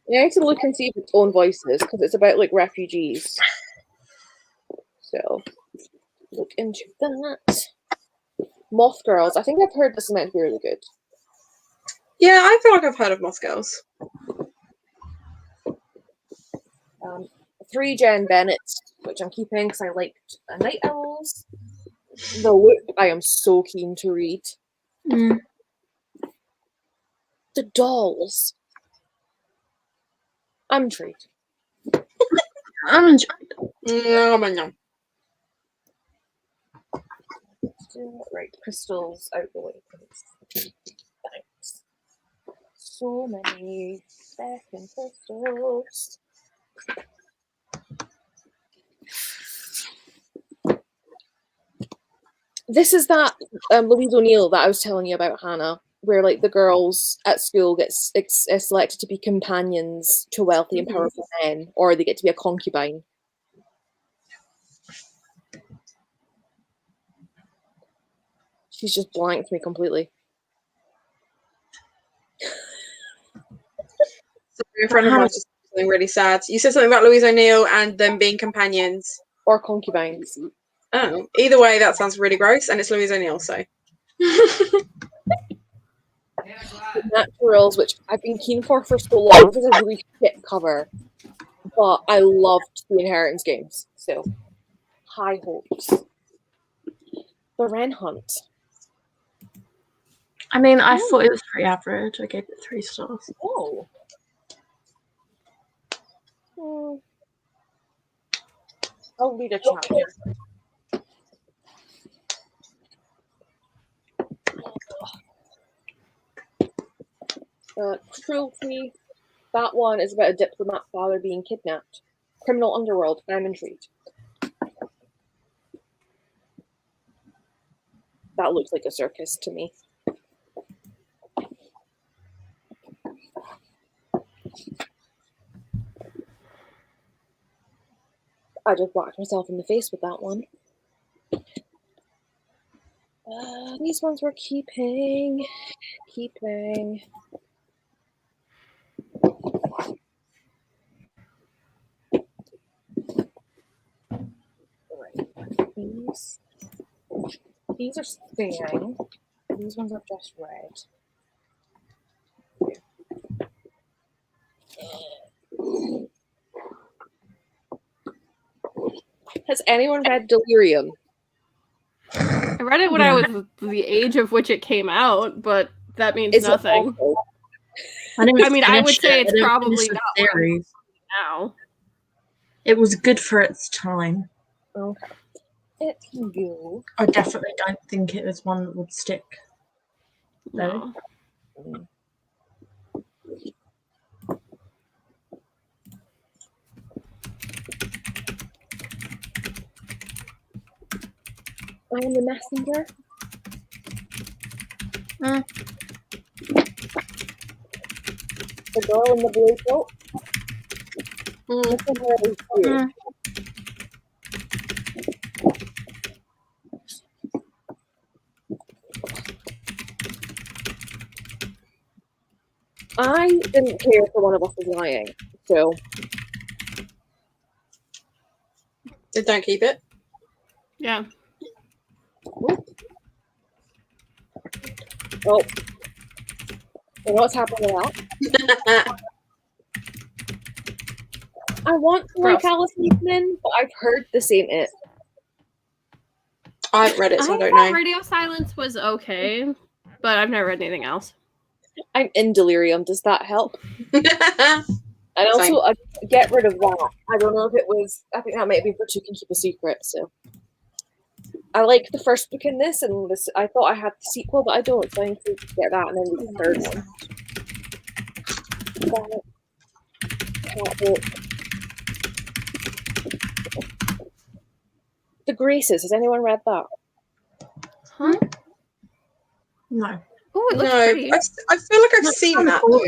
Yeah, I need to look and see if its own voices because it's about like refugees. So look into that. Moth Girls. I think I've heard this is meant to be really good. Yeah, I feel like I've heard of Moss Girls. 3 Jen Bennett, which I'm keeping because I liked Night Owls. The Loop, I am so keen to read. Mm. The Dolls. I'm intrigued. I'm enjoying No. Right, crystals out the way, please. Thanks. So many second crystals. This is that Louise O'Neill that I was telling you about, Hannah, where like the girls at school get selected to be companions to wealthy and powerful men, or they get to be a concubine. She's just blanked me completely. So a friend of mine just said something really sad. You said something about Louise O'Neill and them being companions. Or concubines. Oh, either way, that sounds really gross, and it's Louise O'Neill, so. Naturals, which I've been keen for so long. This is a really shit cover, but I loved the Inheritance games, So, high hopes. The Wren Hunt. I mean, I thought it was pretty average. I gave it 3 stars. Oh. I'll read a chapter. Cruelty. That one is about a diplomat father being kidnapped. Criminal underworld. I'm intrigued. That looks like a circus to me. I just whacked myself in the face with that one. These ones we're keeping. Right. These are staying. These ones are just red. Has anyone read Delirium? I read it when I was the age of which it came out, but that means Is it nothing. awful? I mean, I would say it's probably not what I'm series. now. It was good for its time. Okay. It can go. I definitely don't think it was one that would stick. No. I am the messenger. The girl in the blue coat. Listen where it is here. I didn't care if one of us was lying, so Then don't keep it. Yeah. oh, you know what's happening with that? I want to like Alice Eastman, but I've heard the same it. I haven't read it, so I don't thought know. Radio Silence was okay, but I've never read anything else. I'm in Delirium. Does that help? And also, I get rid of that. I don't know if it was. I think that might be for Two Can Keep a Secret. So, I like the first book in this, and this. I thought I had the sequel, but I don't. So I need to get that and then read the third one. That book. The Graces. Has anyone read that? Huh? No. Oh, it looks No, pretty. I feel like I've seen that though.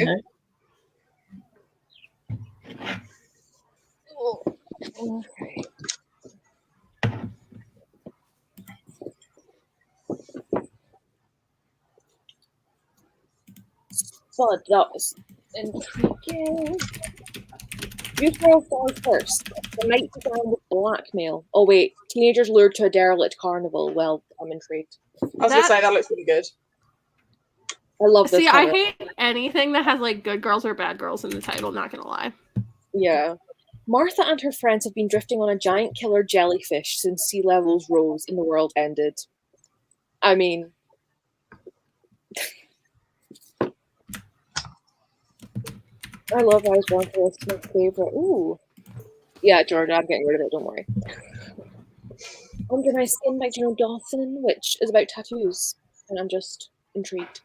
Okay. But that was intriguing. Beautiful falls first. The night began with blackmail. Oh wait, teenagers lured to a derelict carnival. Well, I'm intrigued. I was gonna say that looks really good. I love this. See, I cover. hate anything that has like good girls or bad girls in the title, not gonna lie. Yeah. Martha and her friends have been drifting on a giant killer jellyfish since sea levels rose and the world ended. I mean, I love Eyes One for this. It's my favorite. Ooh. Yeah, Jordan, I'm getting rid of it, don't worry. Under My Skin by Joan Dawson, which is about tattoos, and I'm just intrigued.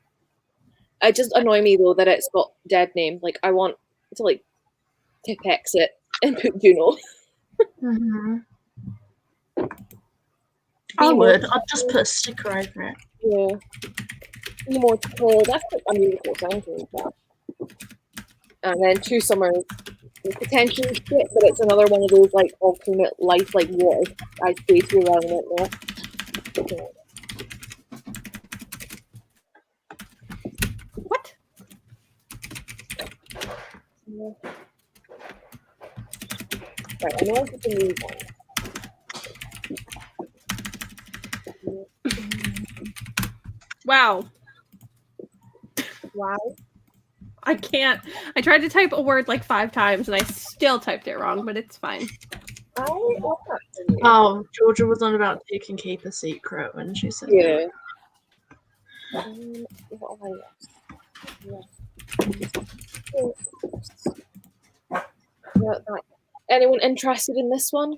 It just annoys me though that it's got dead name. Like I want to like Tipex it and put Juno. I would. I'd just put a sticker over it. Yeah. Immortal. That's a musical soundtrack. That. And then Two Summers. Potentially shit, but it's another one of those like alternate life, like what if I stay too long in it there. What? Yeah. Right, I know it's a new one. Wow. Wow. I can't. I tried to type a word like 5 times and I still typed it wrong, but it's fine. I love that for you. Oh, Georgia was on about you can keep a secret when she said Yeah. that. What have I lost? Yeah, anyone interested in this one?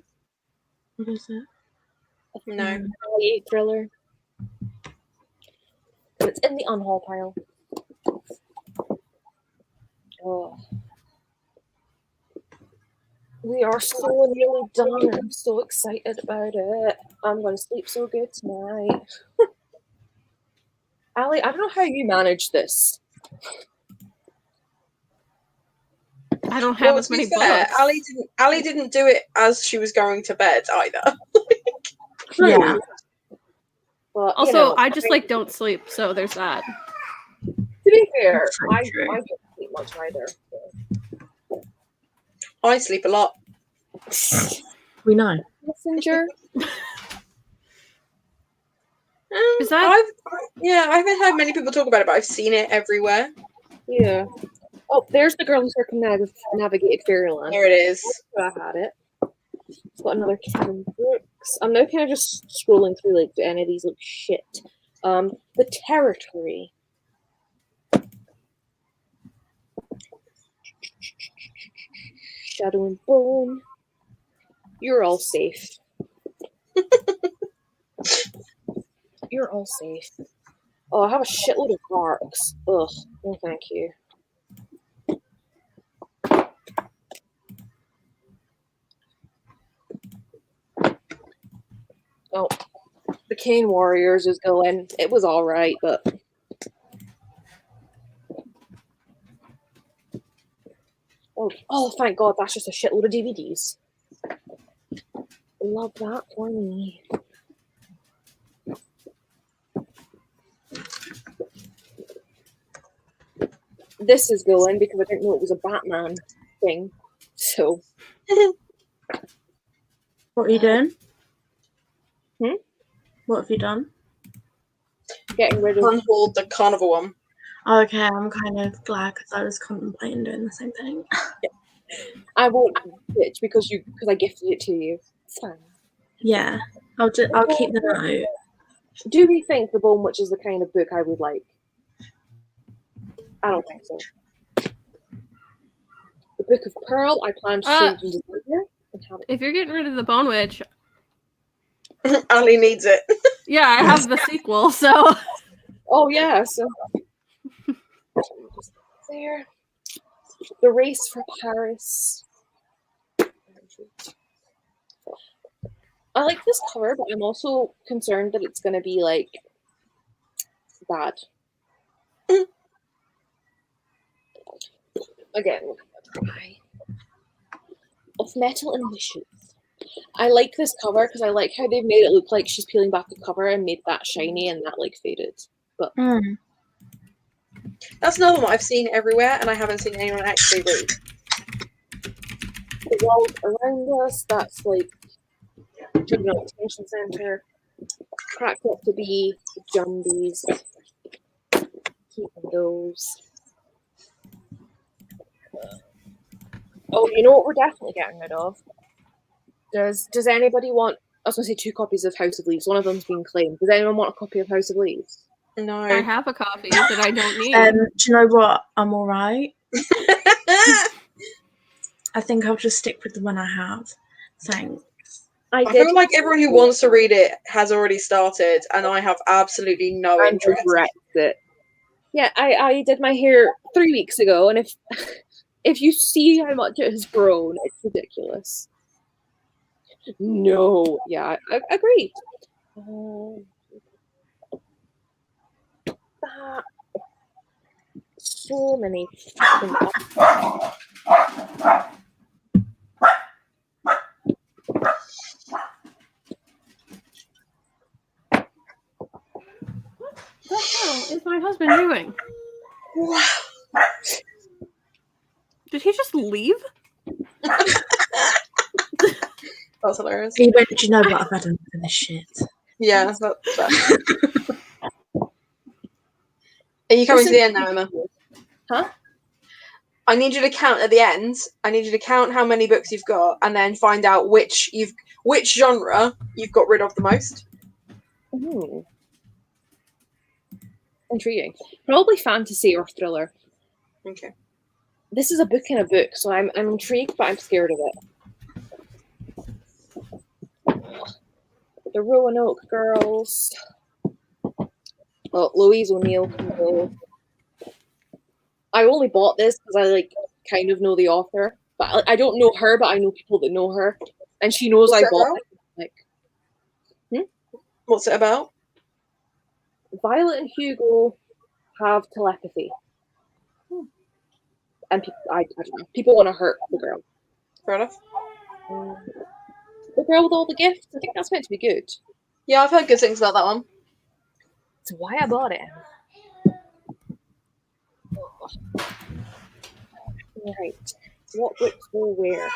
What is it? No. A thriller. It's in the Unhaul pile. Oh. We are so nearly done. I'm so excited about it. I'm going to sleep so good tonight. Ali, I don't know how you manage this. I don't have Well, as to be many fair, books. Ali didn't do it as she was going to bed either. Yeah. But, Also, I just like don't sleep, so there's that. to be fair, That's so I true. don't sleep much either. I sleep a lot. We know. Messenger. Is that- I haven't heard many people talk about it, but I've seen it everywhere. Yeah. Oh, there's the girl who circumnavigated Fairyland. There it is. I had it. It's got another 10 books. I'm now kind of just scrolling through, like, do any of these look shit? The Territory. Shadow and Bone. You're all safe. You're all safe. Oh, I have a shitload of arcs. Ugh. No, thank you. Oh, the Cane Warriors is going. It was all right, but oh, thank God, that's just a shitload of DVDs. Love that for me. This is going because I didn't know it was a Batman thing. So, What are you doing? Hmm? What have you done? getting rid of. Unhauled the carnival one. Okay, I'm kind of glad because I was contemplating doing the same thing. I won't bitch because I gifted it to you. It's fine. Yeah, I'll keep the note. Do we think The Bone Witch is the kind of book I would like? I don't think so. The Book of Pearl, I plan to change into Designer and have it. If you're getting rid of the Bone Witch, Ali needs it. yeah, I have the sequel, so Oh yeah, so there. The Race for Paris. I like this cover, but I'm also concerned that it's gonna be like bad. Again, look at that cry. Of Metal and Wishes. I like this cover because I like how they've made it look like she's peeling back the cover and made that shiny and that like faded. But That's another one I've seen everywhere, and I haven't seen anyone actually read. the walls around us, that's like Juvenile Detention Center. Cracked up to be the Jumbies. Keeping those. Oh, you know what we're definitely getting rid of? Does anybody want, I was going to say 2 copies of House of Leaves. One of them's been claimed. Does anyone want a copy of House of Leaves? No. I have a copy that I don't need. Do you know what? I'm all right. I think I'll just stick with the one I have. Thanks. I feel like everyone who wants to read it has already started, and I have absolutely no interest. it. Yeah, I did my hair 3 weeks ago, and if you see how much it has grown, it's ridiculous. No, yeah, I agree. So many. What the hell is my husband doing? Did he just leave? That's hilarious. He went, do you know what? I've had enough of this shit. Yeah, that's fair. Are you coming to the end now, Emma? Huh? I need you to count at the end. I need you to count how many books you've got, and then find out which genre you've got rid of the most. Ooh. Intriguing. Probably fantasy or thriller. Okay. This is a book in a book, so I'm intrigued, but I'm scared of it. The Roanoke Girls. Well, Louise O'Neill can go. I only bought this because I like kind of know the author, but I don't know her, but I know people that know her, and she knows What's I it bought about? it. Like, What's it about? Violet and Hugo have telepathy, and I don't know. People want to hurt the girl. Fair enough. The girl with all the gifts. I think that's meant to be good. Yeah, I've heard good things about that one. That's why I bought it. Right. What books go where?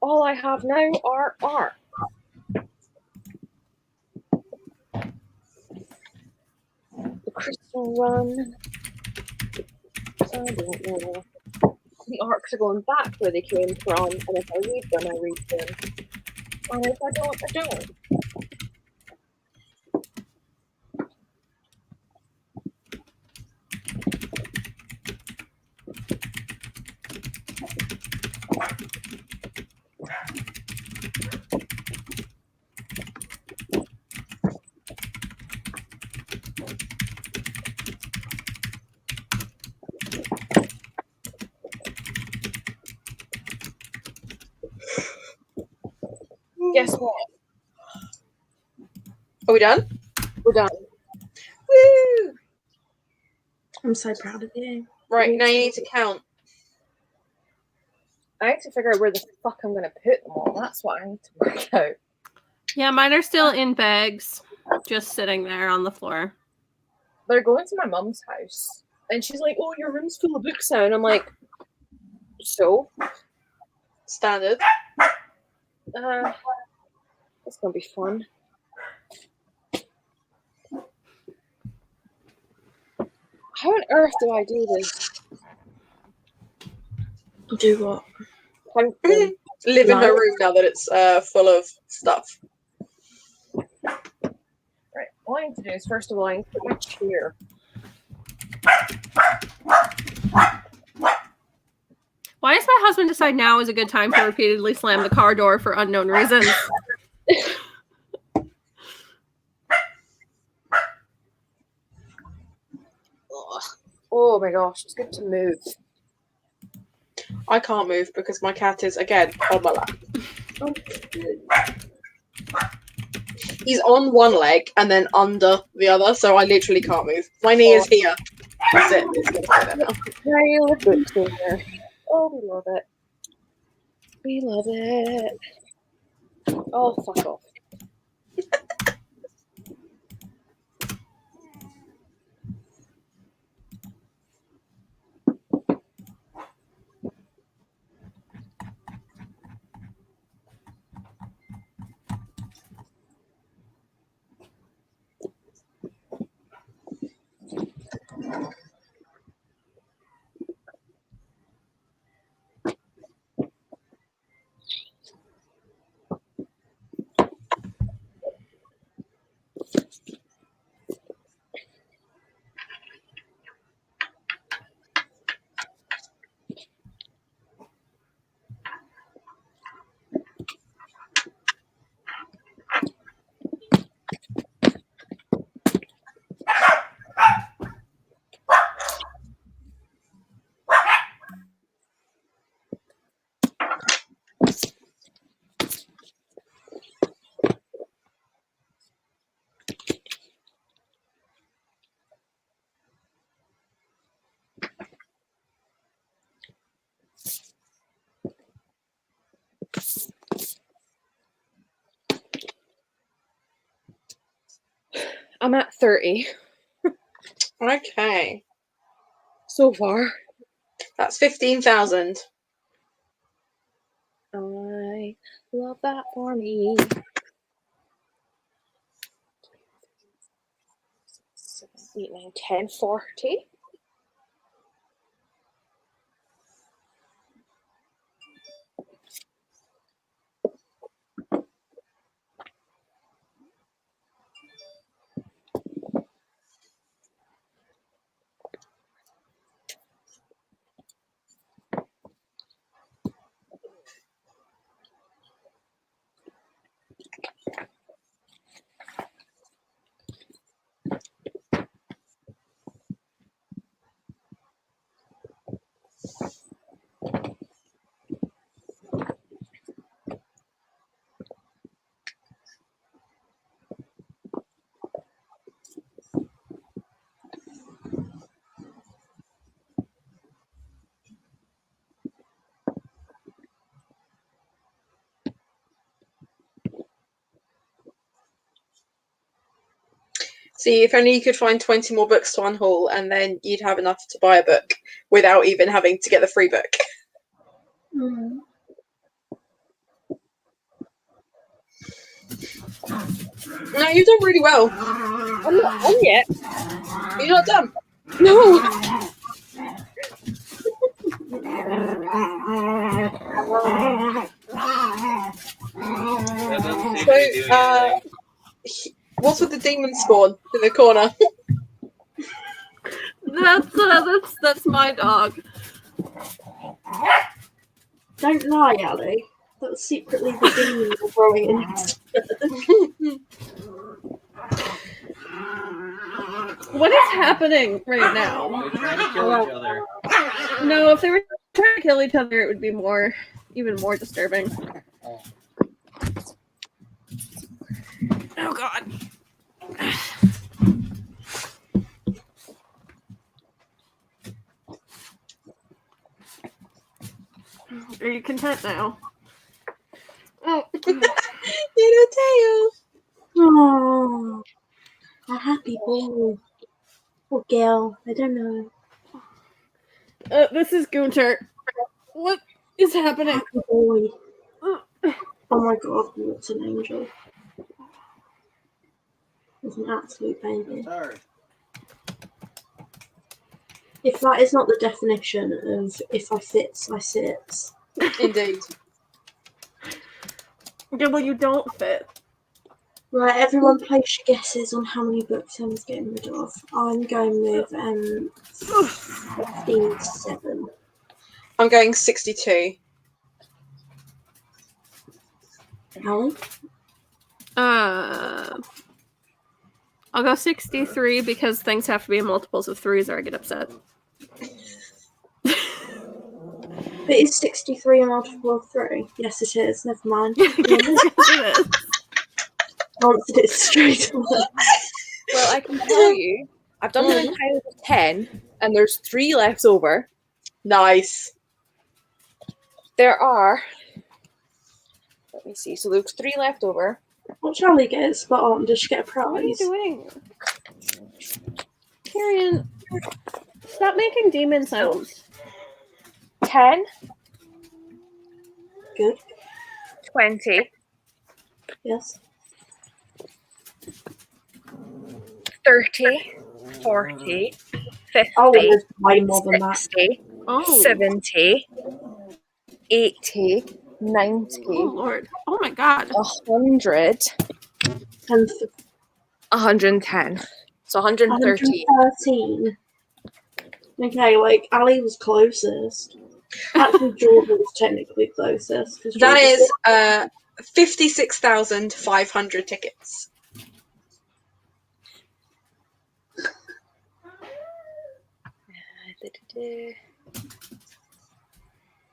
All I have now are art. The Crystal Run. I don't know. The arcs are going back where they came from, and if I read them, I read them. And if I don't, I don't. Guess what? Are we done? We're done. Woo! I'm so proud of you. Right, now you need to count. I need to figure out where the fuck I'm going to put them all. That's what I need to work out. Yeah, mine are still in bags, just sitting there on the floor. They're going to my mum's house, and she's like, "Oh, your room's full of books now," and I'm like, "So, Standard. it's gonna be fun." How on earth do I do this? Do what? Count them. Live in her No. room now that it's full of stuff. Right. All I need to do is first of all, I need to put my chair. Why does my husband decide now is a good time to repeatedly slam the car door for unknown reasons? Ugh. Oh my gosh, it's good to move. I can't move because my cat is, again, on my lap. He's on one leg and then under the other, so I literally can't move. My knee is here. That's it. It's gonna stay there now. Pile of books in there. Oh, we love it. We love it. Oh, fuck off. I'm at 30 Okay. so far. That's 15,000. I love that for me. 8, 9, 10, 40. See, if only you could find 20 more books to unhaul, and then you'd have enough to buy a book without even having to get the free book. Mm. No, you've done really well. I'm not done yet. You're not done. No. So, what's with the demon spawn in the corner? That's my dog. Don't lie, Ali. That was secretly the demon you're growing in. What is happening right now? They're trying to kill each other. No, if they were trying to kill each other, it would be even more disturbing. Oh. Oh God. Are you content now? Oh, Little tail. Oh, a happy boy. Or girl, I don't know. this is Gunter. What is happening? Happy boy. Oh my god, what's an angel? It's an absolute baby. It's hard. If that is not the definition of if I fits, I sits. Indeed. Yeah, well, you don't fit. Right, everyone place your guesses on how many books Emma's getting rid of. I'm going with 57. I'm going 62. Ali? I'll go 63 because things have to be in multiples of 3s or I get upset. But is 63 a multiple of 3? Yes, it is. Never mind. It is. Answered it straight away. Well, I can tell you, I've done an entire 10, and there's 3 left over. Nice. There are. Let me see. So there's 3 left over. What shall we get spot on? Does she get a What are you prize? doing? Tyrion, stop making demon sounds. 10, Good. 20, Yes. 30, 40, 50, Oh, there's way more than that. 60, Oh. 70, 80, 90, Oh Lord. Oh my God. 100, And 110. So 113. 113. Okay, like Ali was closest. Actually, Jordan was technically closest. That is 56,500 tickets.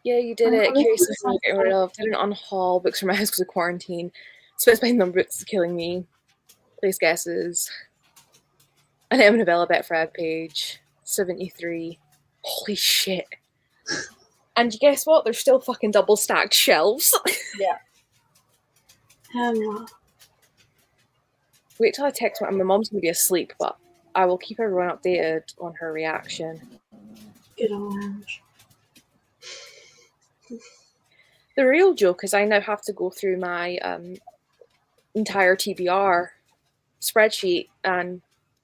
Yeah, you did it. Curious if I'm getting rid of. Didn't unhaul books from my house because of quarantine. Specifying number books is killing me. Place guesses. And Em and Abella bet Fred page 73. Holy shit. And you guess what? There's still fucking double stacked shelves. Yeah. Wait till I text my mom's gonna be asleep, but I will keep everyone updated on her reaction. Good orange. The real joke is I now have to go through my entire TBR spreadsheet and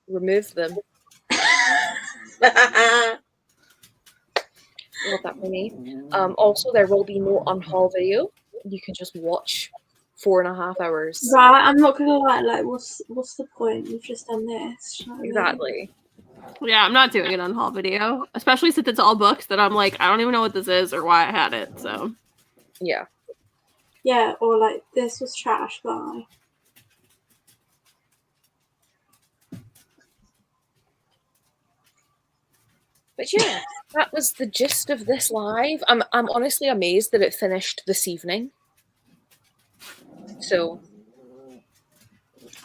remove them Love that for me. Also, there will be no Unhaul video. You can just watch 4.5 hours. Right, I'm not gonna lie. Like, what's the point? You've just done this. You know what I mean? Exactly. Yeah, I'm not doing an unhaul video, especially since it's all books that I'm like, I don't even know what this is or why I had it. So Yeah. Yeah, or like this was trash, bye. But yeah, that was the gist of this live. I'm honestly amazed that it finished this evening. So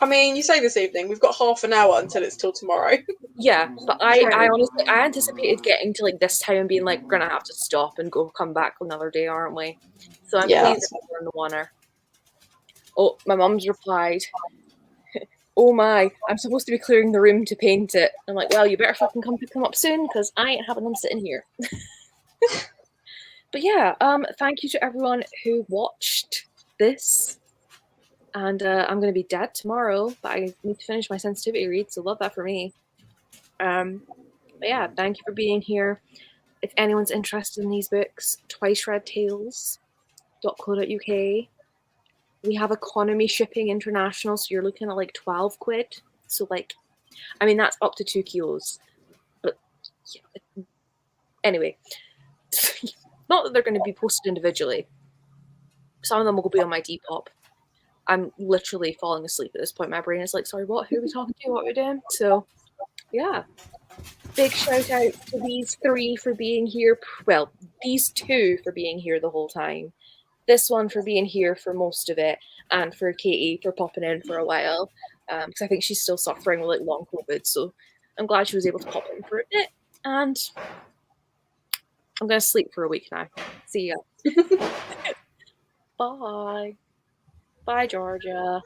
I mean, you say this evening, we've got half an hour until it's till tomorrow. yeah, but I True. honestly I anticipated getting to like this time and being like, we're gonna have to stop and go come back another day, aren't we? So I'm Yeah. pleased that we're in the oneer. Oh, my mum's replied, oh my, I'm supposed to be clearing the room to paint it. I'm like, well, you better fucking come pick them up soon because I ain't having them sitting here. But yeah, thank you to everyone who watched this. And I'm going to be dead tomorrow, but I need to finish my sensitivity read, so love that for me. But yeah, thank you for being here. If anyone's interested in these books, twicereadtales.co.uk. We have economy shipping international, so you're looking at like 12 quid. So like, I mean, that's up to 2 kilos. But yeah, anyway, not that they're going to be posted individually. Some of them will be on my Depop. I'm literally falling asleep at this point. My brain is like, sorry, what? Who are we talking to? What are we doing? So, yeah. Big shout out to these 3 for being here. Well, these 2 for being here the whole time. This one for being here for most of it. And for Katie for popping in for a while. Because I think she's still suffering with like long COVID. So I'm glad she was able to pop in for a bit. And I'm going to sleep for a week now. See ya. Bye. Bye, Georgia.